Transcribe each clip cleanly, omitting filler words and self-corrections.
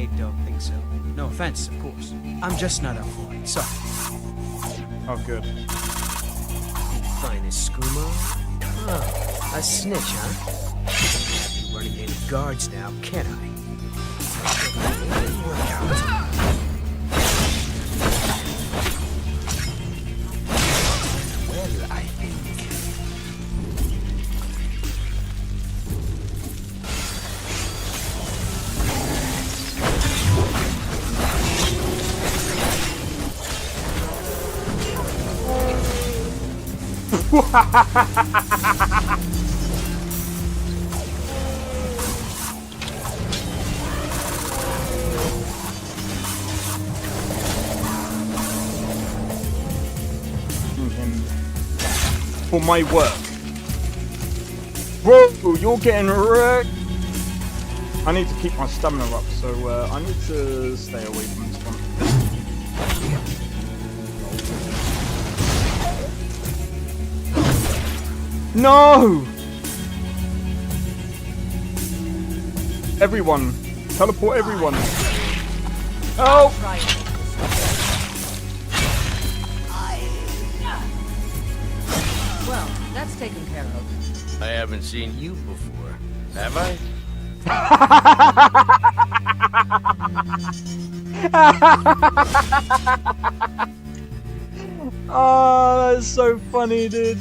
I don't think so. No offense, of course. I'm just not up for it. Sorry. Oh, good. Finest screamer. Oh, a snitch, huh? Can't be running any guards now, can I? Work out. Well, I think. For my work. Whoa, you're getting wrecked. I need to keep my stamina up, so I need to stay away from this one. No! Everyone, teleport everyone. Oh! Well, that's taken care of. I haven't seen you before, have I? Oh, that's so funny, dude.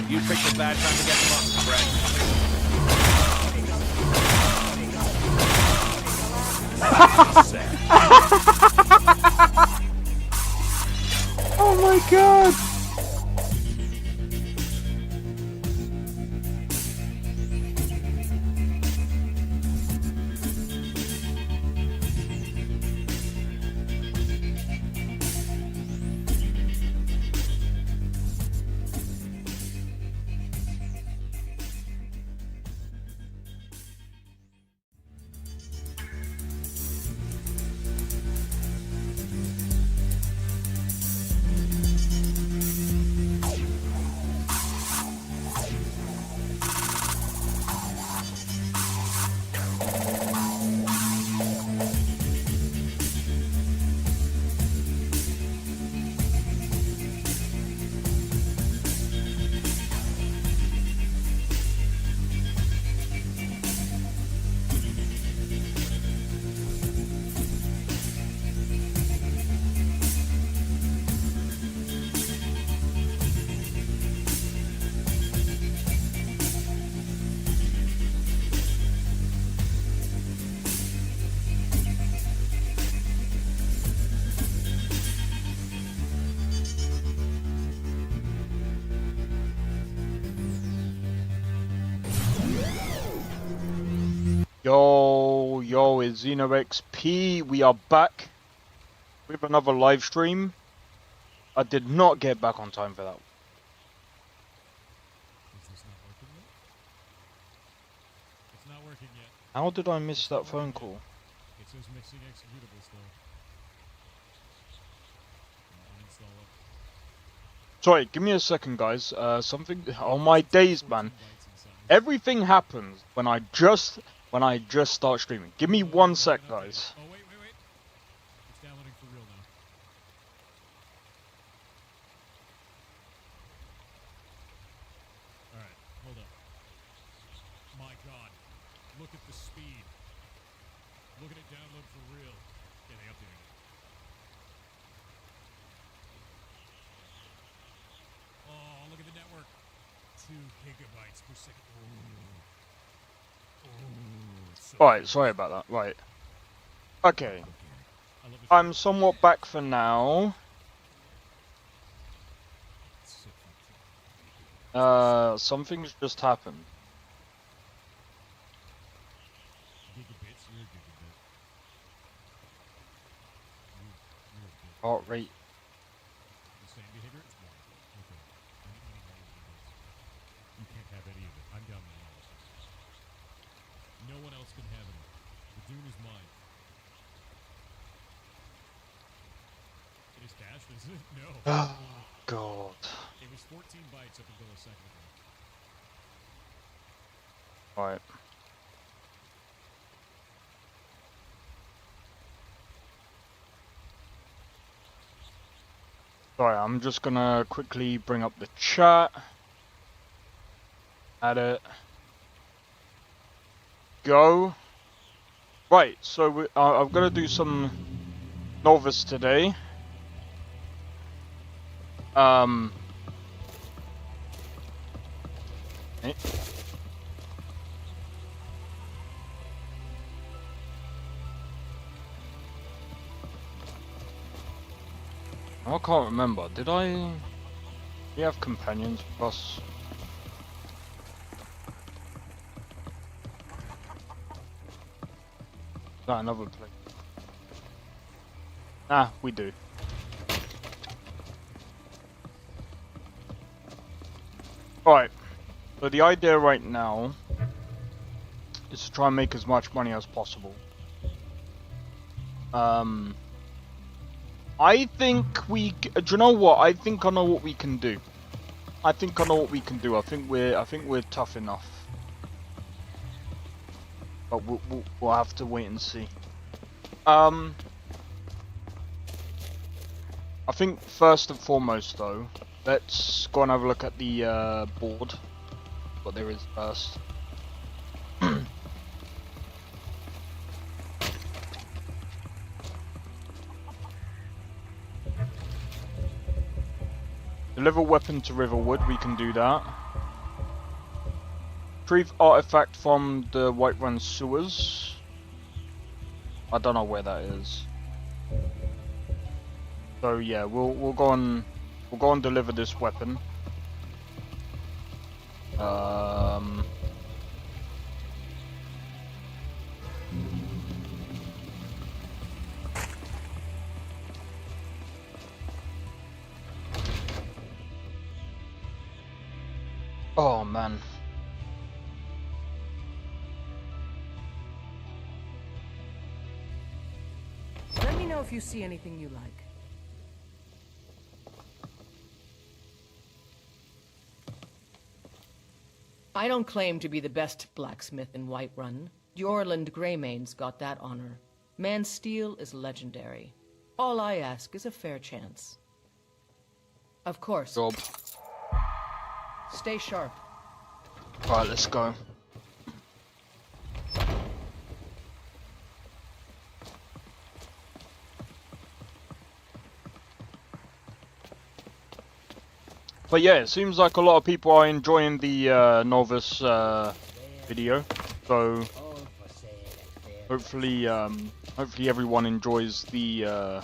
You picked a bad time to get drunk, friend. Oh my god! Yo, it's XP. We are back with another live stream. I did not get back on time for that. Is this not working yet? It's not working yet. How did I miss that phone call? It says mixing executable still. Uninstall it. Sorry, give me a second, guys. Something on my days, man. Everything happens when I just start streaming. Give me 1 sec, guys. Oh, wait. It's downloading for real now. Alright, hold up. My god. Look at the speed. Look at it download for real. Yeah, they updated it. Oh, look at the network. 2 gigabytes per second. Right, sorry about that. Right. Okay. I'm somewhat back for now. Something's just happened. Gigabits, you're a gigabit. Heart rate. The same behavior? It's 1. Okay. You can't have any of it. I'm down the analysis. No one else can have it. The Dune is mine. It is cached, isn't it? No. Oh, God. It was 14 bytes up until a second ago. Right. Sorry, I'm just gonna quickly bring up the chat. Add it. Go. Right, so I'm gonna do some Nolvus today. Eh. I can't remember. Did we have companions plus? Is that another place? Ah, we do. Alright, so the idea right now is to try and make as much money as possible. I think do you know what? I think I know what we can do. I think we're tough enough. But we'll have to wait and see. I think first and foremost though, let's go and have a look at the board. What there is first. Deliver weapon to Riverwood, we can do that. Retrieve artifact from the Whiterun sewers. I don't know where that is. So yeah, we'll go and deliver this weapon. Oh man. Let me know if you see anything you like. I don't claim to be the best blacksmith in Whiterun. Jorland Greymane's got that honor. Man's steel is legendary. All I ask is a fair chance. Of course. Job. Stay sharp. Right, let's go. But yeah, it seems like a lot of people are enjoying the Nolvus video, so hopefully everyone enjoys the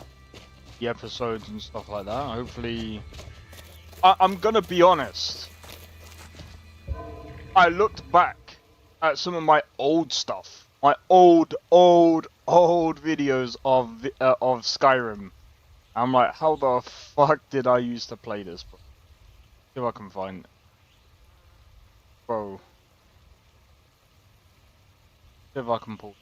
episodes and stuff like that. Hopefully, I'm gonna be honest. I looked back at some of my old stuff, my old videos of Skyrim. I'm like, how the fuck did I used to play this? See if I can find it. Bro. See if I can pull.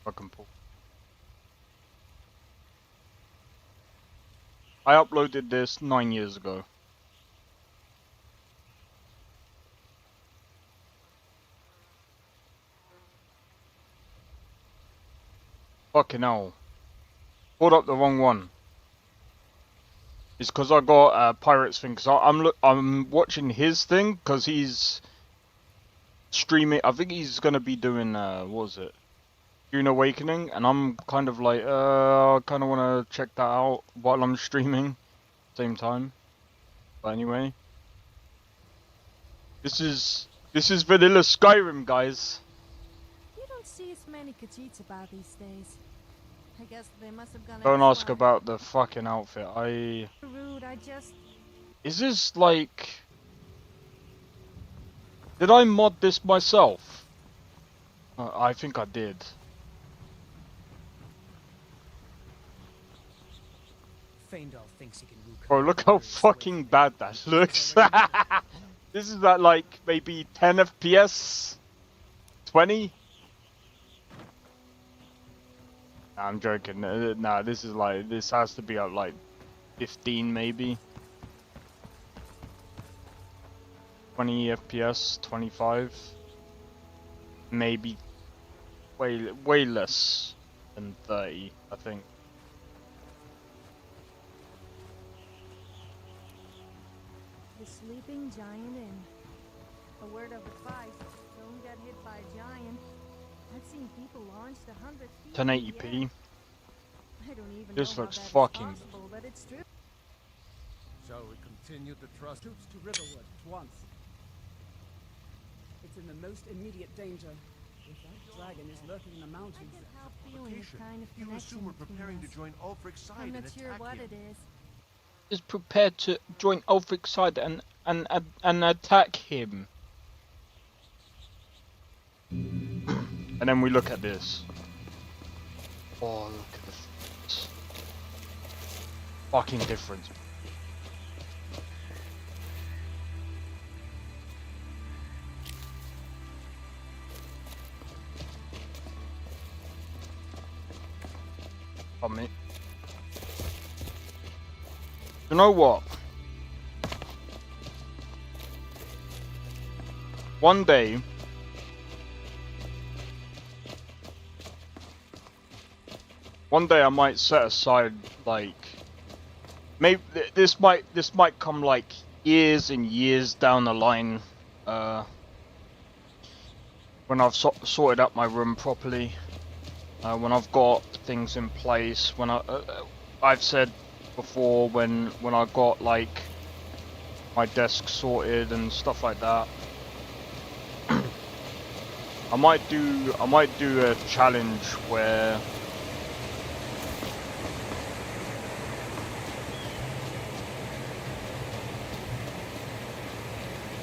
I can pull. I uploaded this 9 years ago. Fucking hell. Pulled up the wrong one. It's because I got a Pirates thing. Because I'm watching his thing because he's streaming. I think he's gonna be doing what was it? Dune Awakening, and I'm kind of like, I kind of want to check that out while I'm streaming, same time. But anyway, this is vanilla Skyrim, guys. You don't see as many Khajiits about these days. I guess they must have gone. Don't ask about the fucking outfit. Rude. I just. Is this like? Did I mod this myself? I think I did. Feindal thinks he can woo Bro, look how fucking bad that looks. This is at like maybe 10 FPS? 20? Nah, I'm joking. Nah, this is like, this has to be at like 15 maybe. 20 FPS, 25. Maybe way less than 30, I think. The sleeping giant inn. A word of advice, don't get hit by a giant. I've seen people launched 100 feet. 1080p. I don't even This know looks how that's fucking possible, but it's true. Shall we continue to trust? Troops to Riverwood at once. It's in the most immediate danger. If that dragon is lurking in the I mountains, can't help feeling a kind of You connection assume we're between preparing to us. join Ulfric's side I'm and not sure attack what him. it is. Is prepared to join Ulfric's side and attack him. And then we look at this. Oh, look at the difference. Fucking difference. Me. You know what? One day, I might set aside like maybe this might come like years and years down the line when I've sorted out my room properly. When I've got things in place, when I've said before when I got like my desk sorted and stuff like that, I might do a challenge where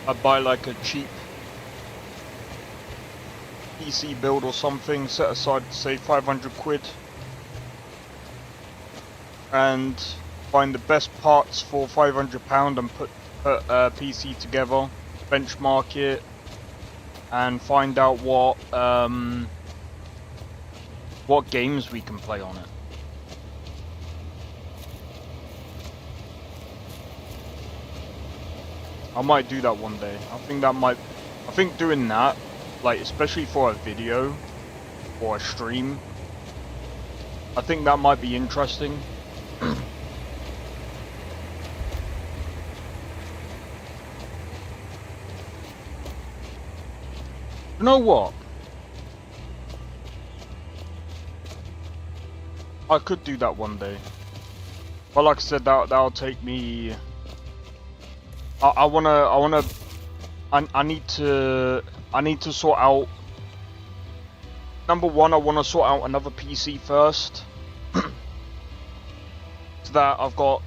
I buy like a cheap PC build or something, set aside say 500 quid and find the best parts for £500 and put a PC together, benchmark it and find out what games we can play on it. I might do that one day. I think doing that, like especially for a video or a stream, I think that might be interesting. You know what? I could do that one day. But like I said, that'll take me. I need to sort out. Number one, I want to sort out another PC first, so that I've got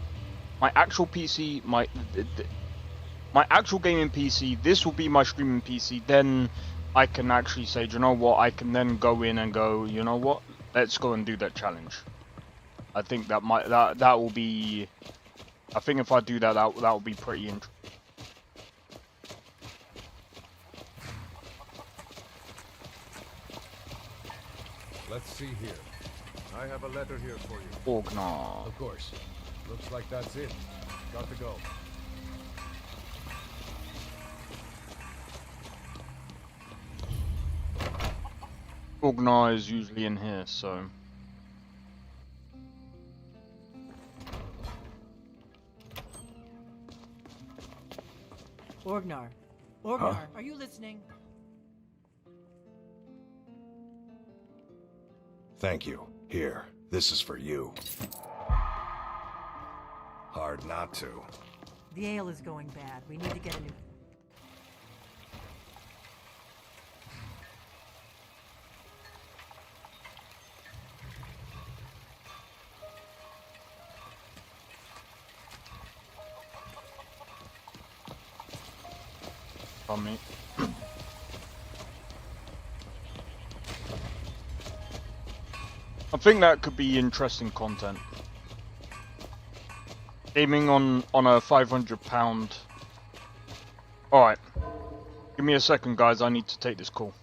my actual PC, my actual gaming PC. This will be my streaming PC. Then I can actually say, do you know what? I can then go in and go, you know what? Let's go and do that challenge. I think that will be. I think if I do that, that will be pretty interesting. Let's see here. I have a letter here for you. Orgnar. Of course. Looks like that's it. Got to go. Orgnar is usually in here, so. Orgnar. Orgnar, are you listening? Thank you. Here, this is for you. Hard not to. The ale is going bad. We need to get a new... On me. think that could be interesting content. Aiming on a £500. Alright. Give me a second, guys. I need to take this call.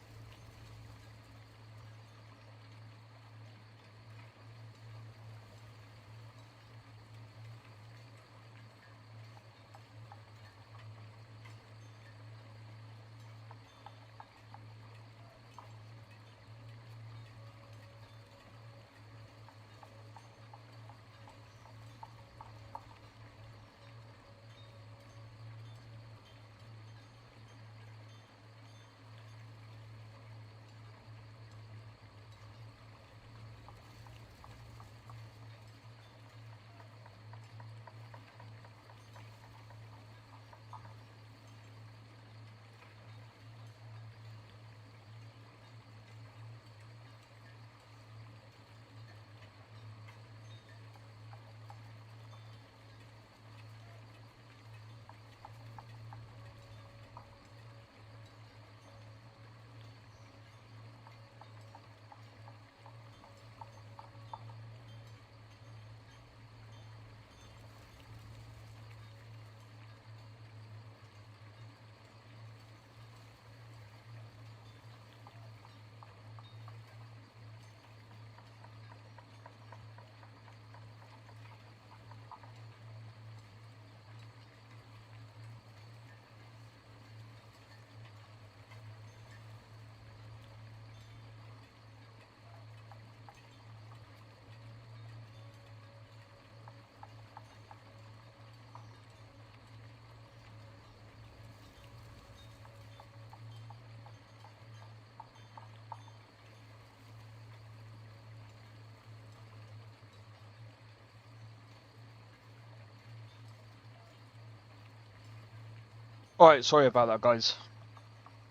Alright, sorry about that, guys.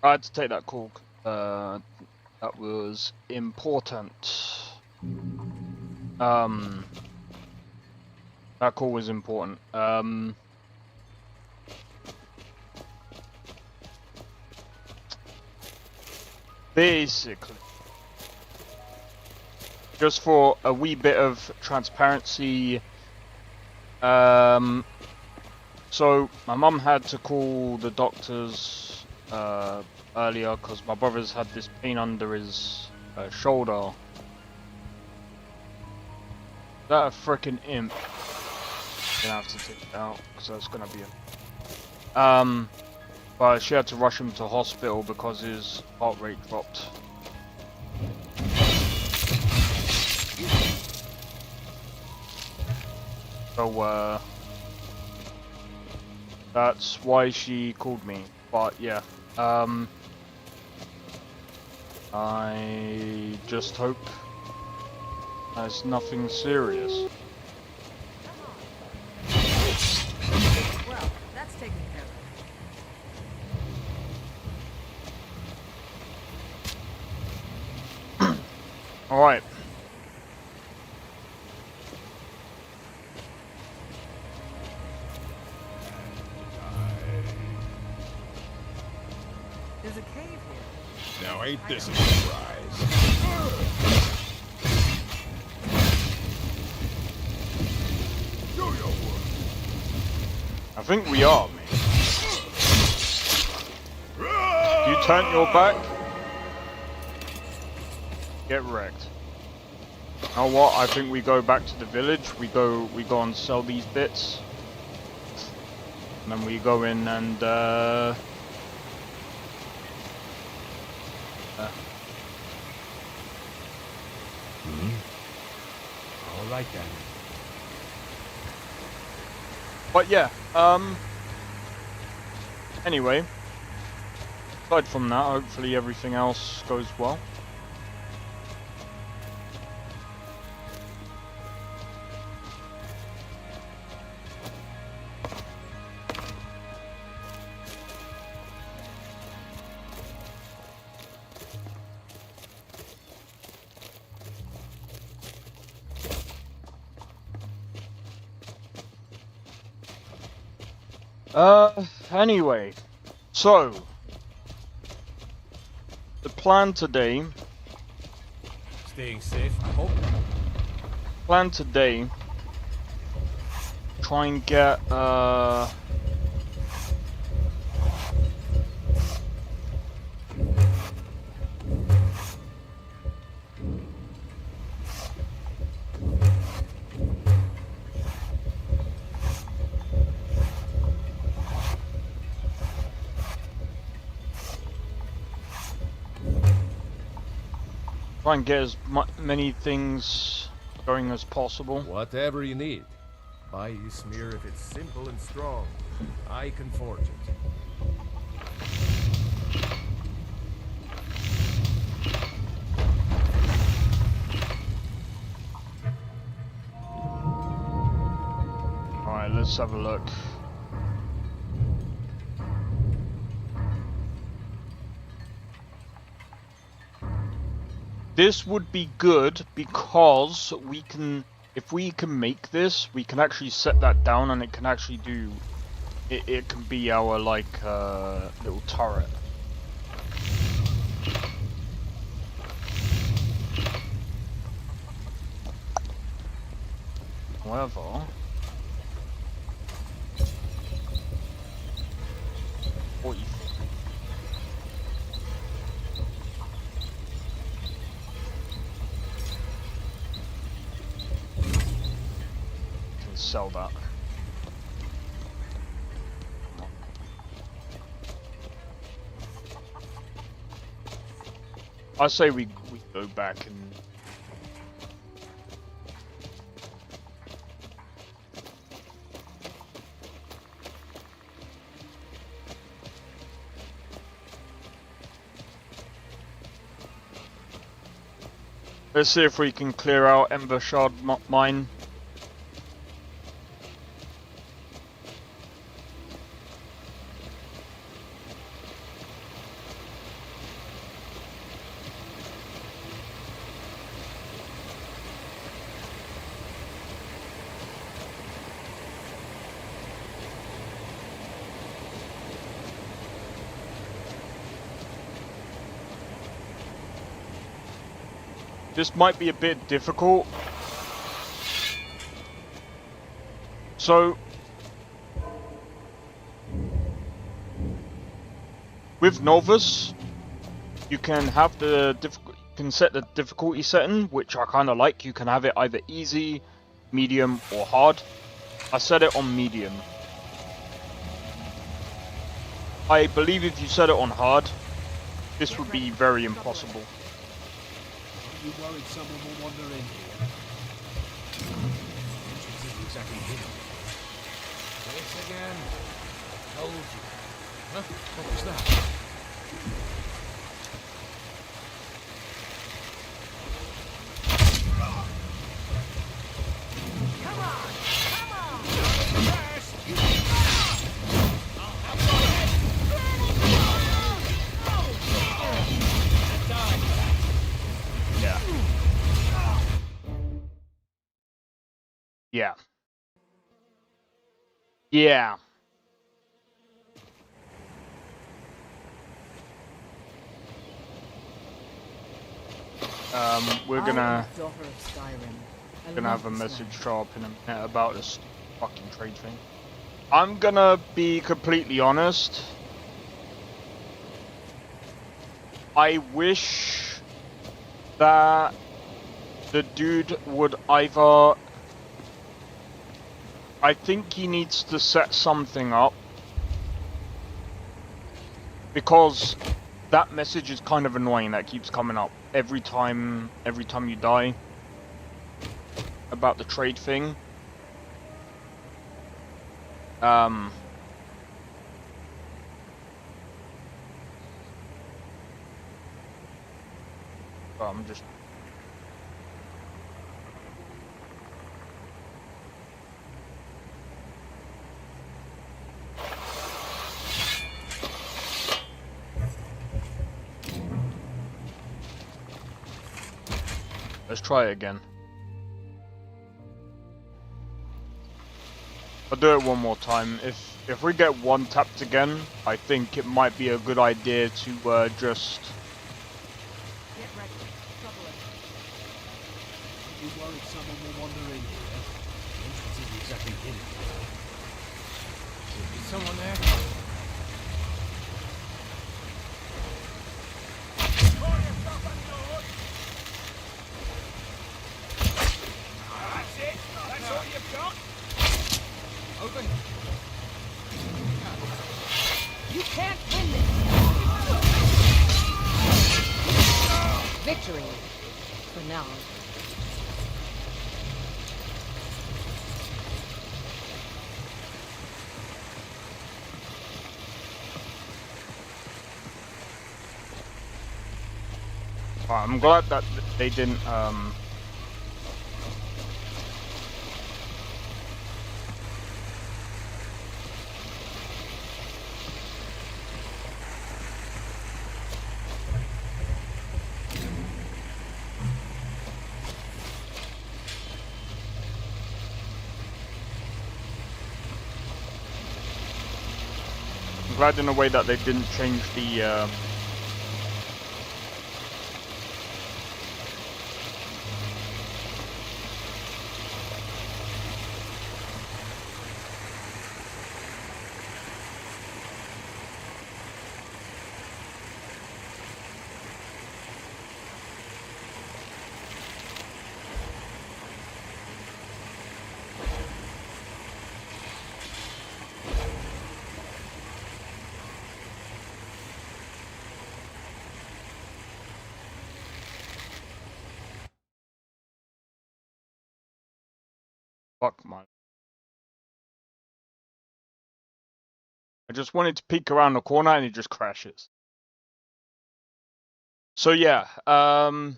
I had to take that call. That was important. That call was important. Basically, just for a wee bit of transparency, so my mum had to call the doctors earlier because my brother's had this pain under his shoulder. Is that a frickin' imp? Gonna have to take it out because that's gonna be a... But she had to rush him to hospital because his heart rate dropped. So, that's why she called me. But yeah, I just hope there's nothing serious. Well, that's taken care of. Alright. There's a cave here. Now ain't this a surprise? Do your work. I think we are, mate. You turn your back, get wrecked. You know what? I think we go back to the village. We go and sell these bits, and then we go in and All right then. But yeah, anyway, aside from that, hopefully everything else goes well. Anyway, so the plan today. Staying safe, I hope. plan today, try and get try and get as many things going as possible. Whatever you need. Buy you smear if it's simple and strong. I can forge it. Alright, let's have a look. This would be good because we can, if we can make this, we can actually set that down and it can actually do, it can be our like little turret. However, what you can sell that. I say we go back and let's see if we can clear out Ember Shard mine. This might be a bit difficult. So, with Nolvus, you can have the set the difficulty setting, which I kind of like. You can have it either easy, medium, or hard. I set it on medium. I believe if you set it on hard, this would be very impossible. You worried someone will wander in here? Entrance isn't exactly hidden. This again? Told you. Huh? What was that? Yeah. Yeah. We're I am gonna the daughter of Skyrim. I have love a this message land. show up in a minute about this fucking trade thing. I'm gonna be completely honest. I wish that the dude would either... I think he needs to set something up, because that message is kind of annoying that keeps coming up every time you die about the trade thing. I'm just... Let's try it again. I'll do it one more time. If we get one tapped again, I think it might be a good idea to just... Get ready. Trouble it. You worried someone will wander in here? The entrance isn't exactly hidden. Is someone there? That's it. That's all you've got. Open. You can't win this! Victory! For now. I'm glad that they didn't I'm glad in a way that they didn't change the fuck man. I just wanted to peek around the corner and it just crashes. So yeah, Nolvus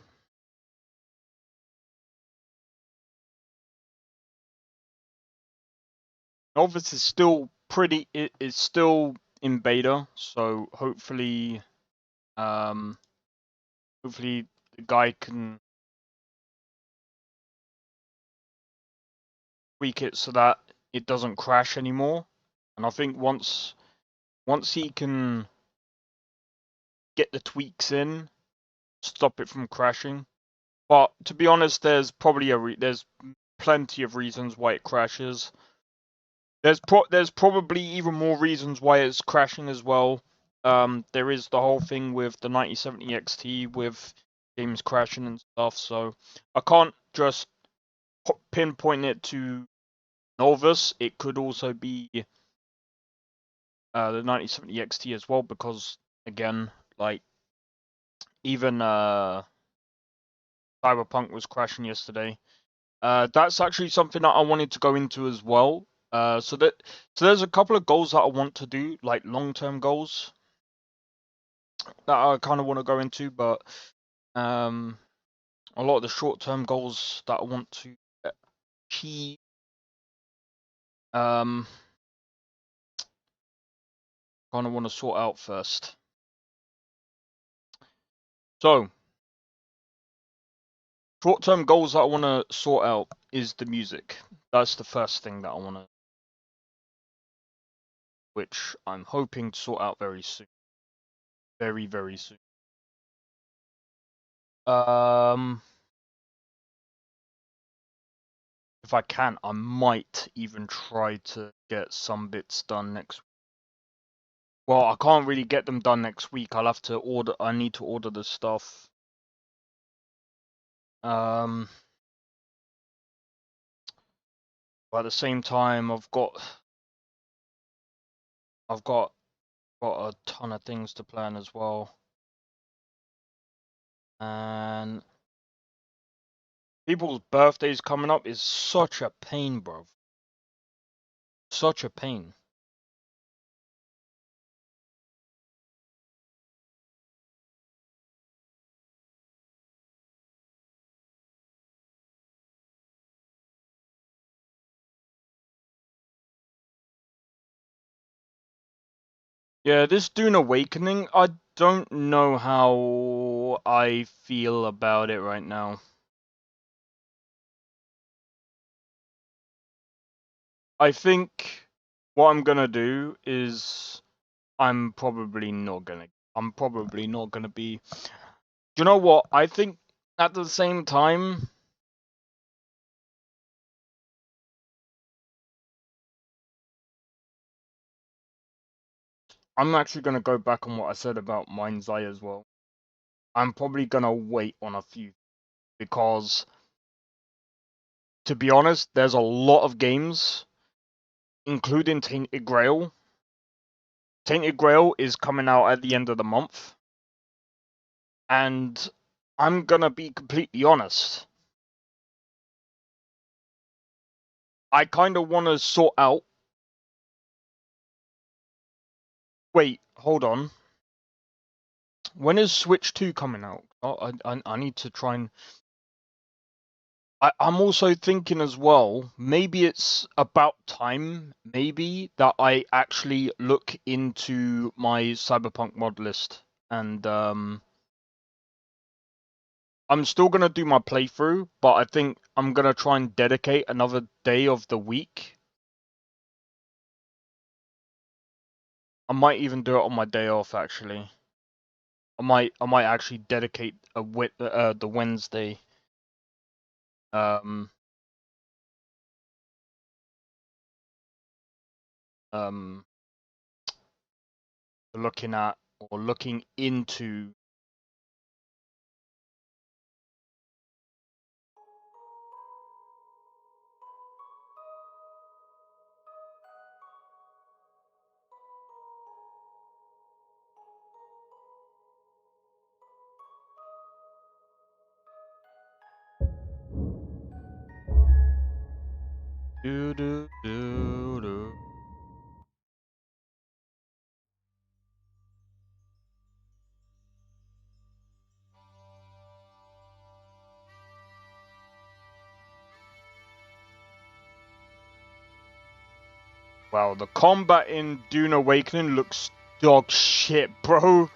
is still pretty. It is still in beta, so hopefully, hopefully the guy can tweak it so that it doesn't crash anymore. And I think once he can get the tweaks in, stop it from crashing. But to be honest, there's probably there's plenty of reasons why it crashes. There's probably even more reasons why it's crashing as well. There is the whole thing with the 9070 XT with games crashing and stuff. So I can't just pinpoint it to Nolvus. It could also be the 9070 XT as well, because again, like even Cyberpunk was crashing yesterday. That's actually something that I wanted to go into as well. So there's a couple of goals that I want to do, like long-term goals that I kind of want to go into, but a lot of the short-term goals that I want to achieve, kind of want to sort out first. So short-term goals that I want to sort out is the music. That's the first thing that I want to, which I'm hoping to sort out very soon. Very, very soon. If I can, I might even try to get some bits done next week. Well, I can't really get them done next week. I'll have to order. I need to order the stuff. But at the same time, I've got a ton of things to plan as well. And people's birthdays coming up is such a pain, bro. Such a pain. Yeah, this Dune Awakening, I don't know how I feel about it right now. I think what I'm gonna do is I'm probably not gonna be. Do you know what? I think at the same time, I'm actually gonna go back on what I said about Mind's Eye as well. I'm probably gonna wait on a few because, to be honest, there's a lot of games, including Tainted Grail. Tainted Grail is coming out at the end of the month, and I'm gonna be completely honest. I kind of want to sort out. Wait, hold on. When is Switch 2 coming out? Oh, I need to try and. I'm also thinking as well, maybe it's about time, maybe, that I actually look into my Cyberpunk mod list. And I'm still going to do my playthrough, but I think I'm going to try and dedicate another day of the week. I might even do it on my day off, actually. I might actually dedicate the Wednesday. Looking at or looking into do. Wow, the combat in Dune Awakening looks dog shit, bro.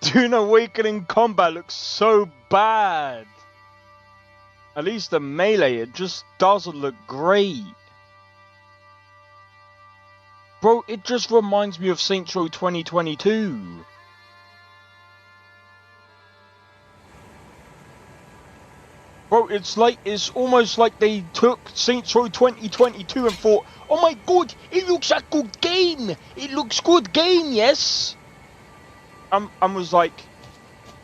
Dune Awakening combat looks so bad. At least the melee, it just doesn't look great. Bro, it just reminds me of Saints Row 2022. Bro, it's almost like they took Saints Row 2022 and thought, oh my god, it looks a good game. It looks good game, yes. I was like,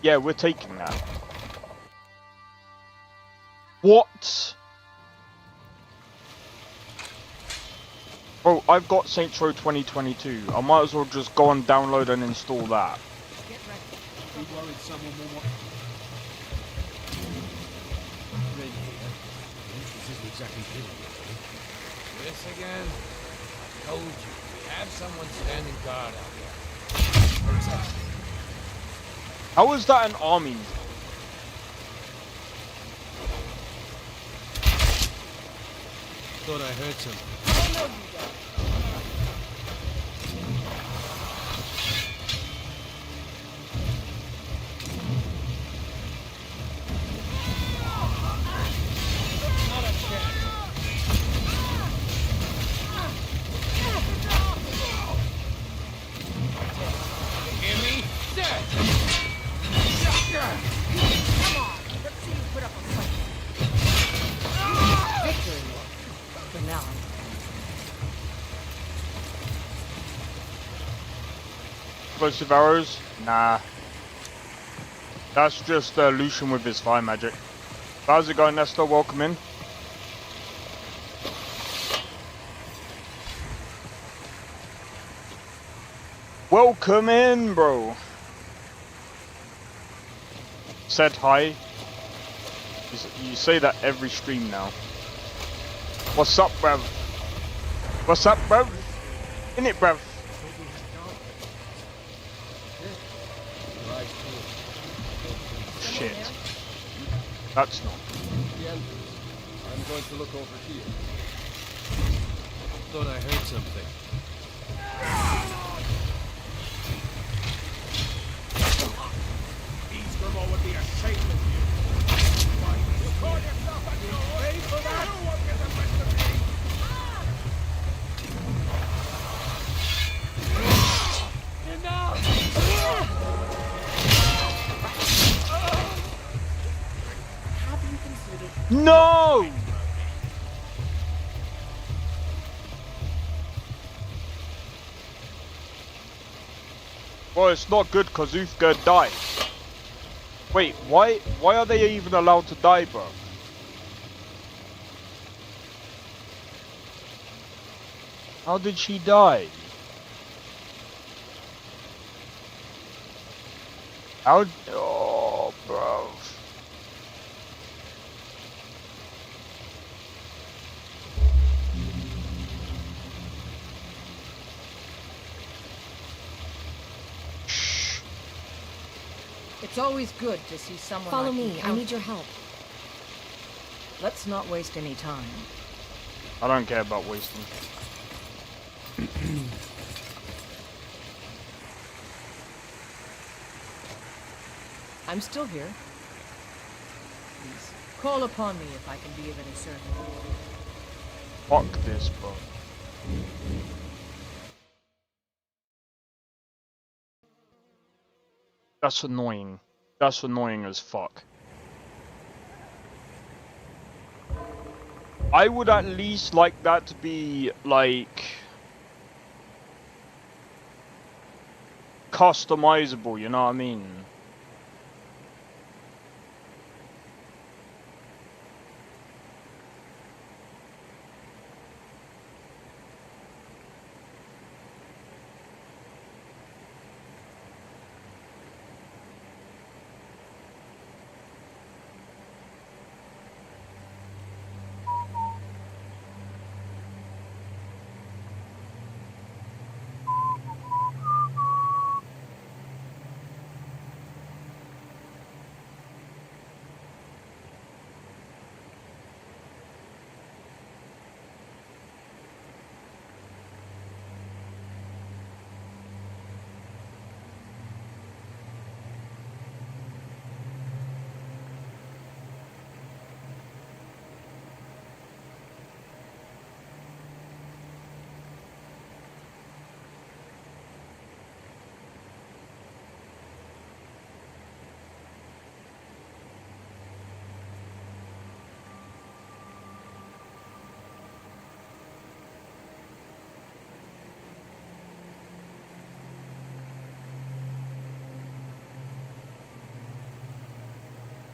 yeah, we're taking that. What? Bro, I've got Saints Row 2022. I might as well just go and download and install that. Get ready. You worried someone will want... Red here. This isn't exactly killing you. This again? I told you. Have someone standing guard out there. How is that an army? Thought I heard something. I know you don't. Not a chance. You hear me? Dead. Come on, let's see you put up a fight. Victory. For now. Explosive arrows? Nah. That's just Lucian with his fire magic. How's it going, Nestor? Welcome in. Welcome in, bro. Said hi. You say that every stream now. What's up, bruv? What's up, bruv? In it, bruv? Shit. That's not. I'm going to look over here. Thought I heard something. These Grimo would be ashamed of you. Why, you call yourself a troll? Pay for that? You won't get the rest of me. Have you considered... No! Well, it's not good because Uthgar died. Wait, why are they even allowed to die, bro? How did she die? How? Oh, bro. It's always good to see someone Follow like you me. I count- need your help. Let's not waste any time. I don't care about wasting. I'm still here. Please, call upon me if I can be of any service. Fuck this, bro. That's annoying. That's annoying as fuck. I would at least like that to be, like, customizable, you know what I mean?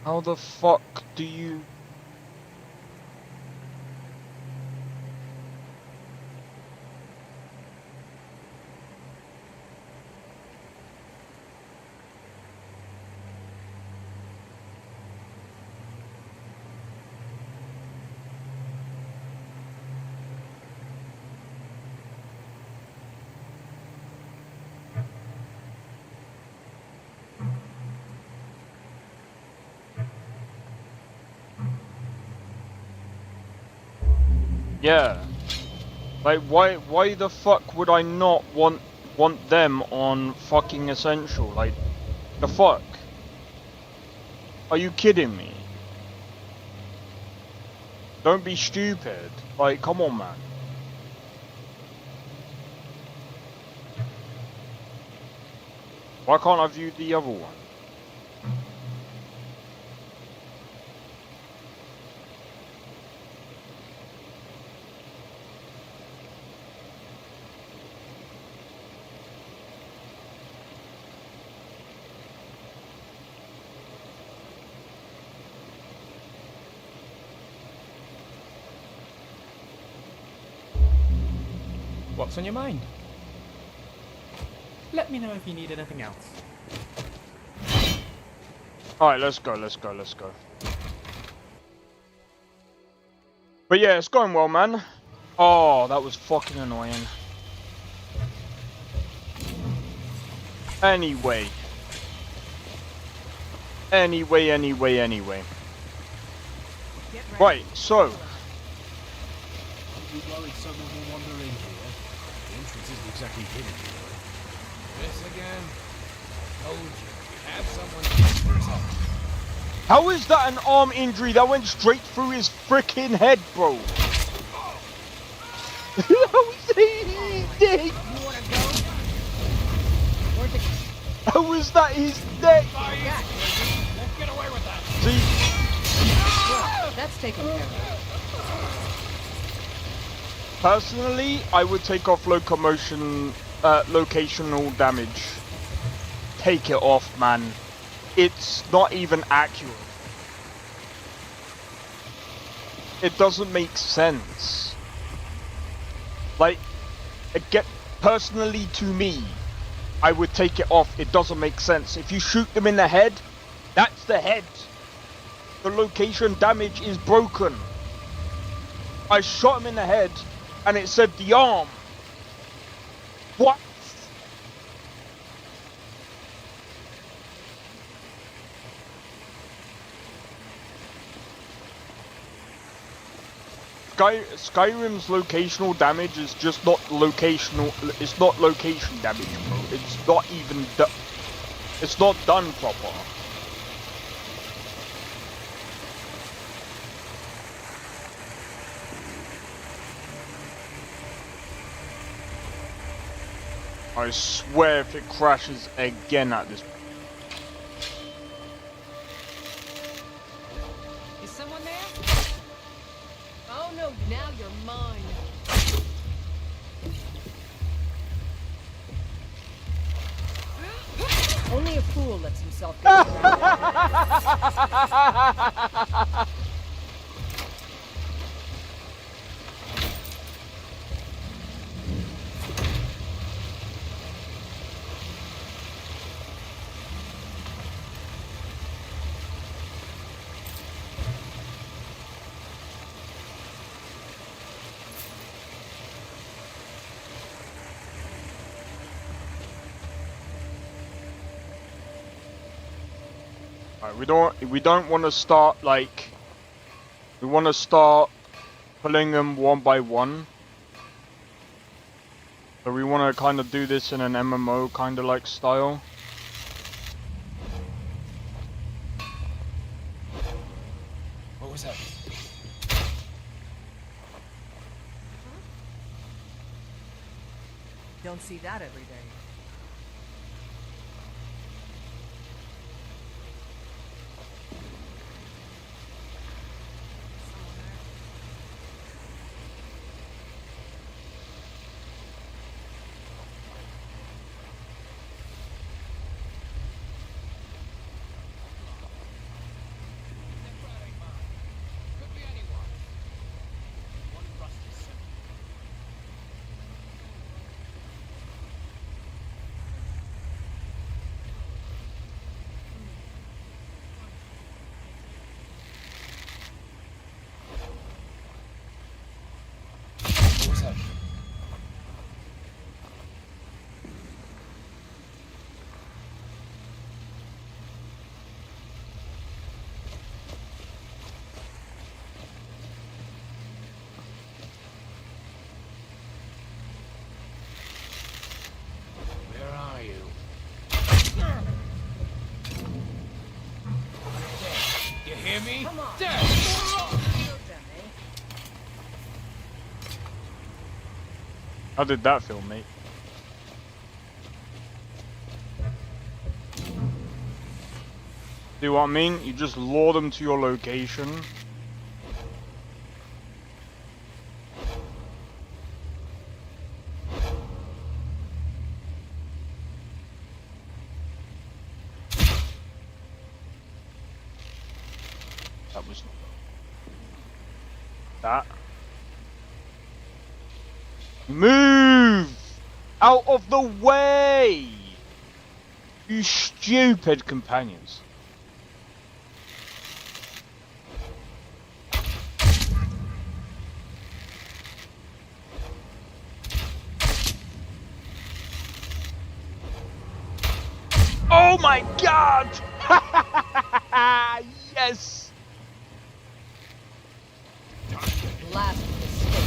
How the fuck do you... Yeah. Like, why the fuck would I not want them on fucking Essential? Like, the fuck? Are you kidding me? Don't be stupid. Like, come on, man. Why can't I view the other one? What's on your mind? Let me know if you need anything else. Alright, let's go, let's go, let's go. But yeah, it's going well, man. Oh, that was fucking annoying. Anyway. Anyway. Right, so. You worried someone will wander in here? The entrance isn't exactly hidden, you know. This again? Told you. Have someone... How is that an arm injury that went straight through his freaking head, bro? How is he dead? You wanna go? Where'd the... How is that his neck? Won't get away with that. See, Well, that's taken care of. personally, I would take off locomotion, locational damage. take it off, man. It's not even accurate. It doesn't make sense. Like, personally to me, I would take it off. It doesn't make sense. If you shoot them in the head, that's the head. The location damage is broken. I shot him in the head and it said the arm. What? Skyrim's locational damage is just not locational. It's not location damage, bro. It's not even. It's not done proper. I swear if it crashes again at this. Is someone there? Oh no, now you're mine. Only a fool lets himself get We don't want to start like, we want to start pulling them one by one. So we want to kind of do this in an MMO kind of like style. What was that? Don't see that every day. Hear me? Come on. Dead. How did that feel, mate? See what I mean? You just lure them to your location. That was that. Move out of the way, you stupid companions. Oh my god! Yes! Last mistake.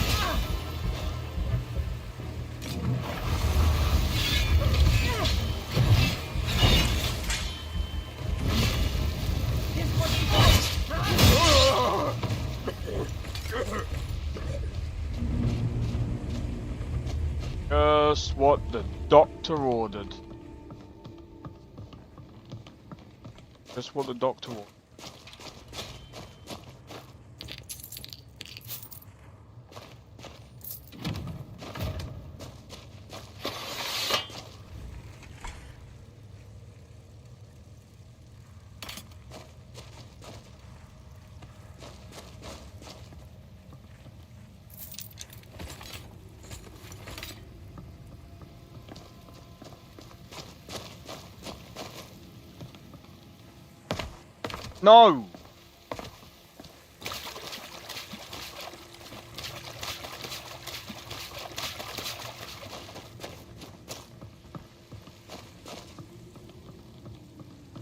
Just what the doctor ordered. Just what the doctor ordered. No!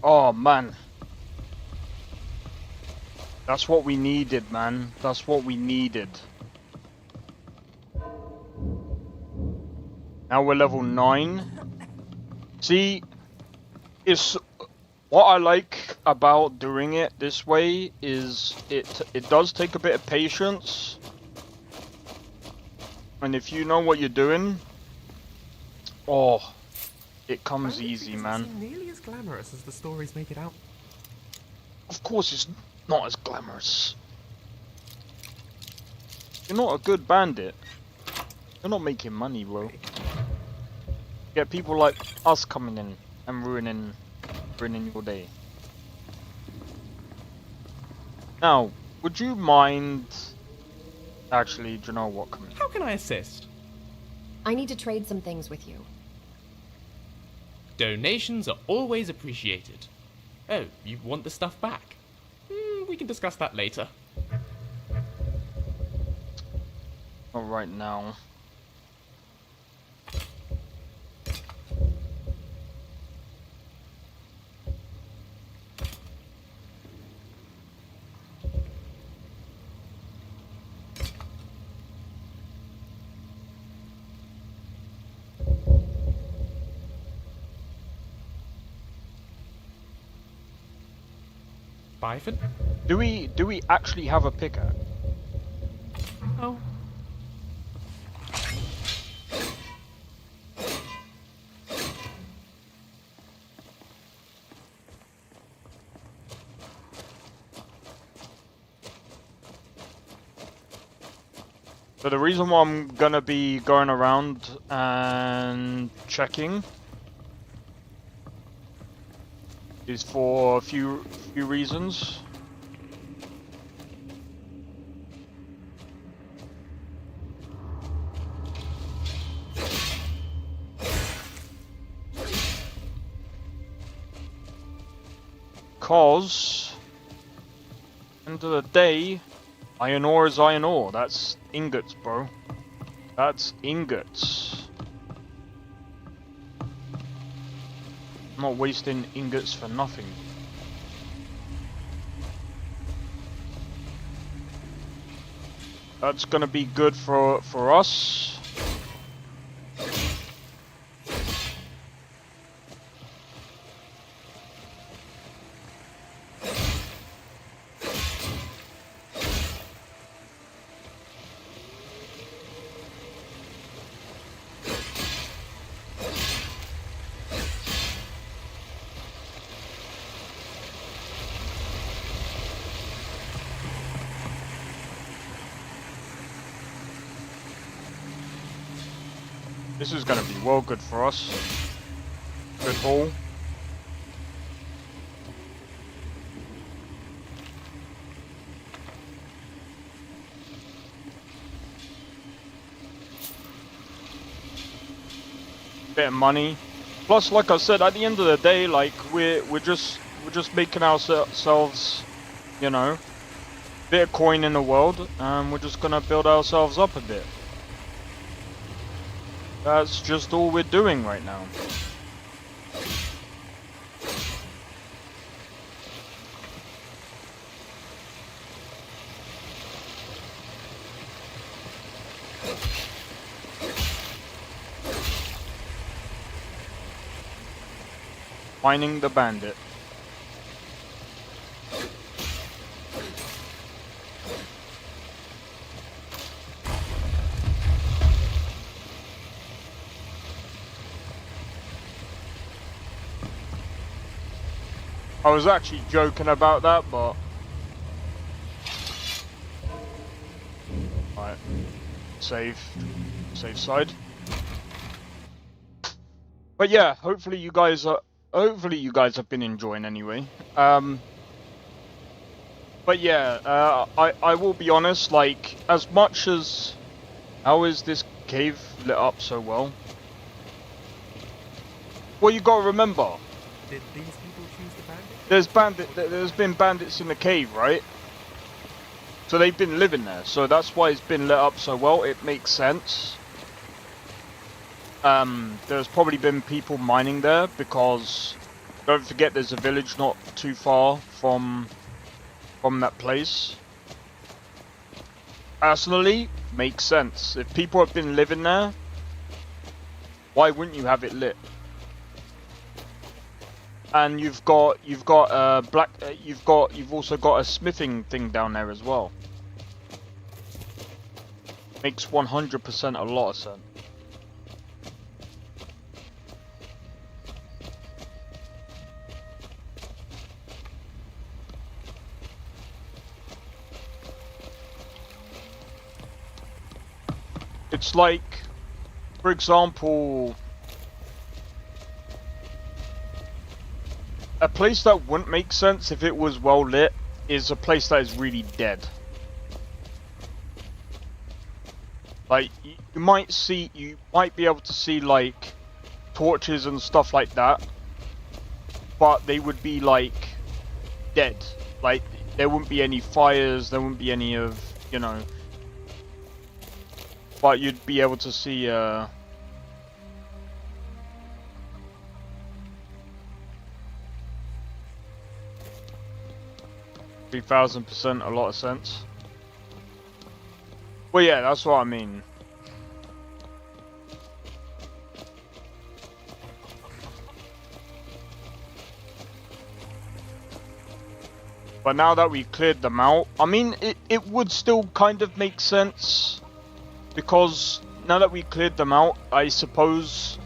Oh, man. That's what we needed, man. That's what we needed. Now we're level 9. See, it's what I like about doing it this way is it does take a bit of patience. And if you know what you're doing, oh, it comes easy, man. Nearly as glamorous as the stories make it out. Of course it's not as glamorous. You're not a good bandit. You're not making money, bro. Get people like us coming in and ruining your day. Now, would you mind... Actually, do you know what? Come in. How can I assist? I need to trade some things with you. Donations are always appreciated. Oh, you want the stuff back? We can discuss that later. Not right now. Byford? Do we actually have a pickaxe? Oh. So the reason why I'm gonna be going around and checking is for a few reasons. Because end of the day, iron ore is iron ore. That's ingots, bro. That's ingots. I'm not wasting ingots for nothing. That's gonna be good for us. This is gonna be well good for us. Good haul. Bit of money. Plus, like I said, at the end of the day, like we're just making ourselves, you know, bit of coin in the world, and we're just gonna build ourselves up a bit. That's just all we're doing right now. Finding the bandit. I was actually joking about that, but... Right. Safe side. But yeah, hopefully you guys have been enjoying anyway. But yeah, I will be honest, like, as much as... How is this cave lit up so well? Well, you gotta remember... Did these people choose the bandit? There's been bandits in the cave, right? So they've been living there. So that's why it's been lit up so well. It makes sense. There's probably been people mining there because don't forget there's a village not too far from that place. Personally, makes sense. If people have been living there, why wouldn't you have it lit? And you've also got a smithing thing down there as well. Makes 100% a lot of sense. It's like, for example, a place that wouldn't make sense if it was well lit is a place that is really dead. Like, you might be able to see like torches and stuff like that, but they would be like dead. Like, there wouldn't be any fires, there wouldn't be any of, you know, but you'd be able to see 3000%, a lot of sense. Well, yeah, that's what I mean. But now that we cleared them out, I mean, it would still kind of make sense. Because now that we cleared them out, I suppose...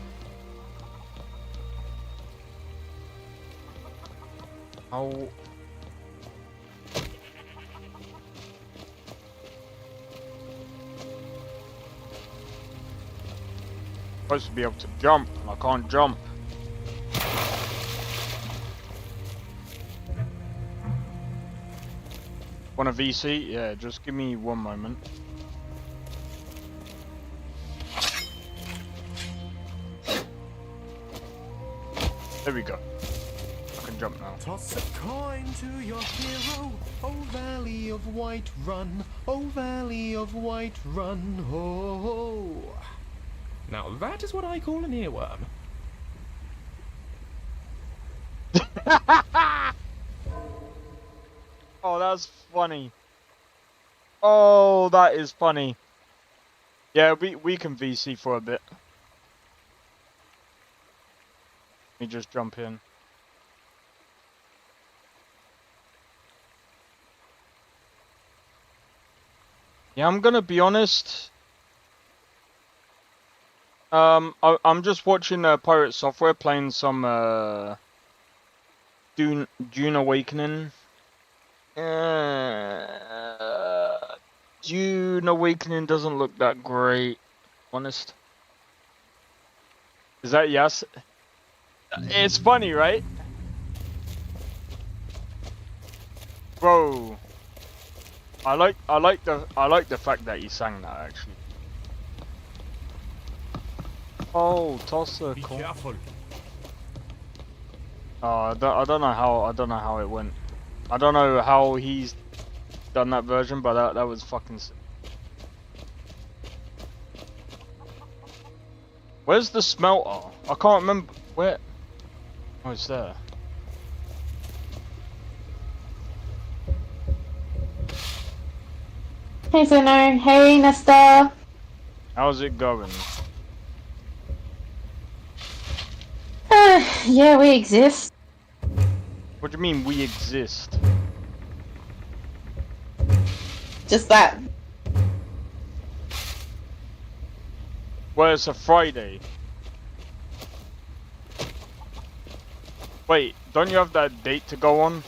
How... Supposed to be able to jump, and I can't jump. Want a VC? Yeah, just give me one moment. There we go. I can jump now. Toss a coin to your hero, oh valley of white run, oh valley of white run, oh. Now that is what I call an earworm. Oh, that's funny. Oh, that is funny. Yeah, we can VC for a bit. Let me just jump in. Yeah, I'm gonna be honest. I'm just watching Pirate Software playing some Dune Awakening. Dune Awakening doesn't look that great, honest. Is that yes? It's funny, right? Bro, I like the fact that he sang that actually. Oh, toss a coin. Be careful. I don't know how it went. I don't know how he's done that version, but that was fucking sick. Where's the smelter? I can't remember where. Oh, it's there. Hey Zeno, hey Nesta. How's it going? Yeah, we exist. What do you mean we exist? Just that. Well, it's a Friday. Wait, don't you have that date to go on?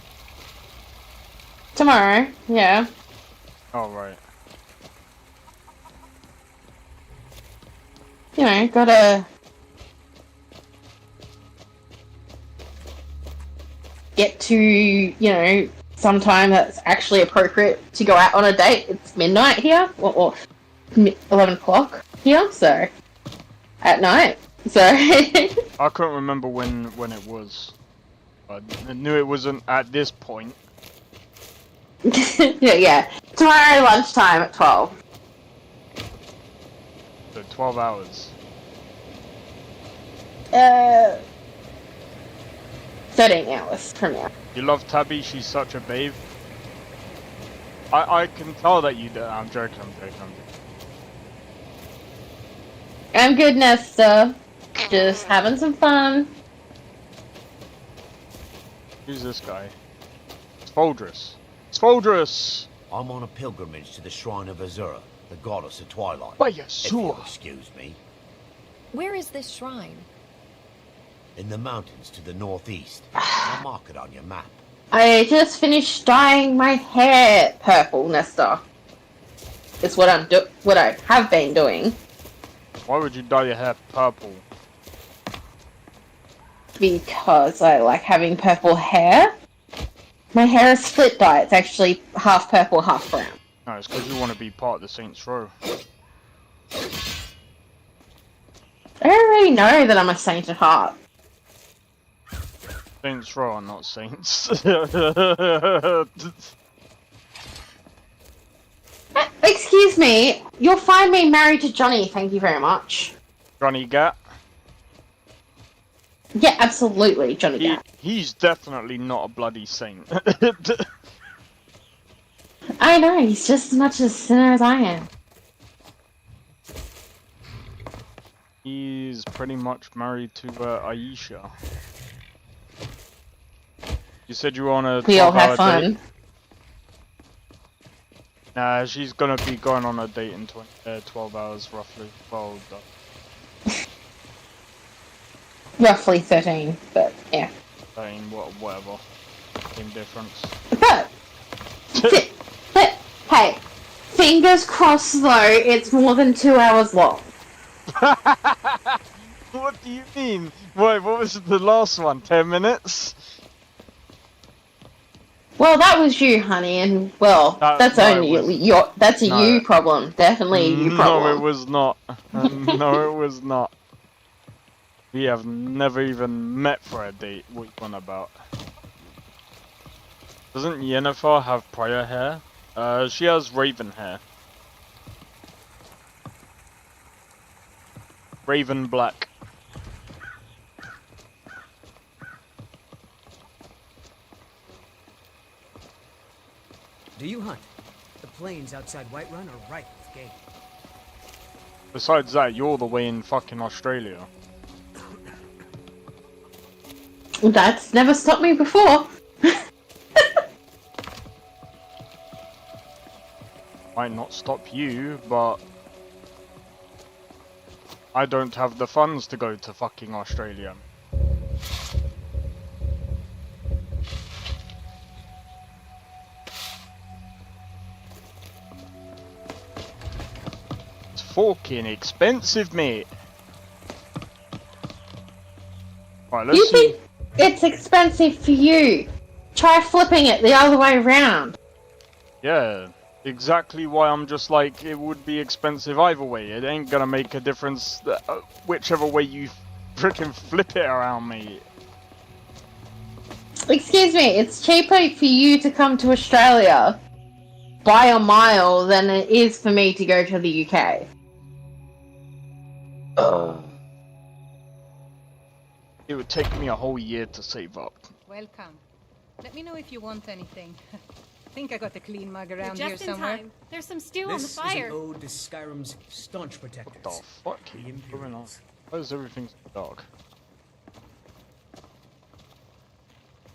Tomorrow, yeah. Oh, right. You know, gotta get to, you know, sometime that's actually appropriate to go out on a date. It's midnight here, or 11 o'clock here, so at night. So I couldn't remember when it was. I knew it wasn't at this point. Yeah. Tomorrow lunchtime at 12. So 12 hours. 13 hours from now. You love Tabby, she's such a babe. I can tell that you do. I'm joking. I'm good, Nesta. Just having some fun. Who's this guy? It's Foldress. It's Foldress! I'm on a pilgrimage to the shrine of Azura, the goddess of twilight. By if you'll excuse me. Where is this shrine? In the mountains to the northeast. I'll mark it on your map. I just finished dyeing my hair purple, Nesta. It's what I have been doing. Why would you dye your hair purple? Because I like having purple hair. My hair is split dye. It's actually half purple, half brown. No, it's because you want to be part of the Saints Row. I already know that I'm a saint at heart. Saints Row are not saints. Excuse me, you'll find me married to Johnny, thank you very much. Johnny Gat? Yeah, absolutely, Johnny Gat. He's definitely not a bloody saint. I know, he's just as much a sinner as I am. He's pretty much married to Aisha. You said you were on a 12-hour date? We all have fun. Nah, she's gonna be going on a date in 12 hours, roughly. Well, Roughly 13, but yeah. 13, whatever. Same difference. But, hey, fingers crossed though, it's more than 2 hours long. What do you mean? Wait, what was the last one? 10 minutes? Well, that was you, honey, and well, that's only that's a you problem. Definitely a you problem. No, it was not. No, it was not. We have never even met for a date. What you on about? Doesn't Yennefer have prior hair? She has raven hair. Raven black. Do you hunt? The plains outside Whiterun are ripe with game. Besides that, you're the way in fucking Australia. That's never stopped me before. Might not stop you, but I don't have the funds to go to fucking Australia. It's fucking expensive, mate. Right, let's see. Think it's expensive for you? Try flipping it the other way around. Yeah, exactly why I'm just like, it would be expensive either way. It ain't gonna make a difference whichever way you frickin' flip it around, mate. Excuse me, it's cheaper for you to come to Australia by a mile than it is for me to go to the UK. It would take me a whole year to save up. Welcome. Let me know if you want anything. I think I got a clean mug around You're here just in somewhere. time. There's some stew on the This fire. is an ode to Skyrim's staunch protectors. What the fuck is going on? Why is everything so dark?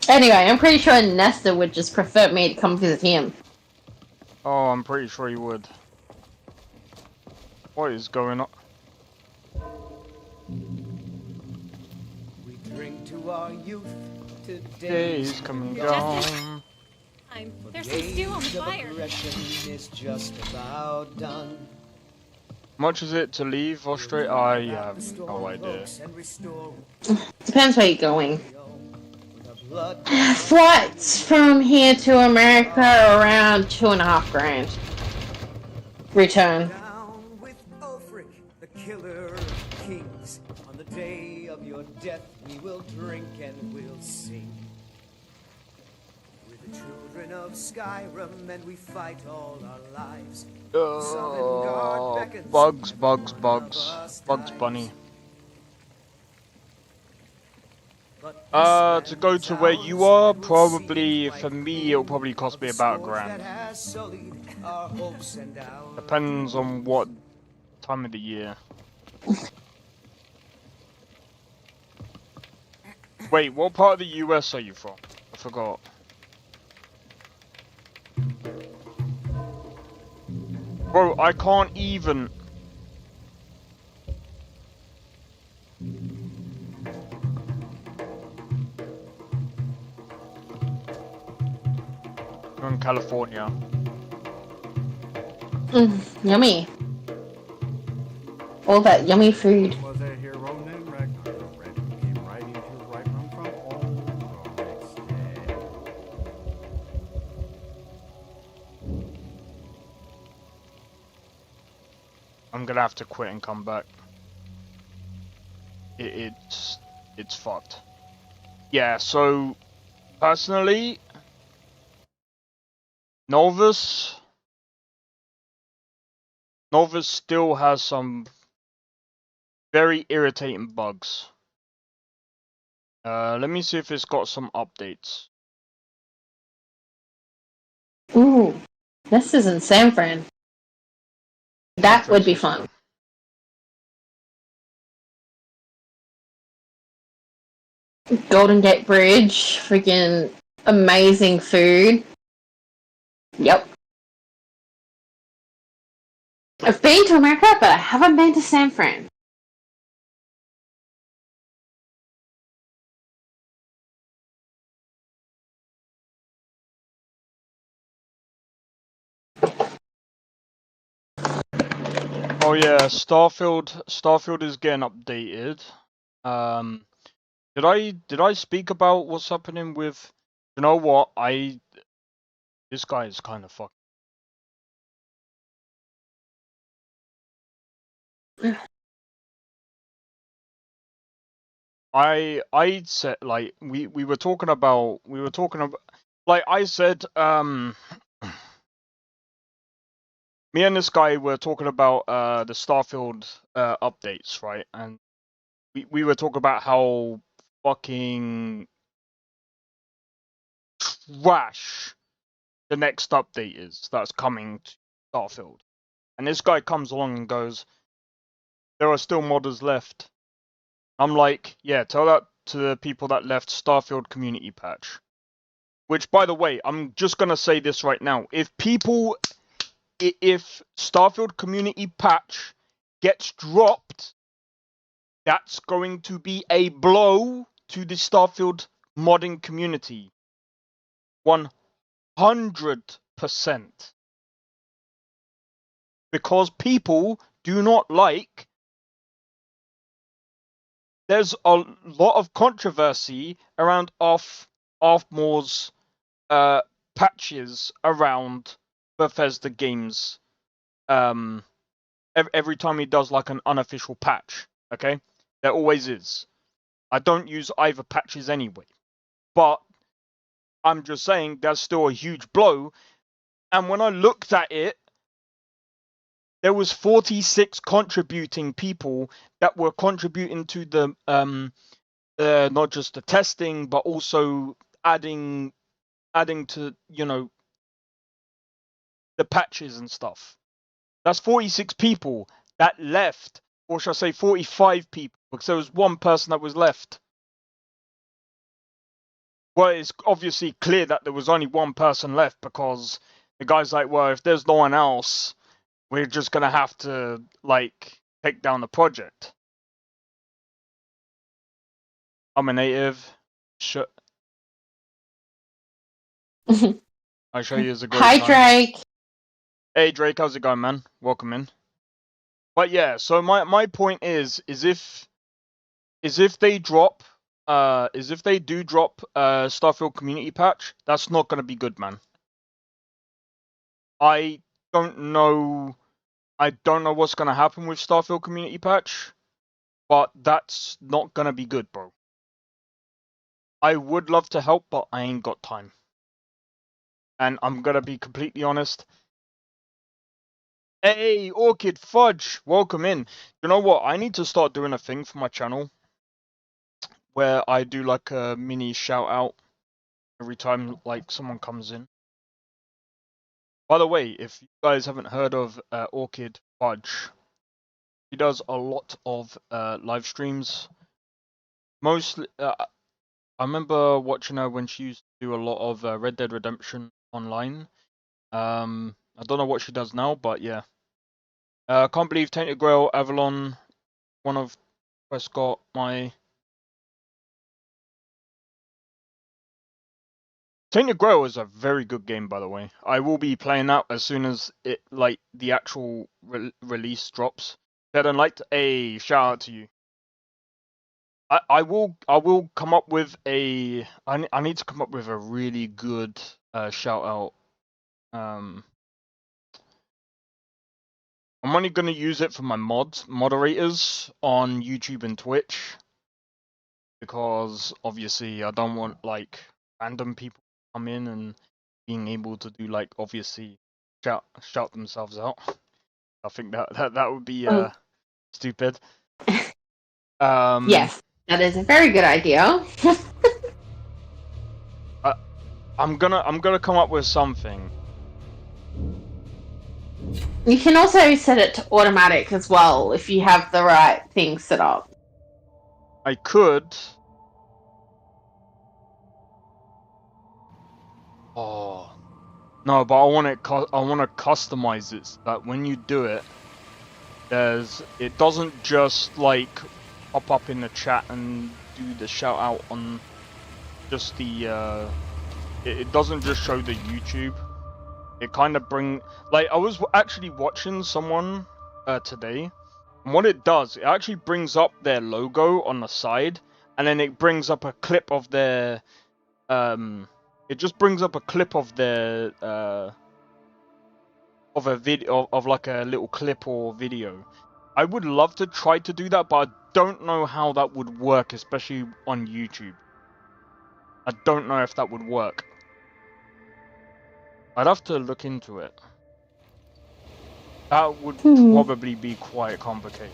Anyway, I'm pretty sure Nesta would just prefer me to come visit him. Oh, I'm pretty sure he would. What is going on? We drink to our youth. Today's come and gone. There's some stew on the fire. Is just about done. Much is it to leave Australia? I have no idea. Depends where you're going. Flights from here to America are around $2.5 grand. Return. With Ulfric, the killer of kings. On the day of your death, we will drink and we'll sing. The children of Skyrim, and we fight all our lives. Sovngarde beckons, Bugs, and bugs, one of bugs. us Bugs dies. Bunny. But this To land go is to where ours, you are, and we'll see it probably, fight for me, clean it'll probably cost of me the about scourge that £1,000. has sullied our hopes and our Depends on what time of the year. Wait, what part of the US are you from? I forgot. Bro, I can't even... You're in California. Yummy. All that yummy food. Was a hero named Ragnar, ready came riding to Whiterun from Ulrich's day. I'm gonna have to quit and come back. It's fucked. Yeah, so personally, Nolvus still has some very irritating bugs. Let me see if it's got some updates. Ooh, this is in San Fran. That would be fun. Golden Gate Bridge, freaking amazing food. Yep. I've been to America, but I haven't been to San Fran. Oh yeah, Starfield is getting updated. Did I speak about what's happening with? You know what? This guy is kind of fucked. I said, like, we were talking about like I said, me and this guy were talking about the Starfield updates, right? And we were talking about how fucking trash the next update is that's coming to Starfield. And this guy comes along and goes, there are still modders left. I'm like, yeah, tell that to the people that left Starfield community patch. Which, by the way, I'm just gonna say this right now. If Starfield community patch gets dropped, that's going to be a blow to the Starfield modding community. 100%. Because people do not like... There's a lot of controversy around Arthmore's patches around Bethesda games. Every time he does like an unofficial patch, okay? There always is. I don't use either patches anyway. But I'm just saying that's still a huge blow. And when I looked at it, there was 46 contributing people that were contributing to the not just the testing, but also adding to, you know, the patches and stuff. That's 46 people that left, or should I say 45 people, because there was one person that was left. Well, it's obviously clear that there was only one person left, because the guy's like, well, if there's no one else, we're just gonna have to, like, take down the project. I'm a native. I show you as a great Hi, time. Drake. Hey, Drake, how's it going, man? Welcome in. But yeah, so my point is if they drop, if they do drop Starfield community patch, that's not gonna be good, man. I don't know what's gonna happen with Starfield community patch, but that's not gonna be good, bro. I would love to help, but I ain't got time. And I'm gonna be completely honest. Hey, Orchid Fudge, welcome in. You know what? I need to start doing a thing for my channel where I do like a mini shout out every time like someone comes in. By the way, if you guys haven't heard of Orchid Fudge, he does a lot of live streams. Mostly, I remember watching her when she used to do a lot of Red Dead Redemption online. I don't know what she does now, but yeah. I can't believe Tainted Grail, Avalon, one of Prescott, my... Tainted Grail is a very good game, by the way. I will be playing that as soon as it, like, the actual release drops. Dead and Light, a shout out to you. I will come up with a... I need to come up with a really good shout out. I'm only going to use it for my moderators on YouTube and Twitch. Because, obviously, I don't want, like, random people to come in and being able to do, like, obviously, shout themselves out. I think that would be, stupid. Yes, that is a very good idea. I'm gonna come up with something. You can also set it to automatic as well if you have the right thing set up. I could. Oh no, but I want it. I want to customize it so that when you do it, it doesn't just like pop up in the chat and do the shout out on just the. It doesn't just show the YouTube. It kind of like I was actually watching someone today, and what it does, it actually brings up their logo on the side, and then it brings up a clip of their it just brings up a clip of their of a video of like a little clip or video. I would love to try to do that, but I don't know how that would work, especially on YouTube. I don't know if that would work. I'd have to look into it. That would probably be quite complicated.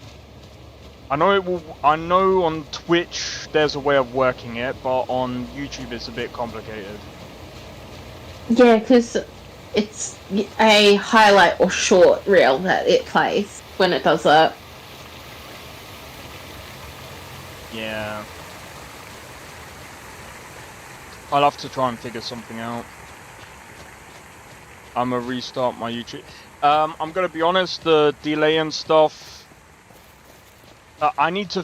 I know it will. I know on Twitch there's a way of working it, but on YouTube it's a bit complicated. Yeah, because it's a highlight or short reel that it plays when it does that. Yeah. I'll have to try and figure something out. I'm gonna restart my YouTube. I'm gonna be honest, the delay and stuff. I need to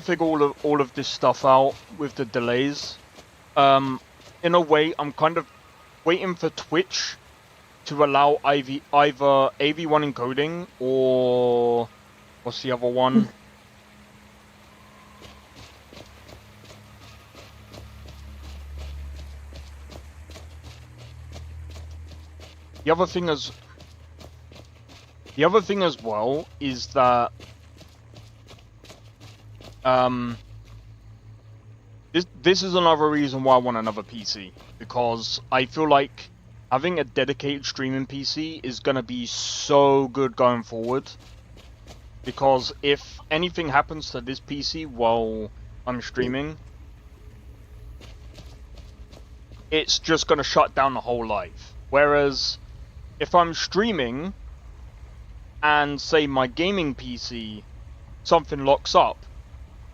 figure all of this stuff out with the delays. In a way, I'm kind of waiting for Twitch to allow either AV1 encoding or what's the other one? The other thing as well is that this is another reason why I want another PC, because I feel like having a dedicated streaming PC is gonna be so good going forward. Because if anything happens to this PC while I'm streaming, it's just gonna shut down the whole live. Whereas if I'm streaming and say my gaming PC, something locks up,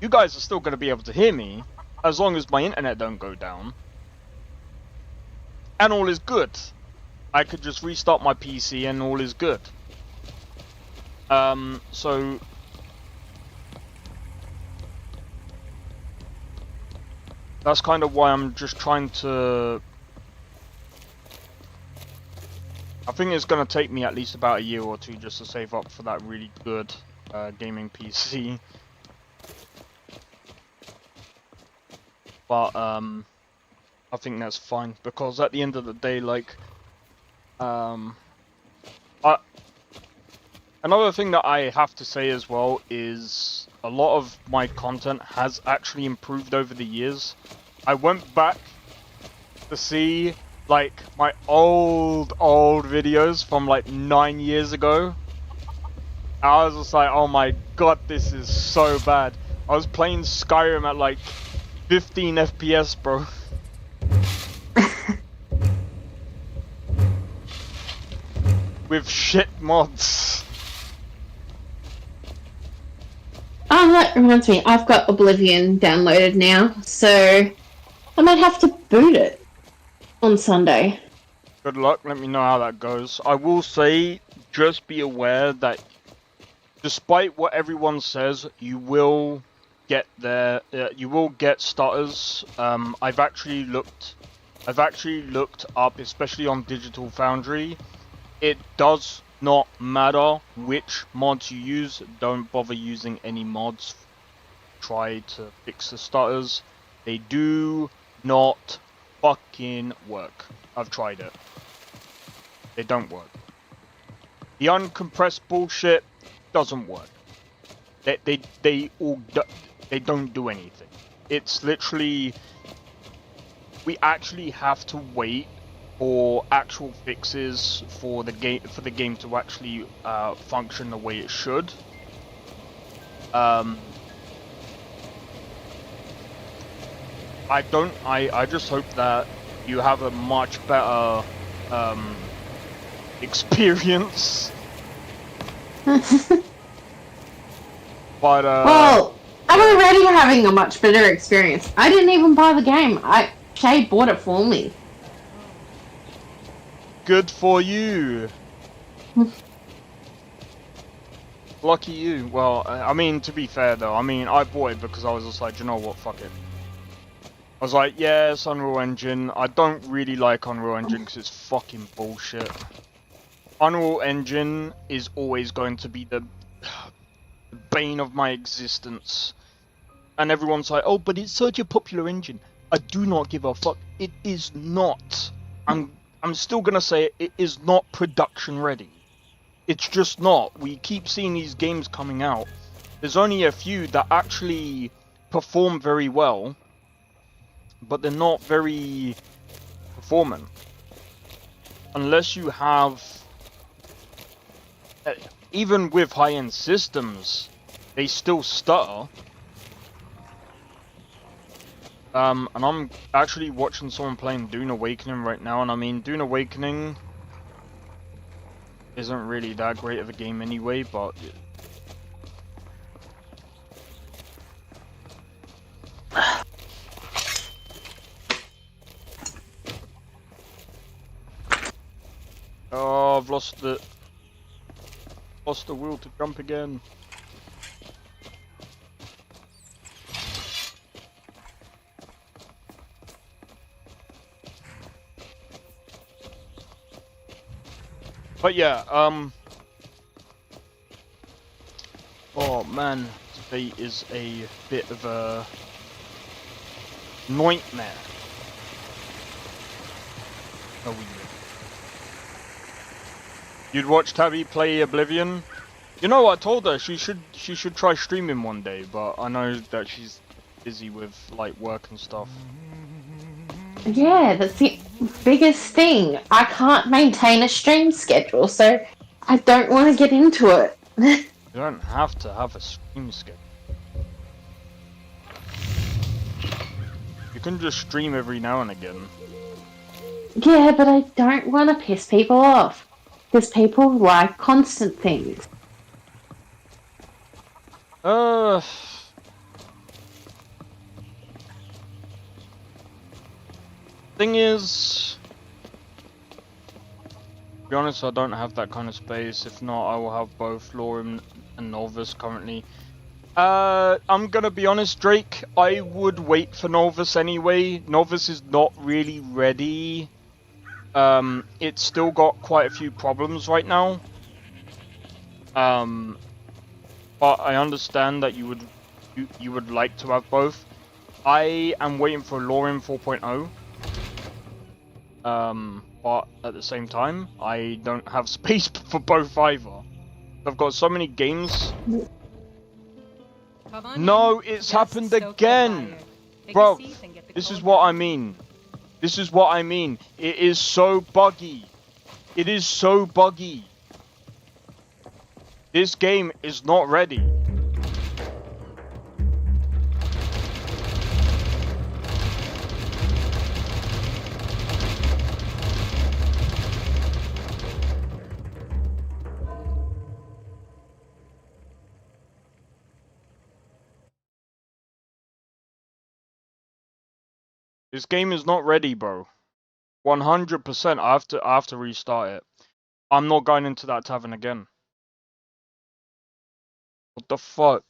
you guys are still going to be able to hear me as long as my internet don't go down. And all is good. I could just restart my PC and all is good. So that's kind of why I'm just trying to... I think it's going to take me at least about a year or two just to save up for that really good gaming PC. But I think that's fine, because at the end of the day, like, another thing that I have to say as well is a lot of my content has actually improved over the years. I went back to see like my old videos from like 9 years ago. I was just like, oh my god, this is so bad. I was playing Skyrim at like 15 FPS, bro. With shit mods. Oh, that reminds me, I've got Oblivion downloaded now, so I might have to boot it on Sunday. Good luck, let me know how that goes. I will say, just be aware that despite what everyone says, you will get there. You will get stutters. I've actually looked up, especially on Digital Foundry. It does not matter which mods you use. Don't bother using any mods. Try to fix the stutters. They do not fucking work. I've tried it. They don't work. The uncompressed bullshit doesn't work. They don't do anything. It's literally, we actually have to wait for actual fixes for the game to actually function the way it should. I just hope that you have a much better experience. But well, I'm already having a much better experience. I didn't even buy the game. Shay bought it for me. Good for you. Lucky you. Well, I mean, to be fair though, I mean, I bought it because I was just like, you know what, fuck it. I was like, yeah, it's Unreal Engine. I don't really like Unreal Engine because it's fucking bullshit. Unreal Engine is always going to be the bane of my existence. And everyone's like, oh, but it's such a popular engine. I do not give a fuck. It is not. I'm still gonna say it is not production ready. It's just not. We keep seeing these games coming out. There's only a few that actually perform very well, but they're not very performant. Unless you have, even with high-end systems, they still stutter. And I'm actually watching someone playing Dune Awakening right now, and I mean, Dune Awakening isn't really that great of a game anyway, but oh, I've lost the will to jump again. But yeah, oh man, today is a bit of a nightmare. Oh, we You'd watch Tabby play Oblivion? You know, I told her she should try streaming one day, but I know that she's busy with like work and stuff. Yeah, that's the biggest thing. I can't maintain a stream schedule, so I don't want to get into it. You don't have to have a stream schedule. You can just stream every now and again. Yeah, but I don't want to piss people off. Because people like constant things. Thing is, to be honest, I don't have that kind of space. If not, I will have both Lauren and Nolvus currently. I'm gonna be honest, Drake, I would wait for Nolvus anyway. Nolvus is not really ready. It's still got quite a few problems right now. But I understand that you would like to have both. I am waiting for Lauren 4.0. But at the same time, I don't have space for both either. I've got so many games. No, it's happened again! Bro, this is what I mean. This is what I mean. It is so buggy. It is so buggy. This game is not ready. This game is not ready, bro. 100%. I have to restart it. I'm not going into that tavern again. What the fuck?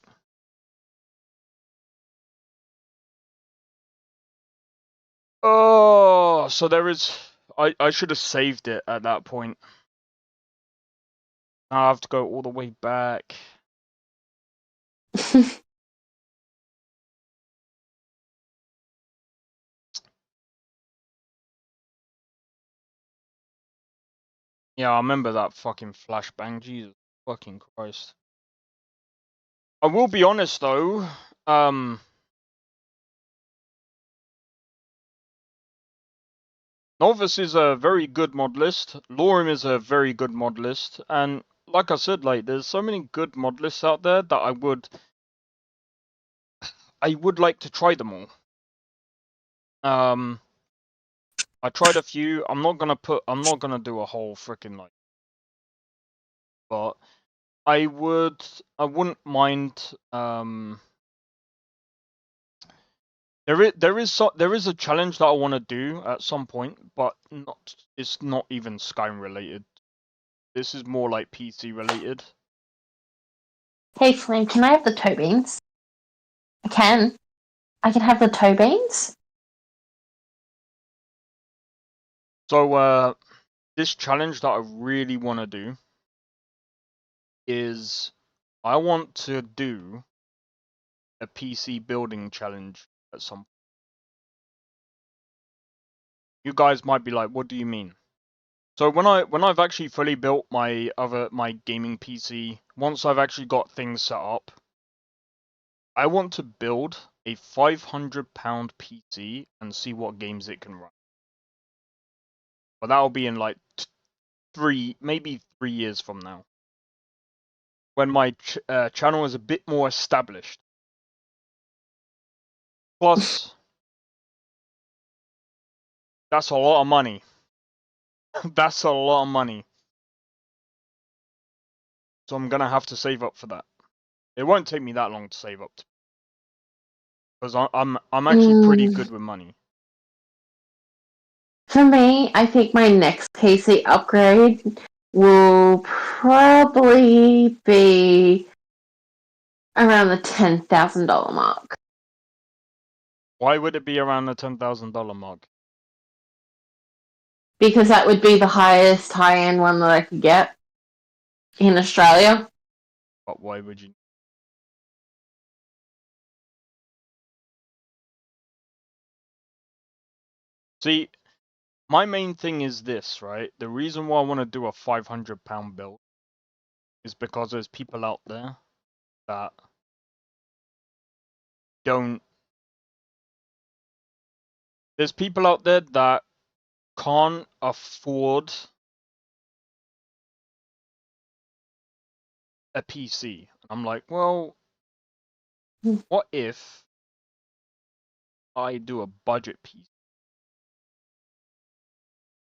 Oh, so there is... I should have saved it at that point. Now I have to go all the way back. Yeah, I remember that fucking flashbang. Jesus fucking Christ. I will be honest though, Nolvus is a very good mod list. Lorem is a very good mod list, and like I said, like there's so many good mod lists out there that I would like to try them all. I tried a few. I'm not gonna do a whole freaking like, but I wouldn't mind. There is a challenge that I want to do at some point, but it's not even Skyrim related. This is more like PC related. Hey Flynn, can I have the toe beans? I can. I can have the toe beans? So this challenge that I really want to do is I want to do a PC building challenge at some point. You guys might be like, what do you mean? So when I've actually fully built my gaming PC, once I've actually got things set up, I want to build a £500 PC and see what games it can run. But that'll be in like maybe 3 years from now, when my channel is a bit more established. Plus, that's a lot of money. That's a lot of money. So I'm gonna have to save up for that. It won't take me that long to save up, because I'm actually pretty good with money. For me, I think my next PC upgrade will probably be around the $10,000 mark. Why would it be around the $10,000 mark? Because that would be the highest high-end one that I could get in Australia. But why would you? See, my main thing is this, right? The reason why I want to do a £500 build is because there's people out there that don't. There's people out there that can't afford a PC. I'm like, well, what if I do a budget PC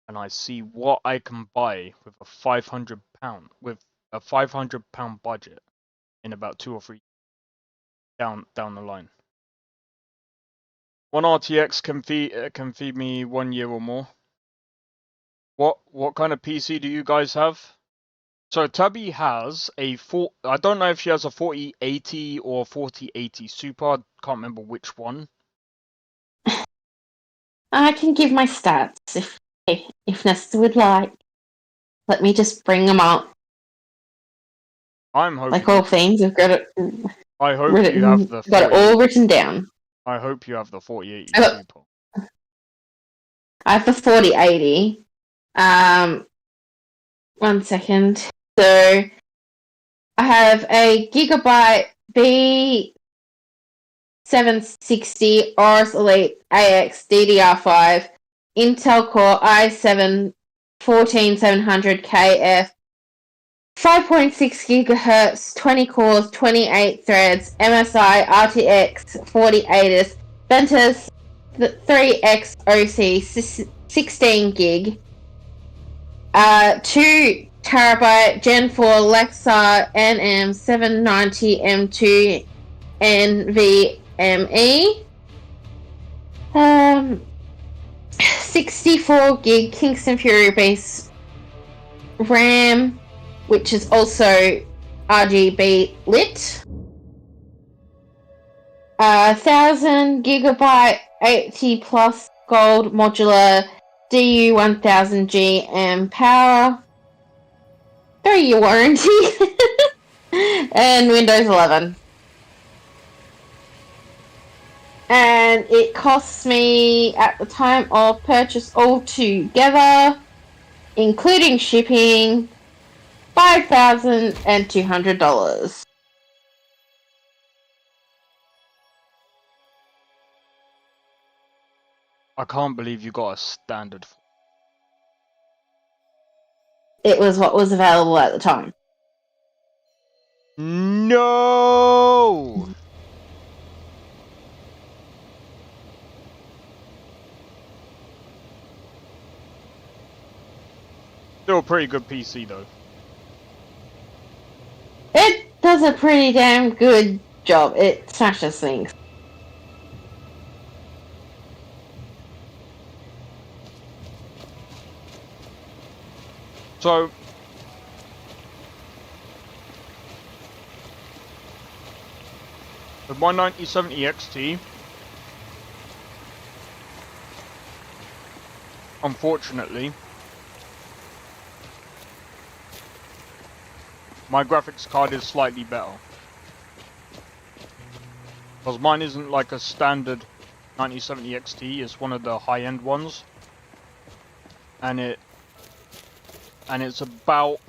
and I see what I can buy with a £500 budget in about 2 or 3 down the line. One RTX can feed me 1 year or more. What kind of PC do you guys have? So Tabby has a I don't know if she has a 4080 or 4080 Super. I can't remember which one. I can give my stats if Nesta would like. Let me just bring them up. I'm hoping. Like all things, I've got it. I hope you have the. Got it all written down. I hope you have the 4080 Super. I have the 4080. 1 second. So I have a Gigabyte B760 Aorus Elite AX DDR5 Intel Core i7 14700KF, 5.6 gigahertz, 20 cores, 28 threads, MSI RTX 4080, Ventus 3X OC 16 gig, 2 terabyte Gen 4 Lexar NM790M2 NVMe, 64 gig Kingston Fury base RAM, which is also RGB lit, 1000 gigabyte 80 plus gold modular DU1000G power, 3-year warranty, and Windows 11. And it costs me, at the time of purchase all together, including shipping, $5,200. I can't believe you got a standard. It was what was available at the time. No! Still a pretty good PC though. It does a pretty damn good job. It smashes things. So, with my 9070 XT, unfortunately, my graphics card is slightly better. Because mine isn't like a standard 9070 XT, it's one of the high-end ones. And it's about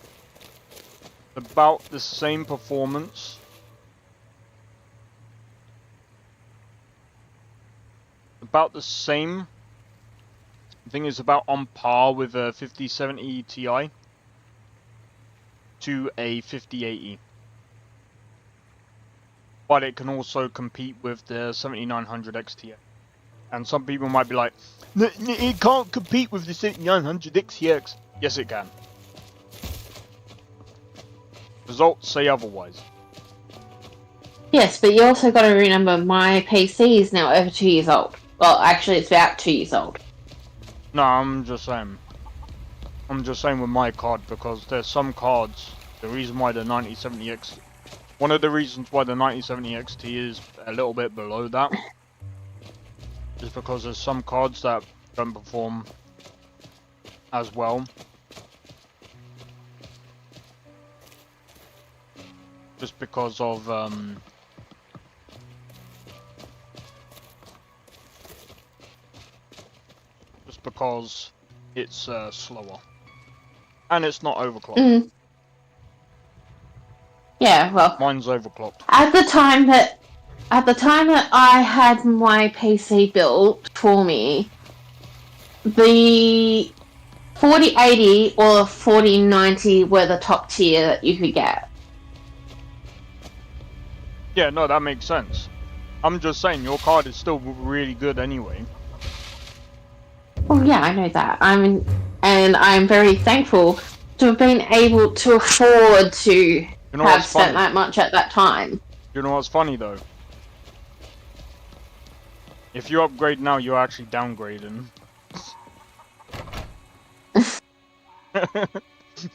the same performance. About the same. I think it's about on par with a 5070 Ti to a 5080. But it can also compete with the 7900 XT. And some people might be like, it can't compete with the 7900 XTX. Yes, it can. Results say otherwise. Yes, but you also got to remember my PC is now over 2 years old. Well, actually, it's about 2 years old. No, I'm just saying. I'm just saying with my card, because there's some cards, the reason why the 9070X... One of the reasons why the 9070XT is a little bit below that is because there's some cards that don't perform as well. Just because of because it's slower and it's not overclocked. Yeah, well, mine's overclocked. At the time that I had my PC built for me, the 4080 or 4090 were the top tier that you could get. Yeah, no, that makes sense. I'm just saying your card is still really good anyway. Oh yeah, I know that. I'm very thankful to have been able to afford to have spent that much at that time. You know what's funny though? If you upgrade now, you're actually downgrading.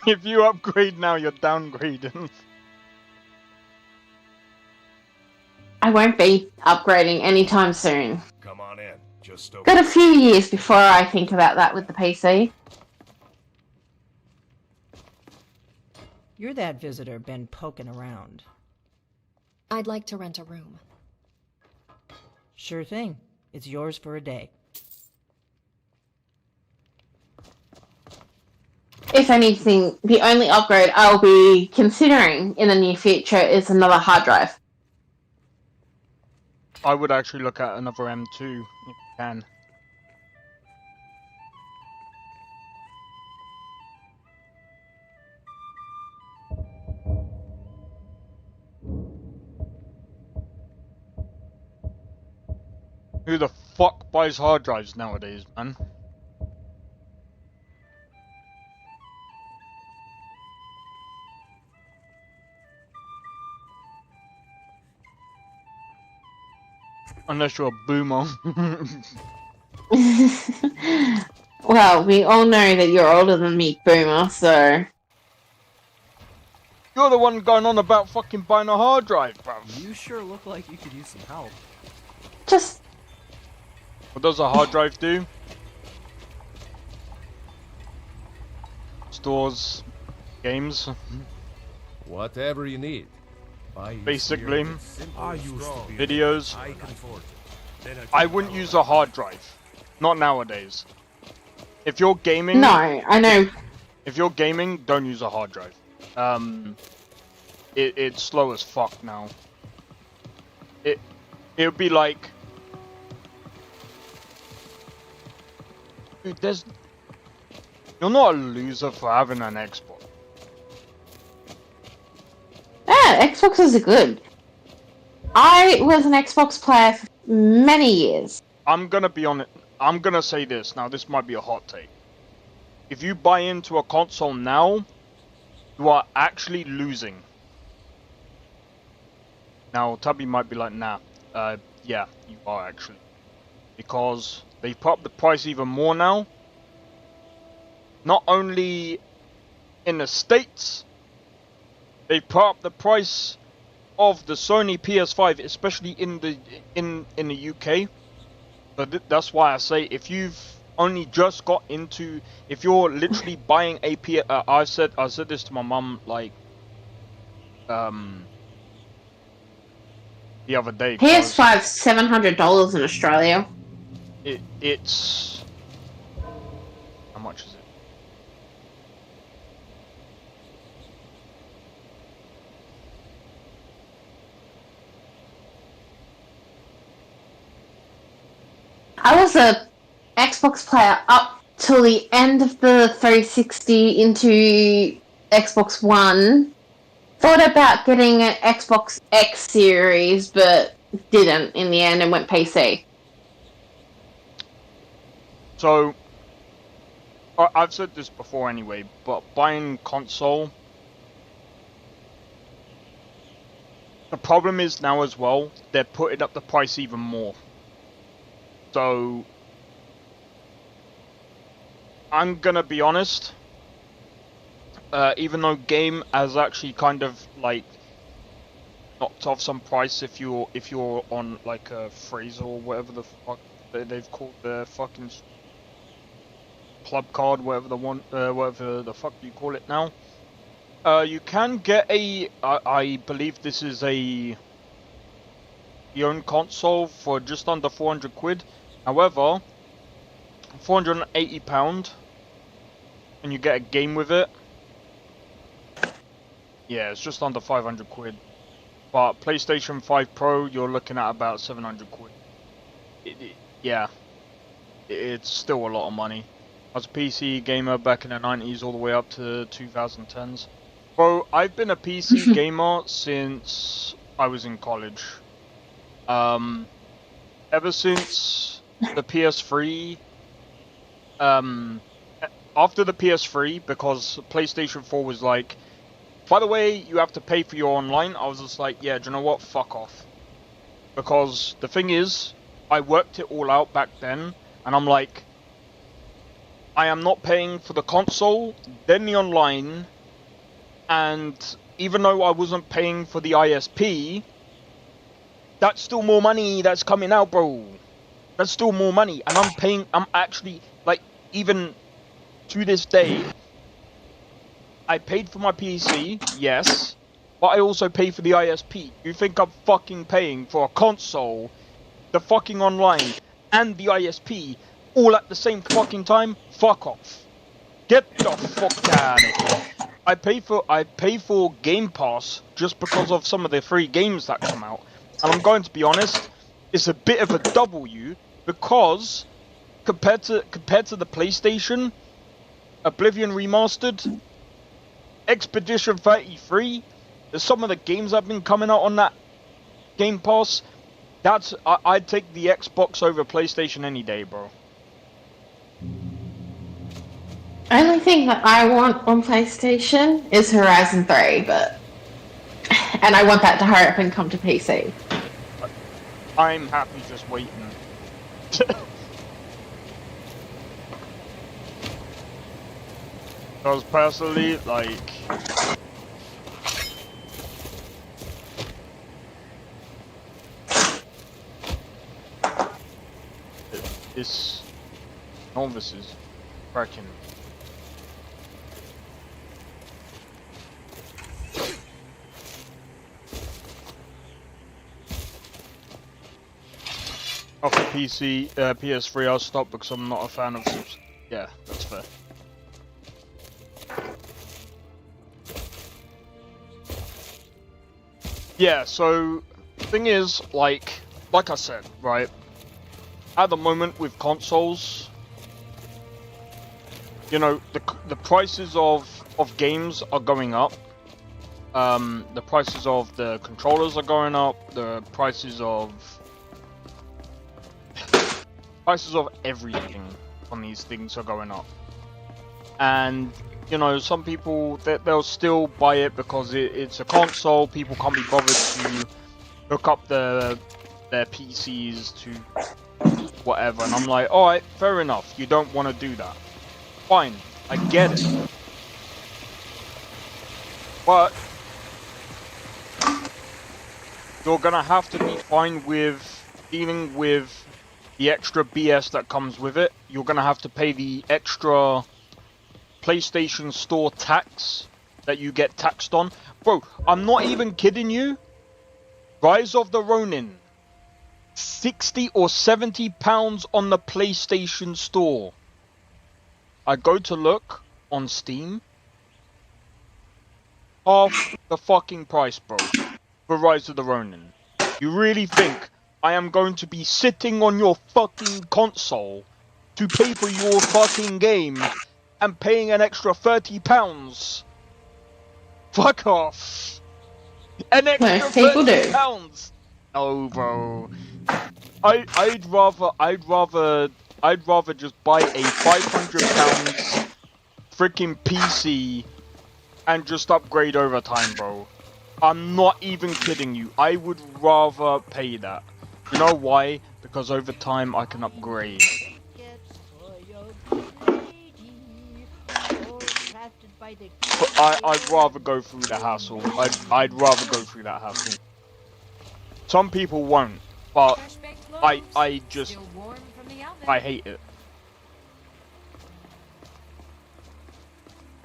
If you upgrade now, you're downgrading. I won't be upgrading anytime soon. Come on in. Just over. Got a few years before I think about that with the PC. You're that visitor been poking around. I'd like to rent a room. Sure thing. It's yours for a day. If anything, the only upgrade I'll be considering in the near future is another hard drive. I would actually look at another M2 if you can. Who the fuck buys hard drives nowadays, man? Unless you're a boomer. Well, we all know that you're older than me, Boomer, so... You're the one going on about fucking buying a hard drive, bruv. You sure look like you could use some help. Just... What does a hard drive do? Stores games. Whatever you need. Basically, videos. I wouldn't use a hard drive. Not nowadays. If you're gaming... No, I know. If you're gaming, don't use a hard drive. It's slow as fuck now. It would be like... Dude, you're not a loser for having an Xbox. Yeah, Xboxes are good. I was an Xbox player for many years. I'm gonna be on it. I'm gonna say this. Now, this might be a hot take. If you buy into a console now, you are actually losing. Now, Tubby might be like, nah. Yeah, you are actually. Because they put up the price even more now. Not only in the States, they put up the price of the Sony PS5, especially in the UK. But that's why I say, if you've only just got into, if you're literally buying a I said this to my mum like the other day. PS5's $700 in Australia. It's how much is it? I was a Xbox player up till the end of the 360 into Xbox One. Thought about getting an Xbox X series, but didn't in the end and went PC. So, I've said this before anyway, but buying console, the problem is now as well, they're putting up the price even more. So, I'm gonna be honest, even though game has actually kind of like knocked off some price if you're on like a Fraser or whatever the fuck they've called the fucking club card, whatever the fuck you call it now. You can get I believe this is your own console for just under 400 quid. However, £480 and you get a game with it. Yeah, it's just under 500 quid. But PlayStation 5 Pro, you're looking at about 700 quid. Yeah, it's still a lot of money. I was a PC gamer back in the 90s all the way up to 2010s. Bro, I've been a PC gamer since I was in college. Ever since the PS3, after the PS3, because PlayStation 4 was like, by the way, you have to pay for your online, I was just like, yeah, do you know what, fuck off. Because the thing is, I worked it all out back then, and I'm like, I am not paying for the console, then the online, and even though I wasn't paying for the ISP, that's still more money that's coming out, bro. That's still more money, and I'm actually, like, even to this day, I paid for my PC, yes, but I also pay for the ISP. You think I'm fucking paying for a console, the fucking online, and the ISP all at the same fucking time? Fuck off. Get the fuck out of here. I pay for Game Pass just because of some of the free games that come out. And I'm going to be honest, it's a bit of a W because compared to the PlayStation, Oblivion Remastered, Expedition 33, some of the games that have been coming out on that Game Pass, I'd take the Xbox over PlayStation any day, bro. Only thing that I want on PlayStation is Horizon 3, and I want that to hurry up and come to PC. I'm happy just waiting. Because personally, like, this Nolvus is cracking. Off the PC, PS3, I'll stop because I'm not a fan of. Yeah, that's fair. Yeah, so thing is, like I said, right? At the moment with consoles, you know, the prices of games are going up. The prices of the controllers are going up. The prices of everything on these things are going up. And you know, some people they'll still buy it because it's a console. People can't be bothered to hook up their PCs to whatever. And I'm like, all right, fair enough. You don't want to do that. Fine, I get it. But you're gonna have to be fine with dealing with the extra BS that comes with it. You're gonna have to pay the extra PlayStation Store tax that you get taxed on. Bro, I'm not even kidding you. Rise of the Ronin, 60 or 70 pounds on the PlayStation Store. I go to look on Steam, half the fucking price, bro, for Rise of the Ronin. You really think I am going to be sitting on your fucking console to pay for your fucking game and paying an extra £30? Fuck off! An extra £30? No, bro. I'd rather just buy a £500 freaking PC and just upgrade over time, bro. I'm not even kidding you. I would rather pay that. You know why? Because over time I can upgrade. But I'd rather go through the hassle. I'd rather go through that hassle. Some people won't, but I hate it.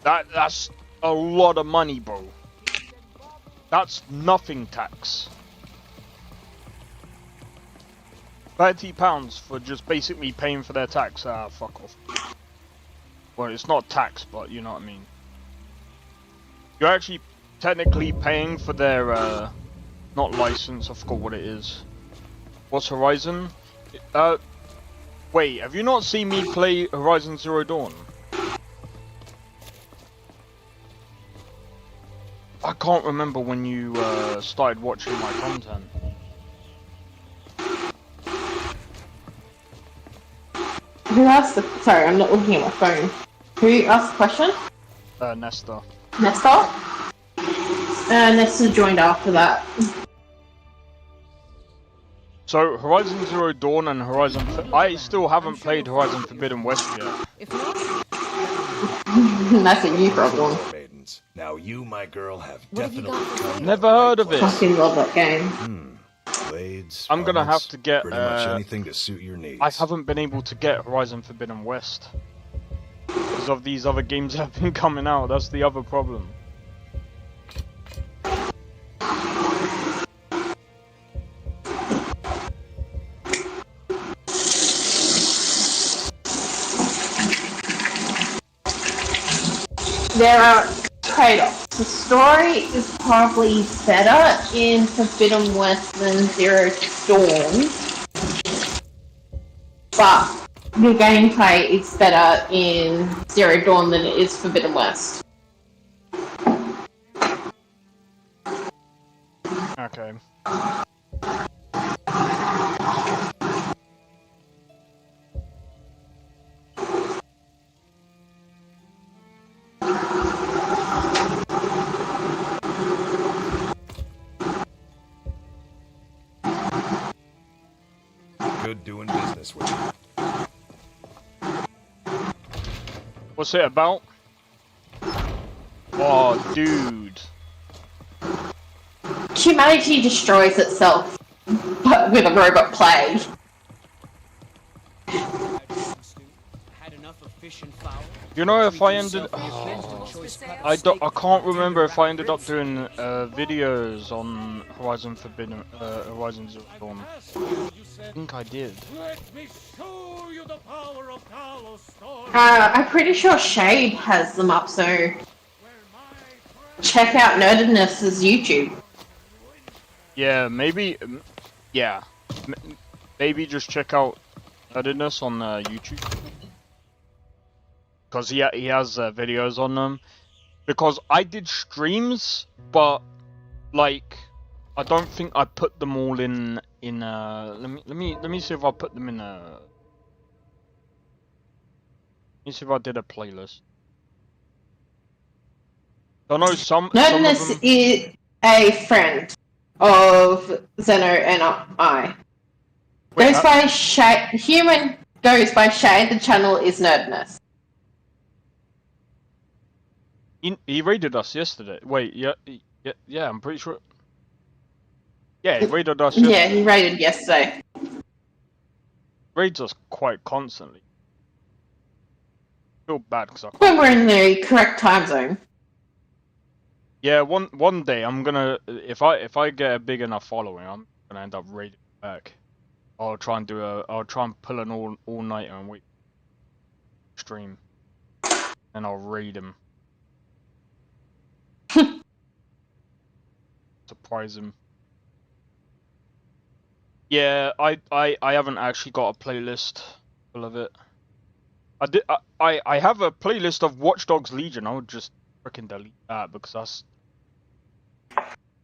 That's a lot of money, bro. That's nothing tax. £30 for just basically paying for their tax. Fuck off. Well, it's not tax, but you know what I mean. You're actually technically paying for their, not license, I forgot what it is. What's Horizon? Wait, have you not seen me play Horizon Zero Dawn? I can't remember when you, started watching my content. Who asked the... Sorry, I'm not looking at my phone. Who asked the question? Nesta. Nesta? Nesta joined after that. So, Horizon Zero Dawn and Horizon... I still haven't played Horizon Forbidden West yet. That's a you problem. Now you, my girl, have definitely come. Never heard of it. I fucking love that game. Blades, I'm gonna have to get pretty much anything to suit your needs. I haven't been able to get Horizon Forbidden West because of these other games that have been coming out. That's the other problem. There are trade-offs. The story is probably better in Forbidden West than Zero Dawn, but the gameplay is better in Zero Dawn than it is Forbidden West. Okay. this with you. What's it about? Oh, dude. Humanity destroys itself, but with a robot plague. Had enough of fish and fowl. You know, if I ended, I can't remember if I ended up doing videos on Horizon Forbidden, Horizon Zero Dawn. I think I did. I'm pretty sure Shade has them up, so check out Nerdedness's YouTube. Yeah, maybe. Yeah, maybe just check out Nerdedness on YouTube. Because he has videos on them. Because I did streams, but like I don't think I put them all in let me see if I put them in let me see if I did a playlist. I know some Nerdedness of them... is a friend of Zeno and I. Wait, goes by Shade. Human goes by Shade. The channel is Nerdedness. He raided us yesterday. Wait, yeah, I'm pretty sure. Yeah, he raided us yesterday. Yeah, he raided yesterday. Raids us quite constantly. I feel bad because when we're in the correct time zone. Yeah, one day I'm gonna, if I get a big enough following, I'm gonna end up raiding back. I'll try and pull an all nighter and wait stream, and I'll raid him. Surprise him. Yeah, I haven't actually got a playlist full of it. I have a playlist of Watch Dogs Legion. I would just freaking delete that because that's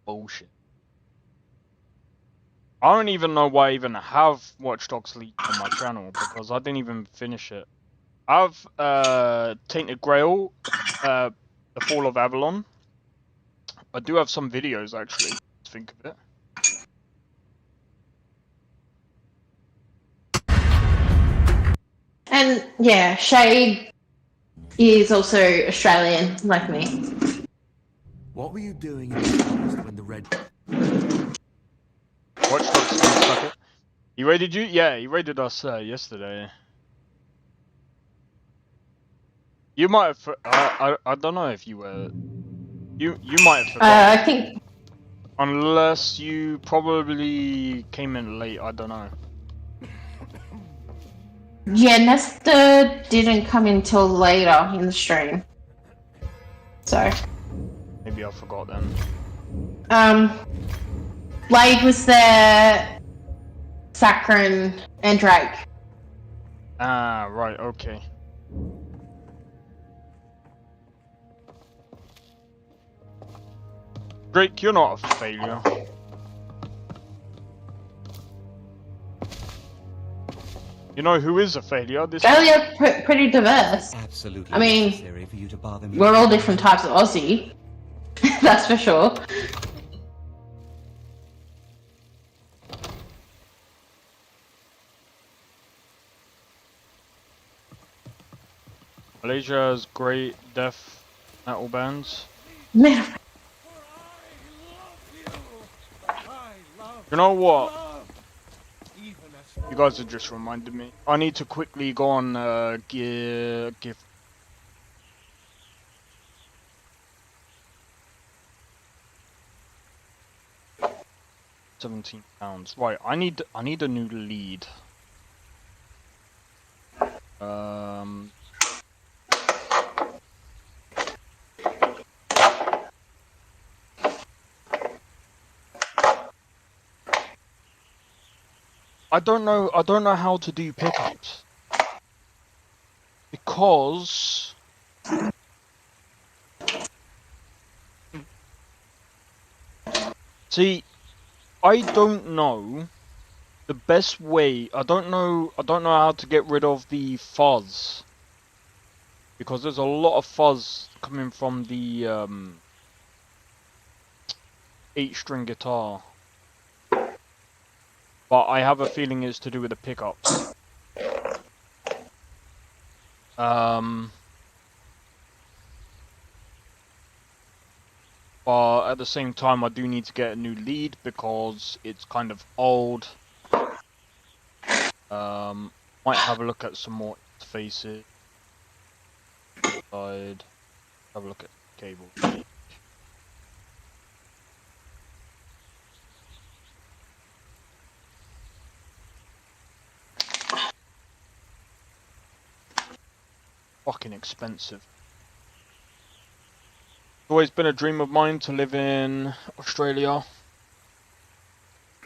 bullshit. I don't even know why I even have Watch Dogs Legion on my channel because I didn't even finish it. I have Tainted Grail, The Fall of Avalon. I do have some videos actually. Think of it. And yeah, Shade is also Australian, like me. What were you doing in the forest when the red... Watch Dogs suck it. He raided you? Yeah, he raided us yesterday. You might have... I don't know if you were... You might have forgotten. I think... Unless you probably came in late, I don't know. Yeah, Nesta didn't come in till later in the stream. So... Maybe I forgot then. Blade was there, Saccharin, and Drake. Ah, right, okay. Drake, you're not a failure. You know who is a failure? This Australia pretty diverse. Absolutely. I mean, we're all different types of Aussie. That's for sure. Malaysia has great death metal bands. Man. You know what? You guys have just reminded me. I need to quickly go on give 17 pounds. Right, I need a new lead. I don't know how to do pickups. Because see, I don't know the best way. I don't know how to get rid of the fuzz. Because there's a lot of fuzz coming from the 8-string guitar. But I have a feeling it's to do with the pickups. But at the same time, I do need to get a new lead because it's kind of old. Might have a look at some more interfaces. Side. Have a look at cable. Fucking expensive. It's always been a dream of mine to live in Australia.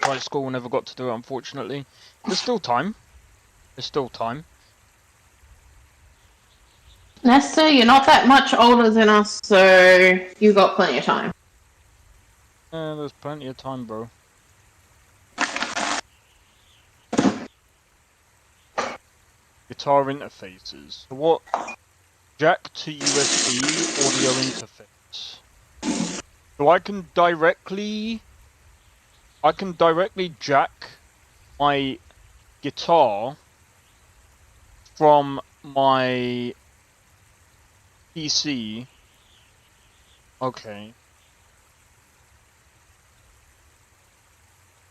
Tried school, never got to do it, unfortunately. There's still time. There's still time. Nesta, you're not that much older than us, so you got plenty of time. There's plenty of time, bro. Guitar interfaces. So what? Jack to USB audio interface. So I can directly jack my guitar from my PC. Okay.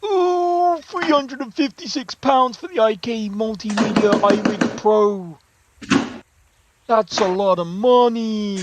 Ooh, £356 for the Anjke Multimedia iRig Pro. That's a lot of money.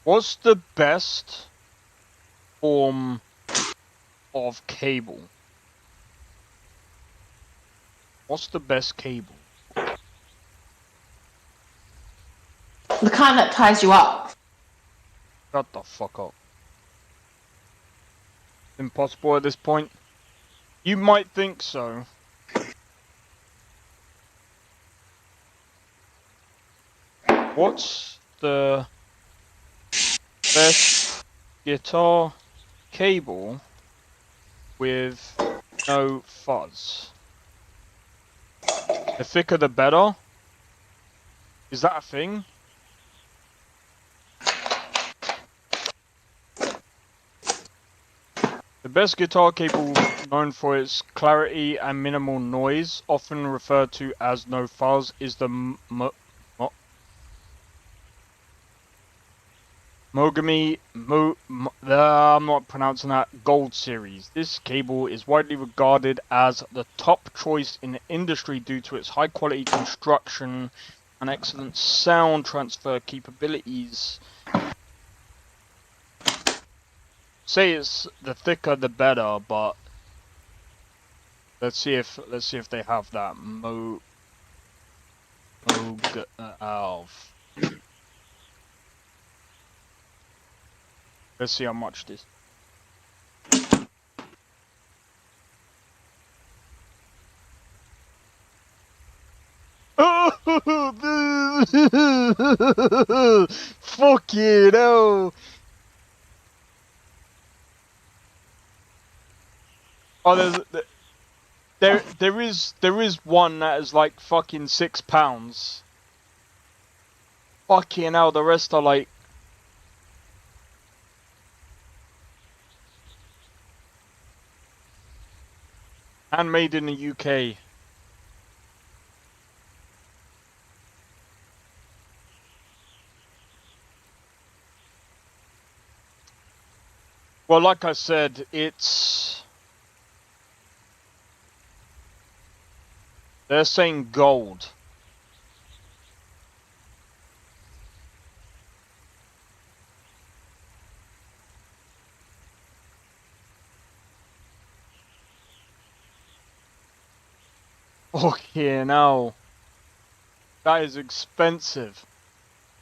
What's the best form of cable? What's the best cable? The kind that ties you up. Shut the fuck up. Impossible at this point. You might think so. What's the best guitar cable with no fuzz? The thicker the better? Is that a thing? The best guitar cable known for its clarity and minimal noise, often referred to as no fuzz, is the I'm not pronouncing that, Gold series. This cable is widely regarded as the top choice in the industry due to its high quality construction and excellent sound transfer capabilities. Say it's the thicker the better, but let's see if they have that. Let's see how much this. Fuck you, no. Oh, there is one that is like fucking £6. Fucking hell, the rest are like. Handmade in the UK. Well, like I said, it's... They're saying gold. Okay, now that is expensive,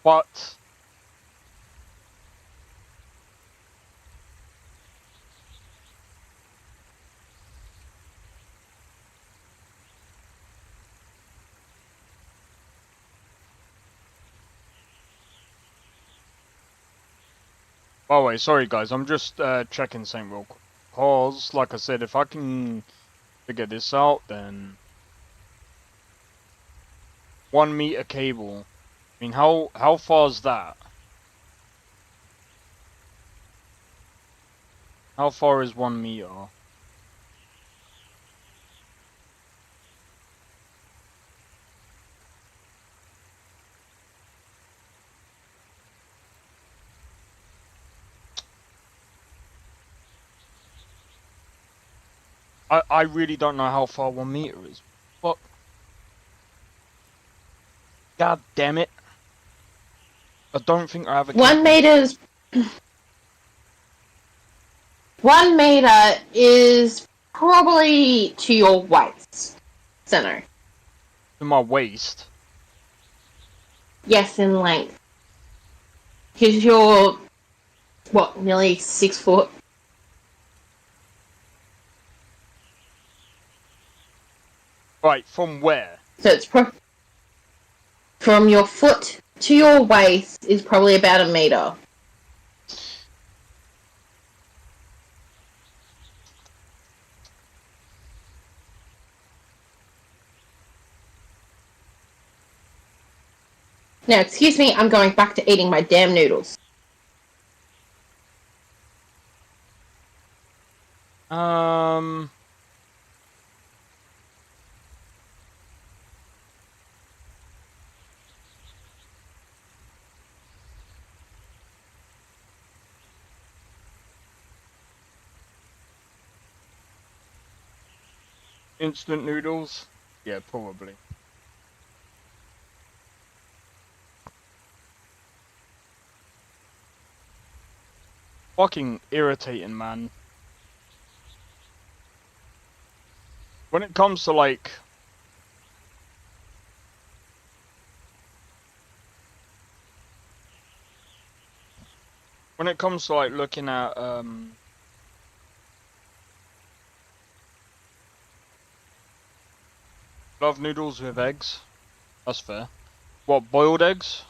but By the way, sorry guys, I'm just checking something real quick. Cause, like I said, if I can figure this out, then 1 meter cable. I mean, how far is that? How far is 1 meter? I really don't know how far 1 meter is. Fuck. God damn it. I don't think I have a cable. 1 meter's 1 meter is probably to your waist. So no. To my waist? Yes, in length. Because you're, what, nearly 6 foot? Right, from where? So it's from your foot to your waist is probably about 1 meter. Now, excuse me, I'm going back to eating my damn noodles. Instant noodles? Yeah, probably. Fucking irritating, man. When it comes to like looking at love noodles with eggs. That's fair. What, boiled eggs?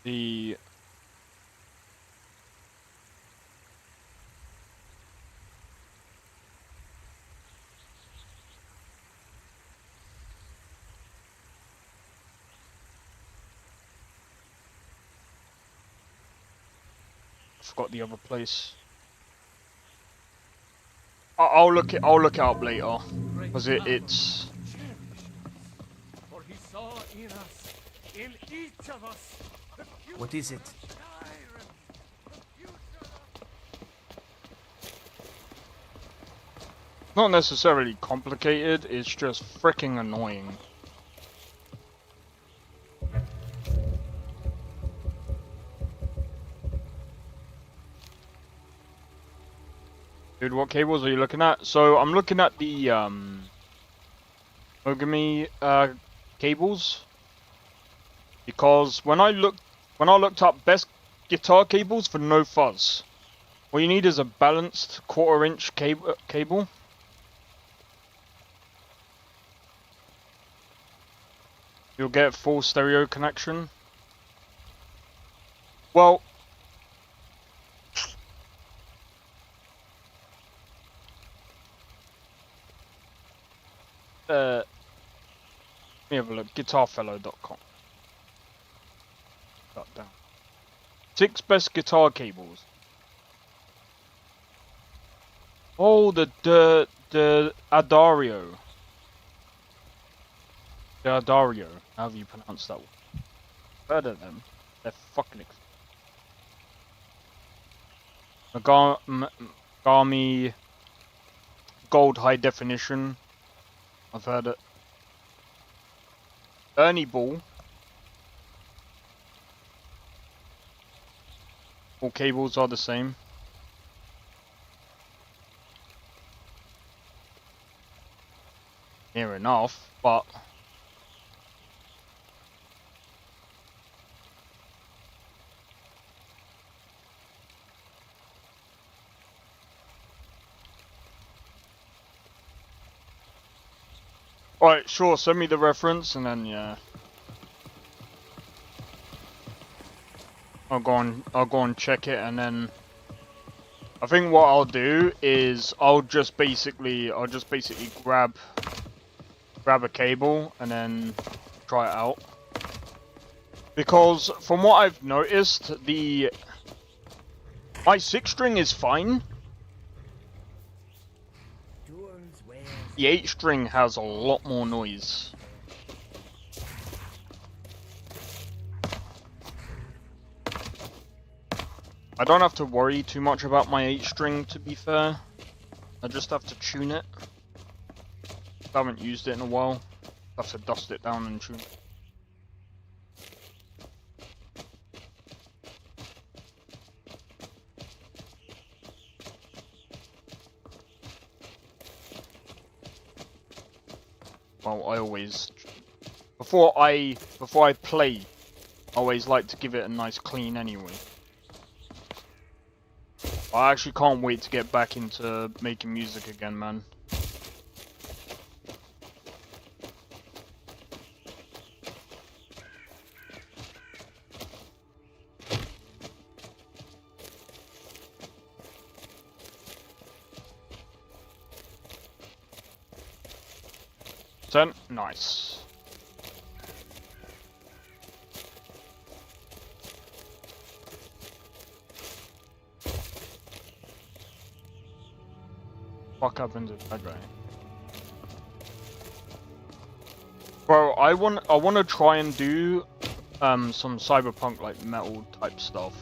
The I forgot the other place. I'll look it up later, because it's. For he saw in us, in each of us, the future What is it? of Skyrim, the future of... Not necessarily complicated, it's just freaking annoying. Dude, what cables are you looking at? So I'm looking at the Mogami cables, because when I looked up best guitar cables for no fuzz, all you need is a balanced 1/4 inch cable. You'll get full stereo connection. Well, let me have a look. Guitarfellow.com. That down. 6 best guitar cables. Oh, the Adario. The Adario. However you pronounce that one. Heard of them. They're fucking Megami Gold High Definition. I've heard it. Ernie Ball. All cables are the same. Near enough, but alright, sure, send me the reference and then yeah. I'll go and check it, and then I think what I'll do is I'll just basically grab a cable and then try it out. Because from what I've noticed, my 6-string is fine. The 8-string has a lot more noise. I don't have to worry too much about my 8-string, to be fair. I just have to tune it. I haven't used it in a while. I have to dust it down and tune it. Well, I always, before I play, I always like to give it a nice clean anyway. I actually can't wait to get back into making music again, man. Nice. Fuck up into that guy. Bro, I want to try and do some cyberpunk like metal type stuff.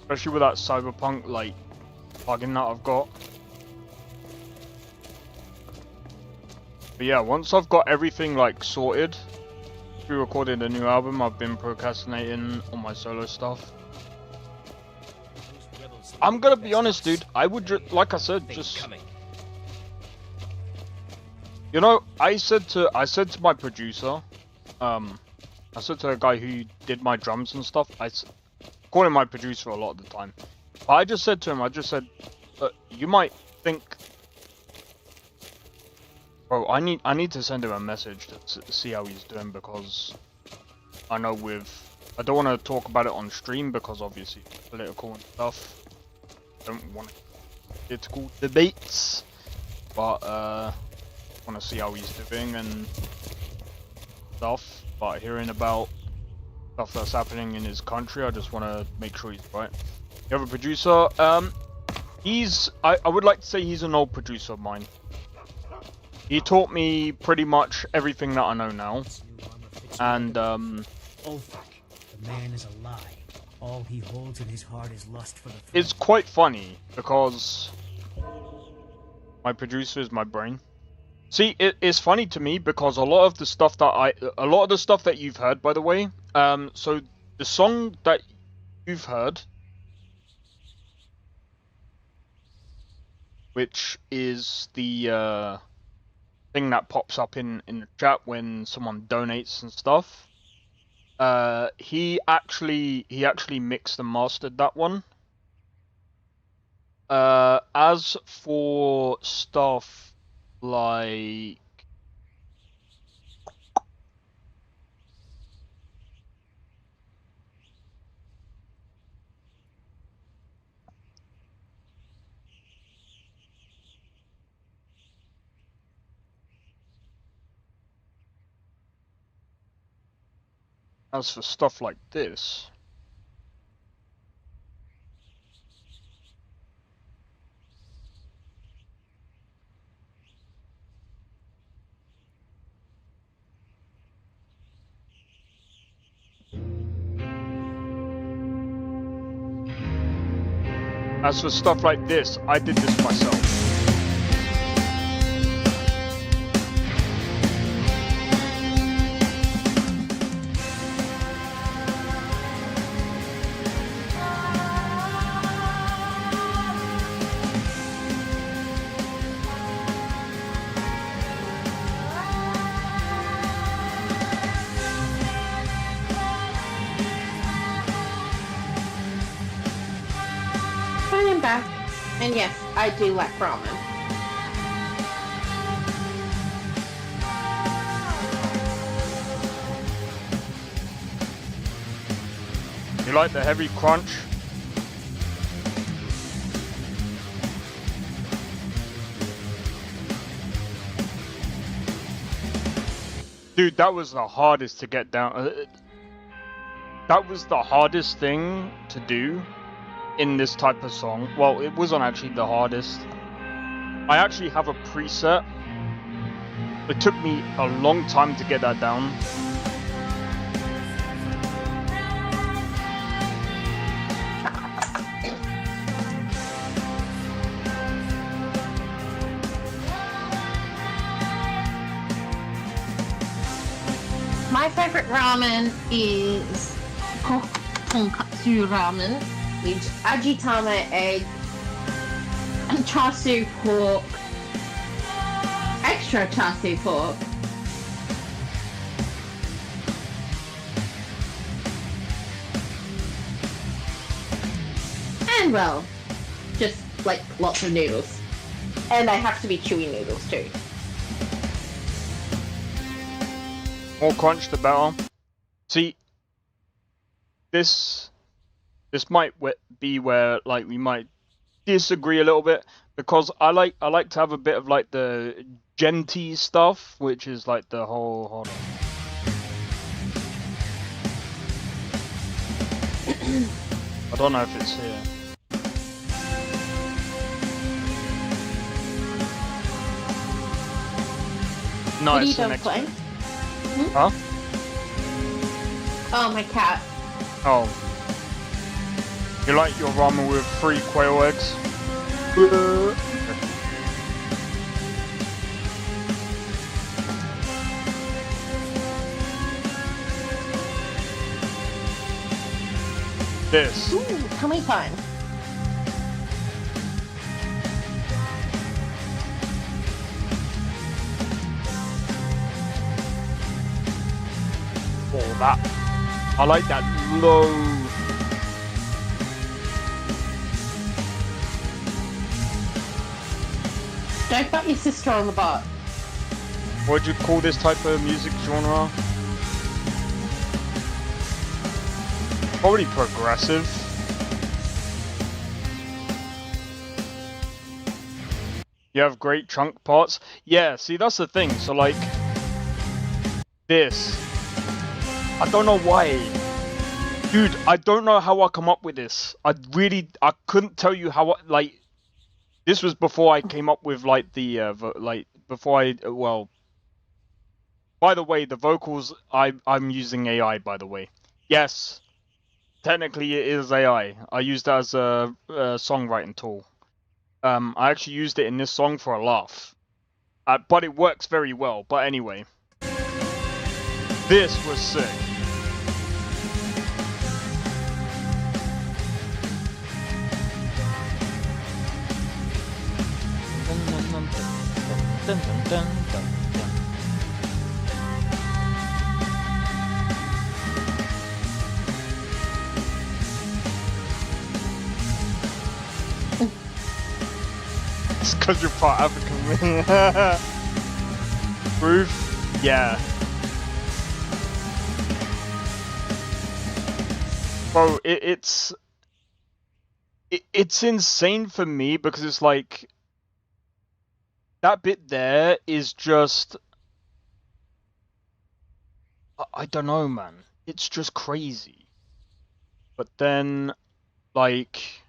Especially with that cyberpunk like plugin that I've got. But yeah, once I've got everything like sorted, pre-recorded a new album, I've been procrastinating on my solo stuff. I'm gonna be honest, dude. I would just, like I said, just. You know, I said to my producer, I said to a guy who did my drums and stuff. I call him my producer a lot of the time. But I just said to him, you might think. Bro, I need to send him a message to see how he's doing, because I know I don't want to talk about it on stream because obviously political and stuff. Don't want political debates, but want to see how he's doing and stuff. But hearing about stuff that's happening in his country, I just want to make sure he's right. You have a producer? I would like to say he's an old producer of mine. He taught me pretty much everything that I know now, and Ulfric, the man is a lie. All he holds in his heart is lust for the throne. It's quite funny because my producer is my brain. See, it's funny to me because a lot of the stuff that you've heard, by the way, so the song that you've heard, which is the thing that pops up in the chat when someone donates and stuff. He actually mixed and mastered that one. As for stuff like this, I did this myself. And yes, I do like ramen. You like the heavy crunch? Dude, that was the hardest to get down. That was the hardest thing to do in this type of song. Well, it wasn't actually the hardest. I actually have a preset. It took me a long time to get that down. My favorite ramen is tonkatsu ramen, which ajitama egg and char siu pork, extra char siu pork, and well, just like lots of noodles. And they have to be chewy noodles too. More crunch, the better. See, this might be where like we might disagree a little bit, because I like to have a bit of like the genty stuff, which is like the whole. Hold on. I don't know if it's here. No, What it's are the you next playing? bit. Huh? Oh, my cat. Oh. You like your ramen with 3 quail eggs? This. Ooh, tummy time. Oh, that. I like that low. Don't pat your sister on the butt. What would you call this type of music genre? Probably progressive. You have great chunk parts. Yeah, see, that's the thing. So, like, this. I don't know why. Dude, I don't know how I come up with this. I couldn't tell you how, like, this was before I came up with, like, well, by the way, the vocals, I'm using AI, by the way. Yes, technically it is AI. I used that as a songwriting tool. I actually used it in this song for a laugh. But it works very well. But anyway. This was sick. It's because you're part African. Proof? Yeah. Bro, it's insane for me because it's like that bit there is just I don't know, man. It's just crazy. But then like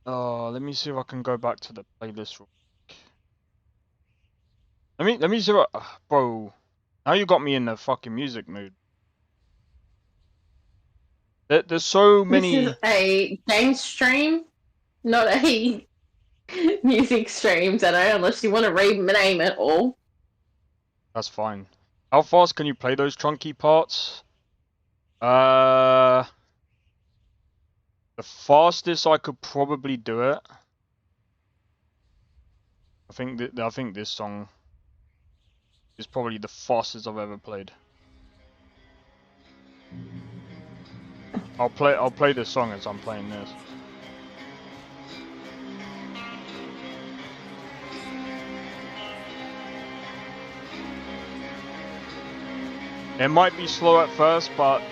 let me see if I can go back to the playlist real quick. Let me see what bro. Now you got me in the fucking music mood. There's so many. This is a game stream, not a music stream, Zeno, unless you want to rename it all. That's fine. How fast can you play those chunky parts? The fastest I could probably do it. I think this song is probably the fastest I've ever played. I'll play this song as I'm playing this. It might be slow at first, but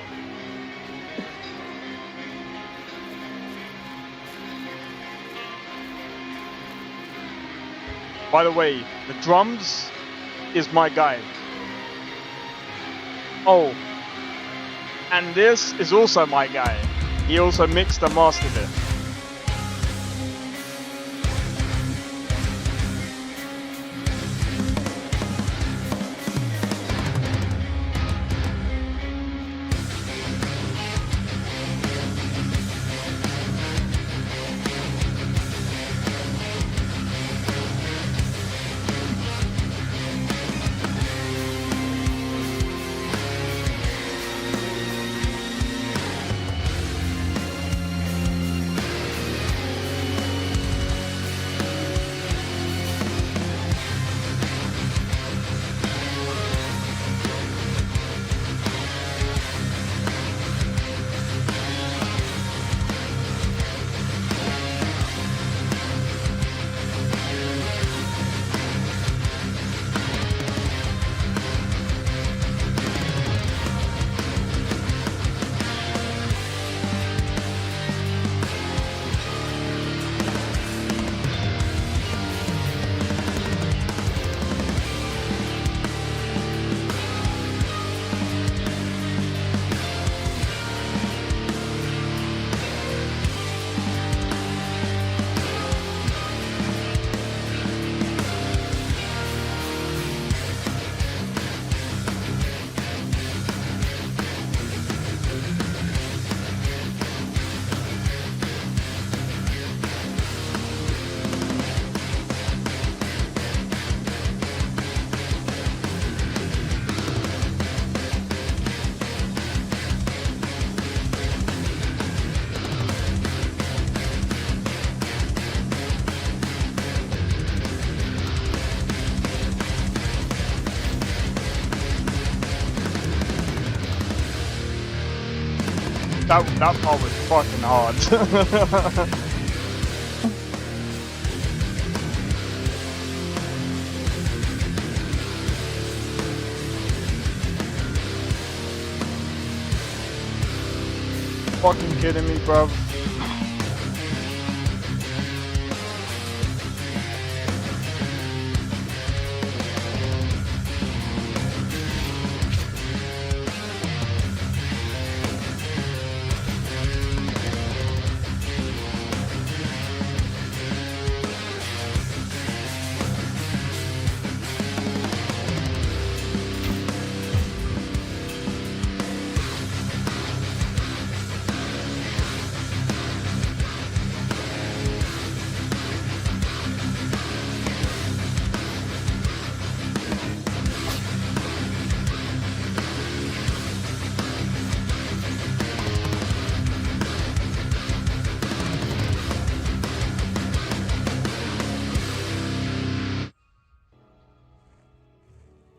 by the way, the drums is my guy. Oh, and this is also my guy. He also mixed and mastered it. That part was fucking hard. Fucking kidding me, bruv.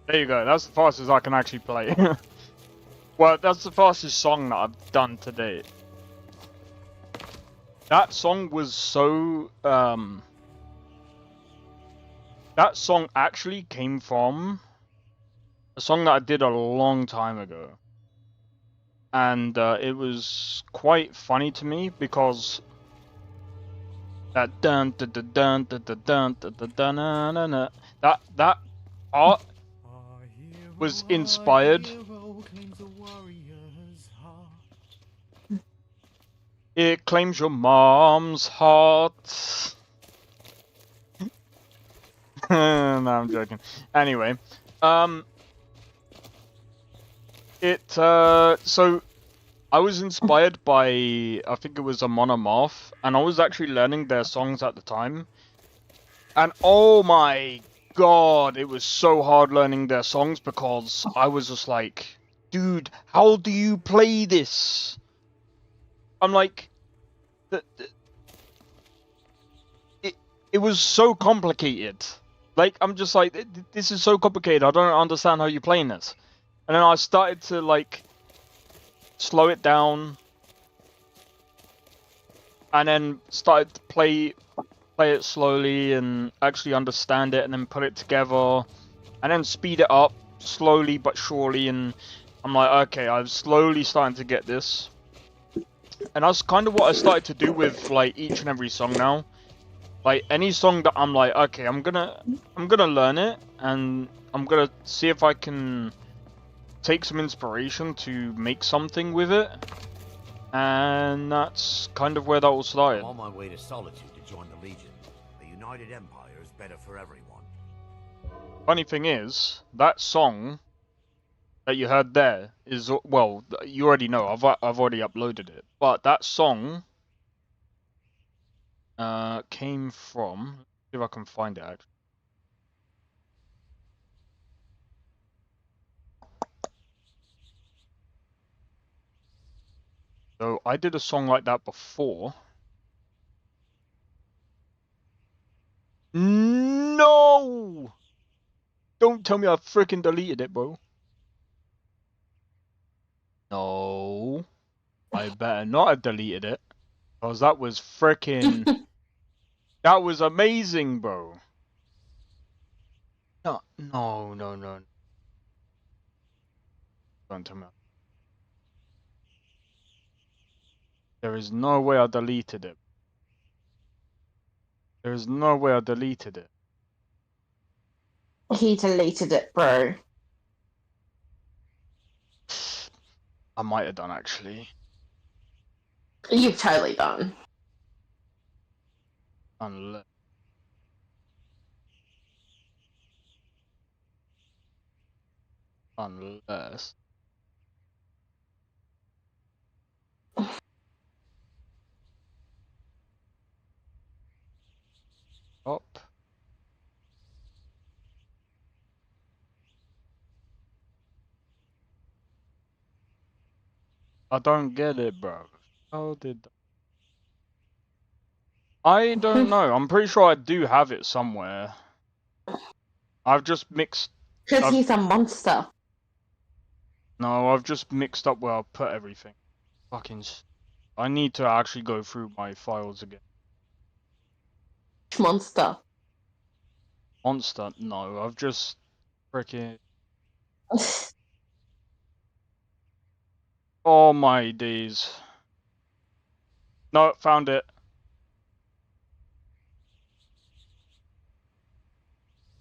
There you go, that's the fastest I can actually play. Well, that's the fastest song that I've done to date. That song was so, that song actually came from a song that I did a long time ago. And it was quite funny to me because that dun dun dun dun dun dun dun dun dun dun dun dun, that art was inspired. It claims your mom's heart. No, I'm joking. Anyway, so I was inspired by, I think it was a Monomorph, and I was actually learning their songs at the time. And oh my god, it was so hard learning their songs because I was just like, dude, how do you play this? I'm like, it was so complicated. Like, I'm just like, this is so complicated, I don't understand how you're playing this. And then I started to, like, slow it down, and then started to play it slowly and actually understand it, and then put it together, and then speed it up slowly but surely, and I'm like, okay, I'm slowly starting to get this. And that's kind of what I started to do with like each and every song now. Like any song that I'm like, okay, I'm gonna learn it, and I'm gonna see if I can take some inspiration to make something with it. And that's kind of where that all started. I'm on my way to Solitude to join the Legion. A united empire is better for everyone. Funny thing is, that song that you heard there is, well, you already know, I've already uploaded it. But that song came from, let's see if I can find it actually. So I did a song like that before. No! Don't tell me I freaking deleted it, bro. No. I better not have deleted it. Because that was freaking... that was amazing, bro. No. Don't tell me. There is no way I deleted it. There is no way I deleted it. He deleted it, bro. I might have done, actually. You've totally done. Unless... Up. I don't get it, bro. How did... I don't know. I'm pretty sure I do have it somewhere. I've just mixed... Because he's a monster. No, I've just mixed up where I put everything. Fucking... I need to actually go through my files again. Monster. Monster? No, I've just... freaking... Oh my days. No, found it.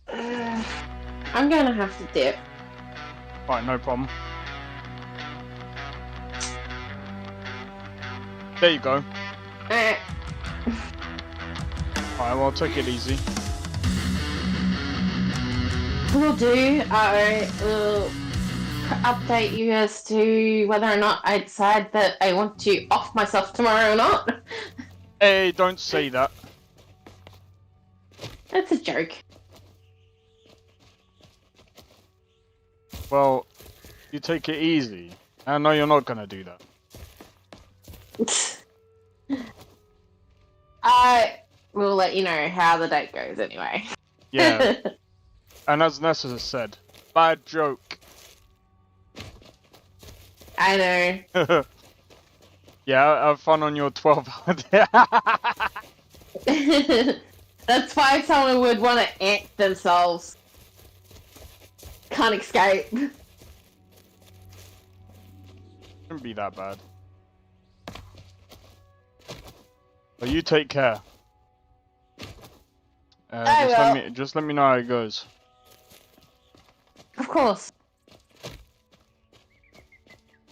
I'm gonna have to dip. Alright, no problem. There you go. Alright. Alright, well, take it easy. Will do. I will update you as to whether or not I decide that I want to off myself tomorrow or not. Hey, don't say that. That's a joke. Well, you take it easy. I know you're not gonna do that. I will let you know how the date goes anyway. Yeah. And as Nessa said, bad joke. I know. Yeah, have fun on your 12-hour day. That's why someone would want to ant themselves. Can't escape. Shouldn't be that bad. But you take care. Just let me know how it goes. Of course.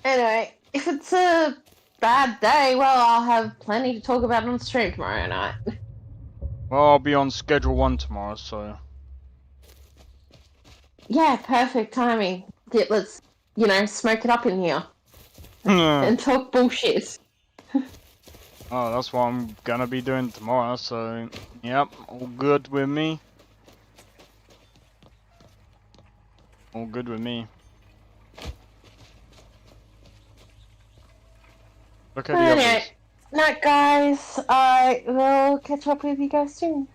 Anyway, if it's a bad day, well, I'll have plenty to talk about on stream tomorrow night. Well, I'll be on schedule 1 tomorrow, so... Yeah, perfect timing. Let's, smoke it up in here. And talk bullshit. Oh, that's what I'm gonna be doing tomorrow, so... Yep, all good with me. All good with me. Look at the others. Night, guys. I will catch up with you guys soon.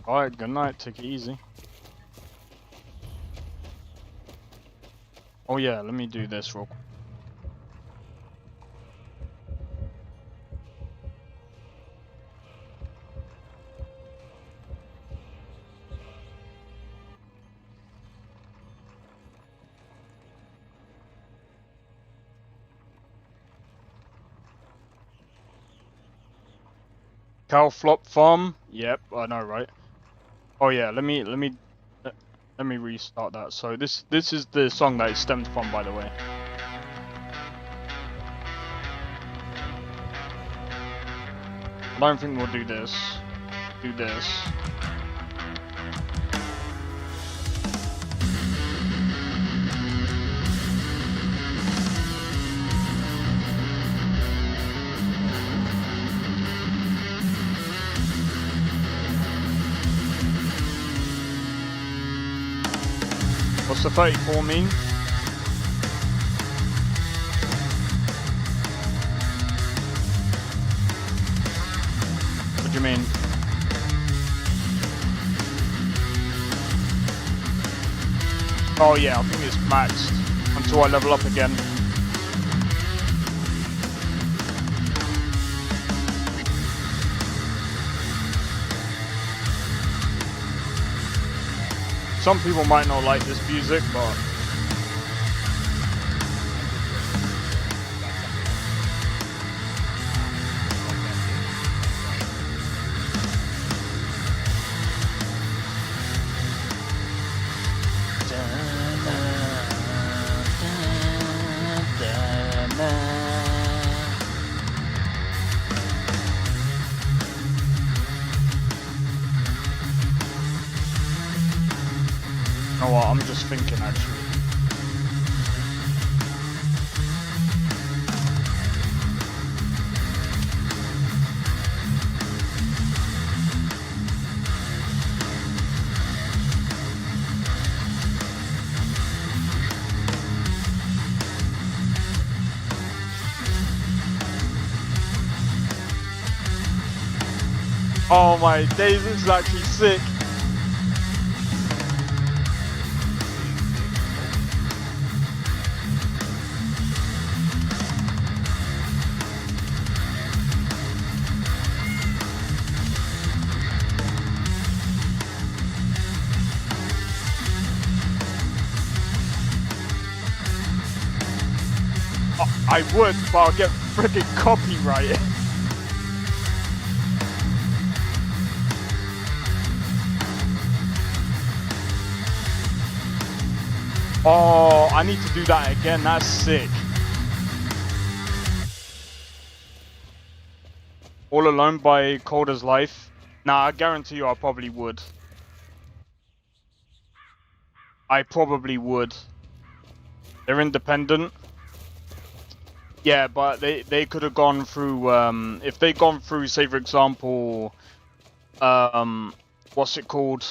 Alright, good night. Take it easy. Oh yeah, let me do this real quick. Cow Flop Farm. Yep, I know, right? Oh yeah, let me restart that. So this is the song that it stemmed from, by the way. I don't think we'll do this. Do this. What's the 34 mean? What do you mean? Oh yeah, I think it's maxed until I level up again. Some people might not like this music, but you know what, I'm just thinking actually. Oh my days, this is actually sick. I would, but I'll get freaking copyrighted. Oh, I need to do that again. That's sick. All Alone by Cold as Life. Nah, I guarantee you I probably would. I probably would. They're independent. Yeah, but they could have gone through, if they'd gone through, say for example, what's it called?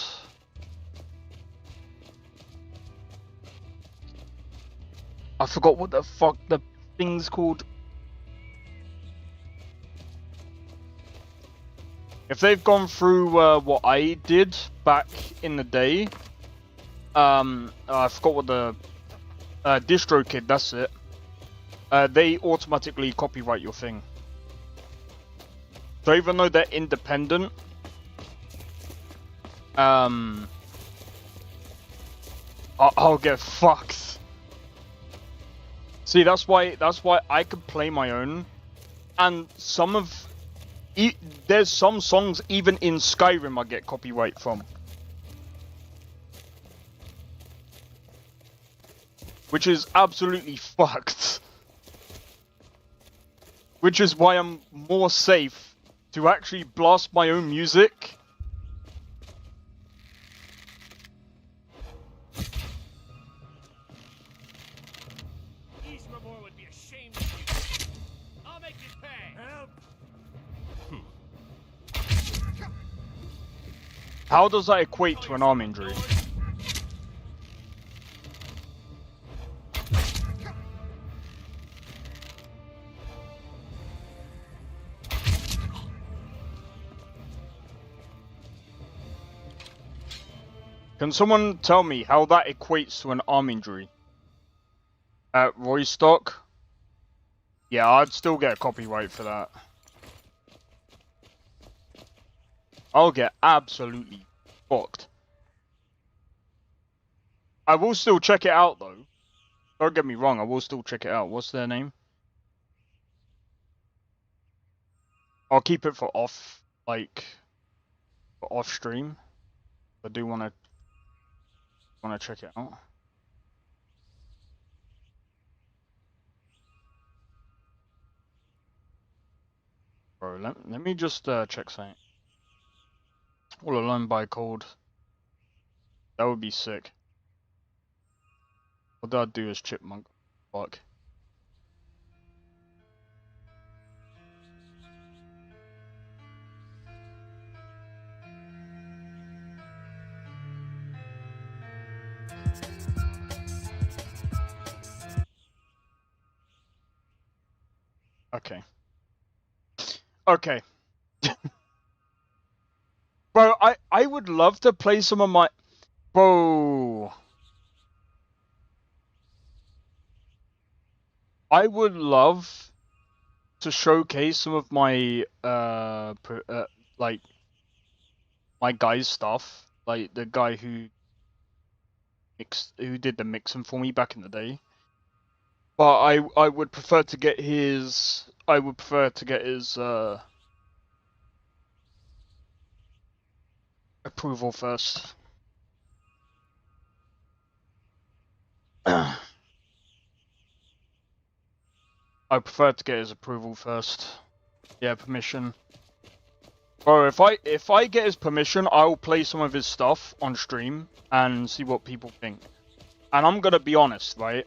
I forgot what the fuck the thing's called. If they've gone through what I did back in the day, I forgot what the DistroKid, that's it. They automatically copyright your thing. So even though they're independent, I'll get fucked. See, that's why I could play my own, and there's some songs even in Skyrim I get copyright from, which is absolutely fucked. Which is why I'm more safe to actually blast my own music. Eastmore would be ashamed of you. I'll make you pay. Help! How does that equate to an arm injury? Can someone tell me how that equates to an arm injury? Roystock? Yeah, I'd still get a copyright for that. I'll get absolutely fucked. I will still check it out though. Don't get me wrong, I will still check it out. What's their name? I'll keep it for like off stream. I do want to check it out. Bro, let me just check something. All Alone by Cold. That would be sick. What did I do as Chipmunk? Fuck. Okay. Okay. Bro, I would love to play some of my... Bro... I would love to showcase some of my, like, my guy's stuff. Like, the guy who did the mixing for me back in the day. But I would prefer to get his... approval first. I prefer to get his approval first. Yeah, permission. Bro, if I get his permission, I'll play some of his stuff on stream and see what people think. And I'm gonna be honest, right?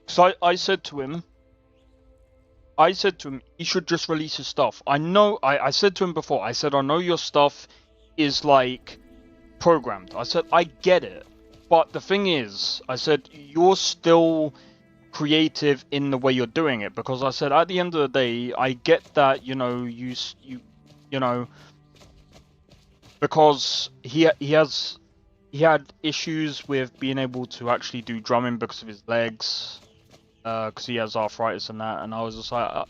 So I said to him he should just release his stuff. I know, I said to him before, I said, I know your stuff is like programmed. I said, I get it. But the thing is, I said, you're still creative in the way you're doing it, because I said at the end of the day, I get that, you know, you know, because he had issues with being able to actually do drumming because of his legs, because he has arthritis and that, and I was just like,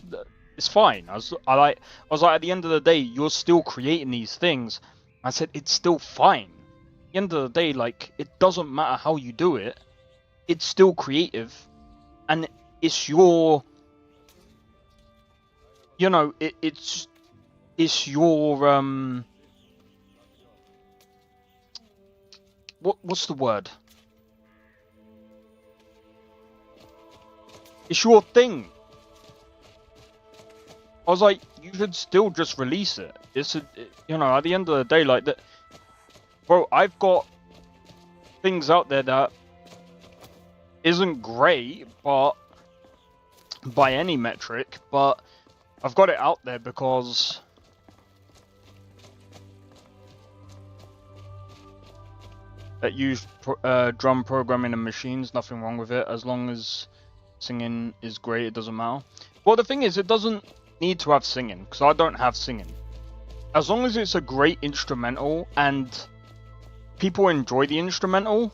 it's fine. I was like, at the end of the day, you're still creating these things. I said, it's still fine. At the end of the day, like, it doesn't matter how you do it, it's still creative. And it's your, you know, it's your, what's the word? It's your thing. I was like, you should still just release it. You know, at the end of the day, like that, bro, I've got things out there that isn't great, but by any metric, but I've got it out there because that use drum programming and machines. Nothing wrong with it, as long as singing is great. It doesn't matter. Well, the thing is, it doesn't need to have singing, because I don't have singing. As long as it's a great instrumental and people enjoy the instrumental,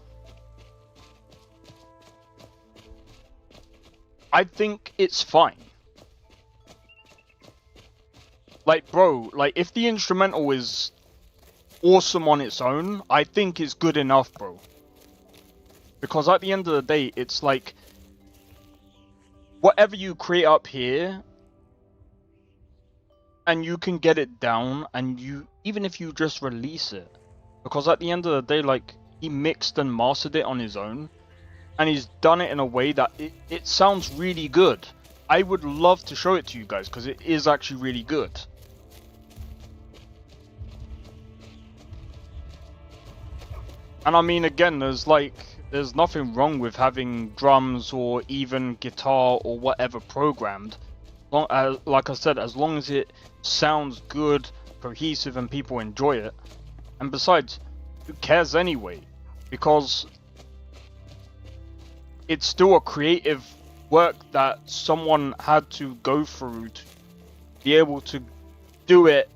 I think it's fine. Like, bro, like, if the instrumental is awesome on its own, I think it's good enough, bro. Because at the end of the day, it's like, whatever you create up here, and you can get it down, and even if you just release it, because at the end of the day, like, he mixed and mastered it on his own, and he's done it in a way that it sounds really good. I would love to show it to you guys, because it is actually really good. And I mean, again, there's nothing wrong with having drums or even guitar or whatever programmed. Like I said, as long as it sounds good, cohesive, and people enjoy it. And besides, who cares anyway? Because it's still a creative work that someone had to go through to be able to do it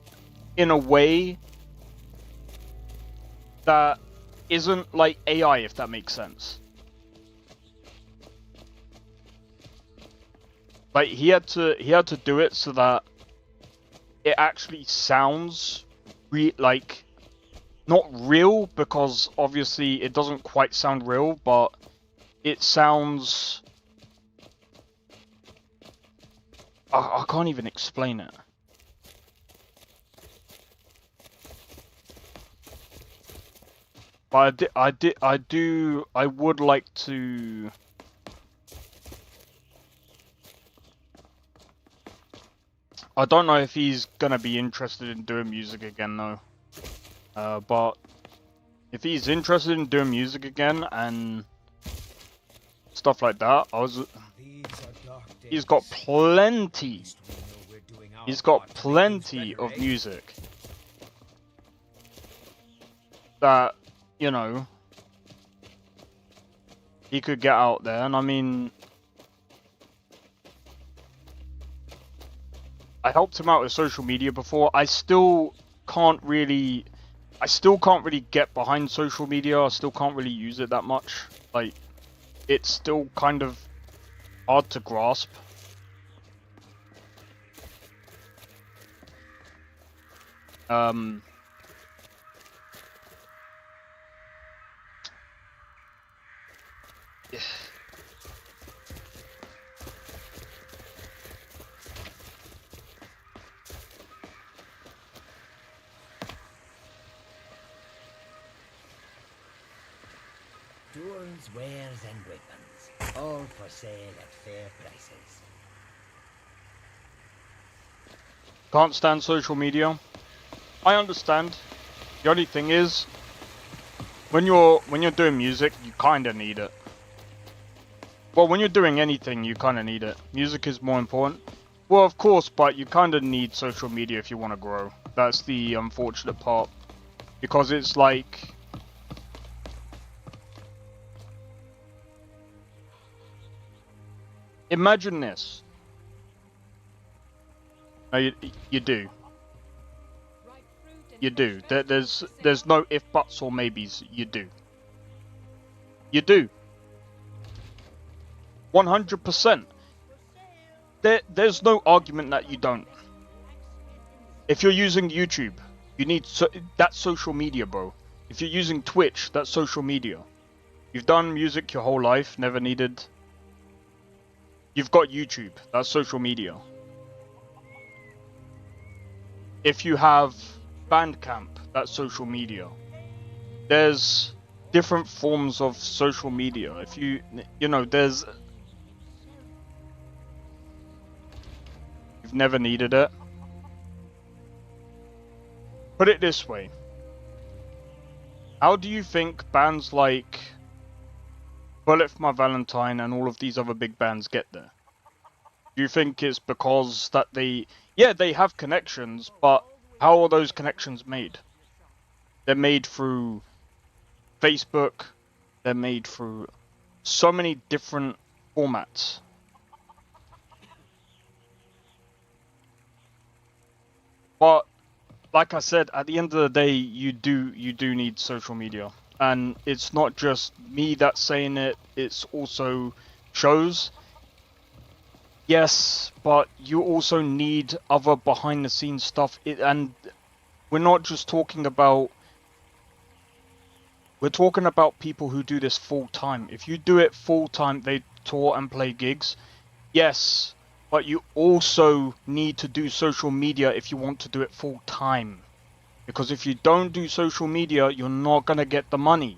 in a way that isn't like AI, if that makes sense. Like, he had to do it so that it actually sounds like not real, because obviously it doesn't quite sound real, but it sounds, I can't even explain it. But I would like to. I don't know if he's gonna be interested in doing music again though. But if he's interested in doing music again and stuff like that, he's got plenty. He's got plenty of music that, you know, he could get out there. And I mean, I helped him out with social media before. I still can't really get behind social media. I still can't really use it that much. Like, it's still kind of hard to grasp. Tools, wares, and weapons, all for sale at fair prices. Can't stand social media. I understand. The only thing is, when you're doing music, you kind of need it. Well, when you're doing anything, you kind of need it. Music is more important. Well, of course, but you kind of need social media if you want to grow. That's the unfortunate part. Because it's like... Imagine this. No, you do. You do. There's no if, buts, or maybes. You do. You do. 100%. There's no argument that you don't. If you're using YouTube, you need that's social media, bro. If you're using Twitch, that's social media. You've done music your whole life, never needed. You've got YouTube, that's social media. If you have Bandcamp, that's social media. There's different forms of social media. If you know, there's... You've never needed it. Put it this way. How do you think bands like Bullet for My Valentine and all of these other big bands get there? Do you think it's because that they have connections, but how are those connections made? They're made through Facebook, they're made through so many different formats. But like I said, at the end of the day, you do need social media. And it's not just me that's saying it, it's also shows. Yes, but you also need other behind the scenes stuff. And we're not just talking about... We're talking about people who do this full time. If you do it full time, they tour and play gigs. Yes, but you also need to do social media if you want to do it full time. Because if you don't do social media, you're not going to get the money.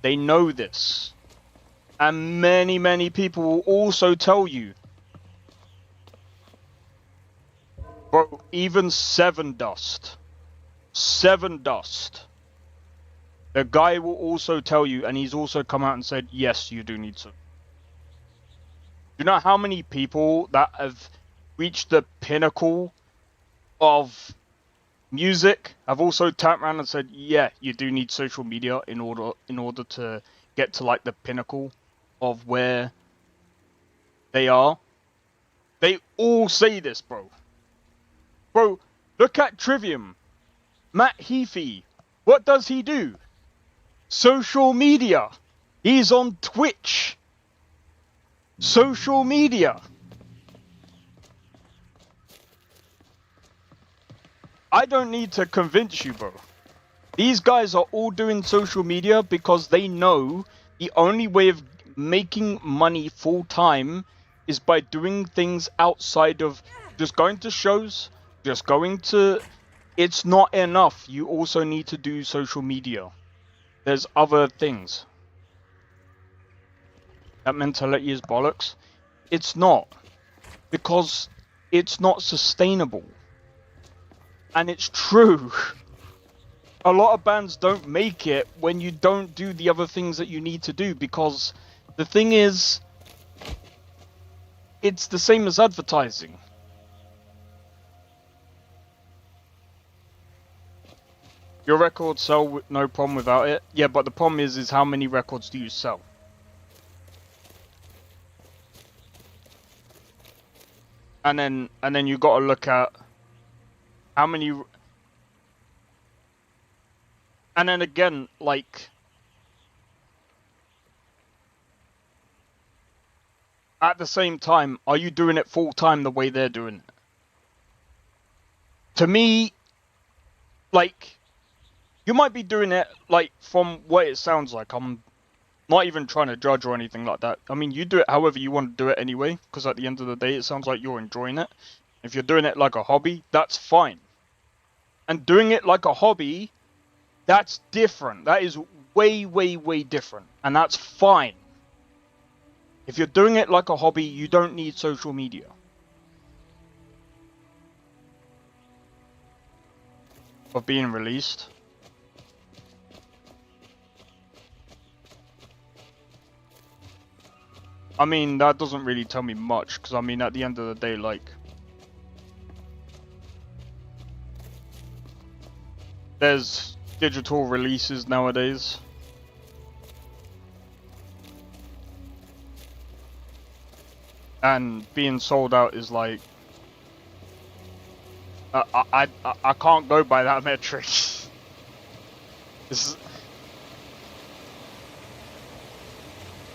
They know this. And many, many people will also tell you. Bro, even Seven Dust. The guy will also tell you, and he's also come out and said, yes, you do need to. You know how many people that have reached the pinnacle of music have also turned around and said, yeah, you do need social media in order to get to like the pinnacle of where they are? They all say this, bro. Bro, look at Trivium. Matt Heafy. What does he do? Social media. He's on Twitch. Social media. I don't need to convince you, bro. These guys are all doing social media because they know the only way of making money full time is by doing things outside of just going to shows, just going to... It's not enough. You also need to do social media. there's other things. That mentality is bollocks. It's not. Because it's not sustainable. And it's true. A lot of bands don't make it when you don't do the other things that you need to do, because the thing is, it's the same as advertising. Your records sell with no problem without it. Yeah, but the problem is how many records do you sell? And then you got to look at how many. And then again, like, at the same time, are you doing it full time the way they're doing it? To me, like, you might be doing it, like, from what it sounds like. I'm not even trying to judge or anything like that. I mean, you do it however you want to do it anyway, because at the end of the day, it sounds like you're enjoying it. If you're doing it like a hobby, that's fine. And doing it like a hobby, that's different. That is way, way, way different. And that's fine. If you're doing it like a hobby, you don't need social media. Of being released. I mean, that doesn't really tell me much, because I mean, at the end of the day, like, there's digital releases nowadays. And being sold out is like, I can't go by that metric. This is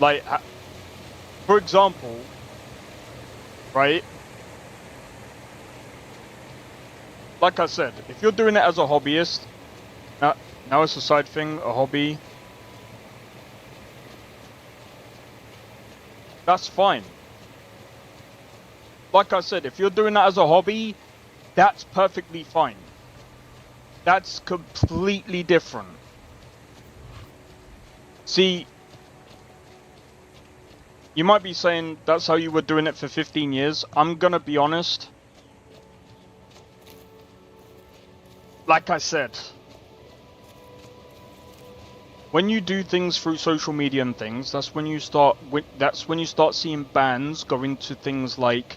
like, for example, right? Like I said, if you're doing it as a hobbyist, now it's a side thing, a hobby, that's fine. Like I said, if you're doing that as a hobby, that's perfectly fine. That's completely different. See, you might be saying that's how you were doing it for 15 years. I'm gonna be honest. Like I said, when you do things through social media and things, that's when you start seeing bands go into things like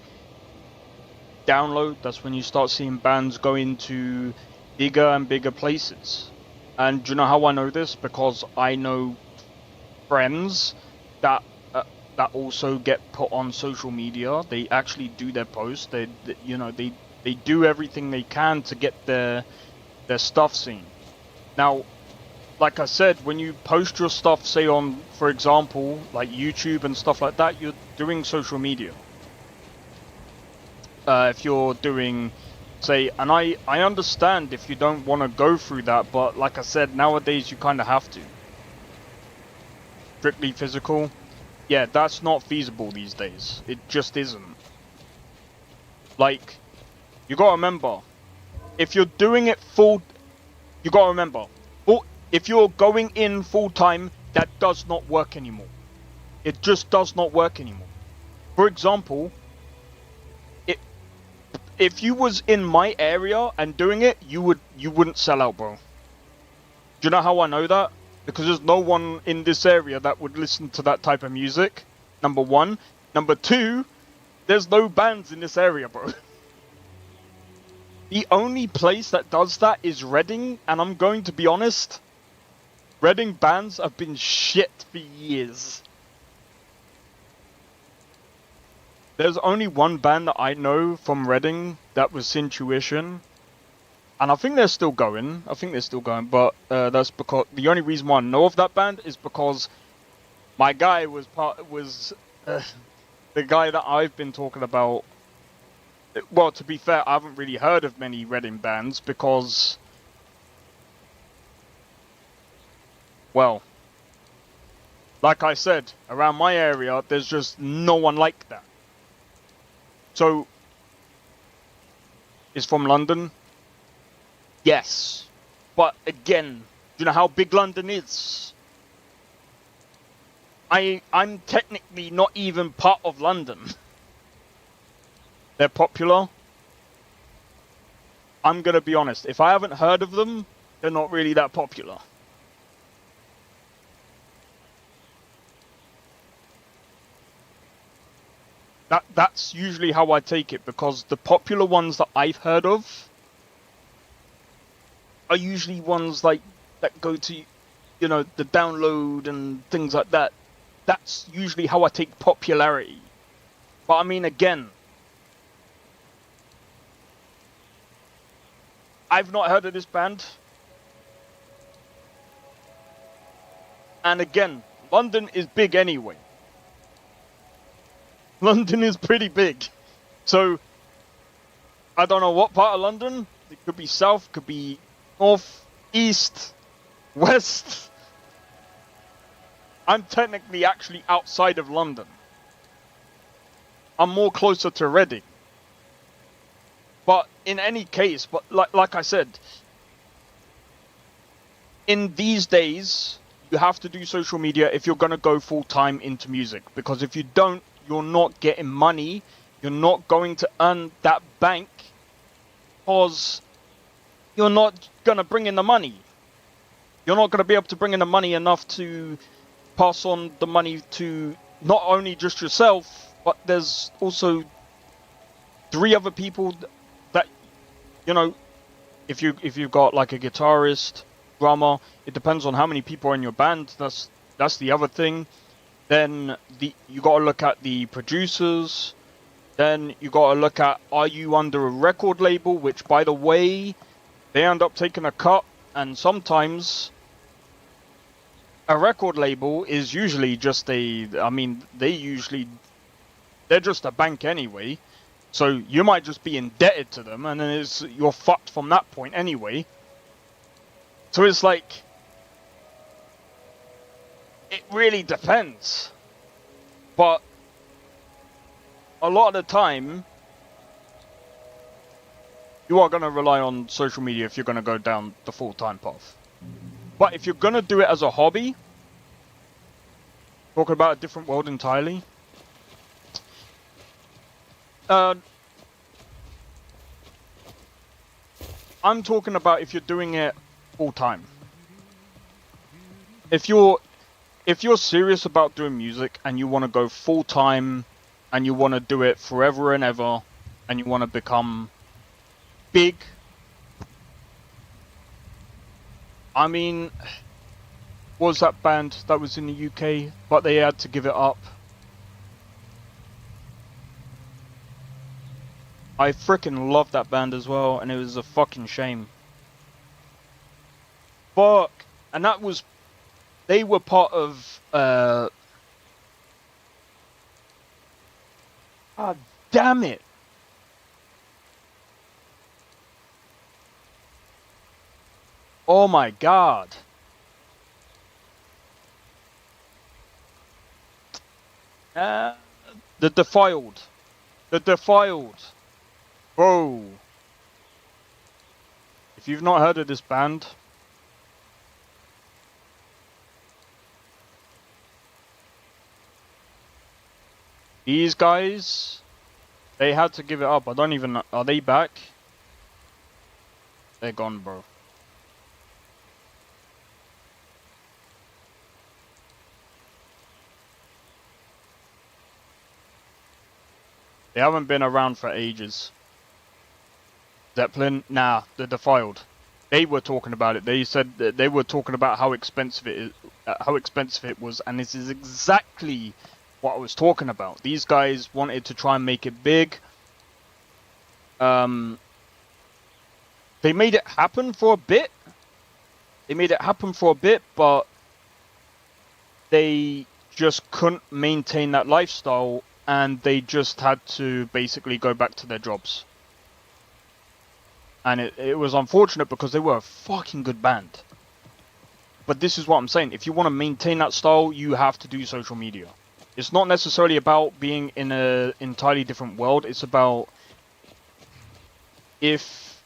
download. That's when you start seeing bands go into bigger and bigger places. And do you know how I know this? Because I know friends that also get put on social media. They actually do their posts. They do everything they can to get their stuff seen. Now, like I said, when you post your stuff, say on, for example, like YouTube and stuff like that, you're doing social media. If you're doing, say, and I understand if you don't want to go through that, but like I said, nowadays you kind of have to. Strictly physical, yeah, that's not feasible these days. It just isn't. Like, you gotta remember, if you're doing it you gotta remember, if you're going in full time, that does not work anymore. It just does not work anymore. For example, if you was in my area and doing it, you wouldn't sell out, bro. Do you know how I know that? Because there's no one in this area that would listen to that type of music. Number one. Number two, there's no bands in this area, bro. The only place that does that is Reading, and I'm going to be honest, Reading bands have been shit for years. There's only one band that I know from Reading that was Intuition, and I think they're still going. But that's because the only reason why I know of that band is because my guy was the guy that I've been talking about. Well, to be fair, I haven't really heard of many Reading bands because, well, like I said, around my area, there's just no one like that. So, is from London? Yes. But again, Do you know how big London is? I'm technically not even part of London. They're popular. I'm gonna be honest, if I haven't heard of them, they're not really that popular. That's usually how I take it, because the popular ones that I've heard of are usually ones like that go to, you know, the download and things like that. That's usually how I take popularity. But I mean, again, I've not heard of this band. And again, London is big anyway. London is pretty big. So, I don't know what part of London. It could be south, could be north, east, west. I'm technically actually outside of London. I'm more closer to Reading. But in any case, but like I said, in these days, you have to do social media if you're going to go full time into music. Because if you don't, you're not getting money. You're not going to earn that bank because you're not going to bring in the money. You're not going to be able to bring in the money enough to pass on the money to not only just yourself, but there's also 3 other people that, you know, if you've got like a guitarist, drummer, it depends on how many people are in your band. That's the other thing. Then you got to look at the producers. Then you got to look at, are you under a record label, which by the way, they end up taking a cut, and sometimes a record label is usually just they're just a bank anyway. So you might just be indebted to them, and then you're fucked from that point anyway. So it's like, it really depends. But a lot of the time, you are going to rely on social media if you're going to go down the full-time path. But if you're going to do it as a hobby, talking about a different world entirely, I'm talking about if you're doing it full-time. If you're serious about doing music and you want to go full-time and you want to do it forever and ever and you want to become big, I mean, what was that band that was in the UK but they had to give it up? I freaking love that band as well, and it was a fucking shame. Fuck. And that was, they were part of God damn it. Oh my god. The Defiled. The Defiled. Bro. If you've not heard of this band, these guys, they had to give it up. I don't even know. Are they back? They're gone, bro. They haven't been around for ages. Zeppelin? Nah, the Defiled. They were talking about it. They said that they were talking about how expensive it was, and this is exactly what I was talking about. These guys wanted to try and make it big. They made it happen for a bit. But they just couldn't maintain that lifestyle, and they just had to basically go back to their jobs. And it was unfortunate because they were a fucking good band. But this is what I'm saying. If you want to maintain that style, you have to do social media. It's not necessarily about being in an entirely different world. It's about if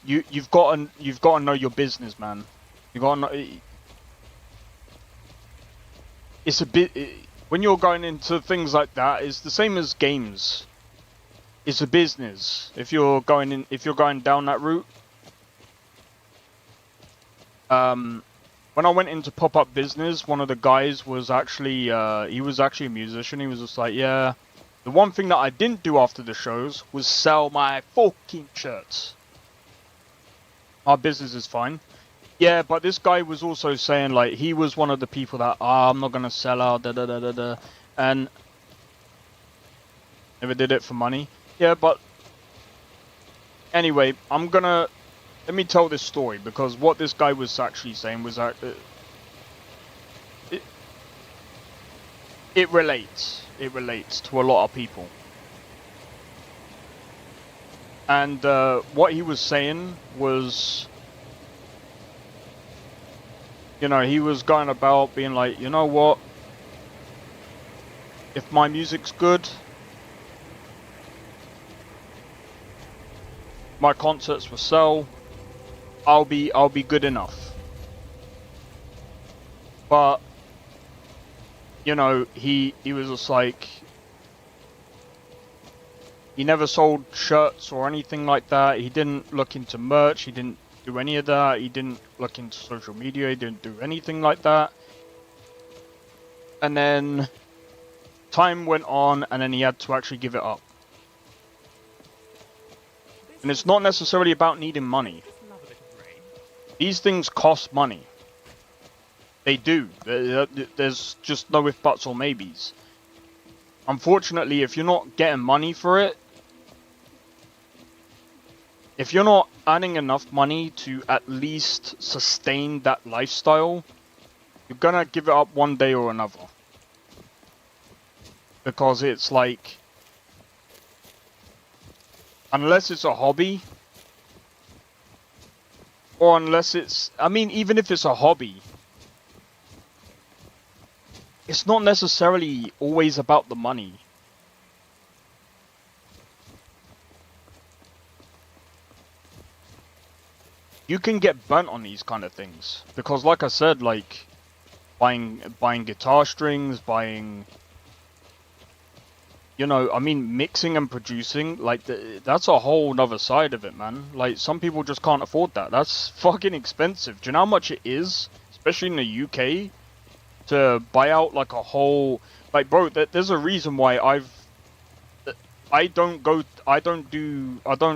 you've got to know your business, man. You got to know. It's a bit when you're going into things like that. It's the same as games. It's a business. If you're going down that route. When I went into pop-up business, one of the guys was actually he was actually a musician. He was just like, yeah. The one thing that I didn't do after the shows was sell my fucking shirts. Our business is fine. Yeah, but this guy was also saying, like, he was one of the people that, I'm not gonna sell out, and never did it for money. Yeah, but anyway, let me tell this story, because what this guy was actually saying was that it relates to a lot of people. And what he was saying was, you know, he was going about being like, you know what, if my music's good, my concerts will sell, I'll be good enough. But you know, he was just like, he never sold shirts or anything like that. He didn't look into merch. He didn't do any of that. He didn't look into social media. He didn't do anything like that. And then time went on, and then he had to actually give it up. And it's not necessarily about needing money. These things cost money. They do. There's just no if, buts, or maybes. Unfortunately, if you're not getting money for it, if you're not earning enough money to at least sustain that lifestyle, you're gonna give it up one day or another. Because it's like, unless it's a hobby, or unless it's, I mean, even if it's a hobby, it's not necessarily always about the money. You can get burnt on these kind of things. Because like I said, like, buying guitar strings, buying, you know, I mean, mixing and producing, like, that's a whole nother side of it, man. Like, some people just can't afford that. That's fucking expensive. Do you know how much it is? Especially in the UK? To buy out like a whole, like, bro, there's a reason why I don't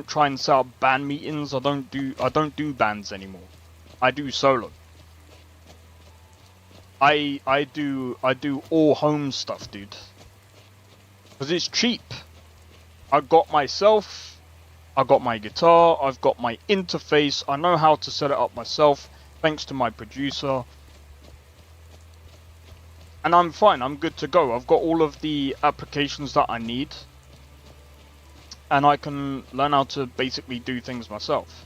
try and set up band meetings. I don't do bands anymore. I do solo. I do all home stuff, dude. Because it's cheap. I got myself, I got my guitar, I've got my interface, I know how to set it up myself, thanks to my producer. And I'm fine, I'm good to go. I've got all of the applications that I need. And I can learn how to basically do things myself.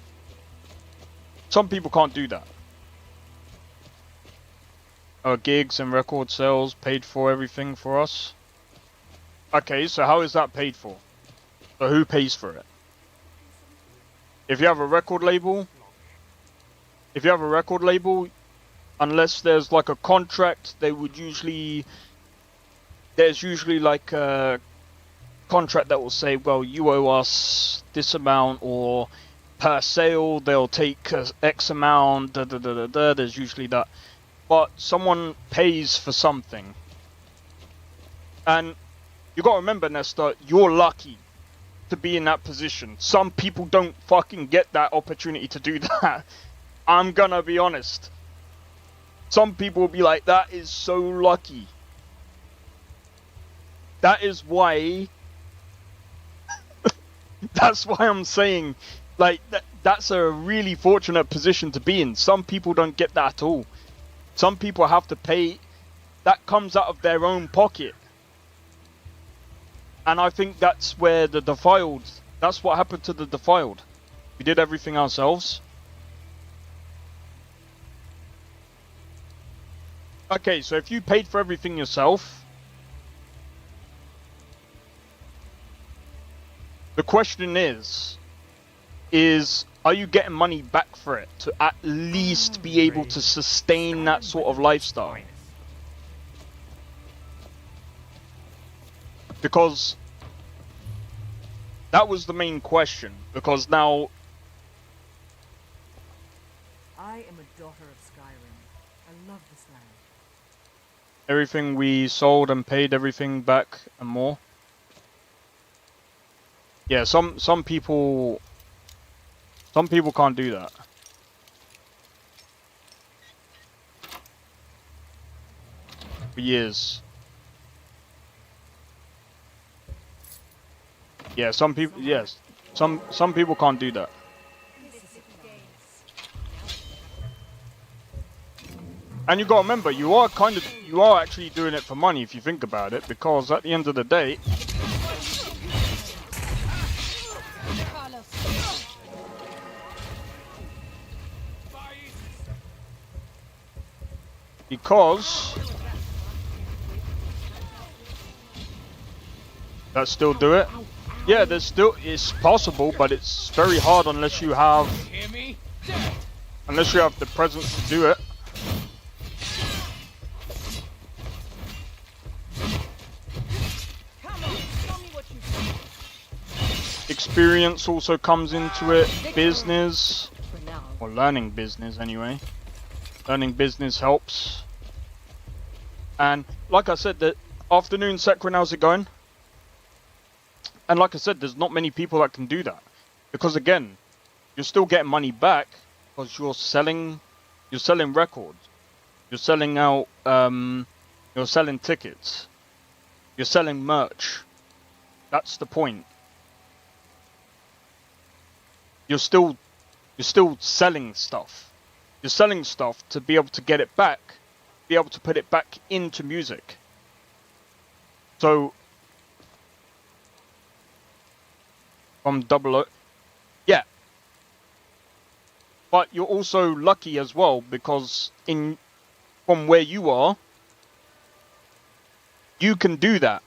Some people can't do that. Gigs and record sales paid for everything for us. Okay, so how is that paid for? So who pays for it? If you have a record label, unless there's like a contract, there's usually like a contract that will say, well, you owe us this amount, or per sale they'll take X amount, there's usually that. But someone pays for something. And you gotta remember, Nesta, you're lucky to be in that position. Some people don't fucking get that opportunity to do that. I'm gonna be honest. Some people will be like, that is so lucky. That is why... that's why I'm saying, like, that's a really fortunate position to be in. Some people don't get that at all. Some people have to pay... that comes out of their own pocket. And I think that's where the Defiled... that's what happened to the Defiled. We did everything ourselves. Okay, so if you paid for everything yourself, the question is Are you getting money back for it to at least be able to sustain that sort of lifestyle? Because that was the main question. Because now I am a daughter of Skyrim. I love this land. everything we sold and paid everything back and more. Yeah, some people can't do that. For years. Yeah, some people, yes. Some people can't do that. And you gotta remember, you are actually doing it for money if you think about it, because at the end of the day, because that still do it. Yeah, it's possible, but it's very hard unless you have the presence to do it. Experience also comes into it. Business, or learning business anyway. Learning business helps. And like I said, the afternoon Sekron, how's it going? And like I said, there's not many people that can do that, because again, you're still getting money back because you're selling records, you're selling out, you're selling tickets, you're selling merch. That's the point. You're still selling stuff. You're selling stuff to be able to get it back, be able to put it back into music. So from 00, yeah. But you're also lucky as well, because from where you are, you can do that.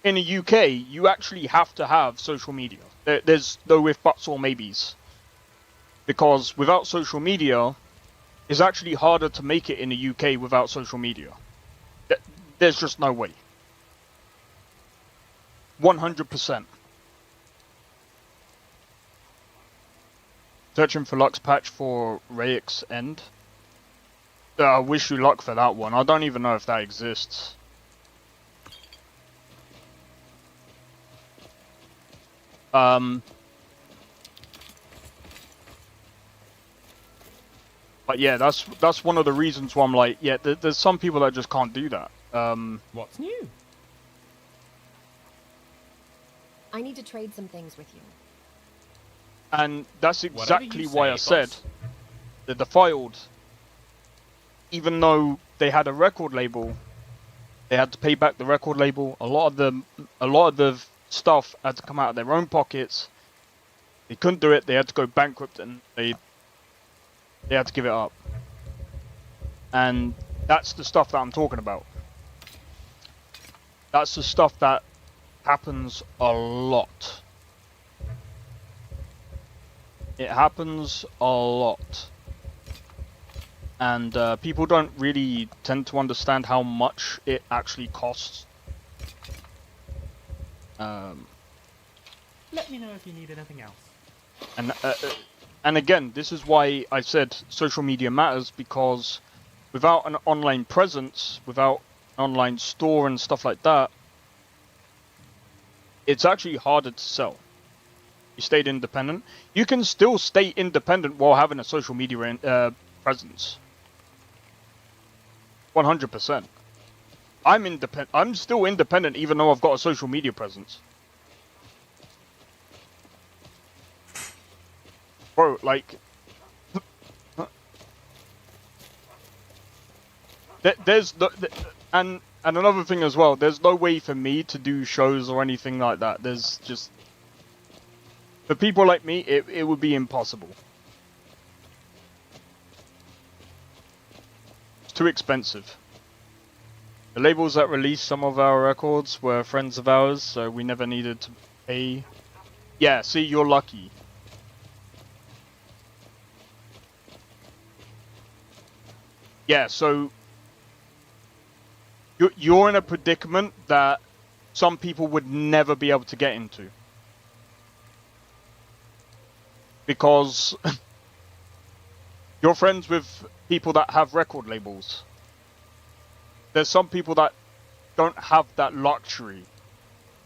In the UK, you actually have to have social media. There's no if, buts, or maybes. Because without social media, it's actually harder to make it in the UK without social media. There's just no way. 100%. Searching for Lux patch for Rayek's End. I wish you luck for that one. I don't even know if that exists. But yeah, that's one of the reasons why I'm like, yeah, there's some people that just can't do that. What's new? I need to trade some things with you. And that's exactly why I said the Defiled, even though they had a record label, they had to pay back the record label. A lot of the stuff had to come out of their own pockets. They couldn't do it. They had to go bankrupt, and they had to give it up. And that's the stuff that I'm talking about. That's the stuff that happens a lot. It happens a lot. And people don't really tend to understand how much it actually costs. Let me know if you need anything else. And again, this is why I said social media matters, because without an online presence, without an online store and stuff like that, it's actually harder to sell. You stayed independent. You can still stay independent while having a social media presence. 100%. I'm independent. I'm still independent even though I've got a social media presence. Bro, like, there's and another thing as well. There's no way for me to do shows or anything like that. There's just, for people like me, it would be impossible. It's too expensive. The labels that released some of our records were friends of ours, so we never needed to pay. Yeah, see, you're lucky. yeah, so you're in a predicament that some people would never be able to get into. Because you're friends with people that have record labels. There's some people that don't have that luxury.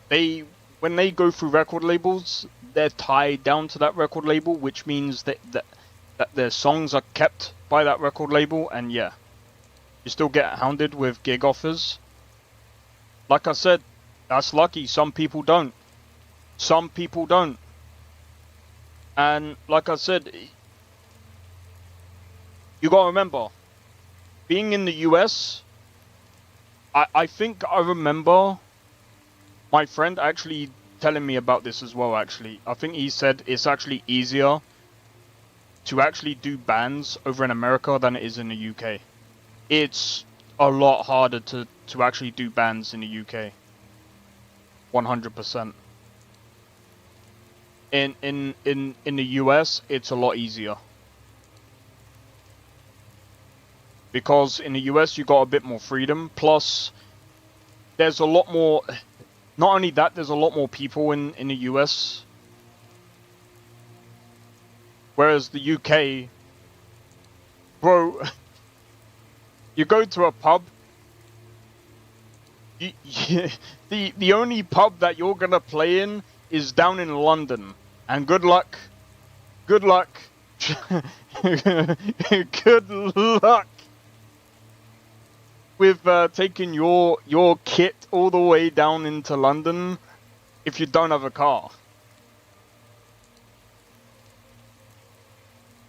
When they go through record labels, they're tied down to that record label, which means that their songs are kept by that record label, and yeah, you still get hounded with gig offers. Like I said, that's lucky. Some people don't. Some people don't. And like I said, you gotta remember, being in the US, I think I remember my friend actually telling me about this as well, actually. I think he said it's actually easier to actually do bands over in America than it is in the UK. It's a lot harder to actually do bands in the UK. 100%. In the US, it's a lot easier. Because in the US, you got a bit more freedom. Plus, there's a lot more... Not only that, there's a lot more people in the US. Whereas the UK... Bro, you go to a pub... the only pub that you're gonna play in is down in London. And good luck. Good luck. Good luck with taking your kit all the way down into London if you don't have a car.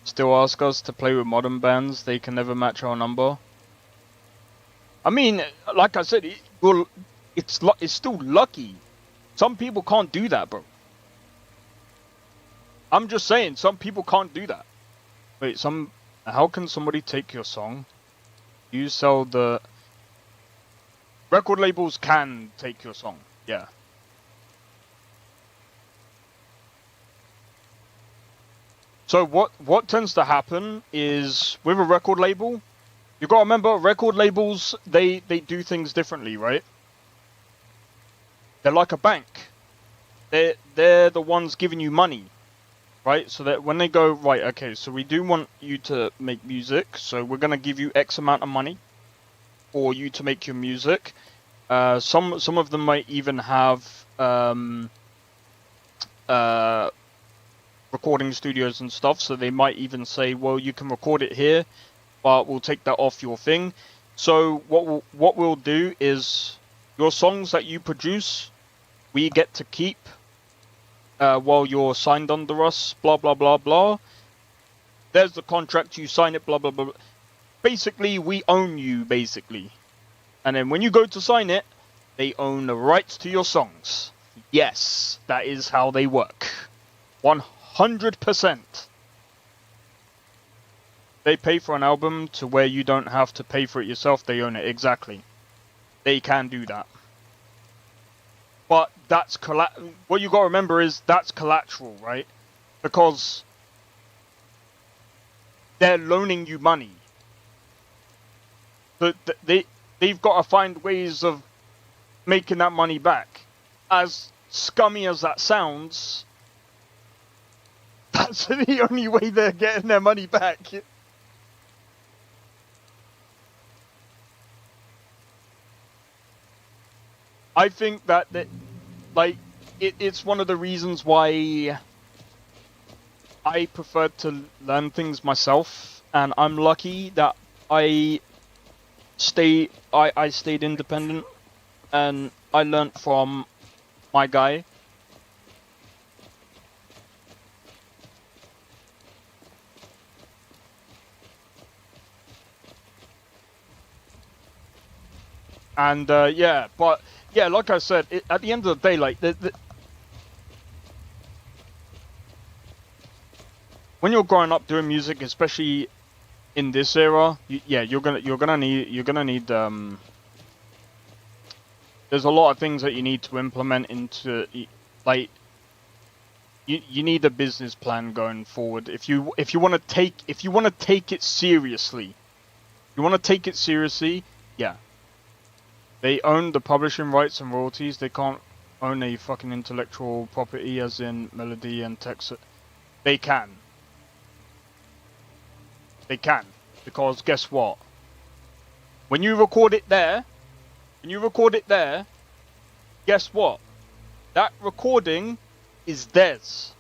Still ask us to play with modern bands, they can never match our number. I mean, like I said, it's still lucky. Some people can't do that, bro. I'm just saying, some people can't do that. Wait, how can somebody take your song? You sell the... Record labels can take your song, yeah. So what tends to happen is, with a record label, you gotta remember, record labels, they do things differently, right? They're like a bank. They're the ones giving you money. Right, so that when they go, right, okay, so we do want you to make music, so we're going to give you X amount of money for you to make your music. Some of them might even have recording studios and stuff, so they might even say, well, you can record it here, but we'll take that off your thing. So what we'll do is, your songs that you produce, we get to keep. While you're signed under us, blah, blah, blah, blah. There's the contract, you sign it, blah, blah, blah. Basically, we own you, basically. And then when you go to sign it, they own the rights to your songs. Yes, that is how they work. 100%. They pay for an album to where you don't have to pay for it yourself, they own it, exactly. They can do that. But that's what you got to remember is that's collateral, right? Because they're loaning you money. But they've got to find ways of making that money back. As scummy as that sounds, that's the only way they're getting their money back. I think that like, it's one of the reasons why I prefer to learn things myself, and I'm lucky that I stayed independent, and I learned from my guy. And yeah, but yeah, like I said, at the end of the day, like when you're growing up doing music, especially in this era, you're gonna need there's a lot of things that you need to implement into, like, you need a business plan going forward if you want to take it seriously. You want to take it seriously? Yeah. They own the publishing rights and royalties. They can't own a fucking intellectual property as in melody and text. They can. They can. Because guess what? When you record it there, guess what? That recording is theirs.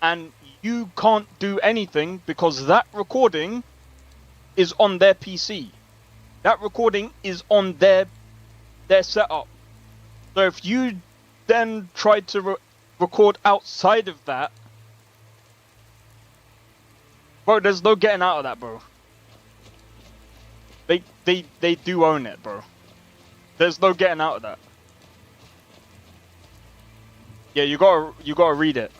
And you can't do anything because that recording is on their PC. That recording is on their setup. So if you then try to record outside of that, bro, there's no getting out of that, bro. They do own it, bro. There's no getting out of that. Yeah, you gotta read it.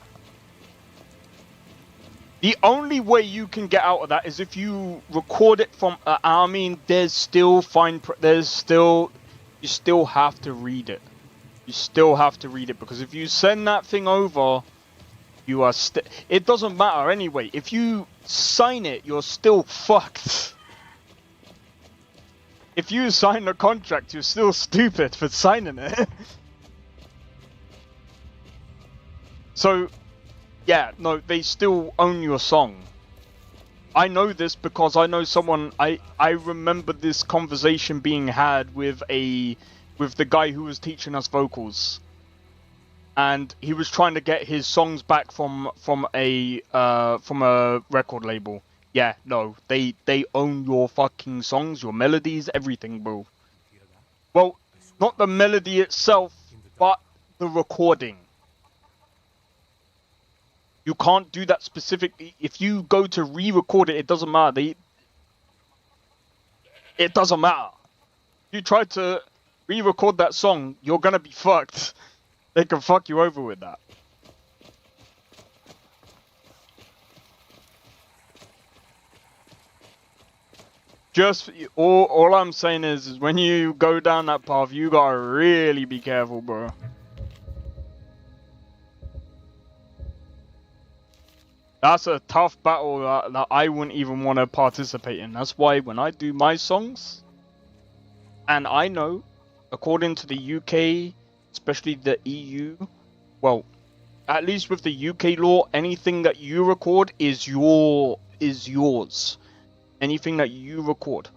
The only way you can get out of that is if you record it from. I mean, there's still fine. You still have to read it. You still have to read it because if you send that thing over, you are. It doesn't matter anyway. If you sign it, you're still fucked. If you sign the contract, you're still stupid for signing it. So. Yeah, no, they still own your song. I know this because I know someone. I remember this conversation being had with the guy who was teaching us vocals, and he was trying to get his songs back from a record label. Yeah, no, they own your fucking songs, your melodies, everything, bro. Well, not the melody itself, but the recording. You can't do that specifically. If you go to re-record it, it doesn't matter. It doesn't matter. If you try to re-record that song, you're gonna be fucked. They can fuck you over with that. Just all I'm saying is when you go down that path, you gotta really be careful, bro. That's a tough battle that I wouldn't even want to participate in. That's why when I do my songs, and I know, according to the UK, especially the EU, well, at least with the UK law, anything that you record is yours. Anything that you record.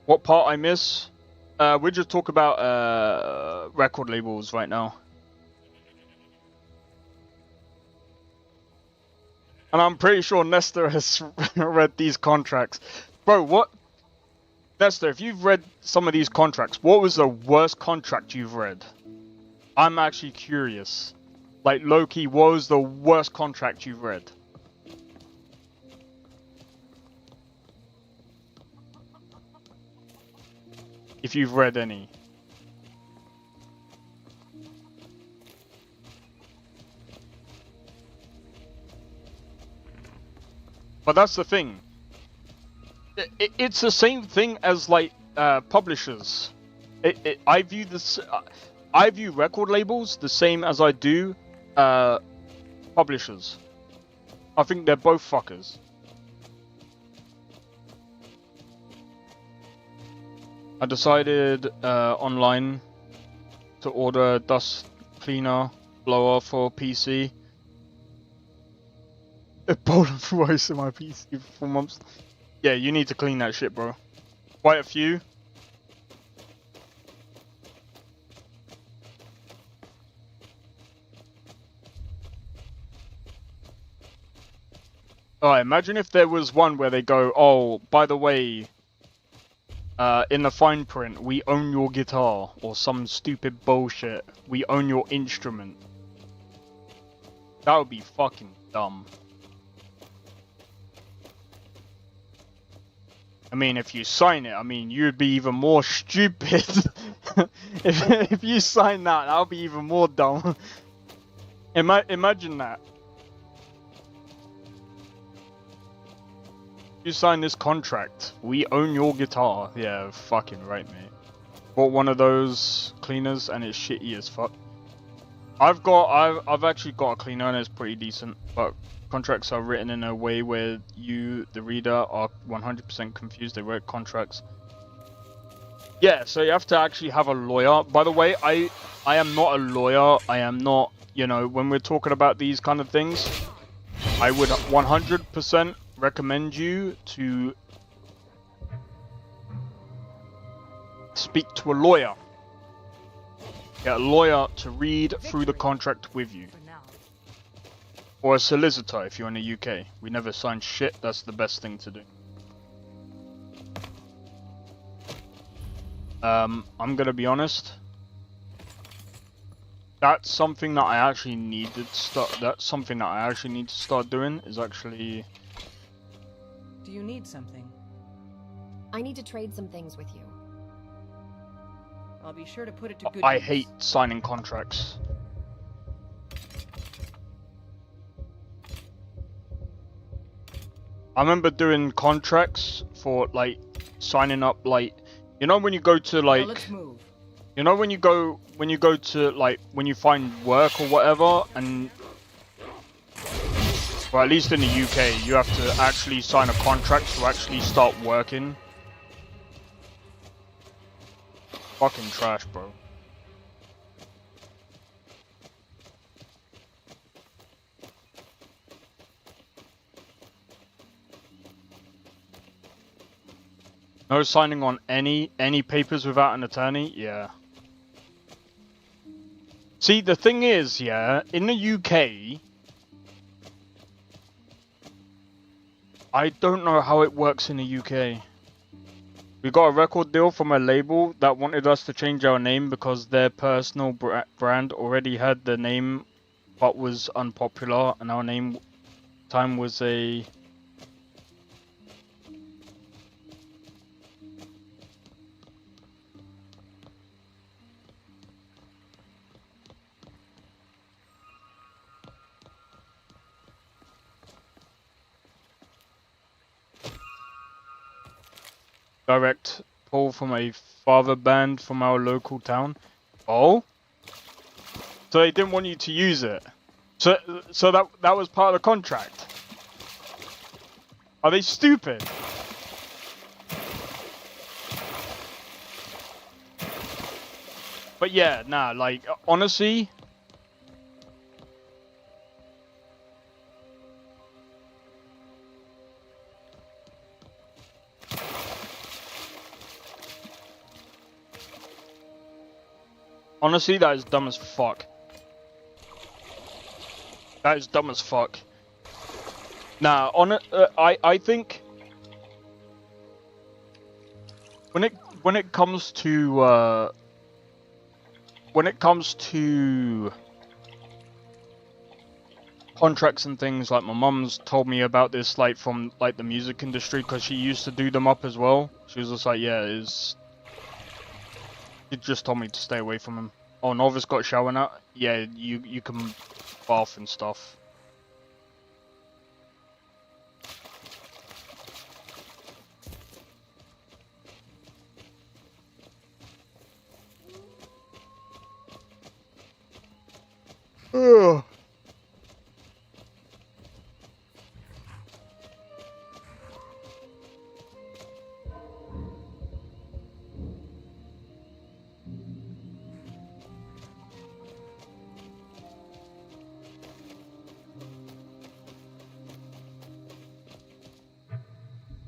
What part I miss? We just talk about record labels right now. And I'm pretty sure Nestor has read these contracts. Bro, what? Nestor, if you've read some of these contracts, what was the worst contract you've read? I'm actually curious. Like, low-key, what was the worst contract you've read? If you've read any. But that's the thing. It's the same thing as like publishers. I view this. I view record labels the same as I do publishers. I think they're both fuckers. I decided online to order a dust cleaner blower for PC. A bowl of rice in my PC for 4 months. Yeah, you need to clean that shit, bro. Quite a few. Alright, imagine if there was one where they go, oh, by the way, in the fine print, we own your guitar, or some stupid bullshit. We own your instrument. That would be fucking dumb. I mean, if you sign it, I mean, you'd be even more stupid. if you sign that, that would be even more dumb. Imagine that. You sign this contract. We own your guitar. Yeah, fucking right, mate. Bought one of those cleaners and it's shitty as fuck. I've actually got a cleaner and it's pretty decent, but contracts are written in a way where you, the reader, are 100% confused. They wrote contracts. Yeah, so you have to actually have a lawyer. By the way, I am not a lawyer. I am not, you know, when we're talking about these kind of things, I would 100% recommend you to speak to a lawyer. Get a lawyer to read through the contract with you. Or a solicitor if you're in the UK. We never sign shit, that's the best thing to do. I'm gonna be honest. That's something that I actually need to start. That's something that I actually need to start doing. Is actually. Do you need something? I need to trade some things with you. I'll be sure to put it to good I use. hate signing contracts. I remember doing contracts for like signing up, like, you know, when you go to like. Now let's move. You know when you go to like when you find work or whatever, and well, at least in the UK you have to actually sign a contract to actually start working. Fucking trash, bro. No signing on any papers without an attorney? Yeah. See, the thing is, yeah, in the UK, I don't know how it works in the UK. We got a record deal from a label that wanted us to change our name because their personal brand already had the name but was unpopular, and our name time was a... direct pull from a father band from our local town. Oh? So they didn't want you to use it. So that was part of the contract. Are they stupid? But yeah, nah, like honestly, that is dumb as fuck. That is dumb as fuck. Nah, I think when it comes to contracts and things, like my mum's told me about this, like from like the music industry, because she used to do them up as well. She was just like, yeah, he just told me to stay away from him. Oh, Nolvus got shower now? Yeah, you can bath and stuff. Ugh.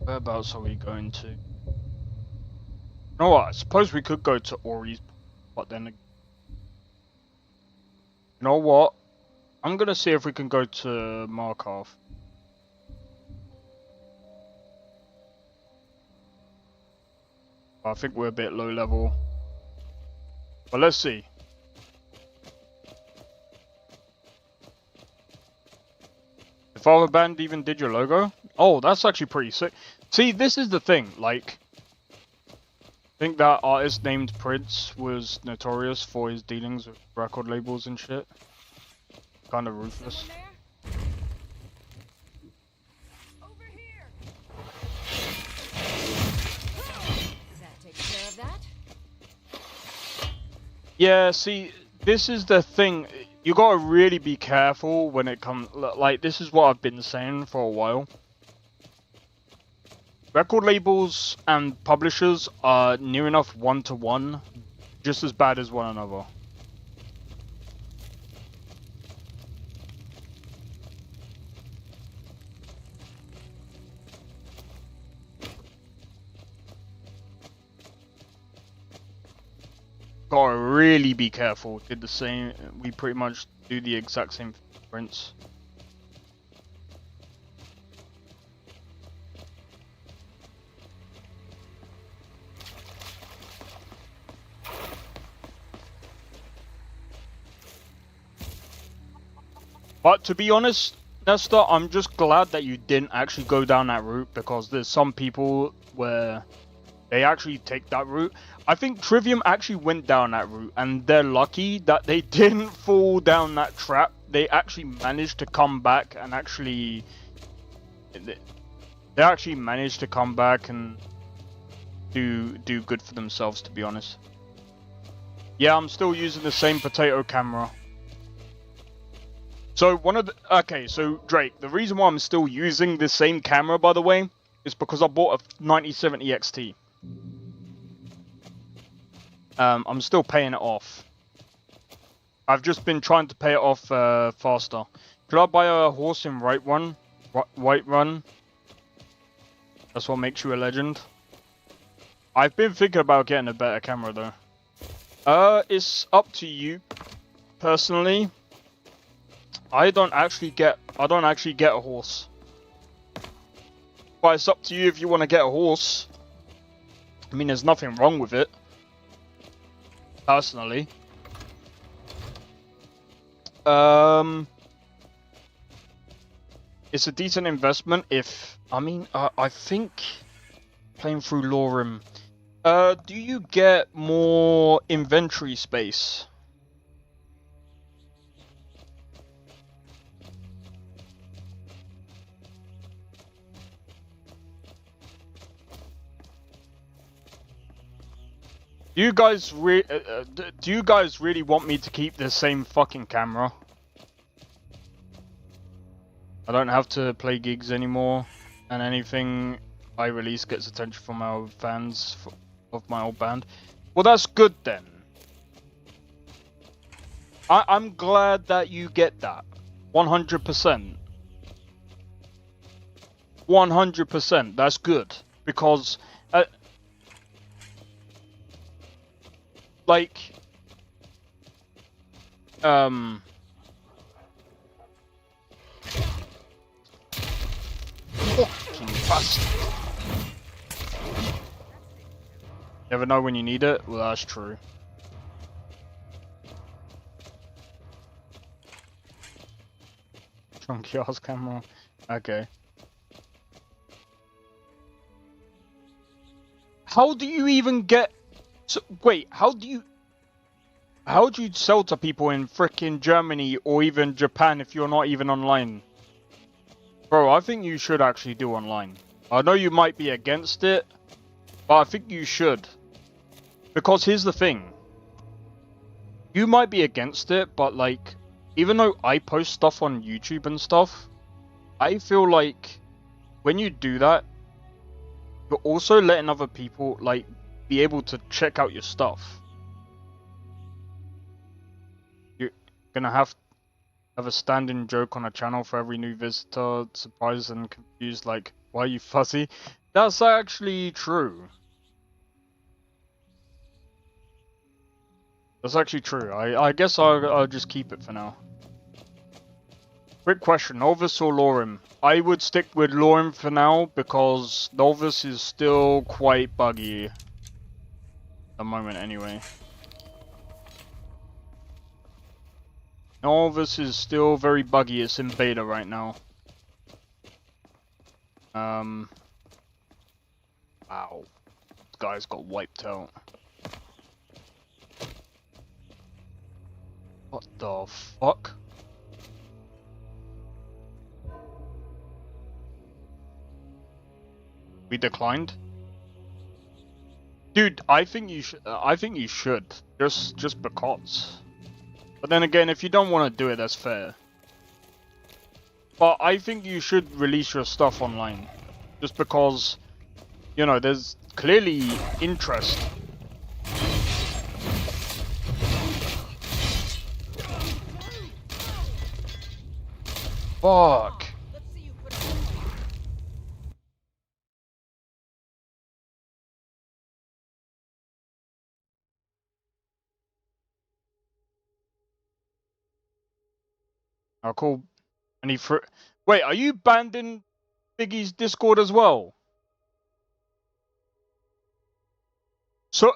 Whereabouts are we going to? You know what? I suppose we could go to Ori's, but then... You know what? I'm gonna see if we can go to Markov. I think we're a bit low level. But let's see. The Father Band even did your logo? Oh, that's actually pretty sick. See, this is the thing, like... I think that artist named Prince was notorious for his dealings with record labels and shit. Kind of ruthless. Over here. Does that take care of that? Yeah, see, this is the thing. you gotta really be careful when it comes. Like, this is what I've been saying for a while. Record labels and publishers are near enough one-to-one, just as bad as one another. Gotta really be careful. Did the same. We pretty much do the exact same prints. But to be honest, Nesta, I'm just glad that you didn't actually go down that route, because there's some people where they actually take that route. I think Trivium actually went down that route, and they're lucky that they didn't fall down that trap. They actually managed to come back and actually... They actually managed to come back and do good for themselves, to be honest. Yeah, I'm still using the same potato camera. So okay, so Drake, the reason why I'm still using the same camera, by the way, is because I bought a 9070 XT. I'm still paying it off. I've just been trying to pay it off faster. Should I buy a horse in Whiterun? That's what makes you a legend. I've been thinking about getting a better camera though. It's up to you. Personally, I don't actually get a horse. But it's up to you if you want to get a horse. I mean, there's nothing wrong with it. Personally. It's a decent investment if... I mean, I think... Playing through Lorem... do you get more inventory space? Do you guys really want me to keep the same fucking camera? I don't have to play gigs anymore, and anything I release gets attention from our fans of my old band. Well, that's good then. I'm glad that you get that. 100%. 100%. That's good, because like, fucking bastard. Never know when you need it? Well, that's true. Chunky ass camera. Okay. How do you even get... So, wait, how do you sell to people in frickin' Germany or even Japan if you're not even online? Bro, I think you should actually do online. I know you might be against it, but I think you should. Because here's the thing. You might be against it, but like, even though I post stuff on YouTube and stuff, I feel like when you do that, you're also letting other people, like, be able to check out your stuff. You're gonna have a standing joke on a channel for every new visitor, surprised and confused, like, why are you fuzzy? That's actually true. That's actually true. I guess I'll just keep it for now. Quick question, Nolvus or Lorem? I would stick with Lorem for now, because Nolvus is still quite buggy. At the moment, anyway. Nolvus is still very buggy. It's in beta right now. Wow. This guy's got wiped out. What the fuck? We declined? Dude, I think you should. Just because. But then again, if you don't want to do it, that's fair. But I think you should release your stuff online. Just because, you know, there's clearly interest. Fuck. Oh, cool. And he wait, are you banned in Biggie's Discord as well? So,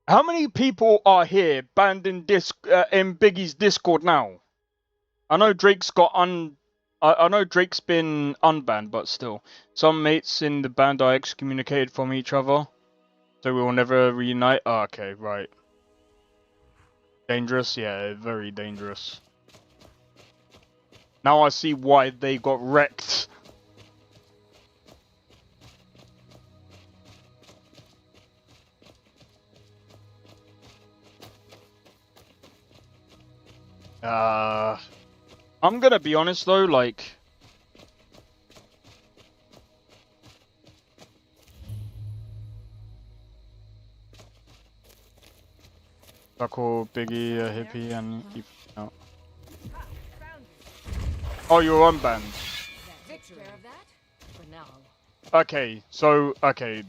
how many people are here banned in Biggie's Discord now? I know Drake's got I know Drake's been unbanned, but still, some mates in the band are excommunicated from each other, so we will never reunite. Oh, okay, right. Dangerous, yeah, very dangerous. Now I see why they got wrecked. I'm gonna be honest though, like... Buckle, Biggie, Hippie, and... No. Oh, you're unbanned. Take care of that for now. Okay, so... Okay.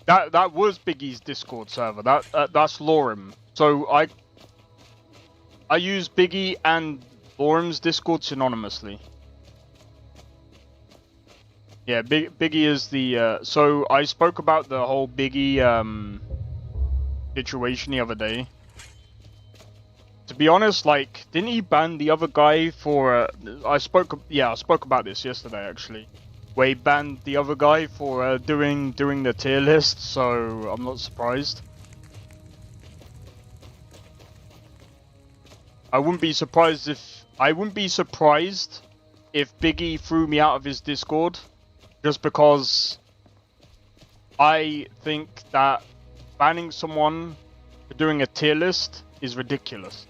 That was Biggie's Discord server. That's Lorem. So I use Biggie and Lorem's Discord synonymously. Yeah, Biggie is the so I spoke about the whole Biggie situation the other day. To be honest, like, didn't he ban the other guy for I spoke about this yesterday actually. Where he banned the other guy for doing the tier list, so I'm not surprised. I wouldn't be surprised if Biggie threw me out of his Discord, just because I think that banning someone for doing a tier list is ridiculous.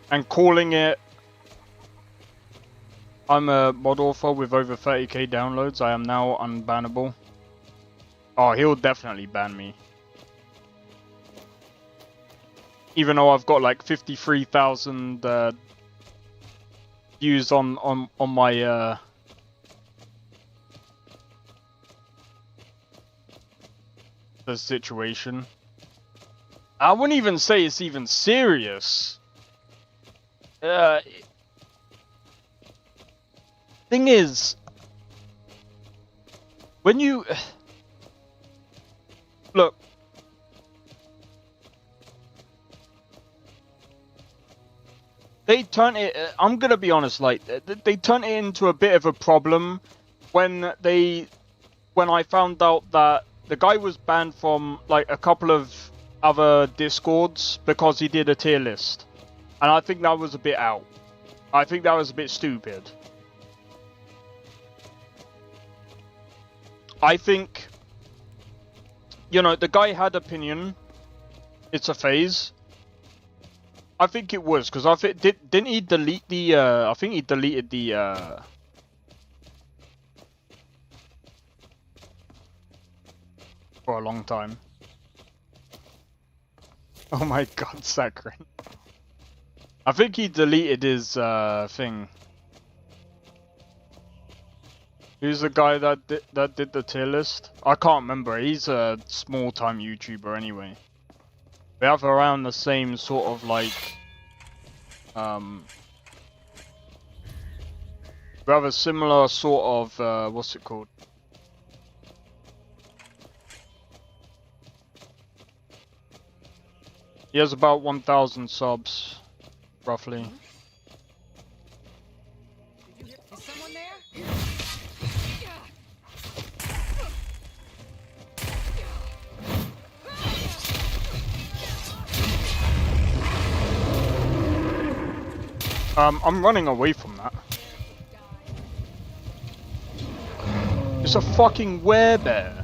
And calling it, I'm a mod author with over 30k downloads, I am now unbannable. Oh, he'll definitely ban me. Even though I've got like 53,000 views on my the situation. I wouldn't even say it's even serious. Thing is, when you look, they turn it. I'm gonna be honest, like they turn it into a bit of a problem when I found out that the guy was banned from like a couple of other Discords because he did a tier list. And I think that was a bit out. I think that was a bit stupid. I think, you know, the guy had opinion. It's a phase. I think it was, because I think, didn't he delete the, I think he deleted the, for a long time. Oh my god, Sakrin. I think he deleted his thing. Who's the guy that did the tier list? I can't remember. He's a small-time YouTuber anyway. We have around the same sort of like we have a similar sort of what's it called? He has about 1,000 subs. Roughly. Is someone there? I'm running away from that. a fucking werebear.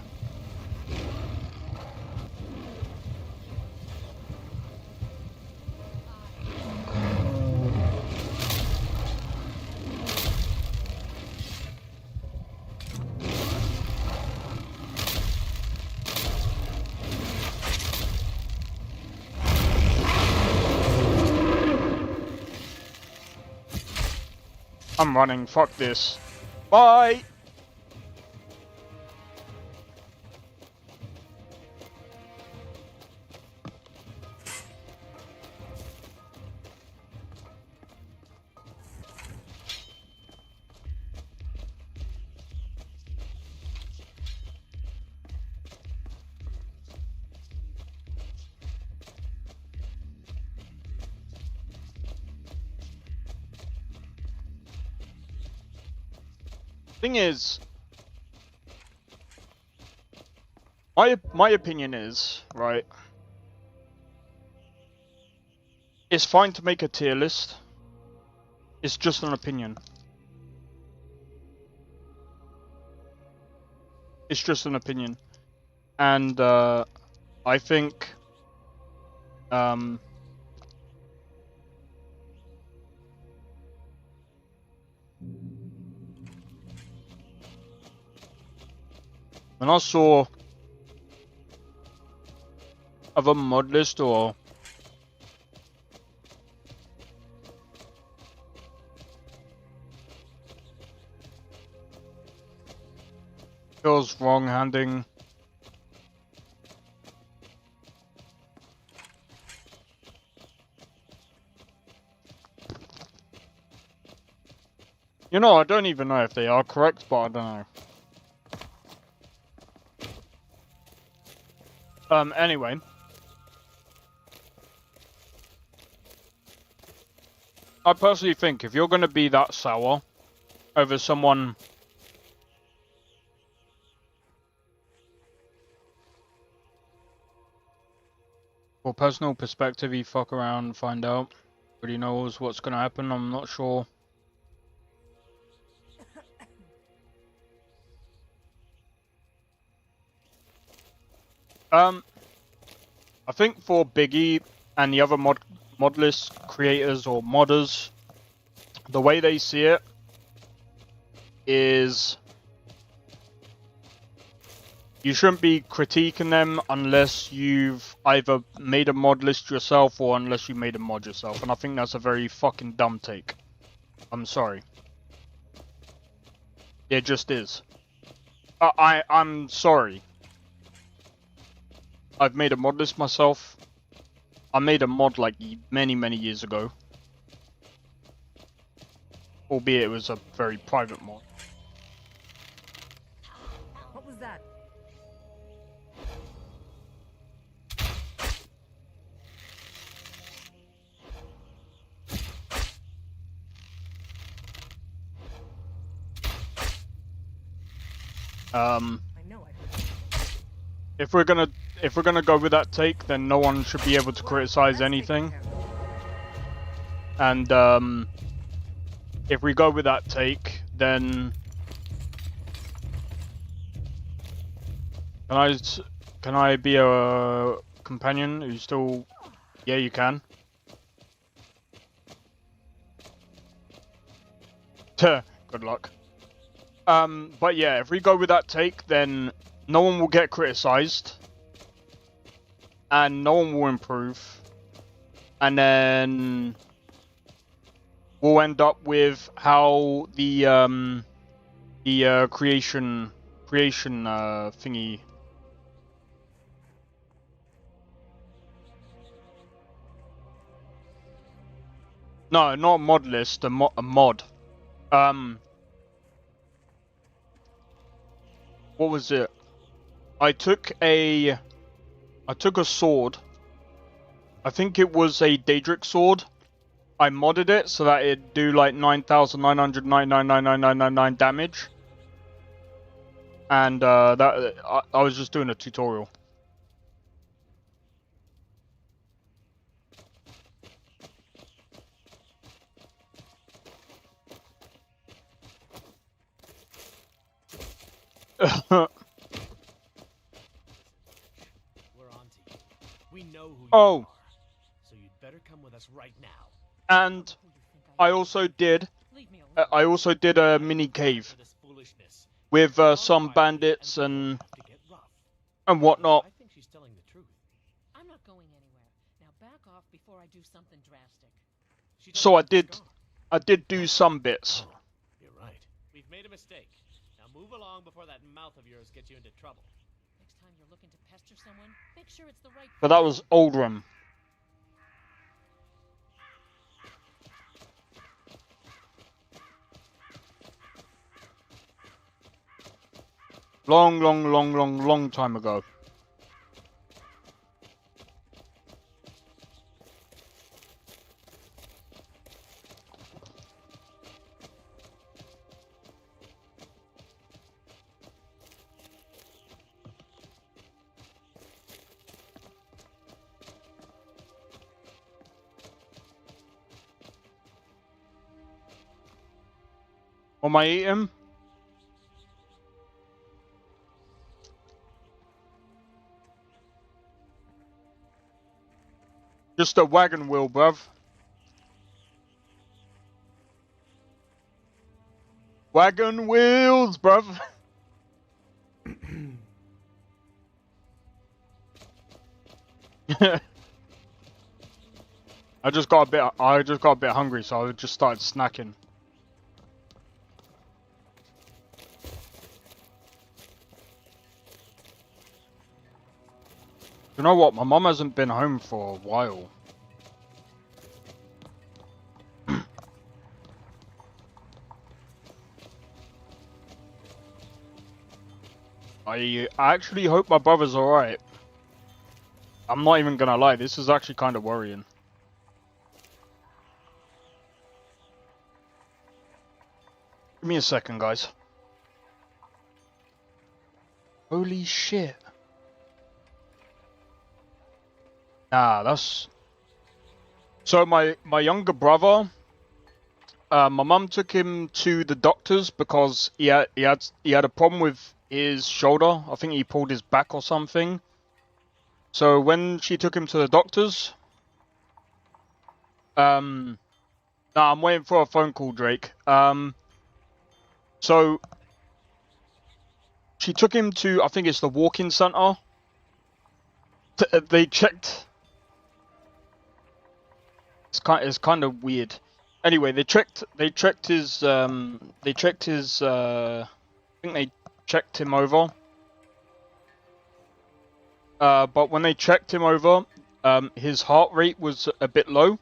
I'm running, fuck this. Bye! Thing is, my opinion is, right, it's fine to make a tier list. It's just an opinion. It's just an opinion. And I think when I saw other mod list or feels wrong handing you know, I don't even know if they are correct, but I don't know. Anyway. I personally think if you're going to be that sour over someone for personal perspective, you fuck around and find out. Nobody knows what's going to happen, I'm not sure. I think for Biggie and the other mod list creators or modders, the way they see it is you shouldn't be critiquing them unless you've either made a mod list yourself or unless you made a mod yourself, and I think that's a very fucking dumb take. I'm sorry. It just is. I'm sorry. I've made a mod list myself. I made a mod like many years ago. Albeit it was a very private mod. What was that? If we're gonna go with that take, then no one should be able to criticize anything. And if we go with that take, then can I be a companion who's still? Yeah, you can. Good luck. But yeah, if we go with that take, then no one will get criticized, and no one will improve, and then we'll end up with how the creation thingy. No, not a mod list, a mod. What was it? I took a sword. I think it was a Daedric sword. I modded it so that it'd do like 9,999,999,999 damage. And I was just doing a tutorial. We're on to you. We know who you Oh, are, so you'd better come with us right now. and I also did a mini cave with some bandits and whatnot. I think she's telling the truth. I'm not going anywhere. Now back off before I do something drastic. So I did do some bits. You're right. We've made a mistake. Now move along before that mouth of yours gets you into trouble. Next time you're looking to pester someone, make sure it's the right. But that was Oldham. Long time ago. What am I eating? Just a wagon wheel, bruv. Wagon wheels, bruv. I just got a bit hungry, so I just started snacking. You know what? My mum hasn't been home for a while. I actually hope my brother's alright. I'm not even gonna lie, this is actually kind of worrying. Give me a second, guys. Holy shit. Nah, that's... So my younger brother, my mum took him to the doctors because he had a problem with his shoulder. I think he pulled his back or something. So when she took him to the doctors, nah, I'm waiting for a phone call, Drake. So she took him to, I think it's the walk-in center. They checked. It's kind of weird. Anyway, they checked his I think they checked him over. But when they checked him over, his heart rate was a bit low.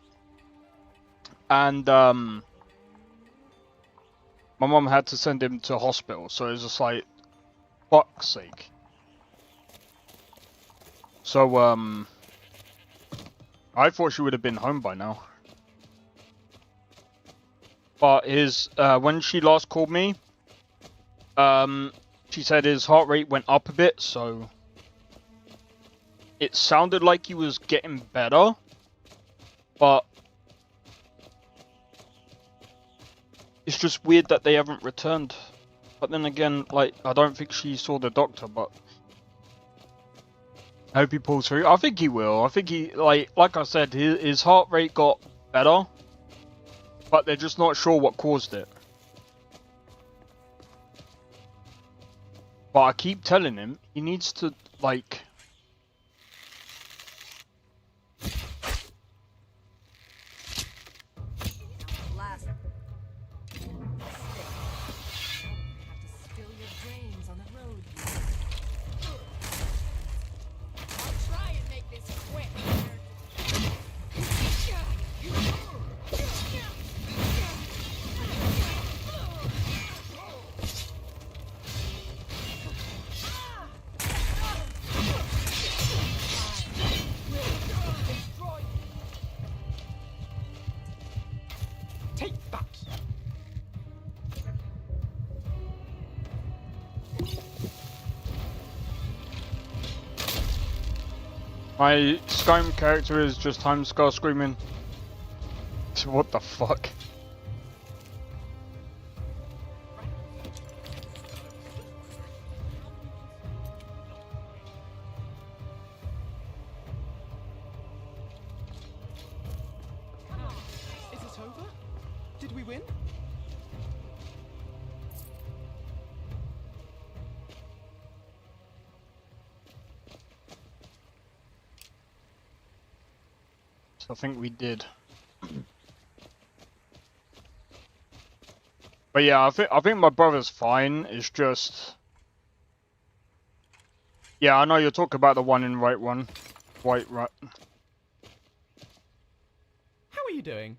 And my mum had to send him to hospital, so it was just like, fuck's sake. So I thought she would have been home by now. But when she last called me, she said his heart rate went up a bit, so it sounded like he was getting better, but it's just weird that they haven't returned. But then again, like, I don't think she saw the doctor, but I hope he pulls through. I think he will. I think he, like I said, his heart rate got better, but they're just not sure what caused it. But I keep telling him he needs to, like... My Skyrim character is just Timescar screaming. What the fuck? we win? So I think we did. But yeah, I think my brother's fine. It's just, yeah, I know you're talking about the one in White Run. How are you doing?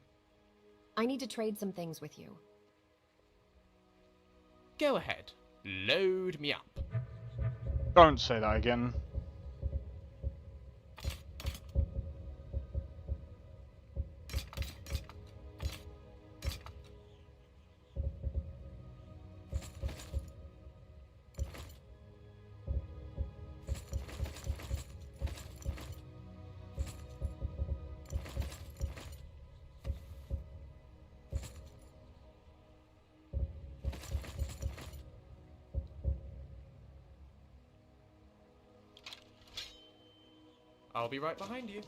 I need to trade some things with you. Go ahead. Load me up. Don't say that again. I'll be right behind you.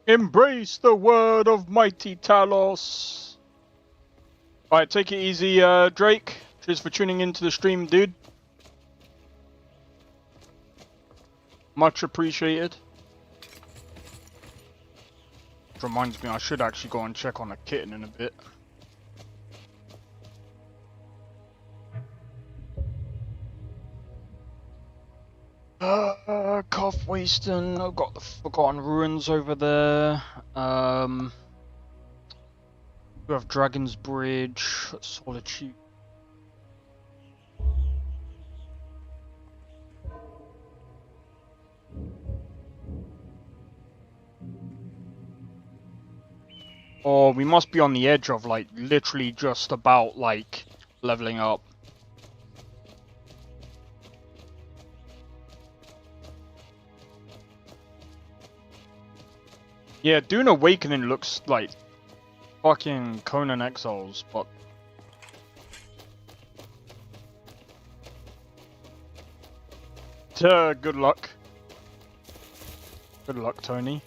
Embrace the word of mighty Talos. Alright, take it easy, Drake. Cheers for tuning into the stream, dude. Much appreciated. Which reminds me, I should actually go and check on a kitten in a bit. Cuff Waston, I've got the Forgotten Ruins over there. We have Dragon's Bridge, Solitude. Oh, we must be on the edge of, like, literally just about, like, leveling up. Yeah, Dune Awakening looks like fucking Conan Exiles, but... good luck. Good luck, Tony.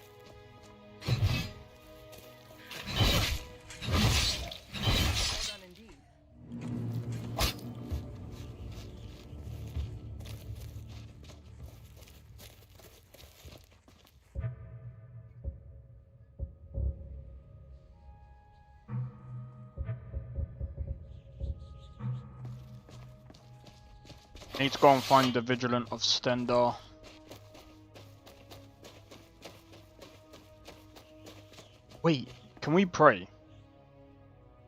Need to go and find the Vigilant of Stendar. Wait, can we pray?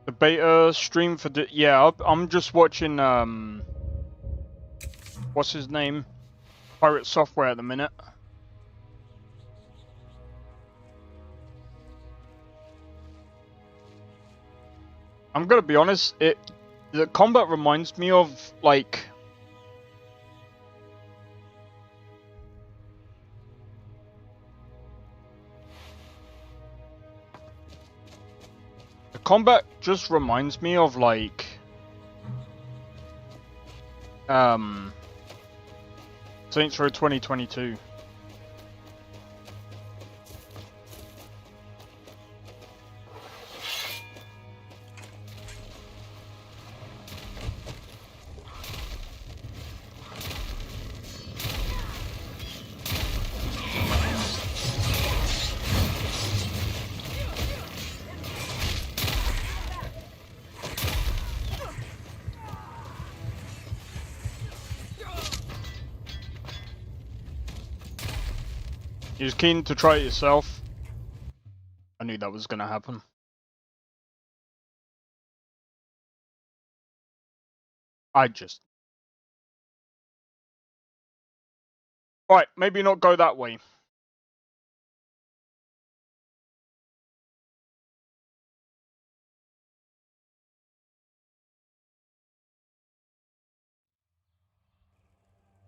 The beta stream for the... Yeah, I'm just watching, what's his name? Pirate Software at the minute. I'm gonna be honest, the combat reminds me of, like... The combat just reminds me of, like... Saints Row 2022. You was keen to try it yourself. I knew that was gonna happen. Right, maybe not go that way.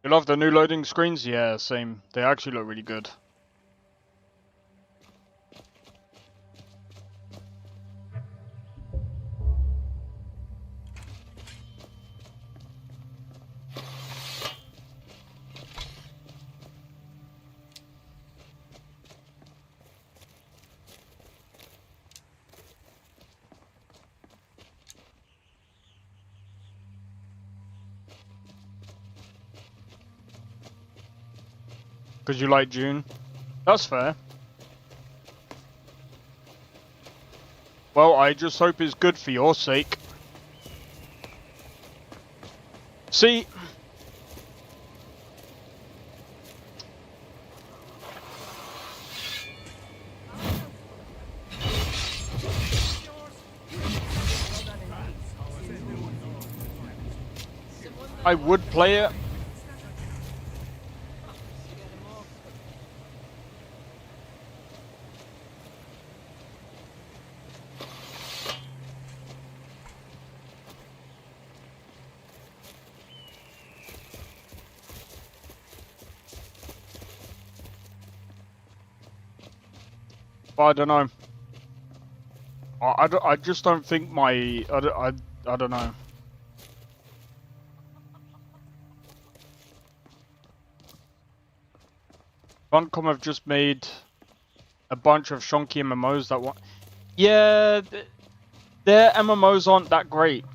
You love the new loading screens? Yeah, same. They actually look really good. Because you like June. That's fair. Well, I just hope it's good for your sake. See... I would play it. But I don't know. I just don't think my... I don't know. Funcom have just made a bunch of shonky MMOs that want... Yeah, their MMOs aren't that great.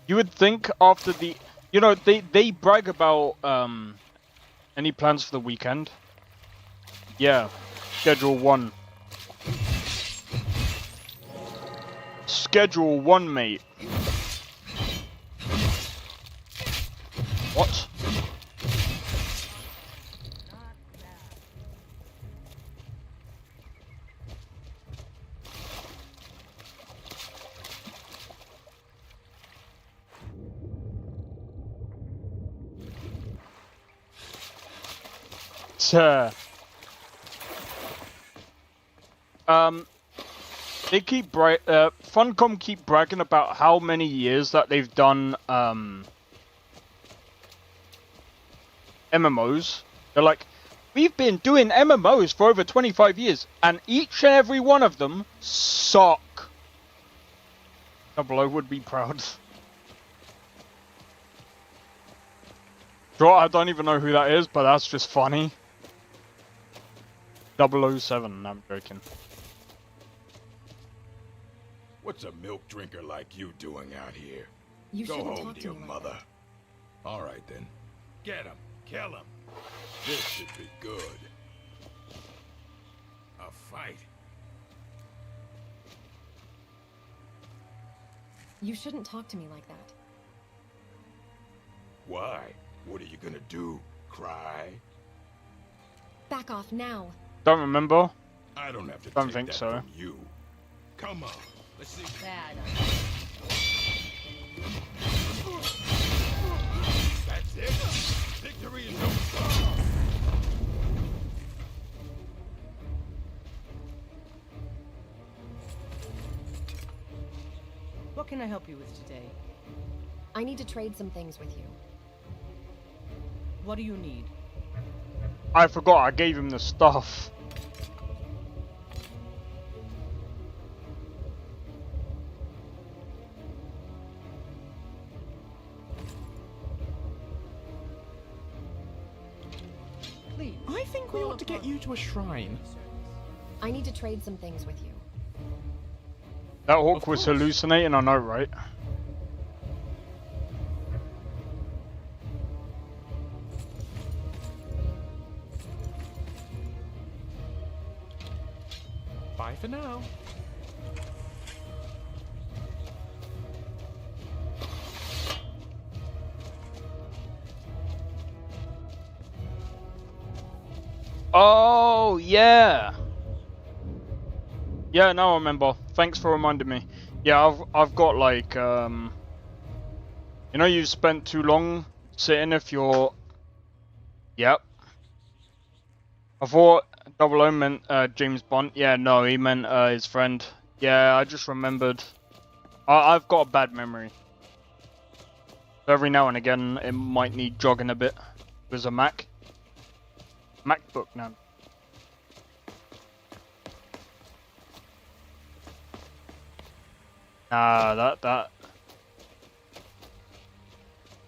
You would think after the... You know, they brag about any plans for the weekend. Yeah, Schedule 1. Schedule 1, mate. What? They keep Funcom keep bragging about how many years that they've done MMOs. They're like, we've been doing MMOs for over 25 years, and each and every one of them suck. Double O would be proud. Sure, I don't even know who that is, but that's just funny. 007, I'm joking. What's a milk drinker like you doing out here? You Go shouldn't home talk to to your me like mother. All right then. Get him. Kill him. This should be good. A fight. You shouldn't talk to me like that. Why? What are you gonna do? Cry? Back off now. Don't remember. I don't have to Don't take think that so. from you. Come on. Let's see. Bad. That's it. Victory is over. What can I help you with today? I need to trade some things with you. What do you need? I forgot I gave him the stuff. Please. I think we ought to get you to a shrine. I need to trade some things with you. That hawk was hallucinating, I know, right? Bye for now. Oh, yeah. Yeah, now I remember. Thanks for reminding me. Yeah, I've got like, you know, you've spent too long sitting if you're... Yep. I thought 00 meant James Bond. Yeah, no, he meant his friend. Yeah, I just remembered. I've got a bad memory. So every now and again, it might need jogging a bit. There's a MacBook now. Ah,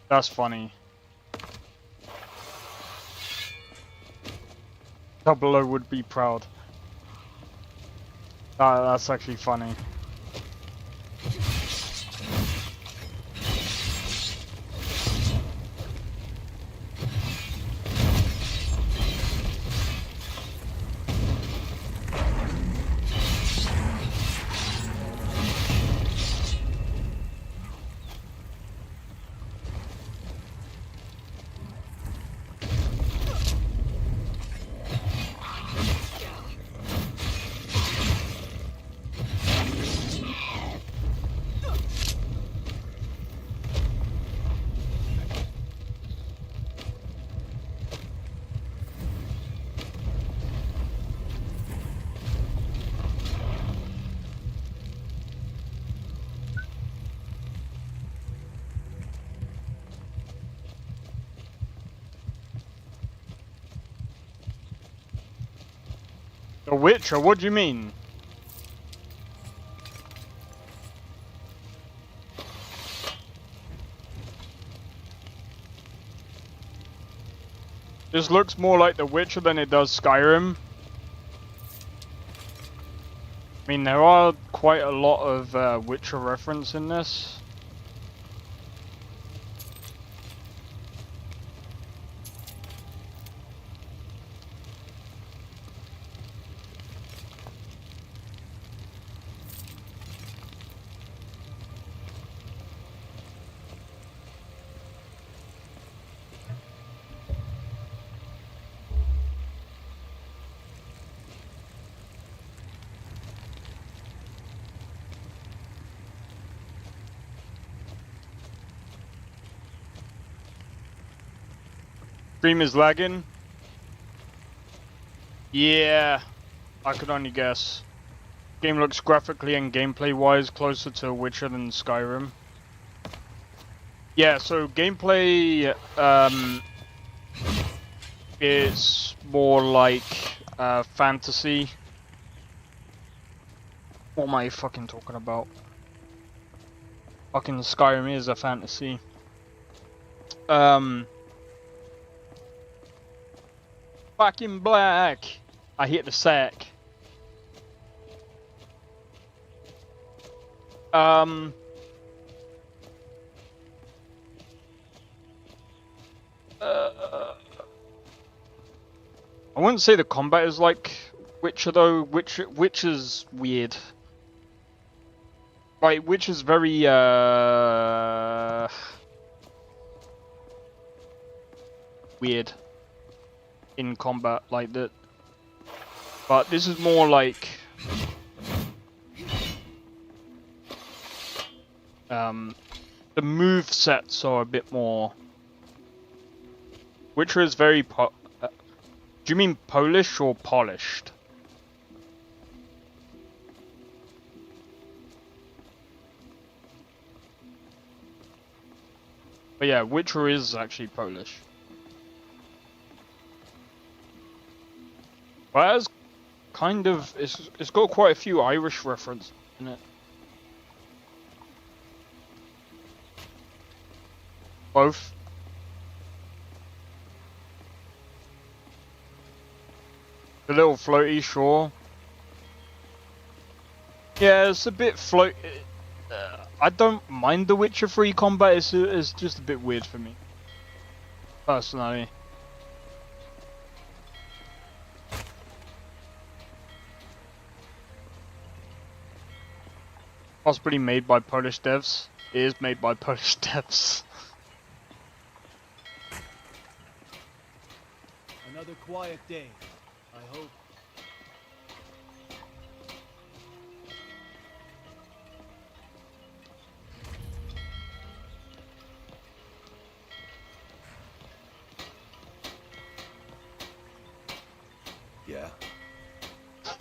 that's funny. 00 would be proud. That's actually funny. The Witcher? What do you mean? This looks more like The Witcher than it does Skyrim. I mean, there are quite a lot of Witcher reference in this. Stream is lagging. Yeah, I could only guess. Game looks graphically and gameplay wise closer to Witcher than Skyrim. Yeah, so gameplay is more like fantasy. What am I fucking talking about? Fucking Skyrim is a fantasy. Fucking black. I hit the sack. I wouldn't say the combat is like Witcher though. Witcher's weird. Like Witcher's very weird in combat like that, but this is more like the move sets are a bit more. Witcher is very do you mean Polish or polished? But yeah, Witcher is actually Polish. Well, it's kind of, it's got quite a few Irish references in it. Both. The little floaty, sure. Yeah, it's a bit I don't mind the Witcher 3 combat, it's just a bit weird for me. Personally. Possibly made by Polish devs. It is made by Polish devs. Another quiet day, I hope. Yeah.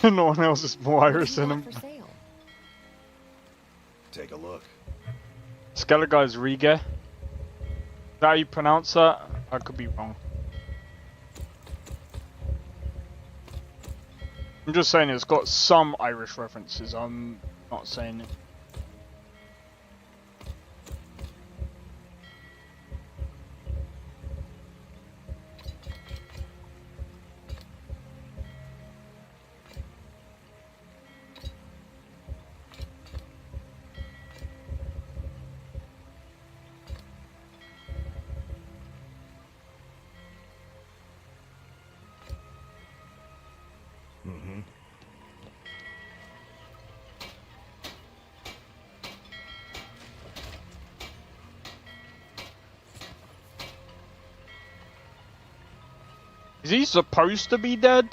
No one else is more Irish than him. Take a look. Skelliguy's Riga. Is that how you pronounce that? I could be wrong. I'm just saying it's got some Irish references. I'm not saying it. Mm-hmm. Is he supposed to be dead?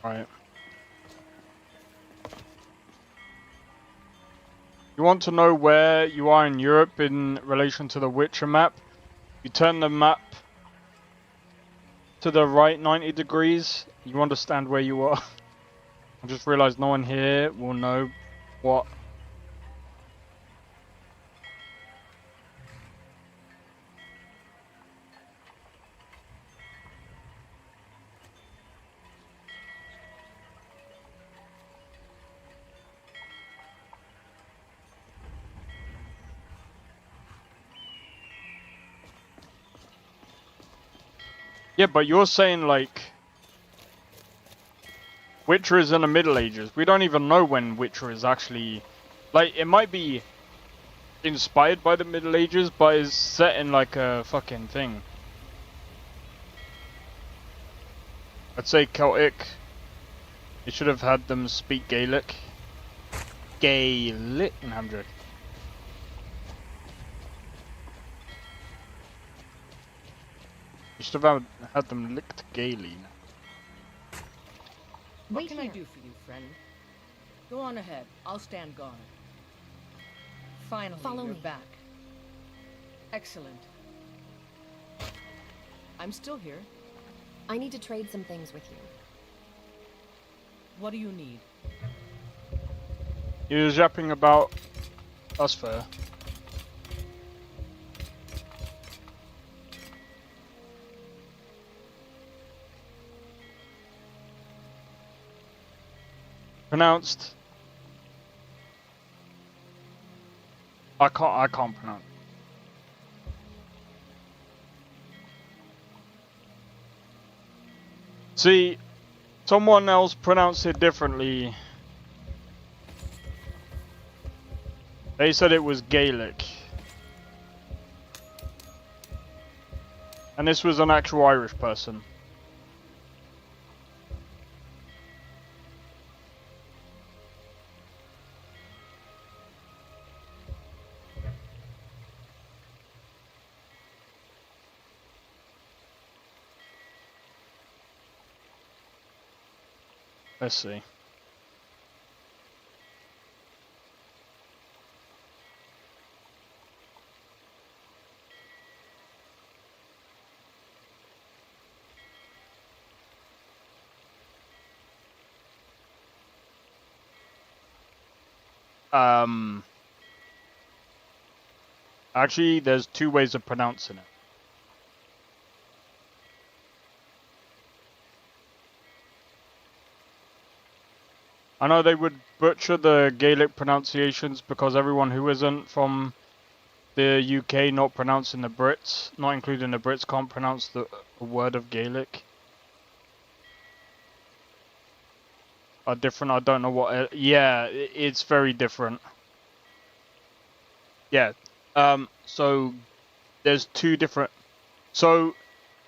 Right. You want to know where you are in Europe in relation to the Witcher map? You turn the map to the right 90 degrees, you understand where you are. I just realized no one here will know what. Yeah, but you're saying like Witcher is in the Middle Ages. We don't even know when Witcher is actually, like, it might be inspired by the Middle Ages, but is set in like a fucking thing. I'd say Celtic. You should have had them speak Gaelic. Gaelic? No, I'm joking. You should have had them licked gaily. What can I do for you, friend? Go on ahead. I'll stand guard. Finally, Follow you're me. back. Excellent. I'm still here. I need to trade some things with you. What do you need? You're yapping about us fair. Pronounced. I can't pronounce. See, someone else pronounced it differently. They said it was Gaelic. And this was an actual Irish person. Let's see. Actually, there's two ways of pronouncing it. I know they would butcher the Gaelic pronunciations because everyone who isn't from the UK, not pronouncing the Brits, not including the Brits, can't pronounce the word of Gaelic. Are different. I don't know what. Yeah, it's very different. Yeah. So there's two different. So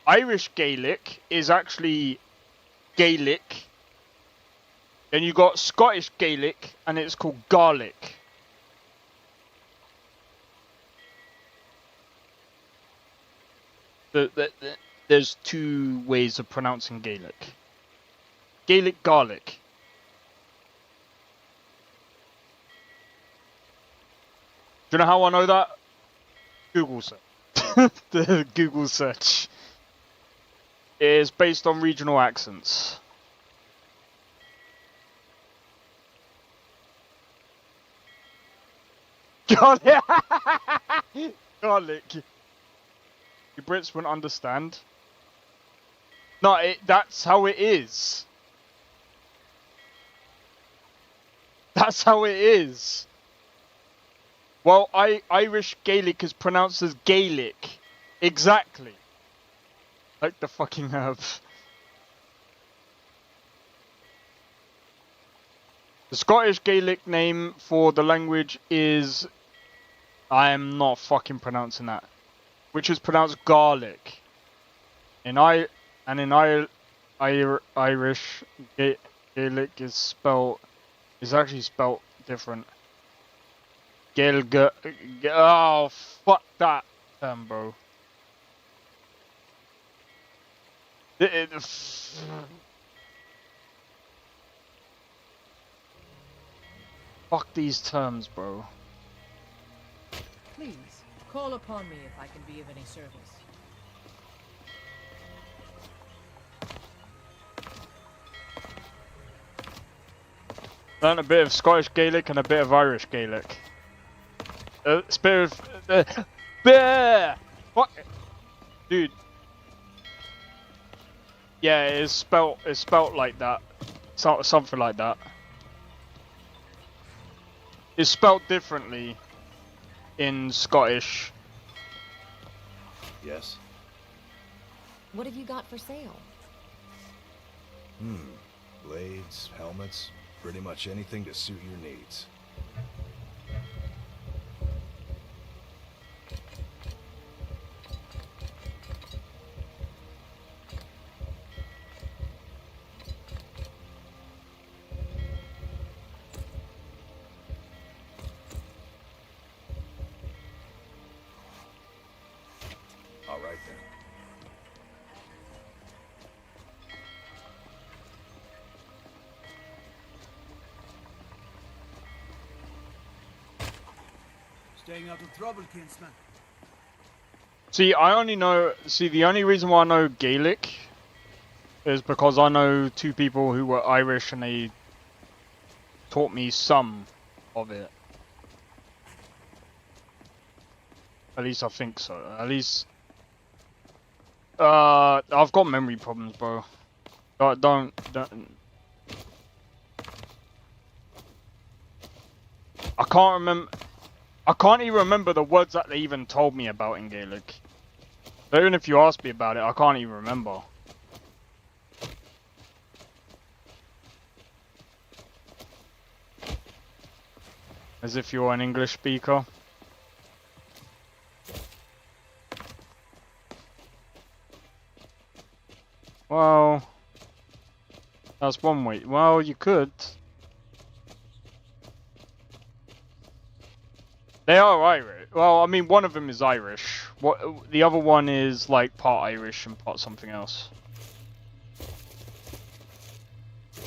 Irish Gaelic is actually Gaelic. Then you got Scottish Gaelic, and it's called Gaelic. There's two ways of pronouncing Gaelic. Gaelic, Gaelic. Do you know how I know that? Google search. The Google search is based on regional accents. Garlic. Garlic. You Brits wouldn't understand. No, that's how it is. That's how it is. Well, Irish Gaelic is pronounced as Gaelic. Exactly. Like the fucking herb. The Scottish Gaelic name for the language is... I am not fucking pronouncing that. Which is pronounced garlic. Irish Gaelic is actually spelled different. Oh, fuck that term, bro. Fuck these terms, bro. Please, call upon me if I can be of any service. Learned a bit of Scottish Gaelic and a bit of Irish Gaelic. It's a bit of... What? Dude. Yeah, it's spelt like that. Something like that. It's spelt differently in Scottish. Yes? What have you got for sale? Blades, helmets, pretty much anything to suit your needs. All right then. Staying out of trouble, kinsman. See, the only reason why I know Gaelic is because I know two people who were Irish and they taught me some of it. At least I think so. At least... I've got memory problems, bro. Don't... I can't remember... I can't even remember the words that they even told me about in Gaelic. So even if you ask me about it, I can't even remember. As if you're an English speaker. Well... That's one way. Well, you could. They are Irish. Well, I mean, one of them is Irish. The other one is like part Irish and part something else.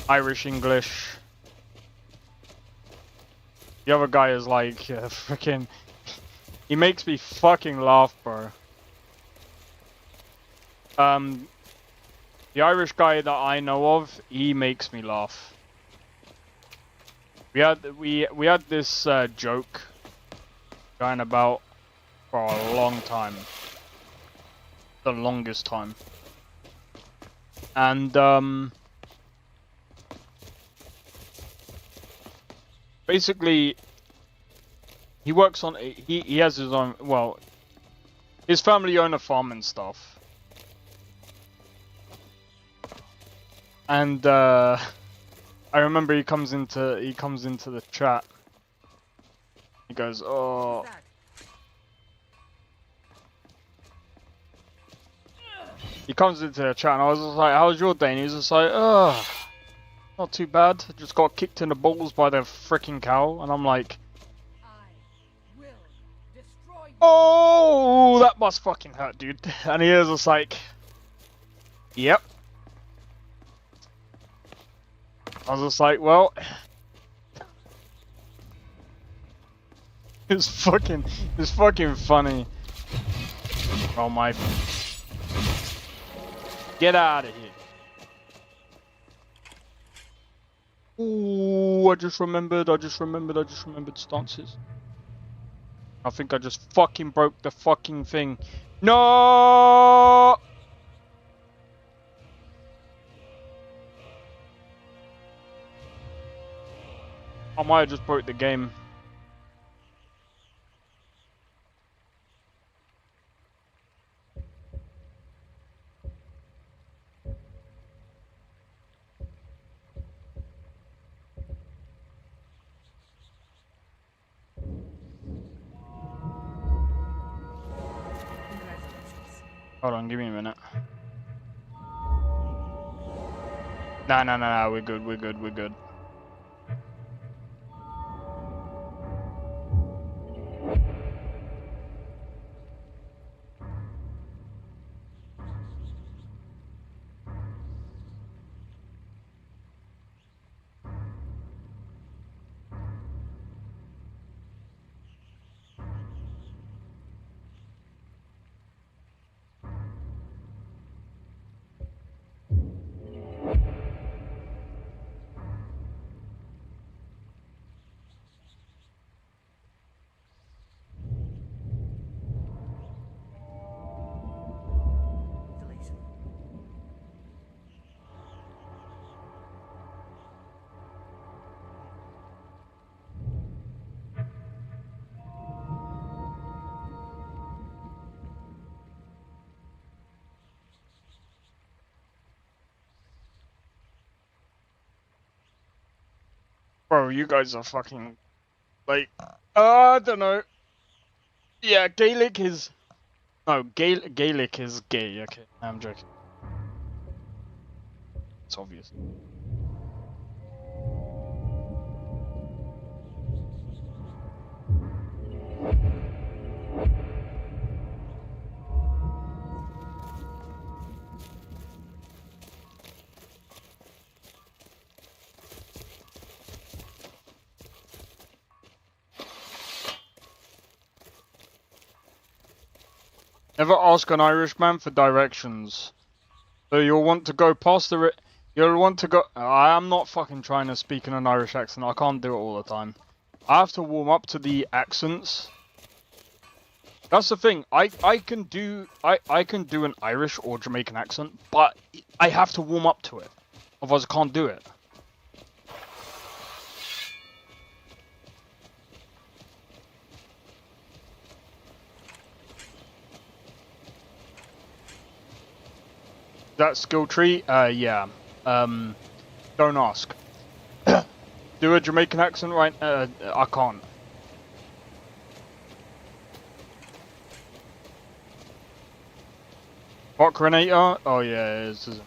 Irish English. The other guy is like freaking. He makes me fucking laugh, bro. The Irish guy that I know of, he makes me laugh. We had this joke going about for a long time. The longest time. And basically he works on he has his own, well, his family own a farm and stuff. And I remember he comes into the chat. He goes, "Oh." He comes into the chat and I was just like, "How's your day?" And he was just like, "Oh, not too bad. Just got kicked in the balls by the freaking cow." And I'm like, "Oh, that must fucking hurt, dude." And he was just like, "Yep." I was just like, well, it's fucking funny. Oh my! Get out of here! Ooh, I just remembered stances. I think I just fucking broke the fucking thing. No! I might have just broke the game. Hold on, give me a minute. Nah, we're good. Bro, you guys are fucking like I don't know. Yeah, Gaelic is no Gaelic is gay. Okay, I'm joking. It's obvious. Never ask an Irishman for directions. So you'll want to go past the... You'll want to go... I am not fucking trying to speak in an Irish accent. I can't do it all the time. I have to warm up to the accents. That's the thing. I can do an Irish or Jamaican accent, but I have to warm up to it. Otherwise I can't do it. That skill tree? Yeah. Don't ask. Do a Jamaican accent right? I can't. What Renator? Oh yeah, it is.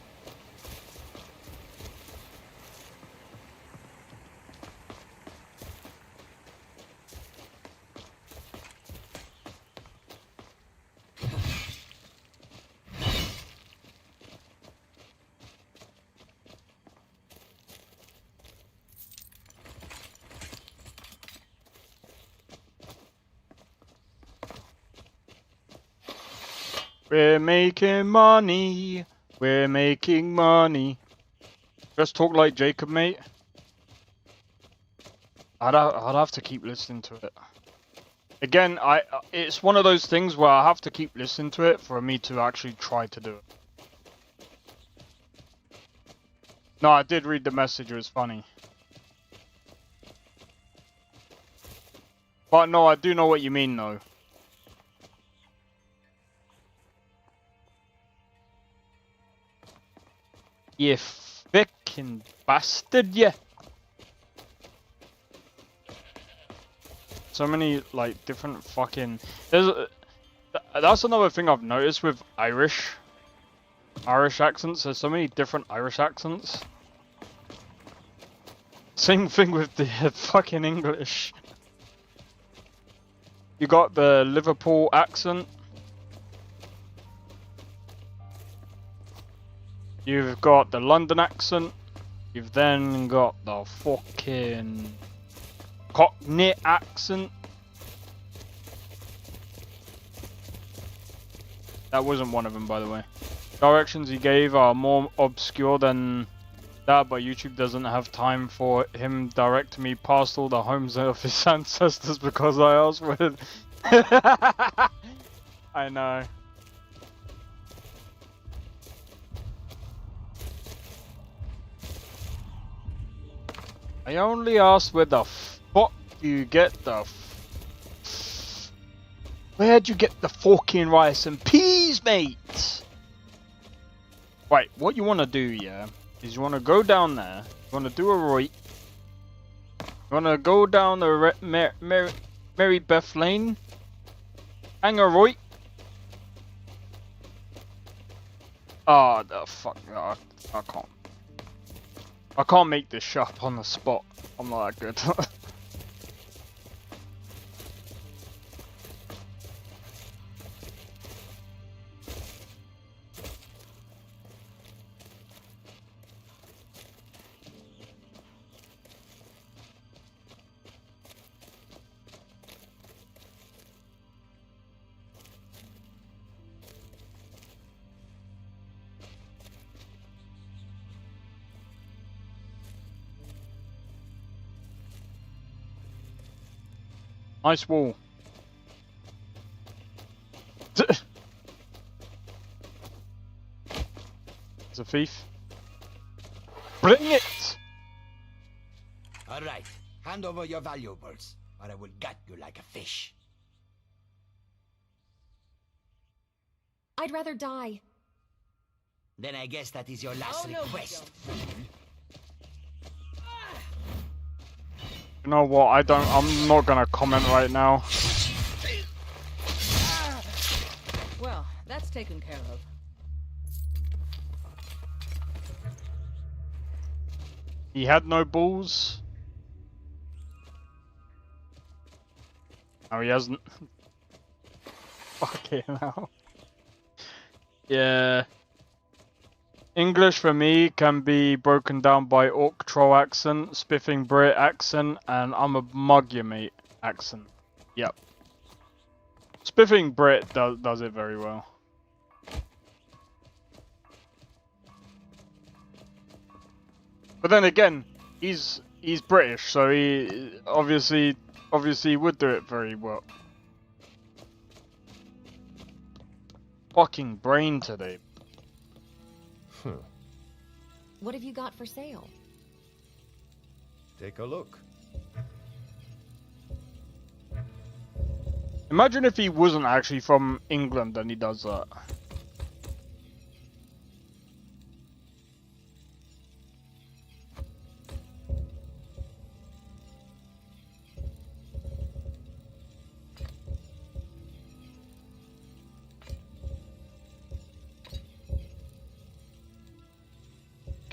We're making money. We're making money. Just talk like Jacob, mate. I'd have to keep listening to it. Again, it's one of those things where I have to keep listening to it for me to actually try to do it. No, I did read the message. It was funny. But no, I do know what you mean, though. You fucking bastard, yeah. So many, like, different fucking... That's another thing I've noticed with Irish accents. There's so many different Irish accents. Same thing with the fucking English. You got the Liverpool accent. You've got the London accent. You've then got the fucking Cockney accent. That wasn't one of them, by the way. Directions he gave are more obscure than that, but YouTube doesn't have time for him directing me past all the homes of his ancestors because I asked for it. I know. I only asked where the fuck do you get the Where'd you get the fucking rice and peas, mate? Right, what you want to do, yeah, is you want to go down there, you want to do a right, you want to go down the Mary Beth Lane, hang a right. Oh, the fuck, I can't. I can't make this up on the spot. I'm not that good. Nice wall. It's a thief. Bring it! Alright, hand over your valuables, or I will gut you like a fish. I'd rather die. Then I guess that is your last request. You know what? I'm not gonna comment right now. Well, that's taken care of. He had no balls. Oh, he hasn't. Okay, now. Yeah. English for me can be broken down by Orc Troll accent, Spiffing Brit accent, and I'm a mug you mate accent. Yep. Spiffing Brit does it very well. But then again, he's British, so he obviously would do it very well. Fucking brain today. What have you got for sale? Take a look. Imagine if he wasn't actually from England and he does that.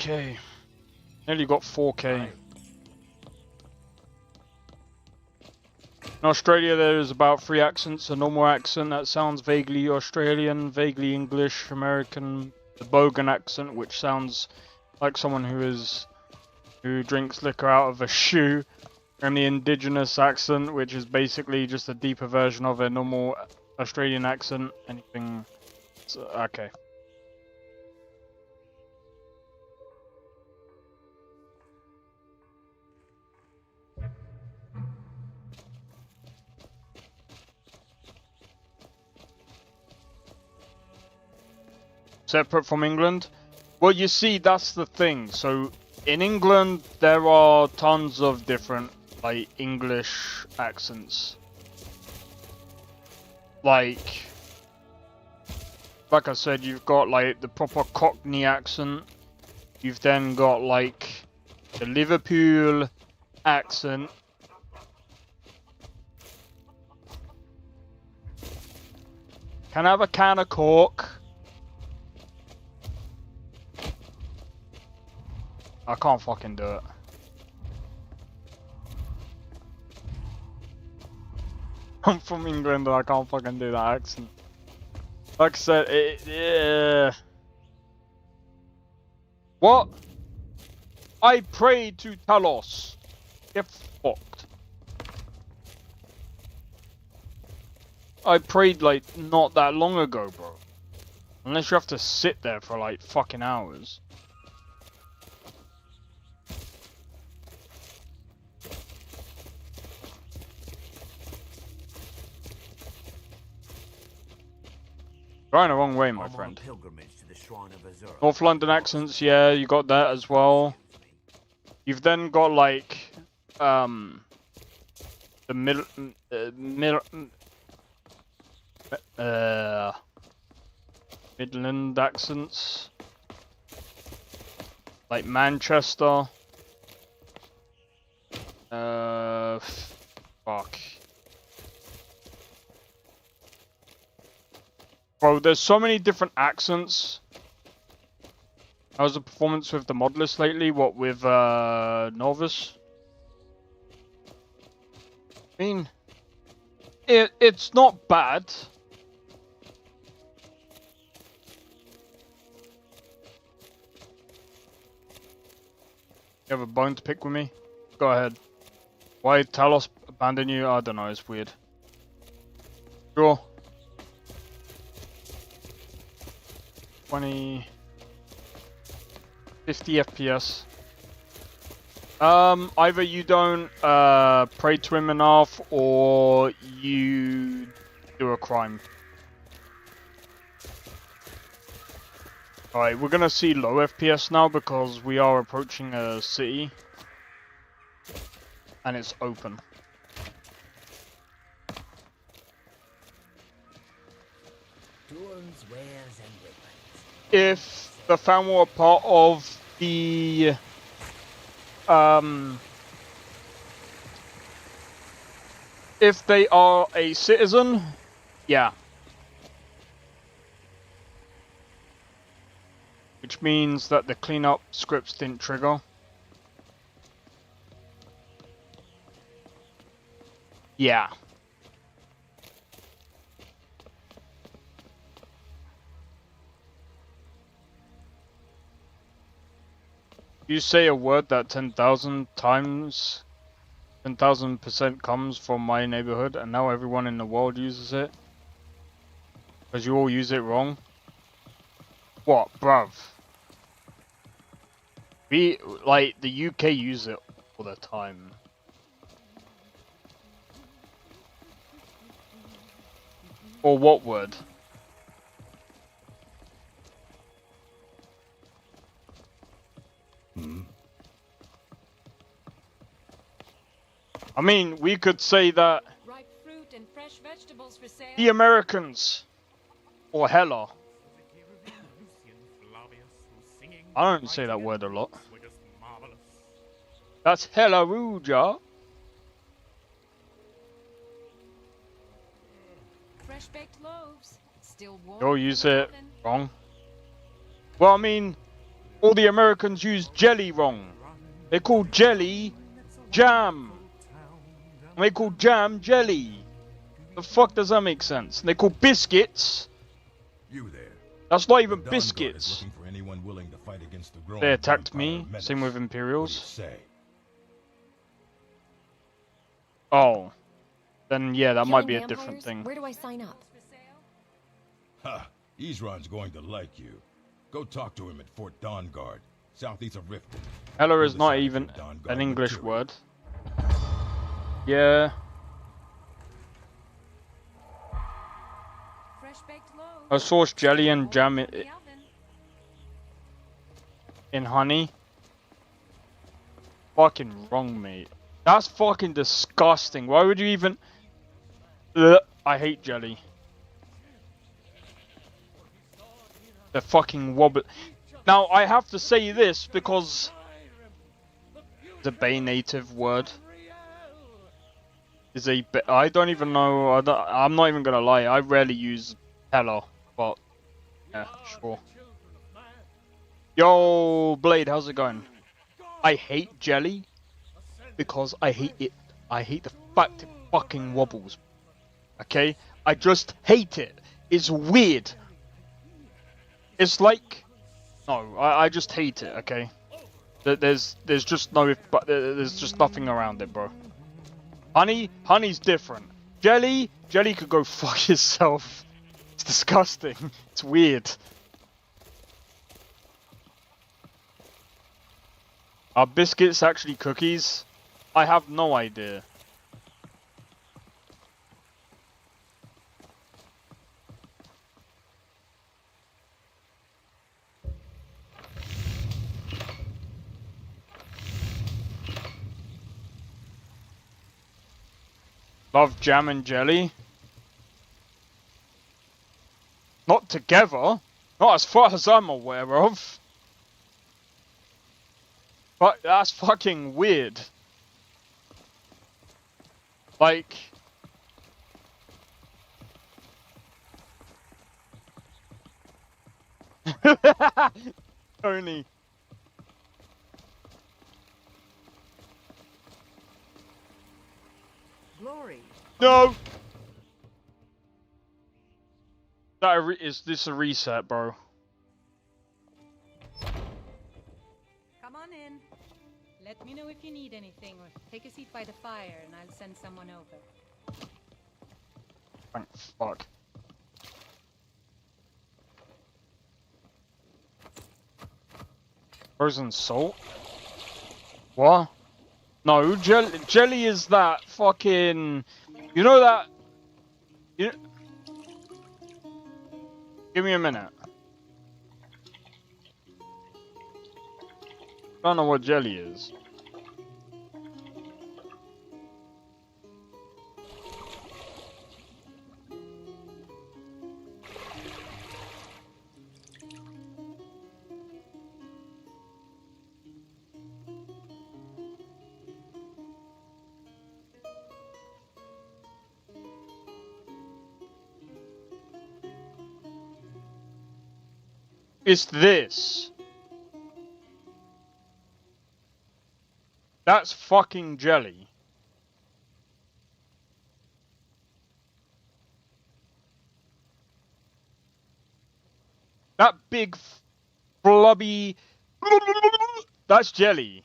Okay, nearly got 4K. In Australia there is about 3 accents: a normal accent that sounds vaguely Australian, vaguely English, American, the Bogan accent which sounds like someone who drinks liquor out of a shoe, and the indigenous accent which is basically just a deeper version of a normal Australian accent. Anything... okay. Separate from England? Well, you see, that's the thing. So, in England, there are tons of different, like, English accents. Like I said, you've got, like, the proper Cockney accent. You've then got, like, the Liverpool accent. Can I have a can of Coke? I can't fucking do it. I'm from England and I can't fucking do that accent. Like I said, yeah. What? I pray to Talos. Get fucked. I prayed like not that long ago, bro. Unless you have to sit there for like fucking hours. Going the wrong way, my friend. North London accents, yeah, you got that as well. You've then got like the Midland accents, like Manchester. Fuck. Bro, there's so many different accents. How was the performance with the mod list lately? What, with Nolvus? I mean, it's not bad. You have a bone to pick with me? Go ahead. Why Talos abandon you? I don't know, it's weird. Sure. 20... 50 FPS. Either you don't pray to him enough, or you do a crime. Alright, we're gonna see low FPS now because we are approaching a city. And it's open. If the fan were part of the If they are a citizen, yeah. Which means that the cleanup scripts didn't trigger. Yeah. You say a word that 10,000 times, 10,000% comes from my neighborhood, and now everyone in the world uses it? Because you all use it wrong? What, bruv? The UK use it all the time. Or what word? I mean, we could say that Ripe fruit and fresh vegetables for sale. the Americans, or hella. I don't say that word a lot. That's hella rude, yeah. Fresh baked loaves, still warm. You'll use it wrong. Well, I mean, all the Americans use jelly wrong. They call jelly jam. And they call jam jelly. The fuck does that make sense? And they call biscuits. You there. That's not even The Dawn Guard is biscuits. looking for anyone willing to fight against the growing They attacked vampire me. menace. Same with What Imperials. do you say? Oh. Then yeah, that might be a Killing different vampires? thing. Where do I sign up? Ha! Ezron's going to like you. Go talk to him at Fort Dawn Guard, southeast of Riften. Hella He'll is not decide if even you're Dawn Guard an English material. word. Yeah. Fresh baked loaves. I sauce jelly and jam Warm it from the oven. in honey. Fucking wrong, mate. That's fucking disgusting. Why would you even... Ugh, I hate jelly. The fucking wobble. Now, I have to say this because... The Bay native word is a... I don't even know... I'm not even gonna lie. I rarely use hella, but... Yeah, sure. Yo, Blade, how's it going? I hate jelly because I hate it. I hate the fact it fucking wobbles. Okay? I just hate it. It's weird. It's like... No, I just hate it, okay? There's just no... There's just nothing around it, bro. Honey's different. Jelly could go fuck itself. It's disgusting. It's weird. Are biscuits actually cookies? I have no idea. Love jam and jelly? Not together. Not as far as I'm aware of. But that's fucking weird. Like... Tony. Glory. No! Is this a reset, bro? Come on in. Let me know if you need anything, or take a seat by the fire, and I'll send someone over. Thank fuck. Frozen salt? What? No, jelly is that fucking... You know that... Give me a minute. I don't know what jelly is. It's this. That's fucking jelly. That big, flubby... That's jelly.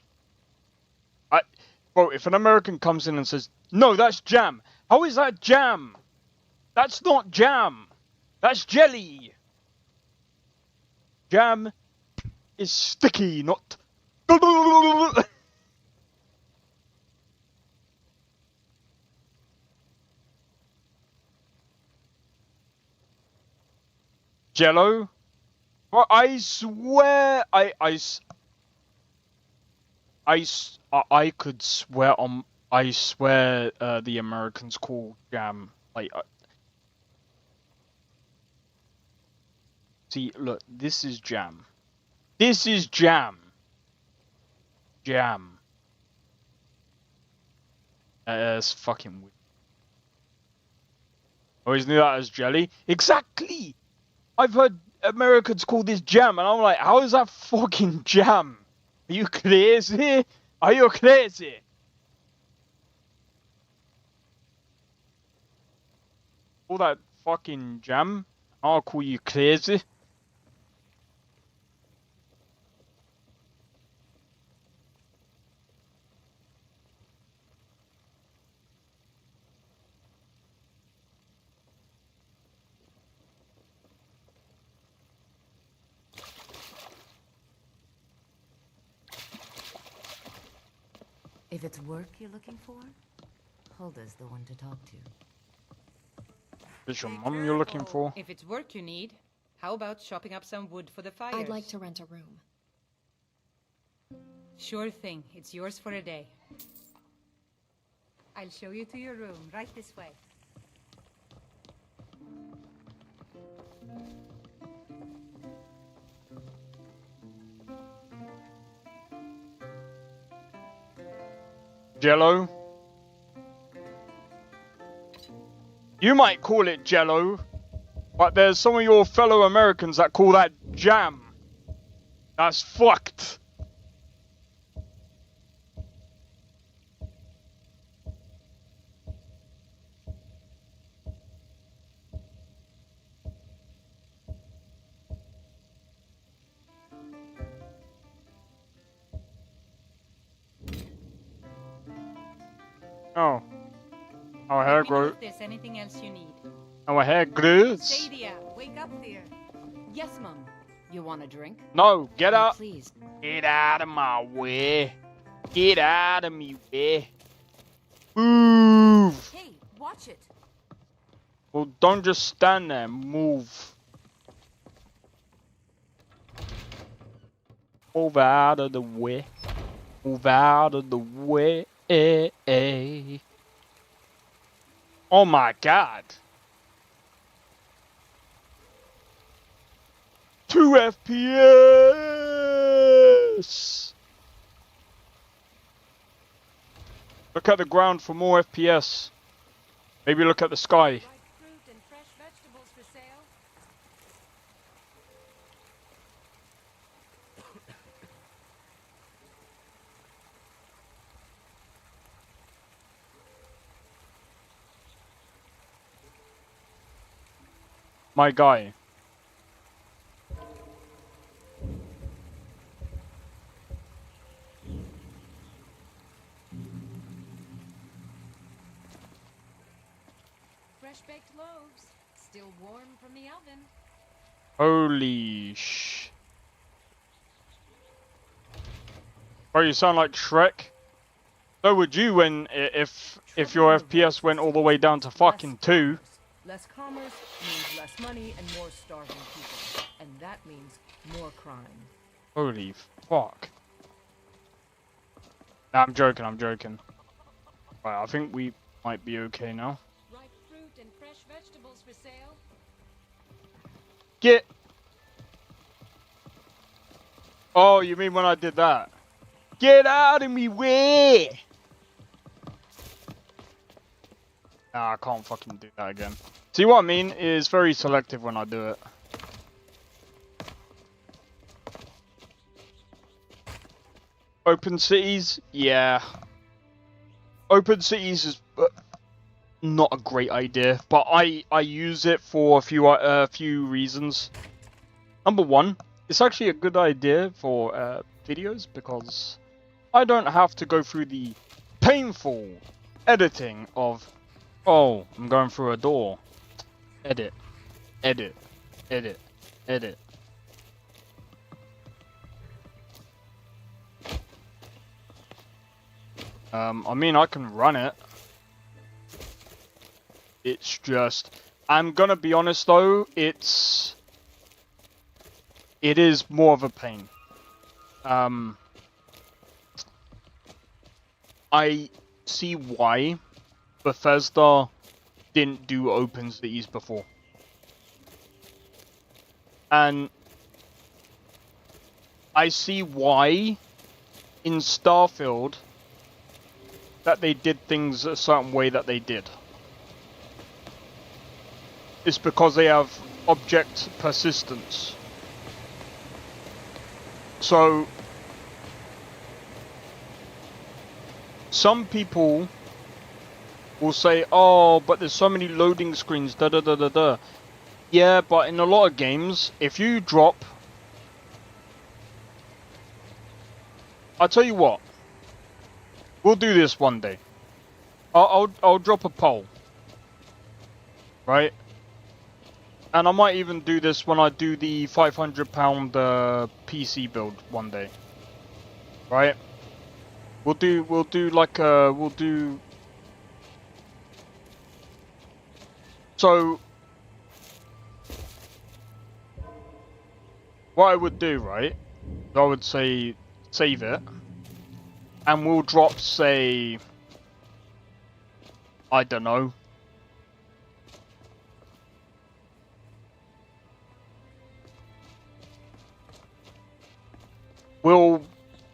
Bro, if an American comes in and says, no, that's jam. How is that jam? That's not jam. That's jelly. Jam is sticky, not... Jello? Well, I swear, I could swear on, I swear, the Americans call jam, like, see, look, this is jam. This is jam. Jam. That's fucking weird. Always knew that as jelly. Exactly! I've heard Americans call this jam, and I'm like, how is that fucking jam? Are you crazy? Are you crazy? All that fucking jam? I'll call you crazy. If it's work you're looking for, Hulda's the one to talk to. Is your mum you're looking for? If it's work you need, how about chopping up some wood for the fires? I'd like to rent a room. Sure thing. It's yours for a day. I'll show you to your room, right this way. Jello? You might call it Jello, but there's some of your fellow Americans that call that jam. That's fucked. Oh. Our hair grows. If there's anything else you need. Our hair grows. Sadia, wake up there. Yes, Mum. You want a drink? No, get out. Please. Get out of my way. Get out of me way. Move. Hey, watch it. Well, don't just stand there. Move. Move out of the way. Move out of the way. Oh my god. 2 FPS. Look at the ground for more FPS. Maybe look at the sky. Fruit and fresh vegetables for sale. My guy. Fresh baked loaves, still warm from the oven. Holy sh... Bro, you sound like Shrek. So would you when if your FPS went all the way down to fucking 2. Less commerce means less money and more starving people. And that means more crime. Holy fuck. Nah, I'm joking, I'm joking. Right, I think we might be okay now. Ripe fruit and fresh vegetables for sale. Get... Oh, you mean when I did that? Get out of me way! Nah, I can't fucking do that again. See what I mean? It's very selective when I do it. Open cities, yeah. Open cities is not a great idea, but I use it for a few reasons. Number one, it's actually a good idea for videos because I don't have to go through the painful editing of, oh, I'm going through a door. Edit, edit, edit, edit. I mean, I can run it. It's just, I'm gonna be honest though, it is more of a pain. I see why Bethesda didn't do open cities before. And I see why in Starfield that they did things a certain way that they did. It's because they have object persistence. So some people will say, oh, but there's so many loading screens, da da da da da. Yeah, but in a lot of games, if you drop... I'll tell you what. We'll do this one day. I'll drop a poll. Right? And I might even do this when I do the £500 PC build one day. Right? We'll do like we'll do. So what I would do, right? I would say save it, and we'll drop, say, I don't know.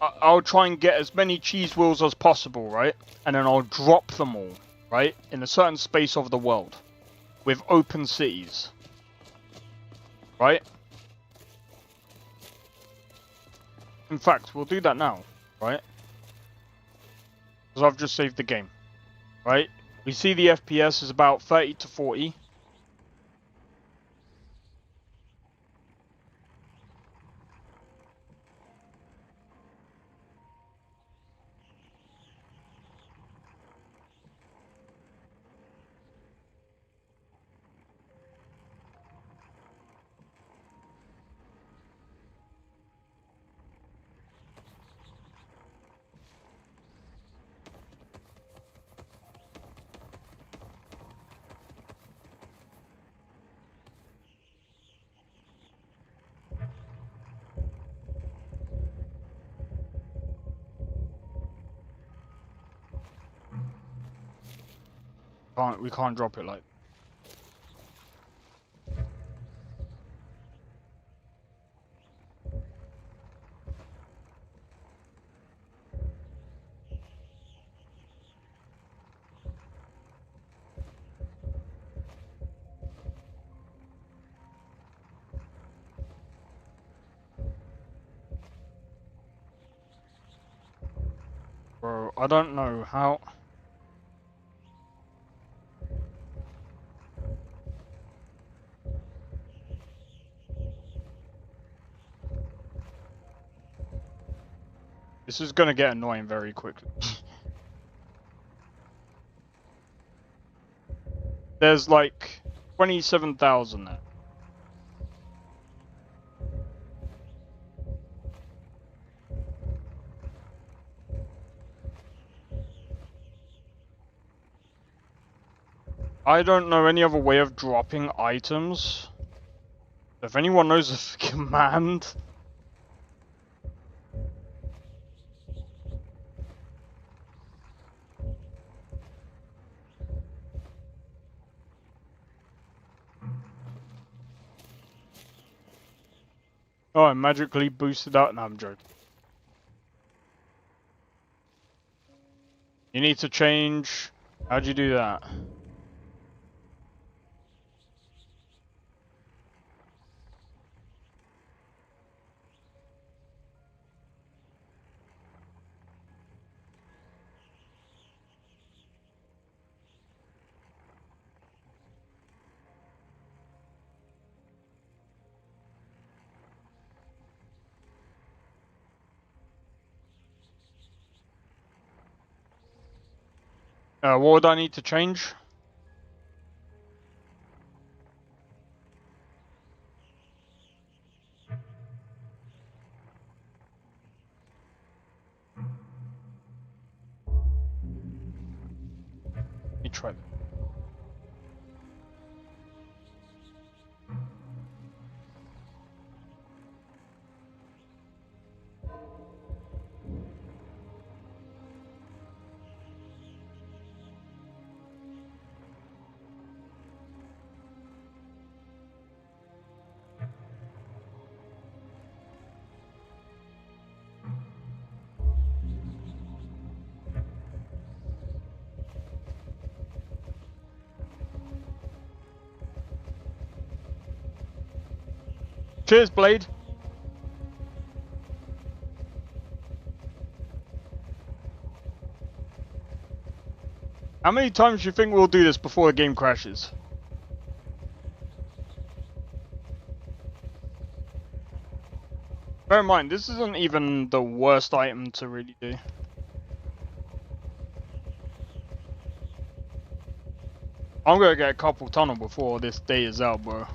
I'll try and get as many cheese wheels as possible, right? And then I'll drop them all, right? In a certain space of the world. With open cities. Right? In fact, we'll do that now, right? Because I've just saved the game. Right? We see the FPS is about 30 to 40. We can't drop it like. Bro, I don't know how. This is gonna get annoying very quickly. There's like 27,000 there. I don't know any other way of dropping items. If anyone knows a command. Oh, I magically boosted out. No, I'm joking. You need to change. How'd you do that? What would I need to change? Let me try that. Cheers, Blade. How many times do you think we'll do this before the game crashes? Bear in mind, this isn't even the worst item to really do. I'm gonna get a couple tunnel before this day is out, bro.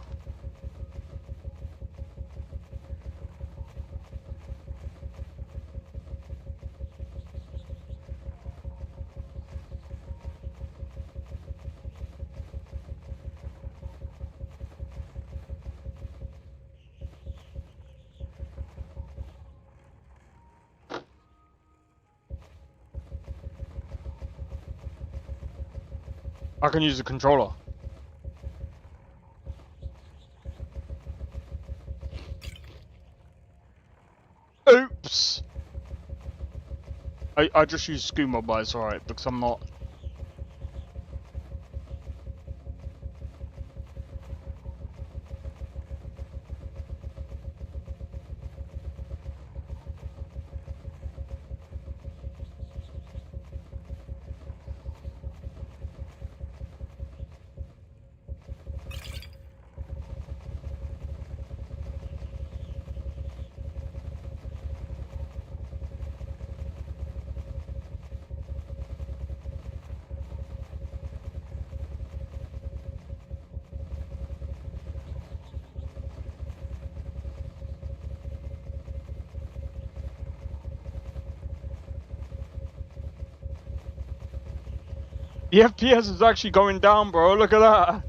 I can use the controller. Oops! I just used Skooma, but it's alright, because I'm not... The FPS is actually going down, bro. Look at that.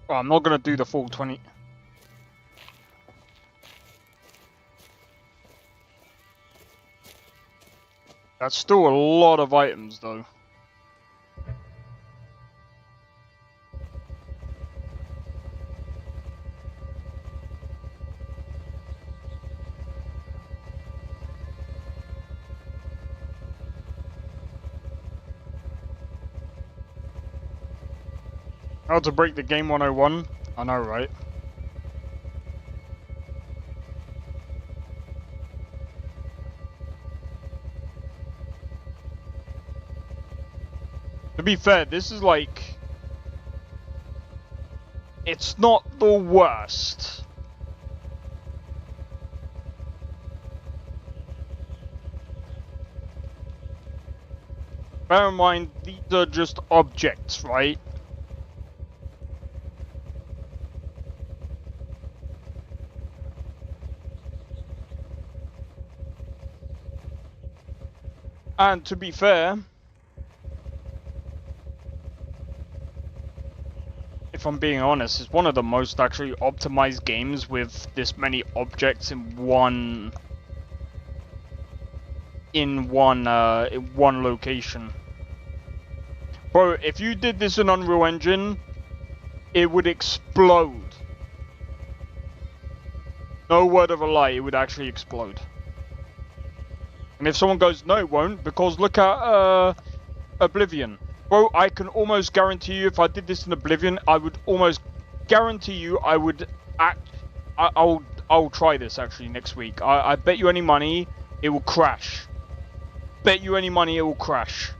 Oh, I'm not gonna do the full 20. That's still a lot of items, though. How to break the game 101? I know, right? To be fair, this is like... It's not the worst. Bear in mind, these are just objects, right? And to be fair, if I'm being honest, it's one of the most actually optimized games with this many objects in one location. Bro, if you did this in Unreal Engine, it would explode. No word of a lie, it would actually explode. And if someone goes, no, it won't, because look at Oblivion. Bro, I can almost guarantee you if I did this in Oblivion, I would almost guarantee you I would I'll try this actually next week. I bet you any money it will crash. Bet you any money it will crash.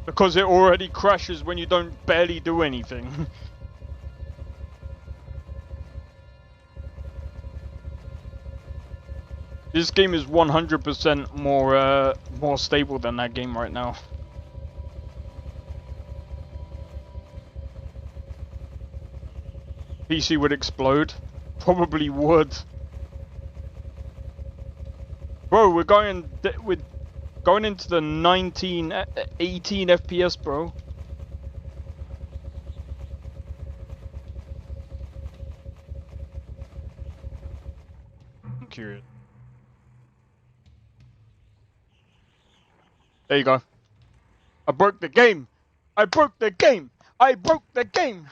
Because it already crashes when you don't barely do anything. This game is 100% more stable than that game right now. PC would explode. Probably would. Bro, we're going into the 18 FPS, bro. I'm curious. There you go. I broke the game. I broke the game. I broke the game.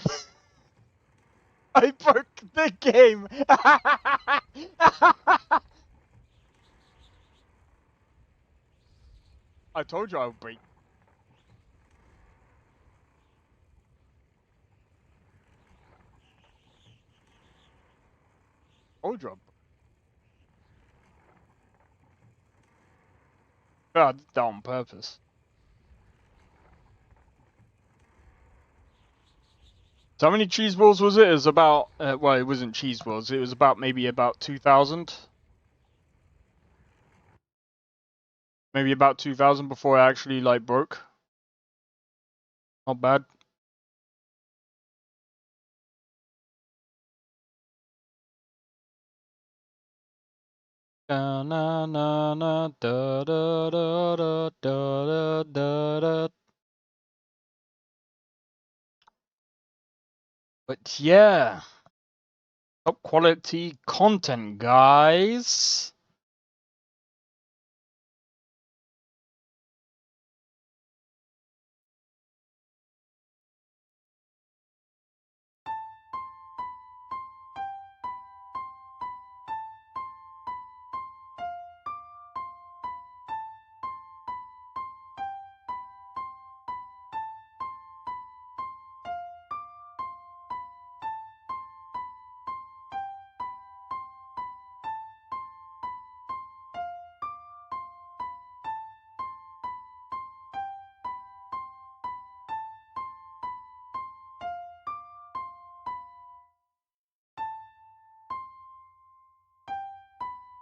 I broke the game. I told you I would break. Told you. I did that on purpose. So how many cheese balls was it? It was about, well, it wasn't cheese balls. It was about maybe about 2,000. Maybe about 2,000 before I actually like broke. Not bad. Da, na, na, na, da, da, da, da, da, da, da. But yeah, top quality content, guys.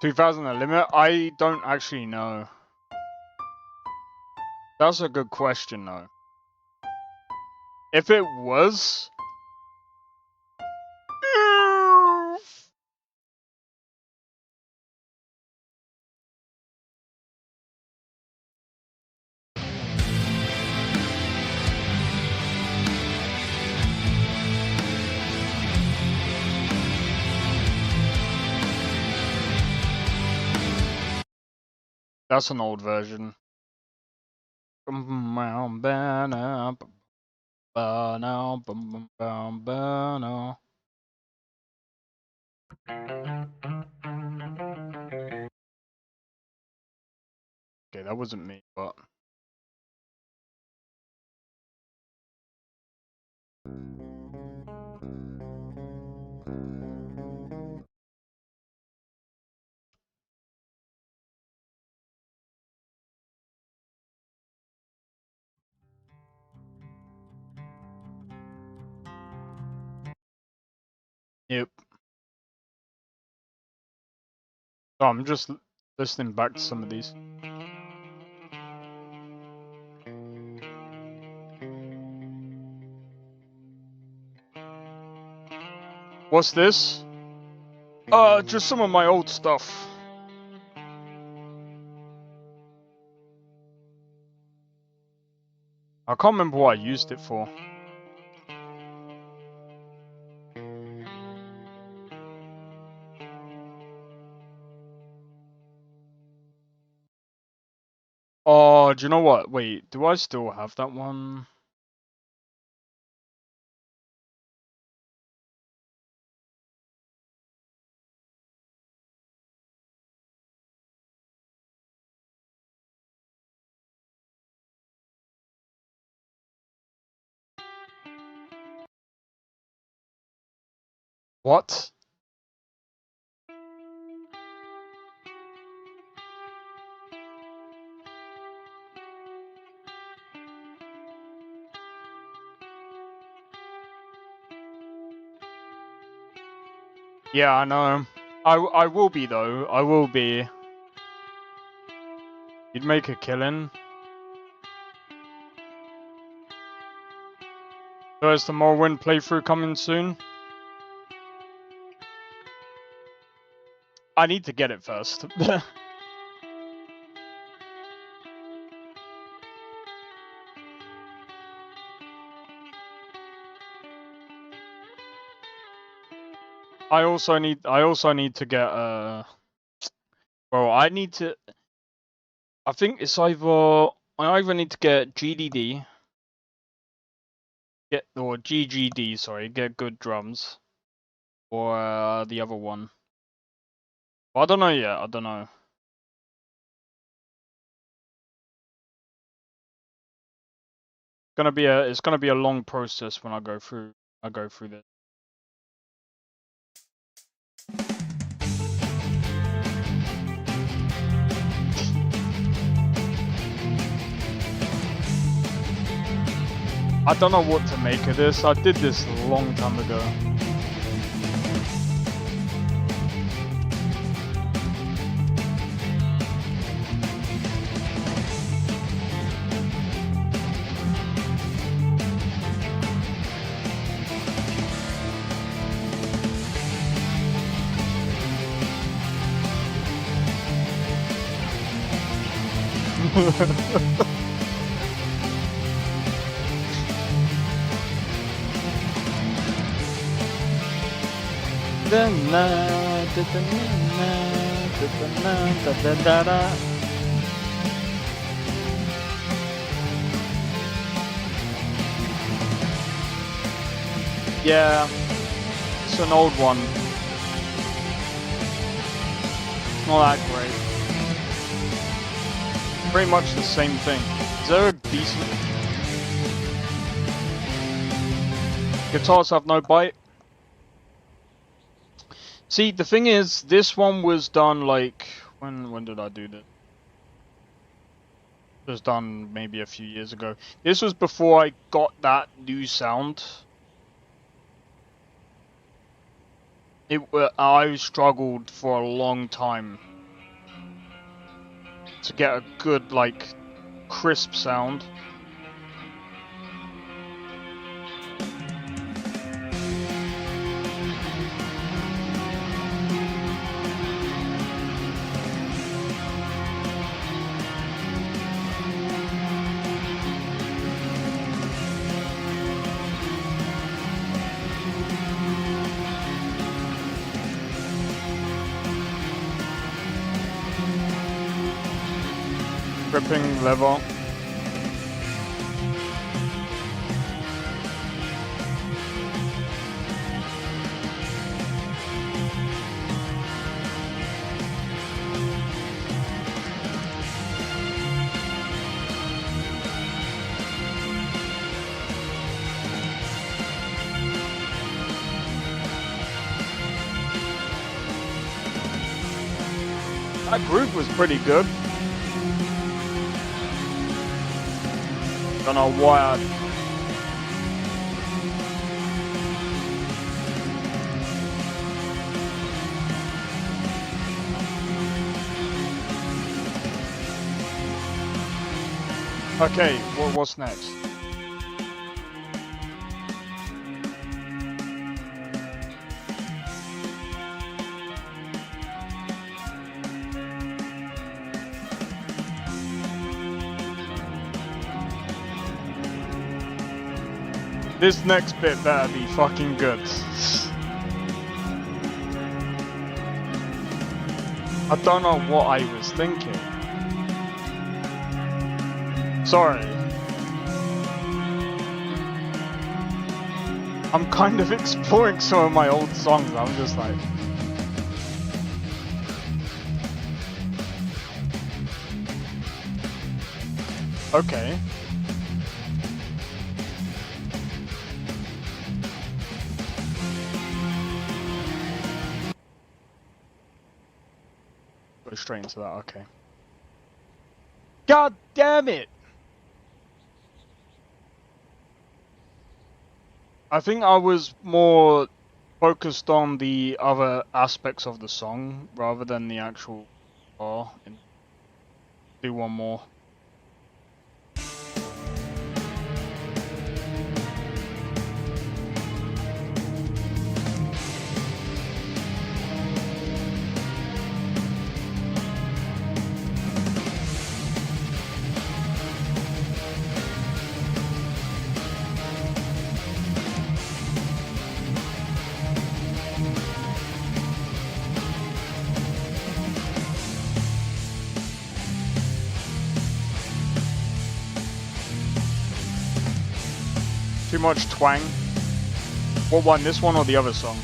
$2,000 the limit? I don't actually know. That's a good question, though. If it was... That's an old version. Okay, that wasn't me, but... Yep. So I'm just listening back to some of these. What's this? Just some of my old stuff. I can't remember what I used it for. Oh, do you know what? Wait, do I still have that one? What? Yeah, I know. I will be though. I will be. You'd make a killing. So is the Morrowind playthrough coming soon? I need to get it first. I also need to get well, I need to, I think it's I either need to get GDD, or GGD, sorry, get good drums, or the other one. I don't know yet. I don't know. It's gonna be a long process when I go through this. I don't know what to make of this. I did this a long time ago. Yeah, it's an old one. It's not that great. Pretty much the same thing. Is there a decent... Guitars have no bite? See, the thing is, this one was done like... When did I do that? It was done maybe a few years ago. This was before I got that new sound. I struggled for a long time to get a good, like, crisp sound. Gripping level. That groove was pretty good. Don't know why Okay, what's next? This next bit better be fucking good. I don't know what I was thinking. Sorry. I'm kind of exploring some of my old songs. I'm just like... Okay. straight into that. Okay. God damn it! I think I was more focused on the other aspects of the song rather than the actual bar. Do one more. Too much twang. What one? This one or the other song?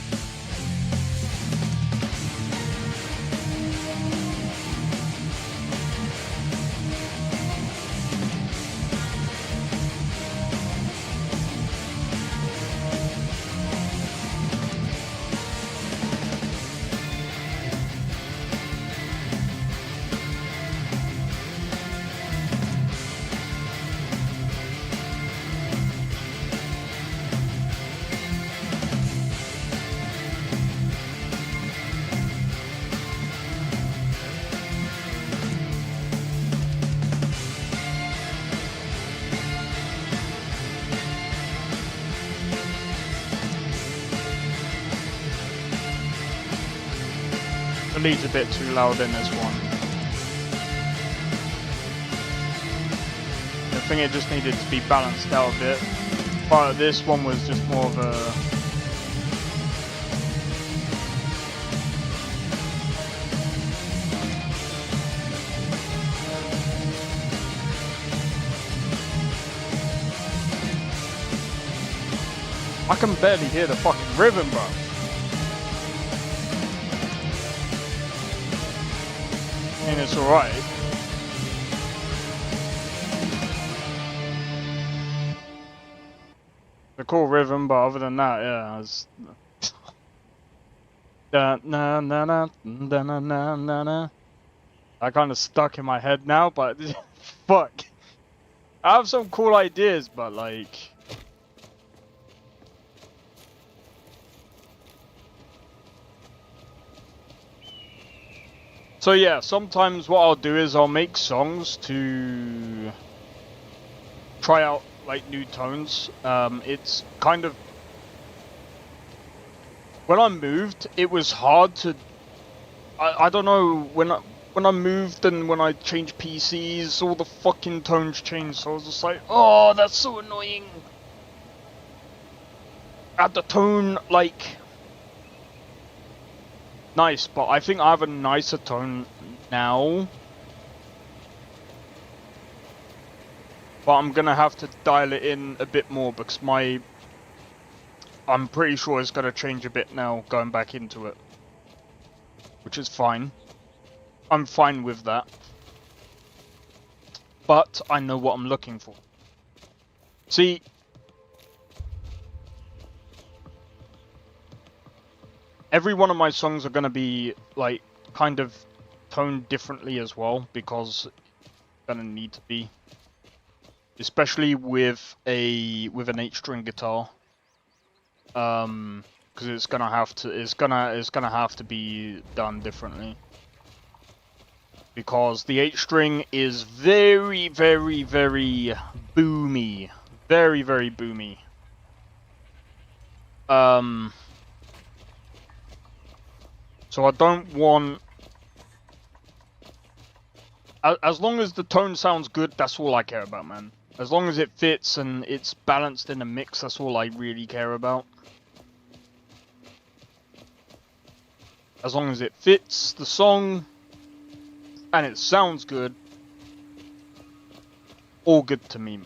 The lead's a bit too loud in this one. I think it just needed to be balanced out a bit. But this one was just more of a... I can barely hear the fucking rhythm, bro. I mean, it's alright. The cool rhythm, but other than that, yeah, it's... da na na na da na na na na. I kind of stuck in my head now, but fuck. I have some cool ideas, but like... So yeah, sometimes what I'll do is I'll make songs to try out like new tones. It's kind of, when I moved, it was hard to, I don't know, when I moved and when I changed PCs, all the fucking tones changed, so I was just like, oh, that's so annoying. Add the tone, like... nice, but I think I have a nicer tone now. But I'm gonna have to dial it in a bit more because I'm pretty sure it's gonna change a bit now going back into it. Which is fine. I'm fine with that. But I know what I'm looking for. See, every one of my songs are going to be like kind of toned differently as well because it's going to need to be, especially with an 8-string guitar, because it's going to have to be done differently because the 8-string is very, very, very boomy, very, very boomy. So I don't want... As long as the tone sounds good, that's all I care about, man. As long as it fits and it's balanced in a mix, that's all I really care about. As long as it fits the song and it sounds good, all good to me.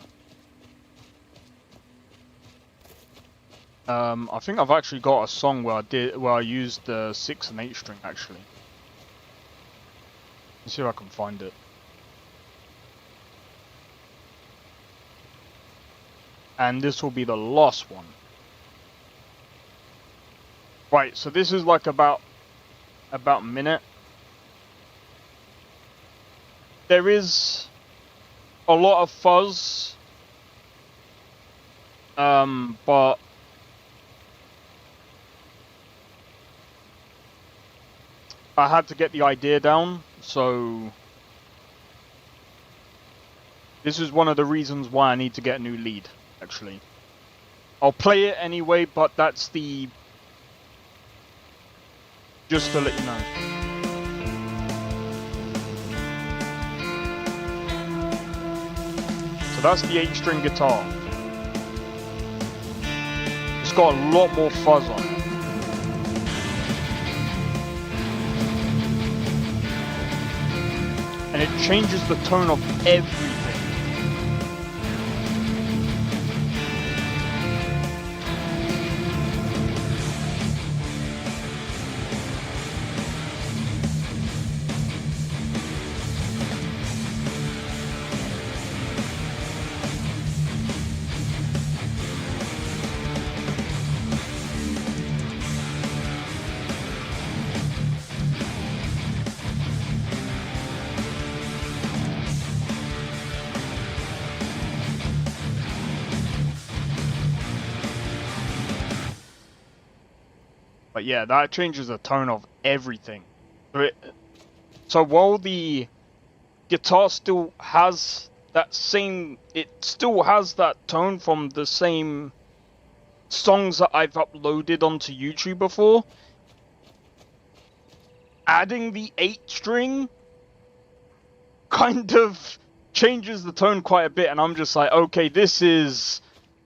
I think I've actually got a song where I used the 6 and 8 string actually. Let's see if I can find it. And this will be the last one. Right, so this is like about a minute. there is a lot of fuzz, but I had to get the idea down, so this is one of the reasons why I need to get a new lead, actually. I'll play it anyway, but that's the... just to let you know. So that's the 8-string guitar. It's got a lot more fuzz on it. And it changes the tone of everything. But yeah, that changes the tone of everything. So while the guitar still has that same... it still has that tone from the same songs that I've uploaded onto YouTube before, adding the 8-string kind of changes the tone quite a bit, and I'm just like, okay, this is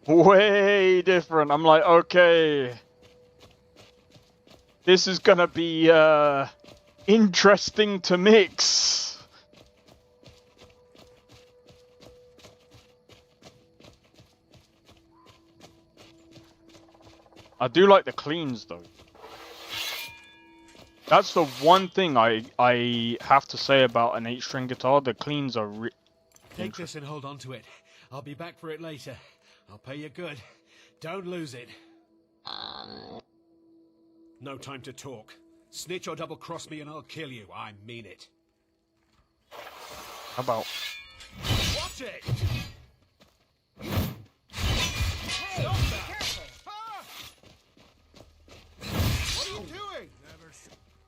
way different. I'm like, okay... this is gonna be interesting to mix. I do like the cleans though. That's the one thing I have to say about an 8-string guitar. The cleans are Take this and hold on to it. I'll be back for it later. I'll pay you good. Don't lose it. No time to talk. Snitch or double-cross me and I'll kill you. I mean it. How about... watch it! Hey, stop that! Ah! What are you doing? Never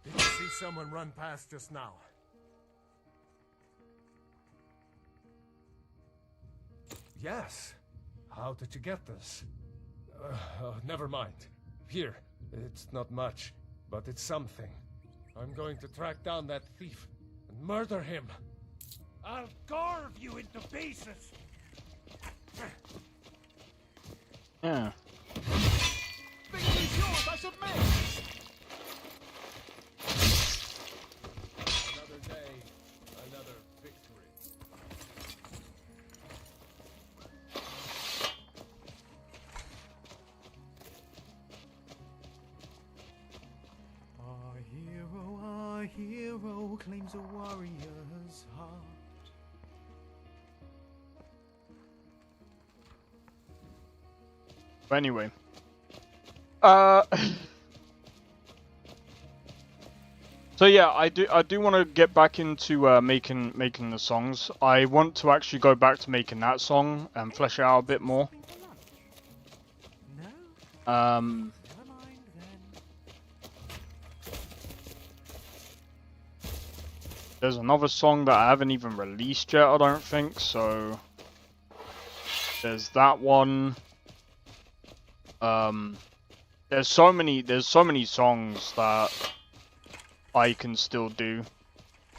Did you see someone run past just now? Yes. How did you get this? Never mind. Here. It's not much, but it's something. I'm going to track down that thief and murder him. I'll carve you into pieces. Yeah. Victory's yours, I submit! Another day, another victory. Our hero claims a warrior's heart. But anyway. So yeah, I do want to get back into making the songs. I want to actually go back to making that song and flesh it out a bit more. There's another song that I haven't even released yet, I don't think, so there's that one. There's so many songs that I can still do,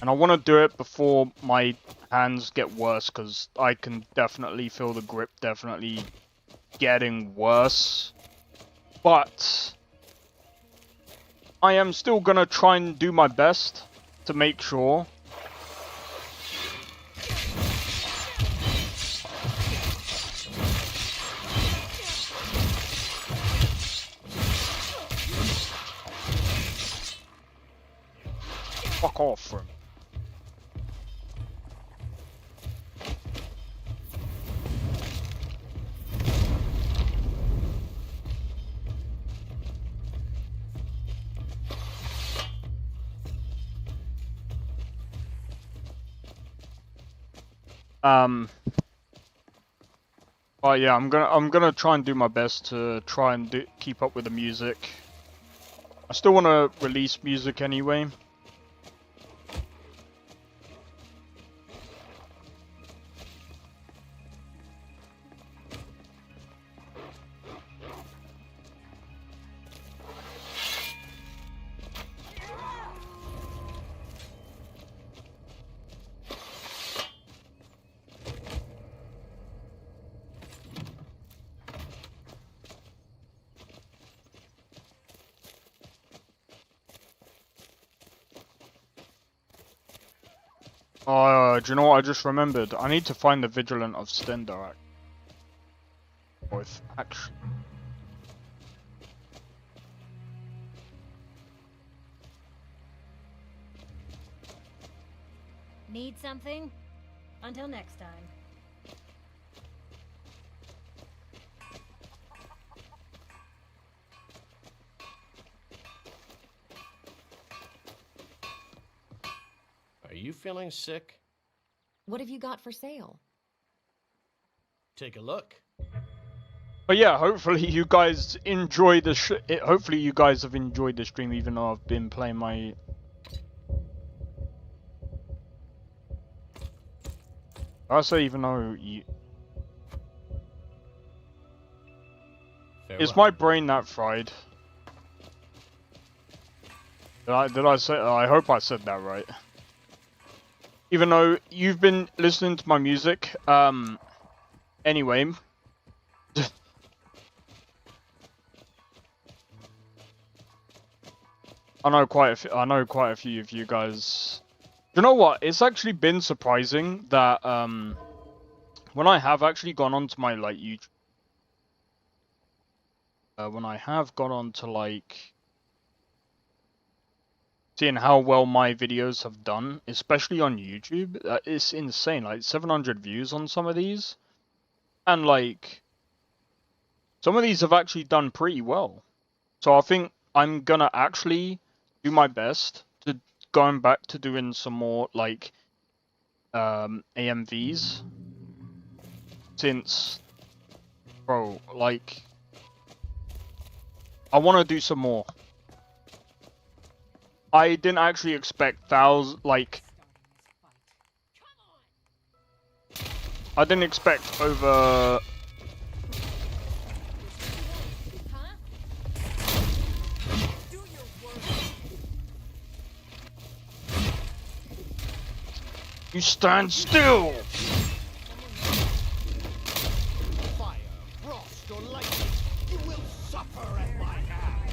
and I want to do it before my hands get worse, because I can definitely feel the grip definitely getting worse. But I am still gonna try and do my best to make sure. Fuck off from. But yeah, I'm gonna try and do my best to try and keep up with the music. I still want to release music anyway. Do you know what I just remembered? I need to find the Vigilant of Stendar. Both, actually. Need something? Until next time. Are you feeling sick? What have you got for sale? Take a look. But yeah, hopefully you guys enjoy the hopefully you guys have enjoyed the stream, even though I've been playing my... I say even though you... Is my brain that fried? Did I say... I hope I said that right. Even though you've been listening to my music, anyway... I know quite a few of you guys... You know what? It's actually been surprising that, when I have actually gone onto my, like, YouTube... when I have gone on to, like... Seeing how well my videos have done, especially on YouTube, it's insane. Like, 700 views on some of these. And, like... Some of these have actually done pretty well. So I think I'm gonna actually do my best to going back to doing some more, like... AMVs. Since... Bro, like... I want to do some more. I didn't actually expect thousands, like... I didn't expect over... You stand still! Fire, frost, or lightning, you will suffer at my hand.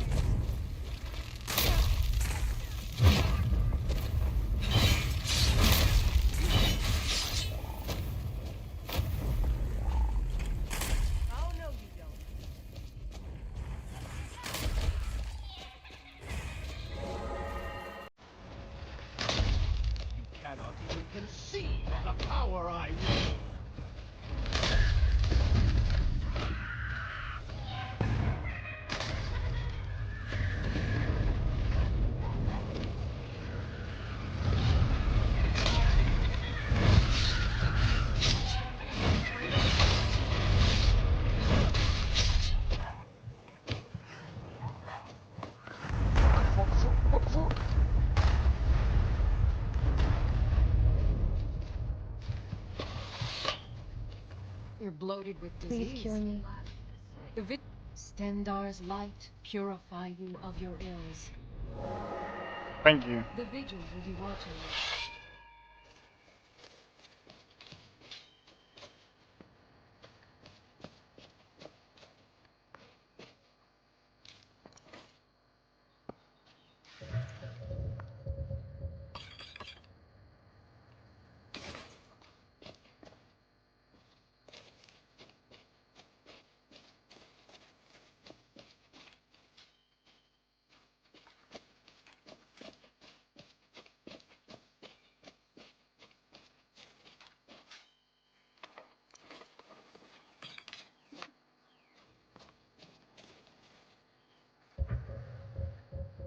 Oh, no, you don't. You cannot even conceive of the power I wield. You're bloated with Please disease. cure me. The Stendar's light purify you of your ills. Thank you. The vigil will be watching you.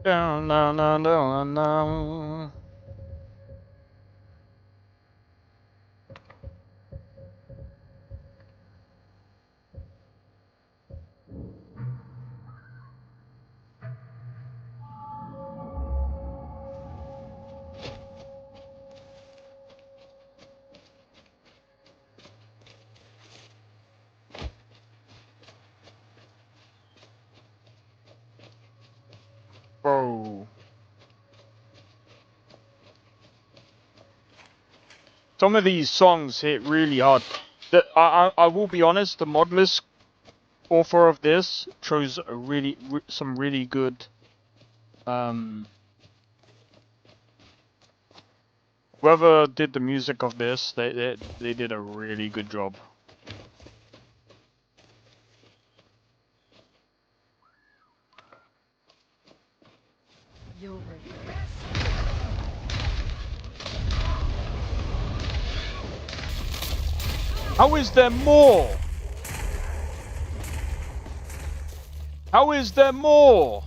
Down, down, down, down, down. Some of these songs hit really hard. I will be honest, the modless author of this chose a some really good whoever did the music of this, they did a really good job. You'll regret. How is there more? How is there more?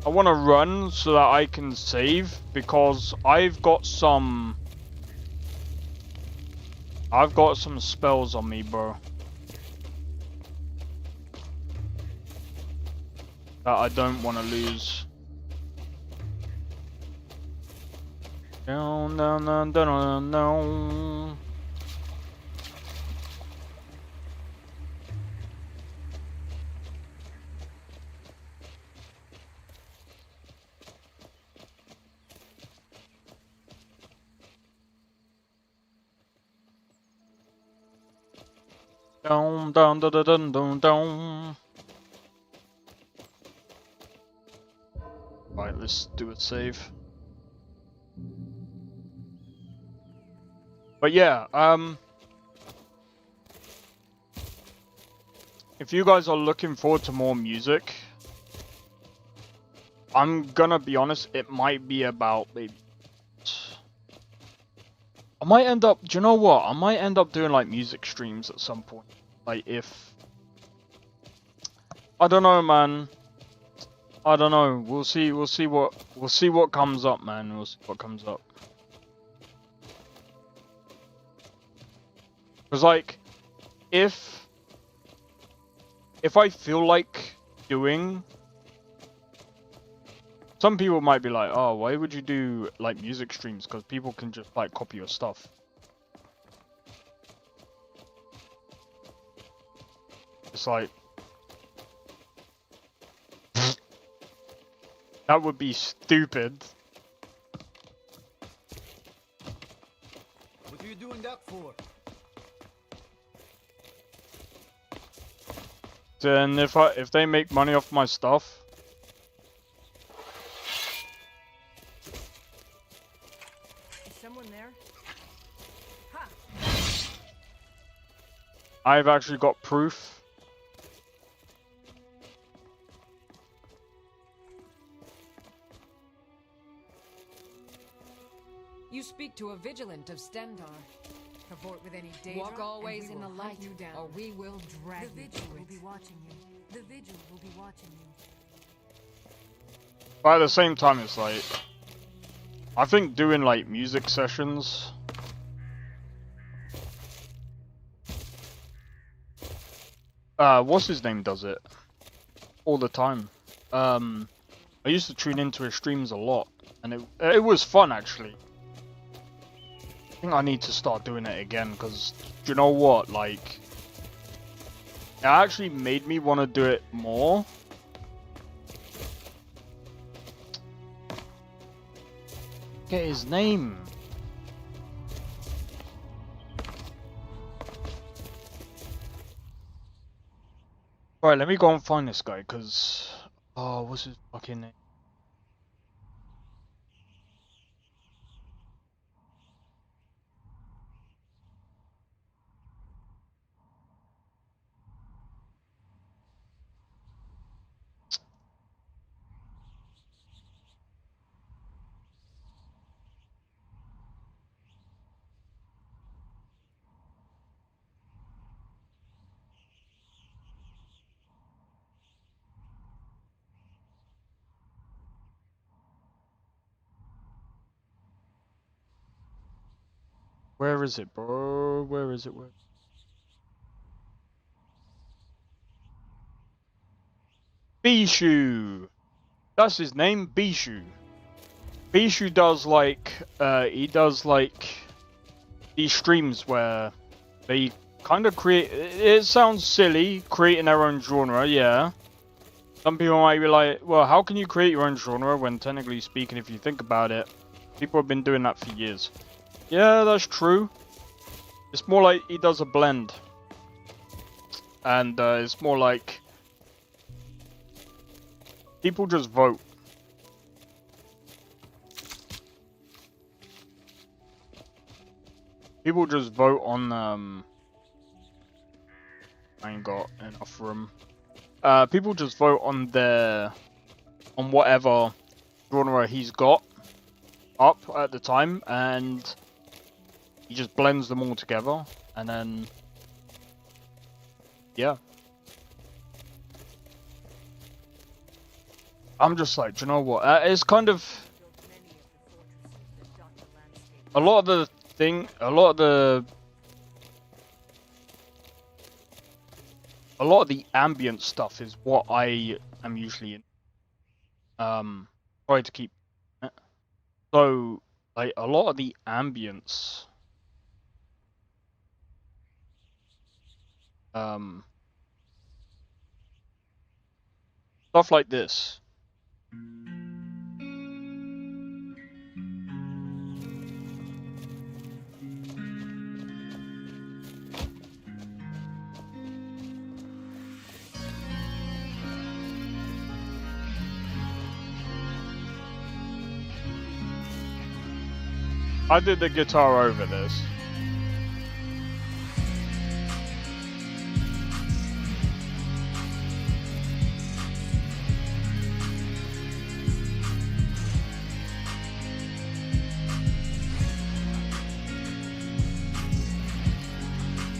I want to run so that I can save because I've got some spells on me, bro. That I don't want to lose. Down, down, down, down, down. Down, down, down, down, down, down. Right, let's do a save. But yeah, if you guys are looking forward to more music, I'm gonna be honest, it might be about maybe... I might end up, do you know what? I might end up doing like music streams at some point. Like if... I don't know, man. I don't know. We'll see what comes up, man. We'll see what comes up. Because like, if I feel like doing... Some people might be like, oh, why would you do like music streams? Because people can just like copy your stuff. It's like... That would be stupid. What are you doing that for? Then if they make money off my stuff, Is someone there? Ha! I've actually got proof. You speak to a vigilant of Stendar. Cavort with any danger. Walk always in the light, you down. or we will drag The you vigil to will it. be watching you. The vigil will be watching you. But at the same time, it's like, I think doing like music sessions, what's his name does it all the time. I used to tune into his streams a lot, and it was fun actually. I think I need to start doing it again because, you know what, like, it actually made me want to do it more. Get his name. Right, let me go and find this guy because, oh, what's his fucking name? Where is it, bro? Where is it? Where? Bishu! That's his name, Bishu. Bishu does like, he does like these streams where they kind of create, it sounds silly, creating their own genre, yeah. Some people might be like, well, how can you create your own genre when technically speaking, if you think about it, People have been doing that for years. Yeah, that's true. It's more like he does a blend. And it's more like people just vote. People just vote on I ain't got enough room. People just vote on whatever genre he's got up at the time, and he just blends them all together, and then yeah. I'm just like, do you know what? It's kind of a lot of the ambient stuff is what I am usually in. Try to keep. So, like, a lot of the ambience, stuff like this. I did the guitar over this.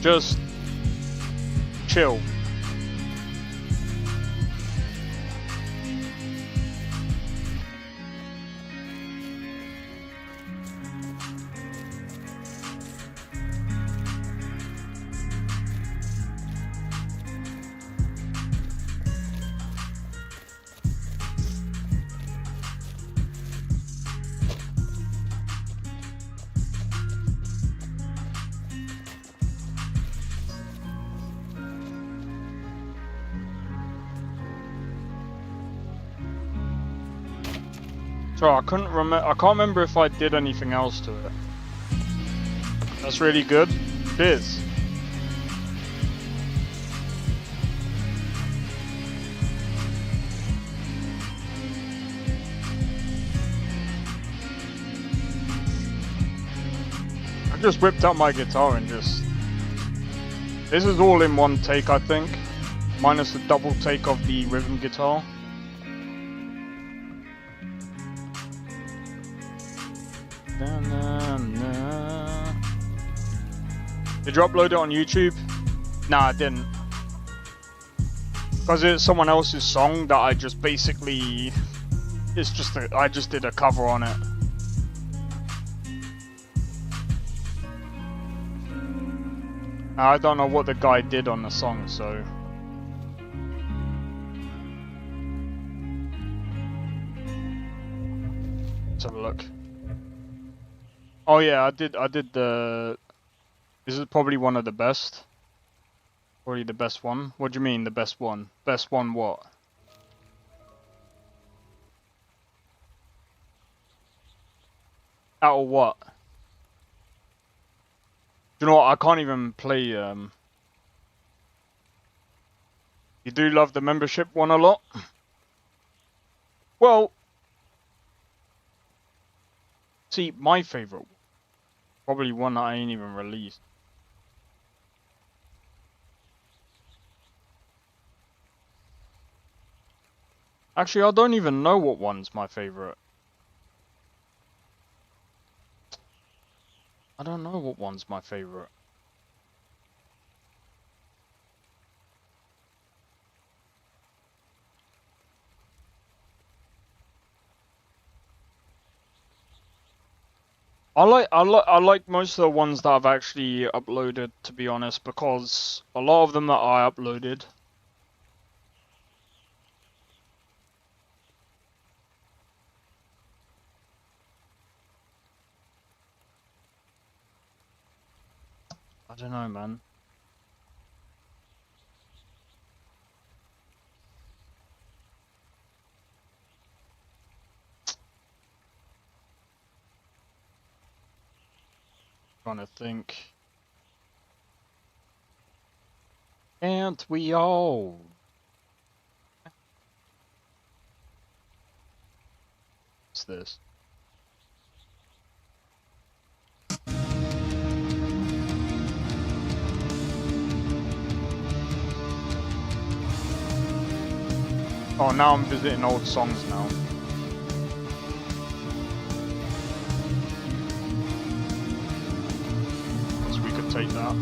Just chill. So I couldn't remember. I can't remember if I did anything else to it. That's really good. Cheers. I just whipped out my guitar and just. This is all in one take, I think, minus the double take of the rhythm guitar. Did you upload it on YouTube? Nah, I didn't. Because it's someone else's song that I just basically... It's just I just did a cover on it. I don't know what the guy did on the song, so... Let's have a look. Oh yeah, I did the... This is probably one of the best. Probably the best one. What do you mean, the best one? Best one what? Out of what? You know what, I can't even play, You do love the membership one a lot? Well... See, my favourite... Probably one that I ain't even released. Actually, I don't even know what one's my favourite. I don't know what one's my favourite. I like most of the ones that I've actually uploaded, to be honest, because a lot of them that I uploaded I don't know, man. Trying to think. Can't we all? What's this? Oh, now I'm visiting old songs now. So we could take that.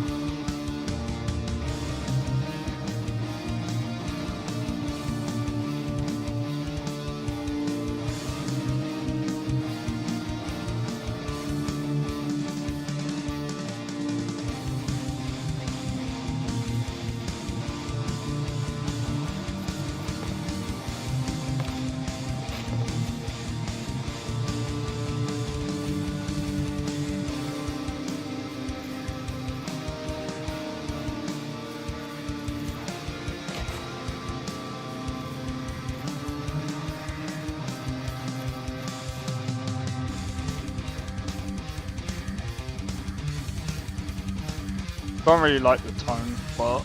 Don't really like the tone, but I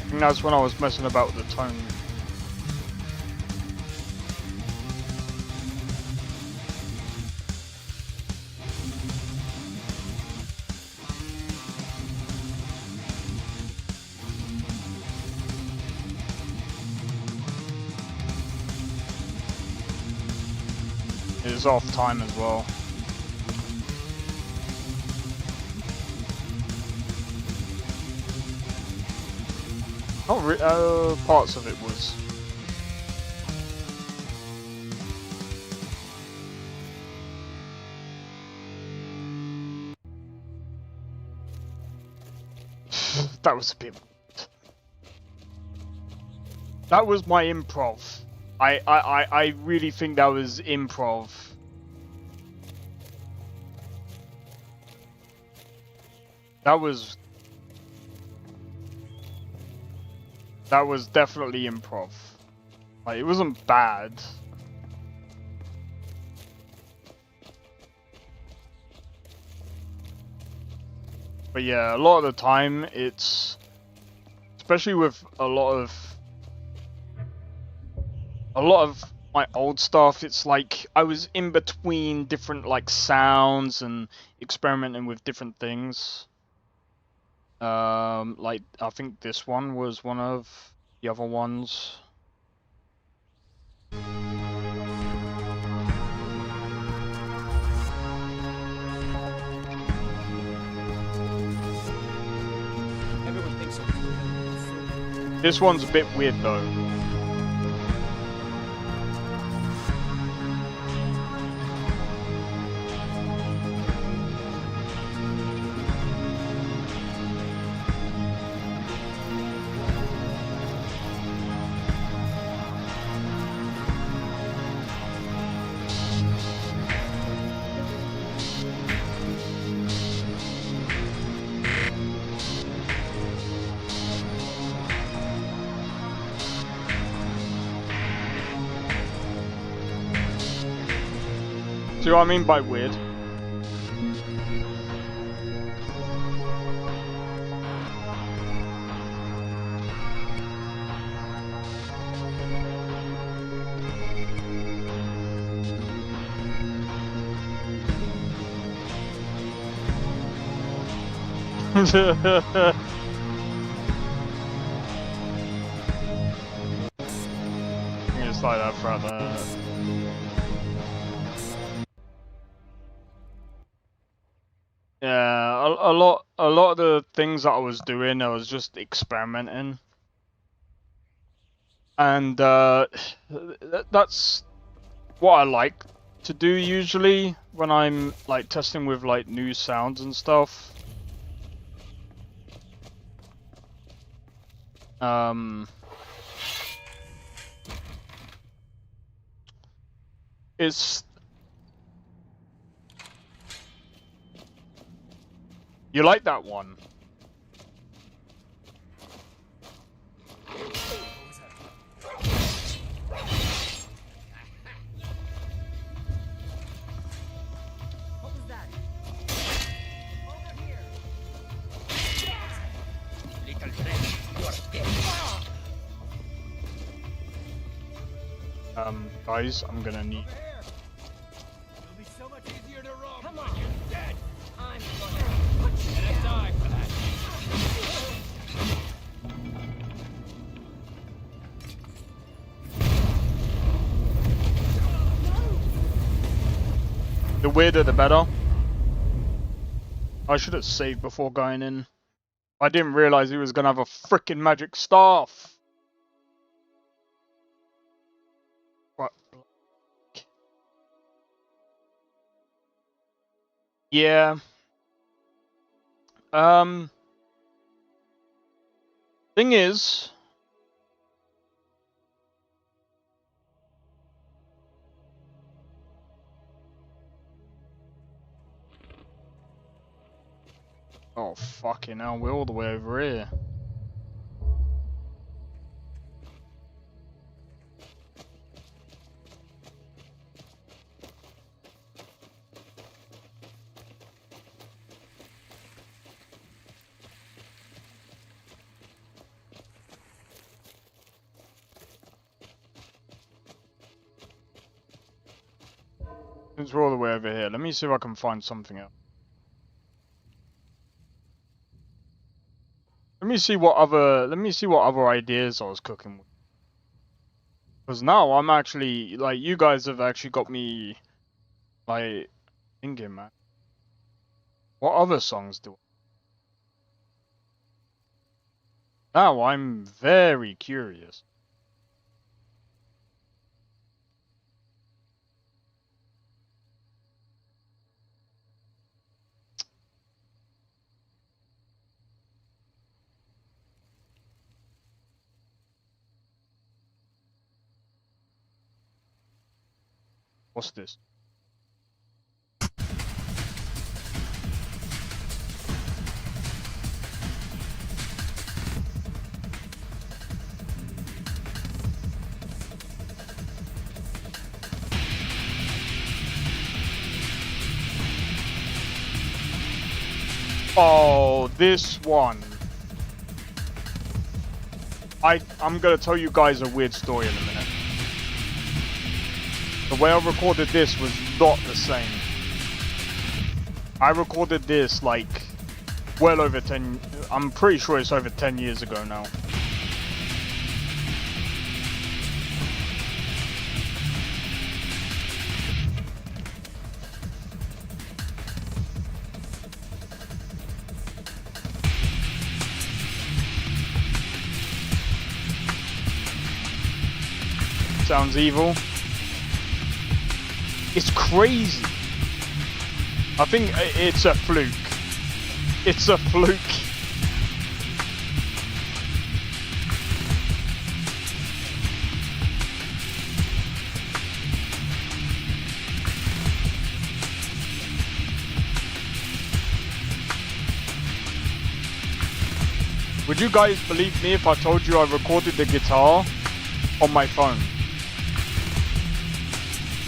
think that's when I was messing about with the tone. It is off time as well. Not parts of it was. That was a bit. That was my improv. I really think that was improv. That was definitely improv. Like, it wasn't bad. But yeah, a lot of the time it's, especially with a lot of my old stuff, it's like I was in between different like sounds and experimenting with different things. Like, I think this one was one of the other ones. Everyone thinks so. This one's a bit weird though. See what I mean by weird? It's like that throughout the... Yeah, a lot of the things that I was doing, I was just experimenting, and that's what I like to do usually when I'm like testing with like new sounds and stuff. It's You like that one? What was that? Over here. Guys, I'm gonna need. It'll be so much easier to rob. Come when on. you're dead. I'm gonna put you to die for that. The weirder, the better. I should have saved before going in. I didn't realize he was gonna have a freaking magic staff. What? Yeah. Thing is, oh fucking hell, we're all the way over here. Since we're all the way over here, let me see if I can find something else. Let me see what other ideas I was cooking with. Because now I'm actually, like, you guys have actually got me, like, thinking, man. What other songs do I... Now I'm very curious. What's this? Oh, this one. I'm gonna tell you guys a weird story in a minute. The way I recorded this was not the same. I recorded this like well over 10, I'm pretty sure it's over 10 years ago now. Sounds evil. It's crazy. I think it's a fluke. It's a fluke. Would you guys believe me if I told you I recorded the guitar on my phone?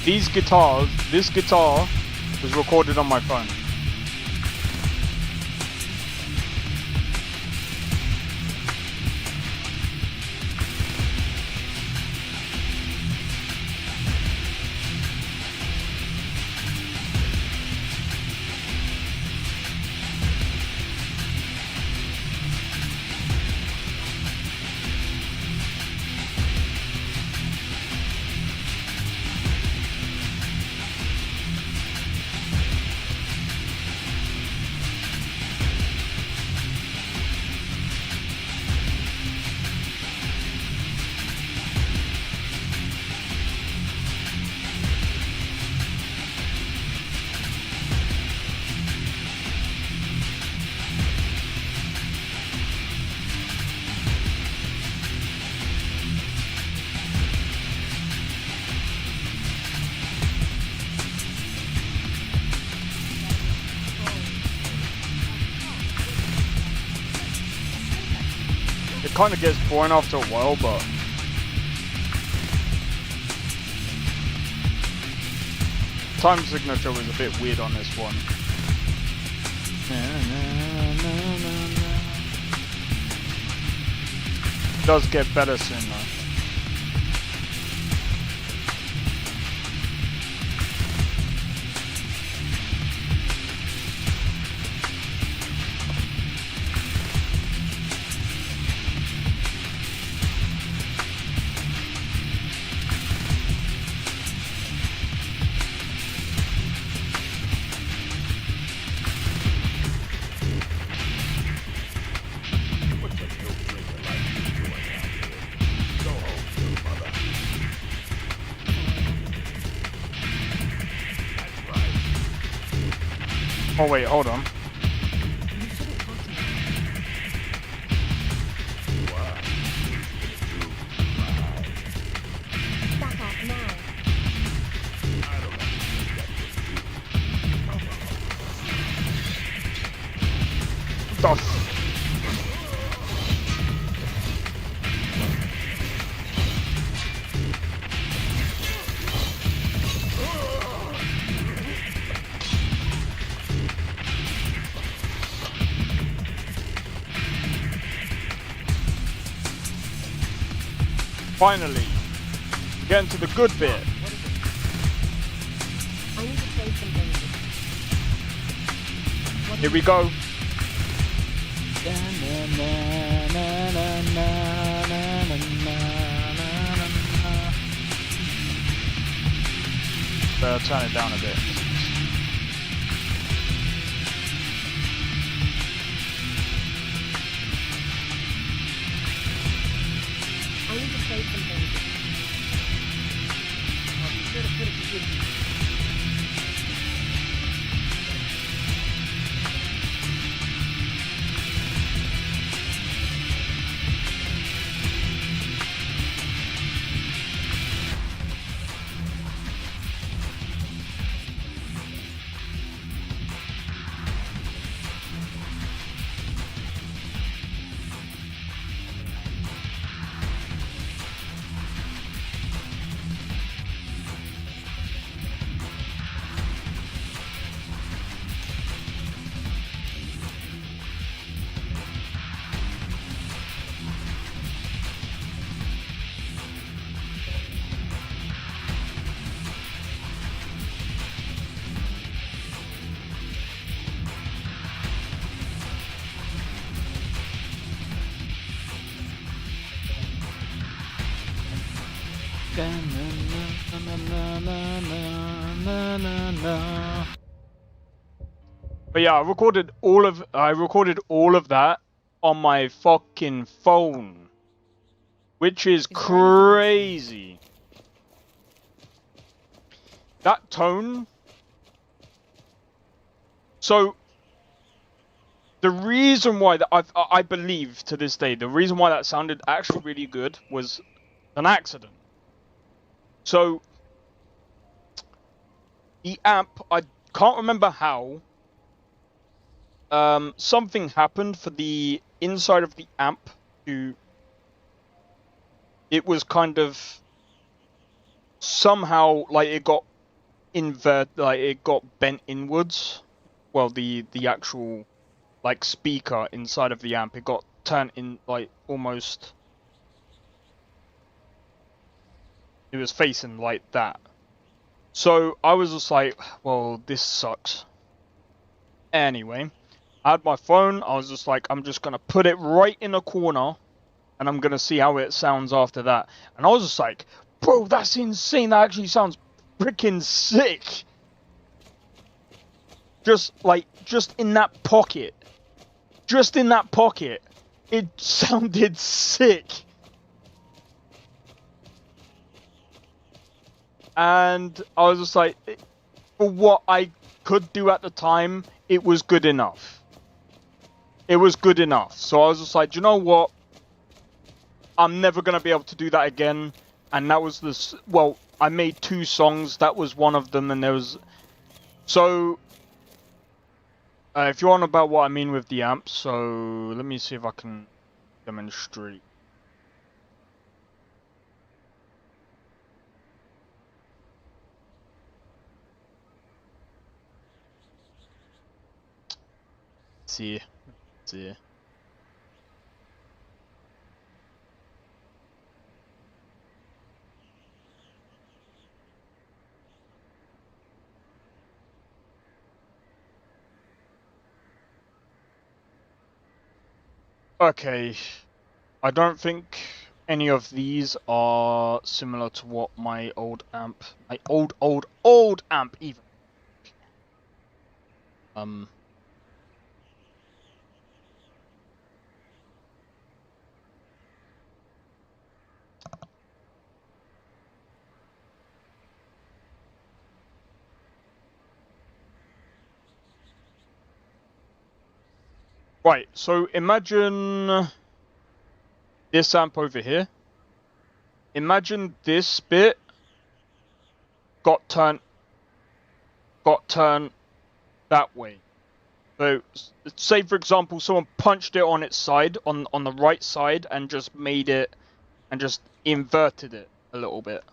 This guitar was recorded on my phone. It kind of gets boring after a while, but time signature was a bit weird on this one. It does get better soon though. Oh wait, hold on. Back off now. Stuff. Finally, getting to the good bit. I need to trade some things. Here we go. Turn it down a bit. I need to trade some things. I'll be sure to put it to good use. But yeah, I recorded all of that on my fucking phone, which is crazy. That tone. So the reason why that I believe to this day, the reason why that sounded actually really good was an accident. So the amp, I can't remember how. Something happened for the inside of the amp to. It was kind of somehow like it got like it got bent inwards. Well, the actual like speaker inside of the amp, it got turned in like almost. It was facing like that. So I was just like, well, this sucks. Anyway, I had my phone. I was just like, I'm just gonna put it right in a corner, and I'm gonna see how it sounds after that. And I was just like, bro, that's insane. That actually sounds freaking sick. Just in that pocket. Just in that pocket. It sounded sick. And I was just like, for what I could do at the time, it was good enough. It was good enough. So I was just like, do you know what? I'm never going to be able to do that again. And that was this. Well, I made 2 songs. That was one of them. And there was. So. If you're on about what I mean with the amp. So let me see if I can demonstrate. See. Okay, I don't think any of these are similar to what my old amp, my old amp even. Right, so imagine this amp over here. Imagine this bit got turned that way. So say for example someone punched it on its side, on the right side, and just made it, and just inverted it a little bit.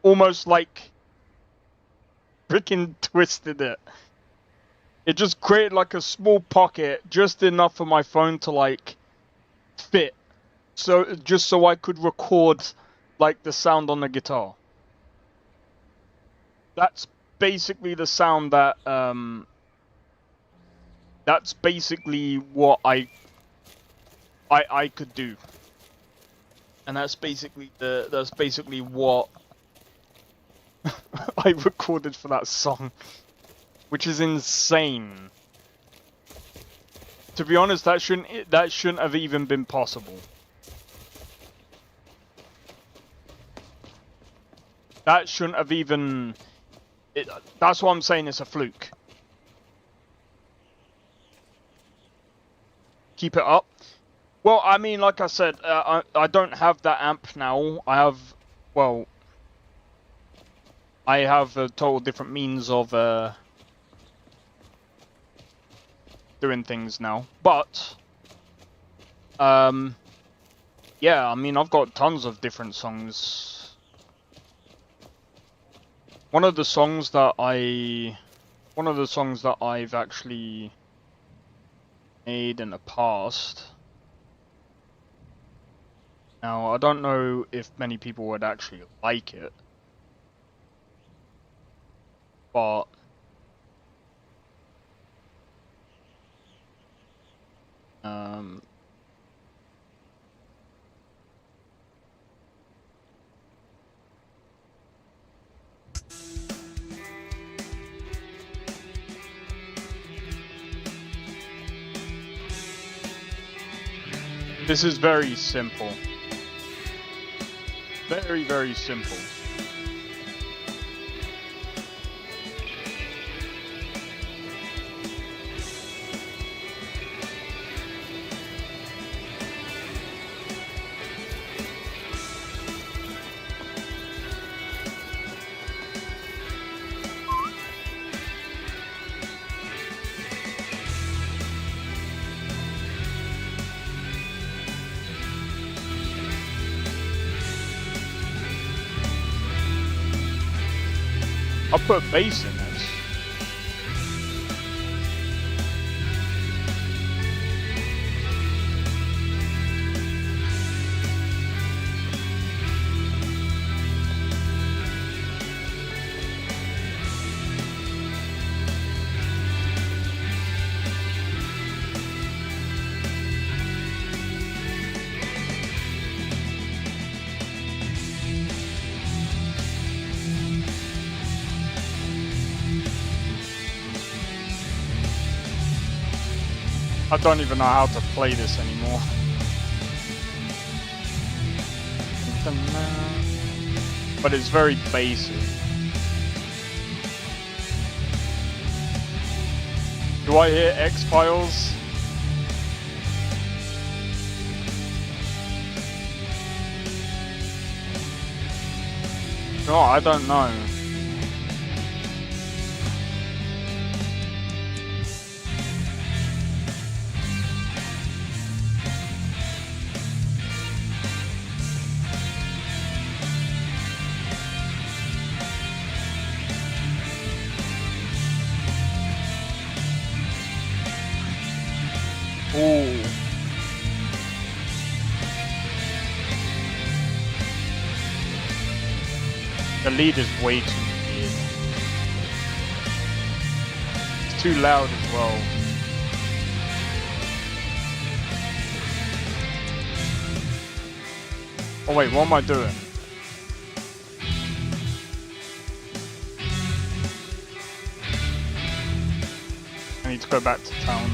Almost like freaking twisted it. It just created like a small pocket, just enough for my phone to like fit. So just so I could record like the sound on the guitar. That's basically the sound that that's basically what I could do. And that's basically what I recorded for that song, which is insane. To be honest, that shouldn't have even been possible. That shouldn't have even. That's what I'm saying. It's a fluke. Keep it up. Well, I mean, like I said, I don't have that amp now. I have, well, I have a total different means of doing things now. But, yeah, I mean, I've got tons of different songs. One of the songs that I've actually made in the past. Now, I don't know if many people would actually like it, but this is very simple. Very, very simple. I'll put bass in this. I don't even know how to play this anymore. But it's very basic. Do I hear X-Files? No, I don't know. Ooh. The lead is way too weird. It's too loud as well. Oh wait, what am I doing? I need to go back to town.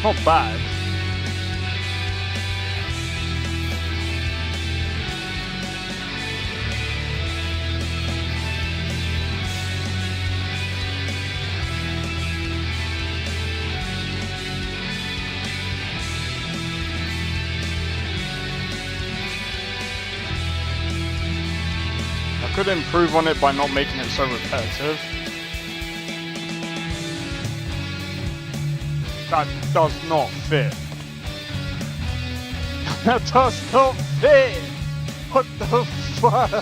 not bad. I could improve on it by not making it so repetitive. That does not fit. That does not fit! What the fuck?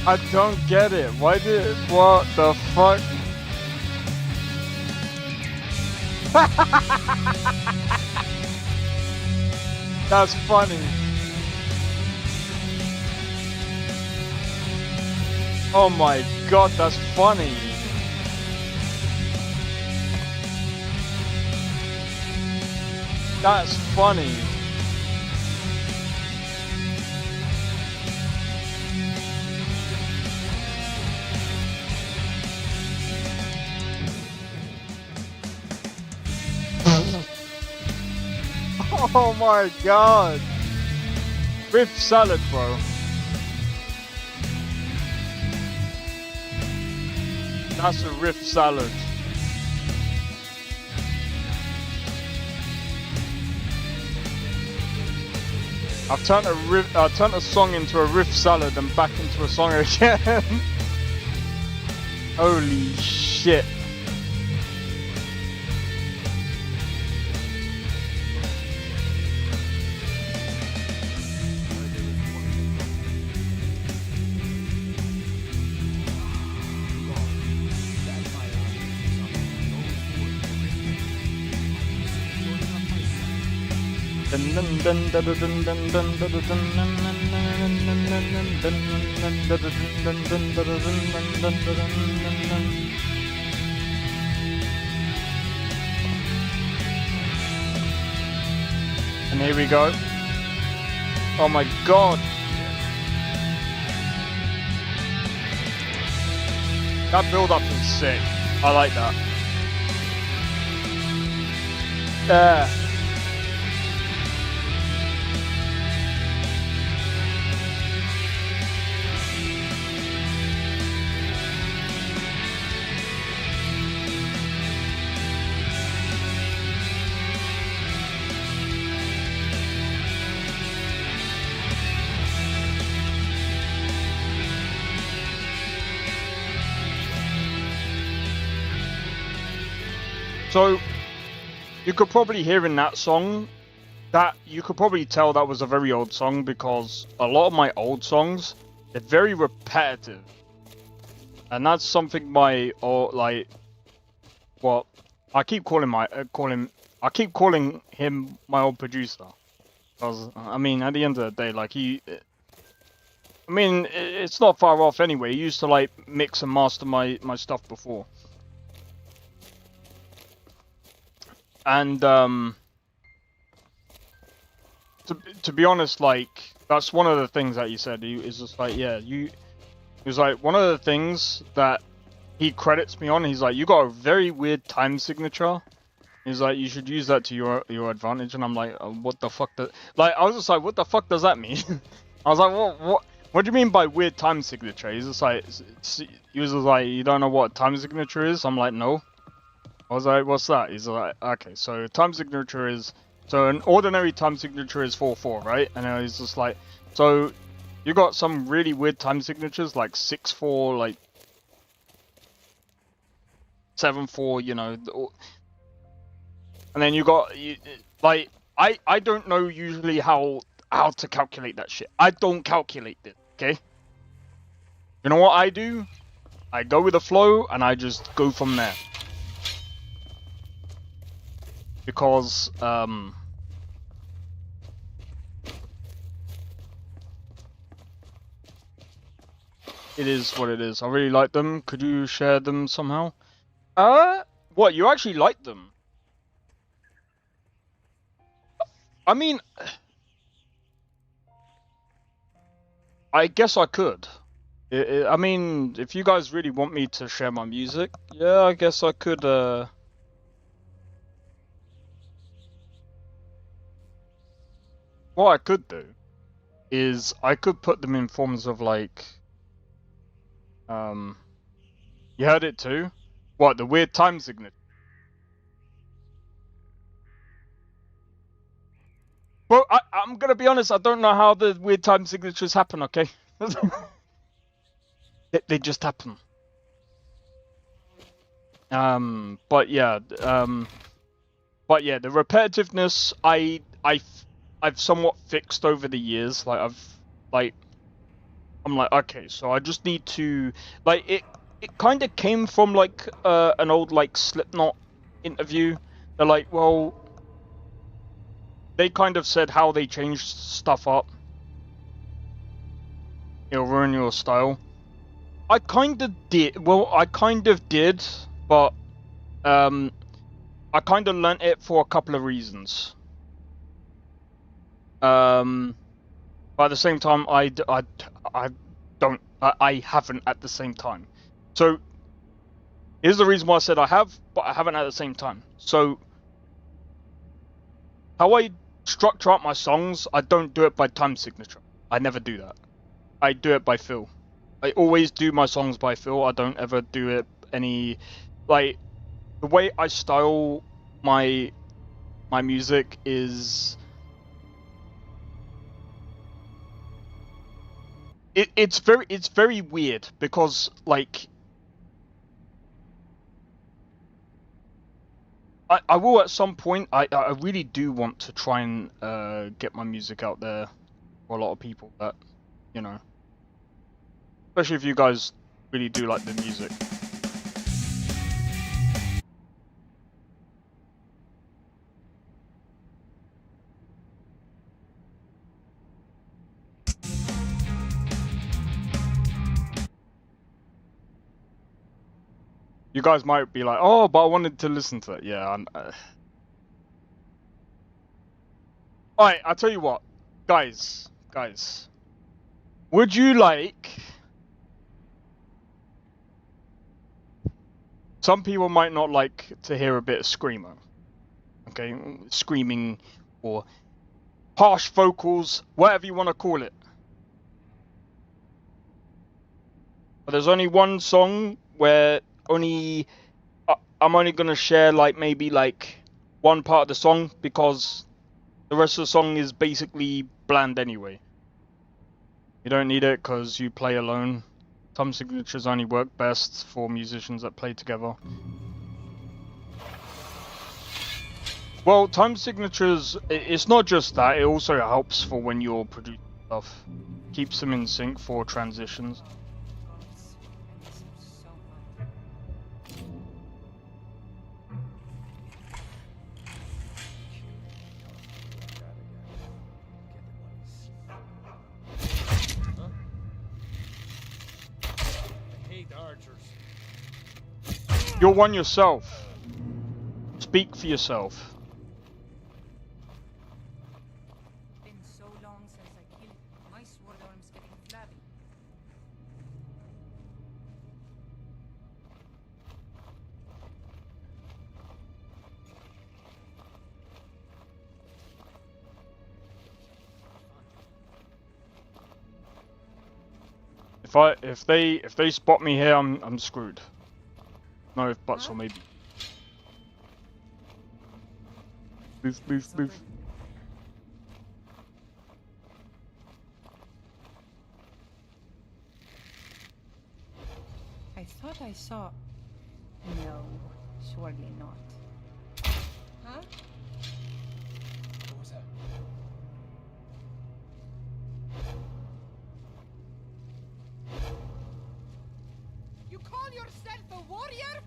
I don't get it. Why did... What the fuck? That's funny. Oh my god, that's funny. That's funny. Oh my god. Riff salad, bro. That's a riff salad. I've turned a song into a riff salad and back into a song again. Holy shit. And here we go. Oh my god. That build up is sick. I like that. Yeah. So, you could probably hear in that song that you could probably tell that was a very old song because a lot of my old songs, they're very repetitive. And that's something I keep calling him my old producer. Because, I mean, at the end of the day, like it's not far off anyway. He used to like mix and master my stuff before. And to be honest, like that's one of the things that he said. He is just like, yeah, he was like one of the things that he credits me on. He's like, you got a very weird time signature. He's like, you should use that to your advantage. And I'm like, what the fuck? I was just like, what the fuck does that mean? I was like, what do you mean by weird time signature? He's just like, he was just like, you don't know what time signature is? I'm like, no. I was like, what's that? He's like, okay, so time signature is, so an ordinary time signature is 4-4, right? And he's just like, so you got some really weird time signatures like 6-4, like 7-4, you know. And then you got, like, I don't know usually how to calculate that shit. I don't calculate it, okay? You know what I do? I go with the flow and I just go from there. Because, it is what it is. I really like them. Could you share them somehow? What, you actually like them? I mean, I guess I could. I mean, if you guys really want me to share my music, yeah, I guess I could, what I could do is I could put them in forms of like, you heard it too? What, the weird time signature? Well, I'm gonna be honest, I don't know how the weird time signatures happen, okay? they just happen. But yeah, the repetitiveness I've somewhat fixed over the years. Like I'm like, okay, so I just need to like it kind of came from like an old like Slipknot interview. They're like, well, they kind of said how they changed stuff up. It'll ruin your style. I kind of did. Well, I kind of did, but I kind of learnt it for a couple of reasons. But at the same time, I haven't at the same time. So here's the reason why I said I have, but I haven't at the same time. So how I structure up my songs, I don't do it by time signature. I never do that. I do it by feel. I always do my songs by feel. I don't ever do it any like the way I style my music is it's very weird because like I will at some point I really do want to try and get my music out there for a lot of people that, you know, especially if you guys really do like the music. You guys might be like, oh, but I wanted to listen to it. Yeah. Alright, I'll tell you what. Guys. Would you like... Some people might not like to hear a bit of screamo. Okay? Screaming or harsh vocals, whatever you want to call it. But there's only one song where I'm only gonna share like maybe like one part of the song because the rest of the song is basically bland anyway. You don't need it because you play alone. Time signatures only work best for musicians that play together. Well, time signatures, it's not just that, it also helps for when you're producing stuff. Keeps them in sync for transitions. You're one yourself. Speak for yourself. Been so long since I killed him. My sword arm's getting flabby. If they spot me here, I'm screwed. No if buts or maybe. Move. I thought I saw... No, surely not. Huh? What was that? You call yourself a warrior?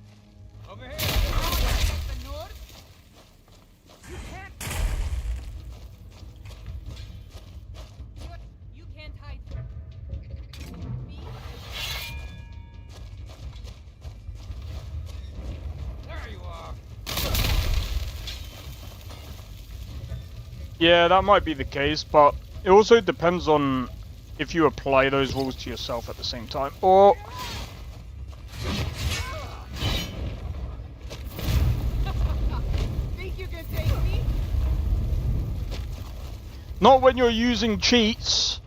Over here! The north? You can't... You can't hide from me. There you are! Yeah, that might be the case, but it also depends on if you apply those rules to yourself at the same time. Or Think you can take me? not when you're using cheats.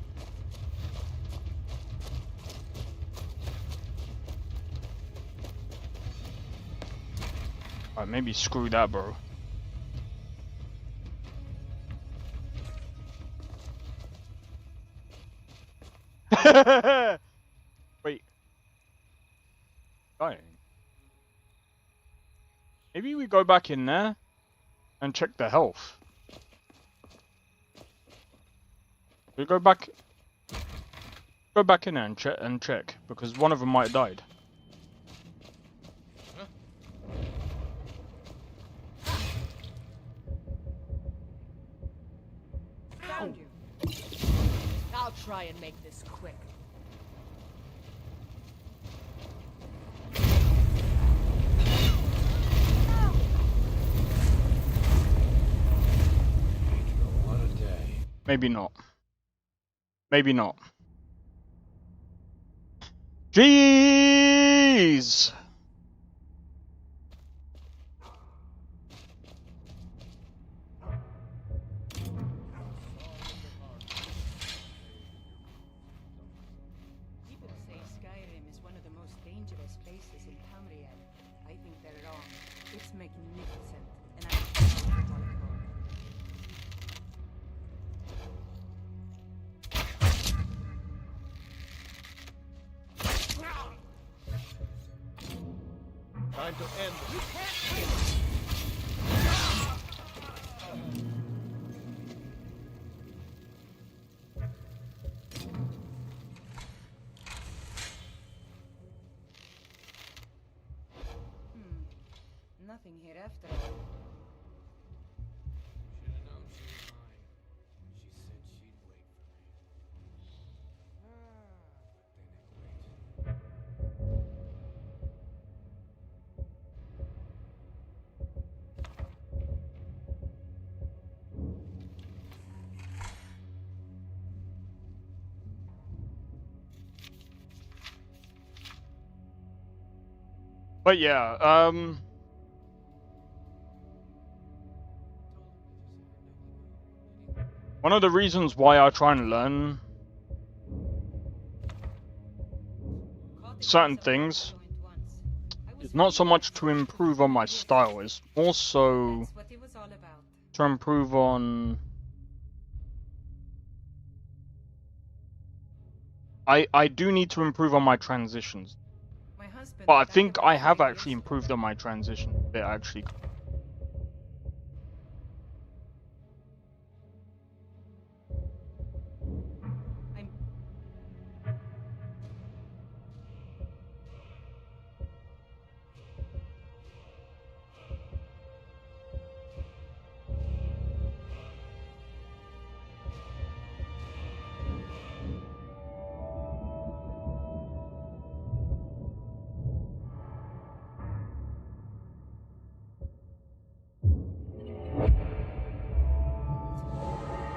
Alright, maybe screw that, bro. Wait. Dying. Maybe we go back in there and check the health. We go back in there and check because one of them might have died. Found you. I'll try and make this quick. What a day. Maybe not. Maybe not. Jeez! People say Skyrim is one of the most dangerous places in Tamriel. I think they're wrong. It's magnificent, and I love Whiterun. Time to end this. You can't win! Nothing here after all. Should have known she was mine. She said she'd wait for me. But then it wait. But yeah, one of the reasons why I try and learn certain things is not so much to improve on my style, it's more so to improve on... I do need to improve on my transitions. But I think I have actually improved on my transition a bit, actually.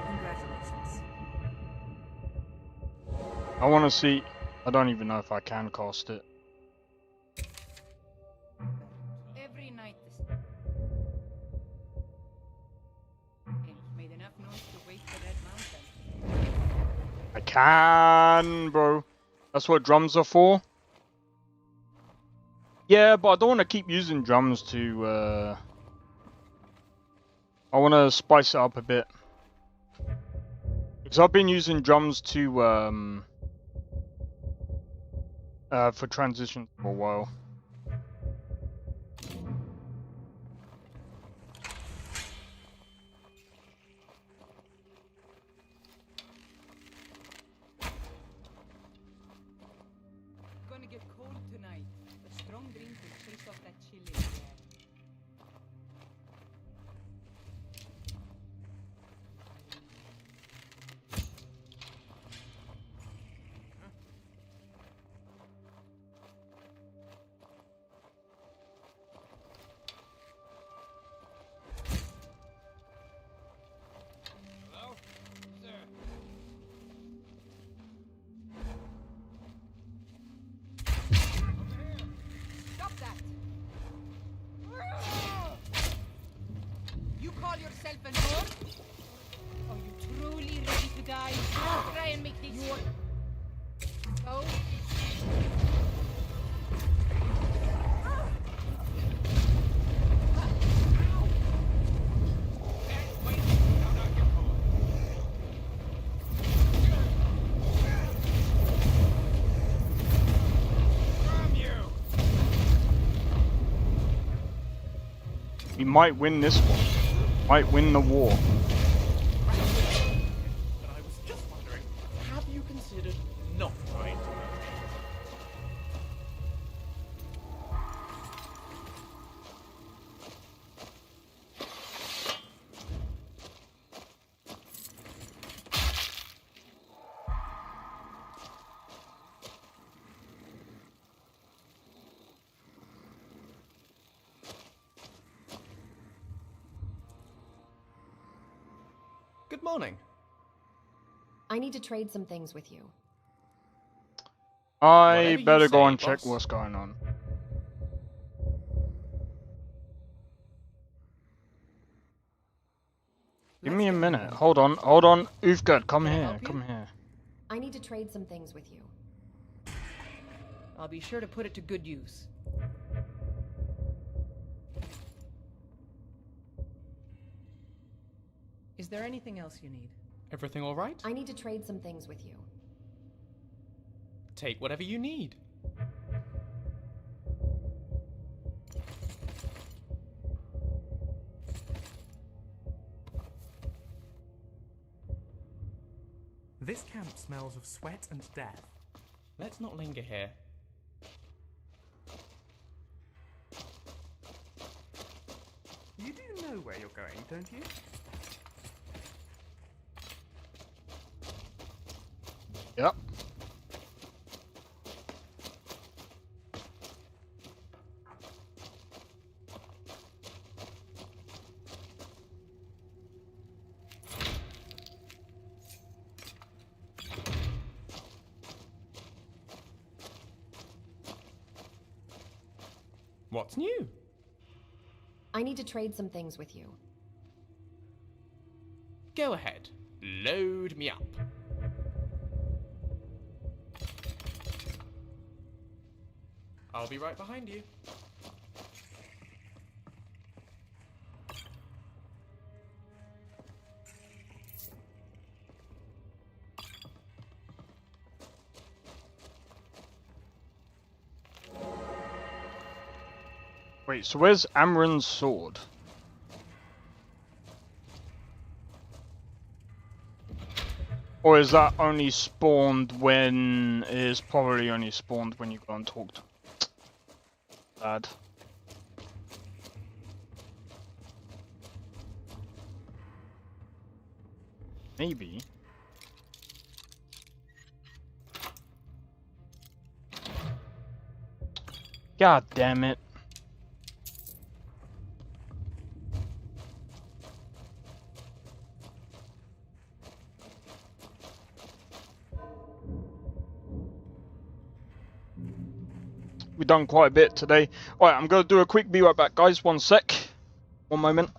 Congratulations. I want to see... I don't even know if I can cast it. Every night this made enough noise to wake the Red Mountain. I can, bro. That's what drums are for. Yeah, but I don't want to keep using drums to... I want to spice it up a bit. Because I've been using drums to... for transition for a while. Gonna get cold tonight. A strong drink will chase off that chill in the air. Hello? Sir? We might win this one. Might win the war. But I was just wondering, have you considered not trying to murder me? Good morning. I need to trade some things with you. I Whatever you better go say, and check boss. what's going on. Give me a minute. Hold on. Ufgard, come Can I here. help you? Come here. I need to trade some things with you. I'll be sure to put it to good use. Is there anything else you need? Everything all right? I need to trade some things with you. Take whatever you need. This camp smells of sweat and death. Let's not linger here. You do know where you're going, don't you? Yep. What's new? I need to trade some things with you. Go ahead. Load me up. I'll be right behind you. Wait, so where's Amren's sword? Or is that only spawned when... It is probably only spawned when you go and talk to... Bad. Maybe. God damn it. We've done quite a bit today. Alright, I'm going to do a quick be right back, guys. One sec. One moment.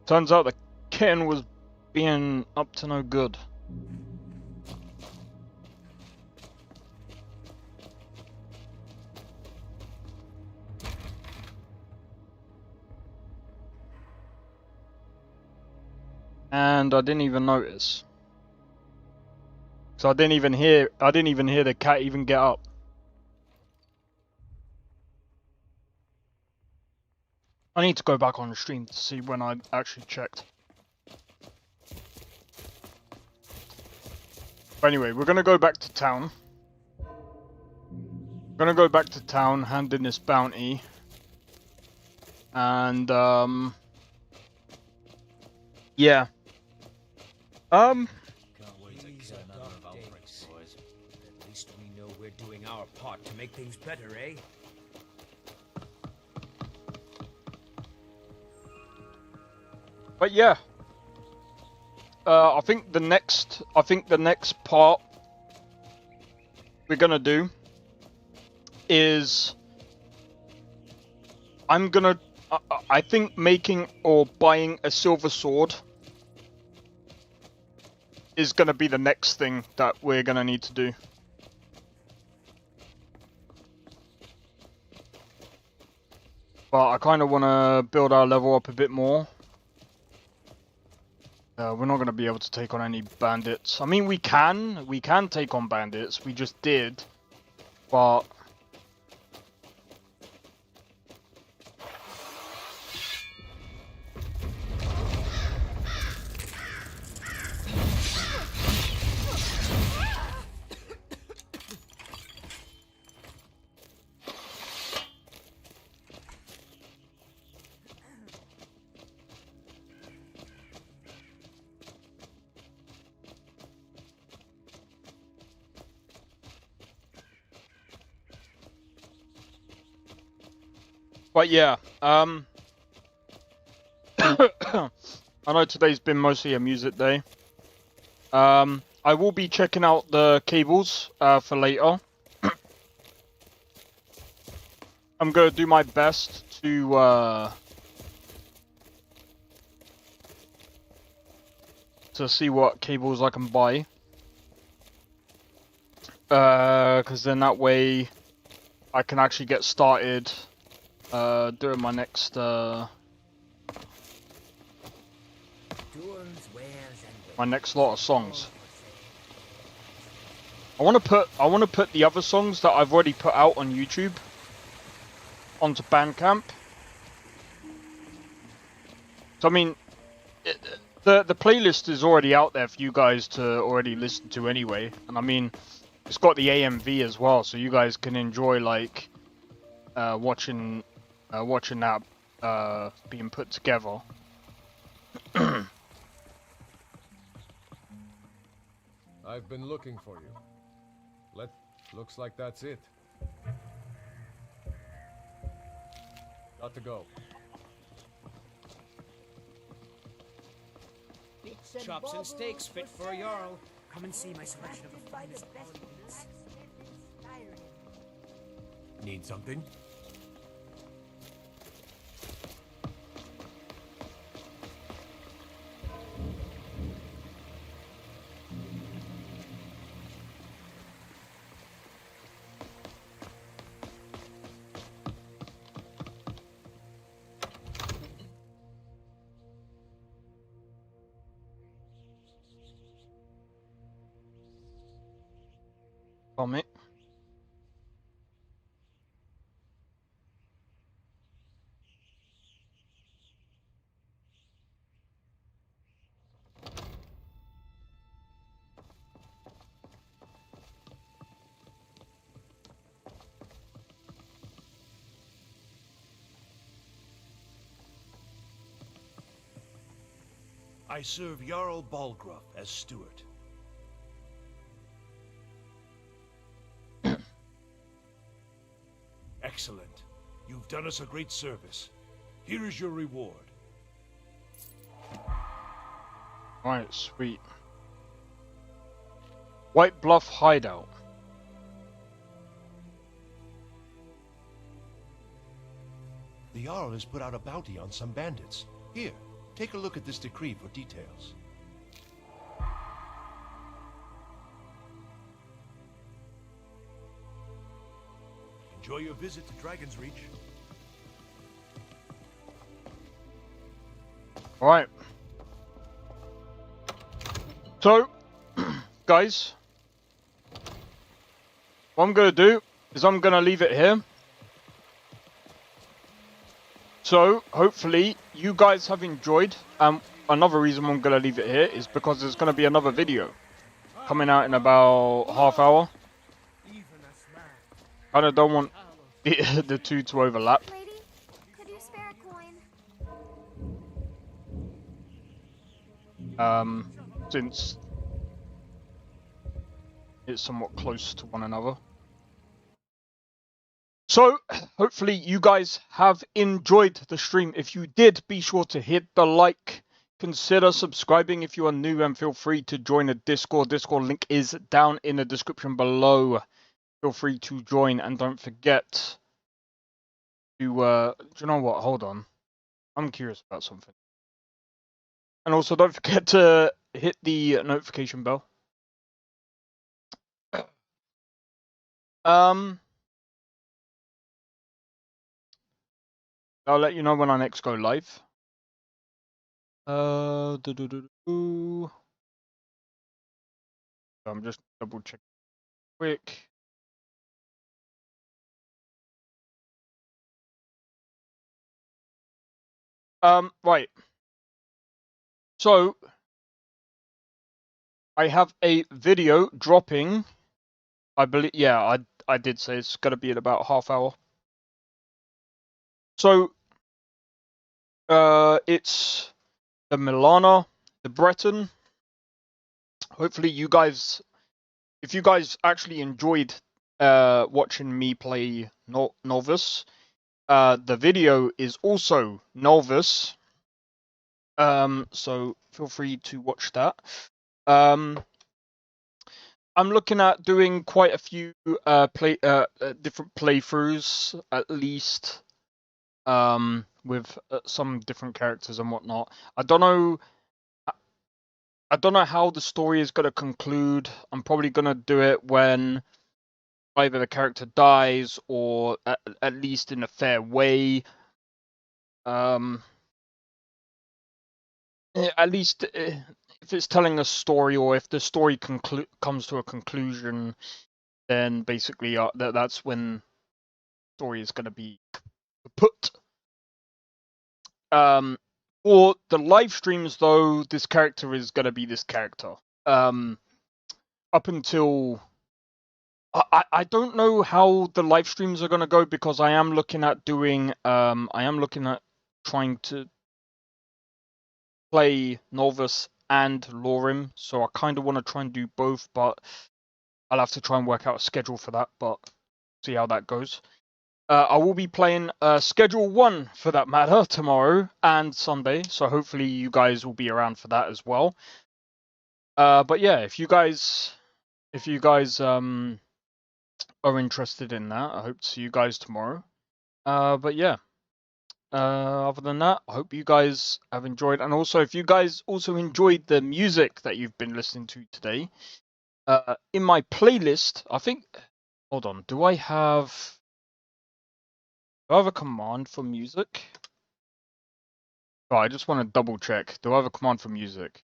Turns out the kitten was being up to no good. And I didn't even notice. So I didn't even hear the cat even get up. I need to go back on the stream to see when I actually checked. But anyway, we're gonna go back to town. Hand in this bounty. And yeah. Can't wait to kill another of our pricks, boys. At least we know we're doing our part to make things better, eh? But yeah. I think the next part we're gonna do is I think making or buying a silver sword is gonna be the next thing that we're gonna need to do. But I kind of want to build our level up a bit more. We're not going to be able to take on any bandits. I mean, we can take on bandits. We just did. But yeah, I know today's been mostly a music day. I will be checking out the cables for later. I'm gonna do my best to see what cables I can buy. Because then that way I can actually get started doing my next lot of songs. I want to put the other songs that I've already put out on YouTube onto Bandcamp. So I mean, the playlist is already out there for you guys to already listen to anyway, and I mean, it's got the AMV as well, so you guys can enjoy like watching that being put together. I've been looking for you. Looks like that's it. Got to go. Chops and steaks fit for a Jarl. Come and see my selection of the finest quality meats. Need something? Comment. I serve Jarl Balgruuf as steward. Excellent. You've done us a great service. Here is your reward. Alright, sweet. White Bluff Hideout. the Jarl has put out a bounty on some bandits. Here, take a look at this decree for details. Enjoy your visit to Dragon's Reach. Alright. So, guys, what I'm going to do is I'm going to leave it here. So, hopefully, you guys have enjoyed. Another reason I'm going to leave it here is because there's going to be another video coming out in about half hour. I don't want the two to overlap. Lady, could you spare a coin? Since it's somewhat close to one another. So, hopefully you guys have enjoyed the stream. If you did, be sure to hit the like. Consider subscribing if you are new, and feel free to join the Discord. Discord link is down in the description below. Feel free to join, and don't forget to, do you know what? Hold on. I'm curious about something. And also, don't forget to hit the notification bell. I'll let you know when I next go live. I'm just double checking quick. Right. So I have a video dropping. I believe, yeah, I did say it's gonna be in about half hour. So it's the Milana, the Breton. Hopefully you guys, if you guys actually enjoyed watching me play Nolvus, the video is also Nolvus. So feel free to watch that. I'm looking at doing quite a few different playthroughs, at least, with some different characters and whatnot. I don't know how the story is going to conclude. I'm probably going to do it when either the character dies or at least in a fair way. At least if it's telling a story, or if the story comes to a conclusion, then basically that's when the story is going to be put. For the live streams, though, this character is going to be this character. Up until I don't know how the live streams are going to go, because I am looking at doing trying to play Nolvus and Lorim, so I kind of want to try and do both, but I'll have to try and work out a schedule for that, but see how that goes. I will be playing Schedule 1, for that matter, tomorrow and Sunday, so hopefully you guys will be around for that as well. But yeah, if you guys are interested in that, I hope to see you guys tomorrow. But yeah. Other than that, I hope you guys have enjoyed, and also if you guys also enjoyed the music that you've been listening to today, in my playlist, I think, hold on, do I have a command for music? Oh, I just want to double check. Do I have a command for music?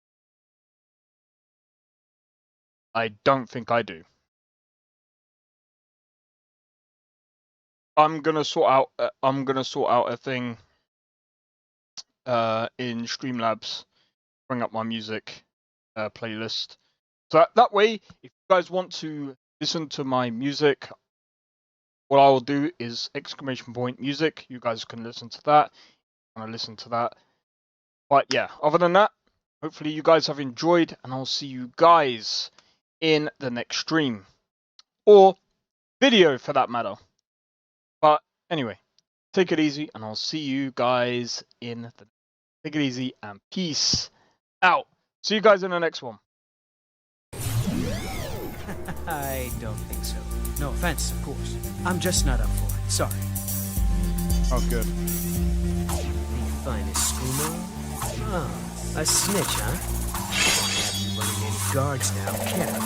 I don't think I do. I'm gonna sort out a thing in Streamlabs, bring up my music playlist. So that way, if you guys want to listen to my music, what I will do is !music. You guys can listen to that. I want to listen to that. But yeah, other than that, hopefully you guys have enjoyed, and I'll see you guys in the next stream, or video for that matter. But anyway, take it easy, and I'll see you guys in the... Take it easy, and peace out. See you guys in the next one. I don't think so. No offense, of course. I'm just not up for it. Sorry. Oh, good. Finest schooner. Oh, a snitch, huh? Won't have you running any guards now, can I?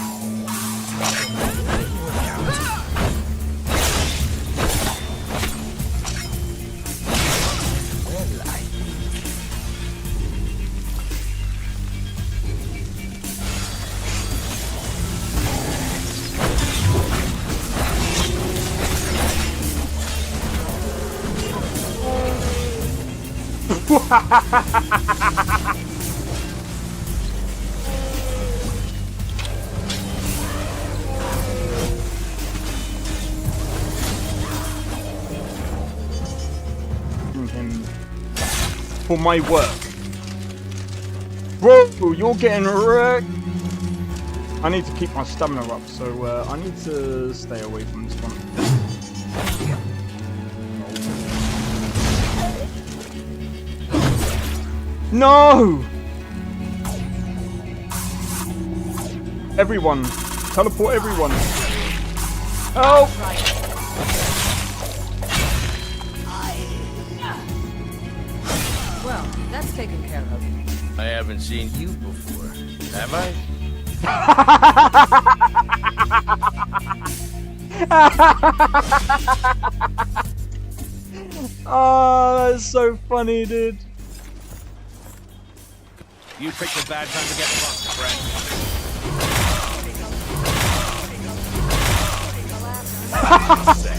Him for my work. Bro, you're getting wrecked. I need to keep my stamina up, so I need to stay away from this one. No! Everyone. Teleport everyone. Help! Well, that's taken care of. I haven't seen you before, have I? Oh, that's so funny, dude. You picked a bad time to get fucked, friend.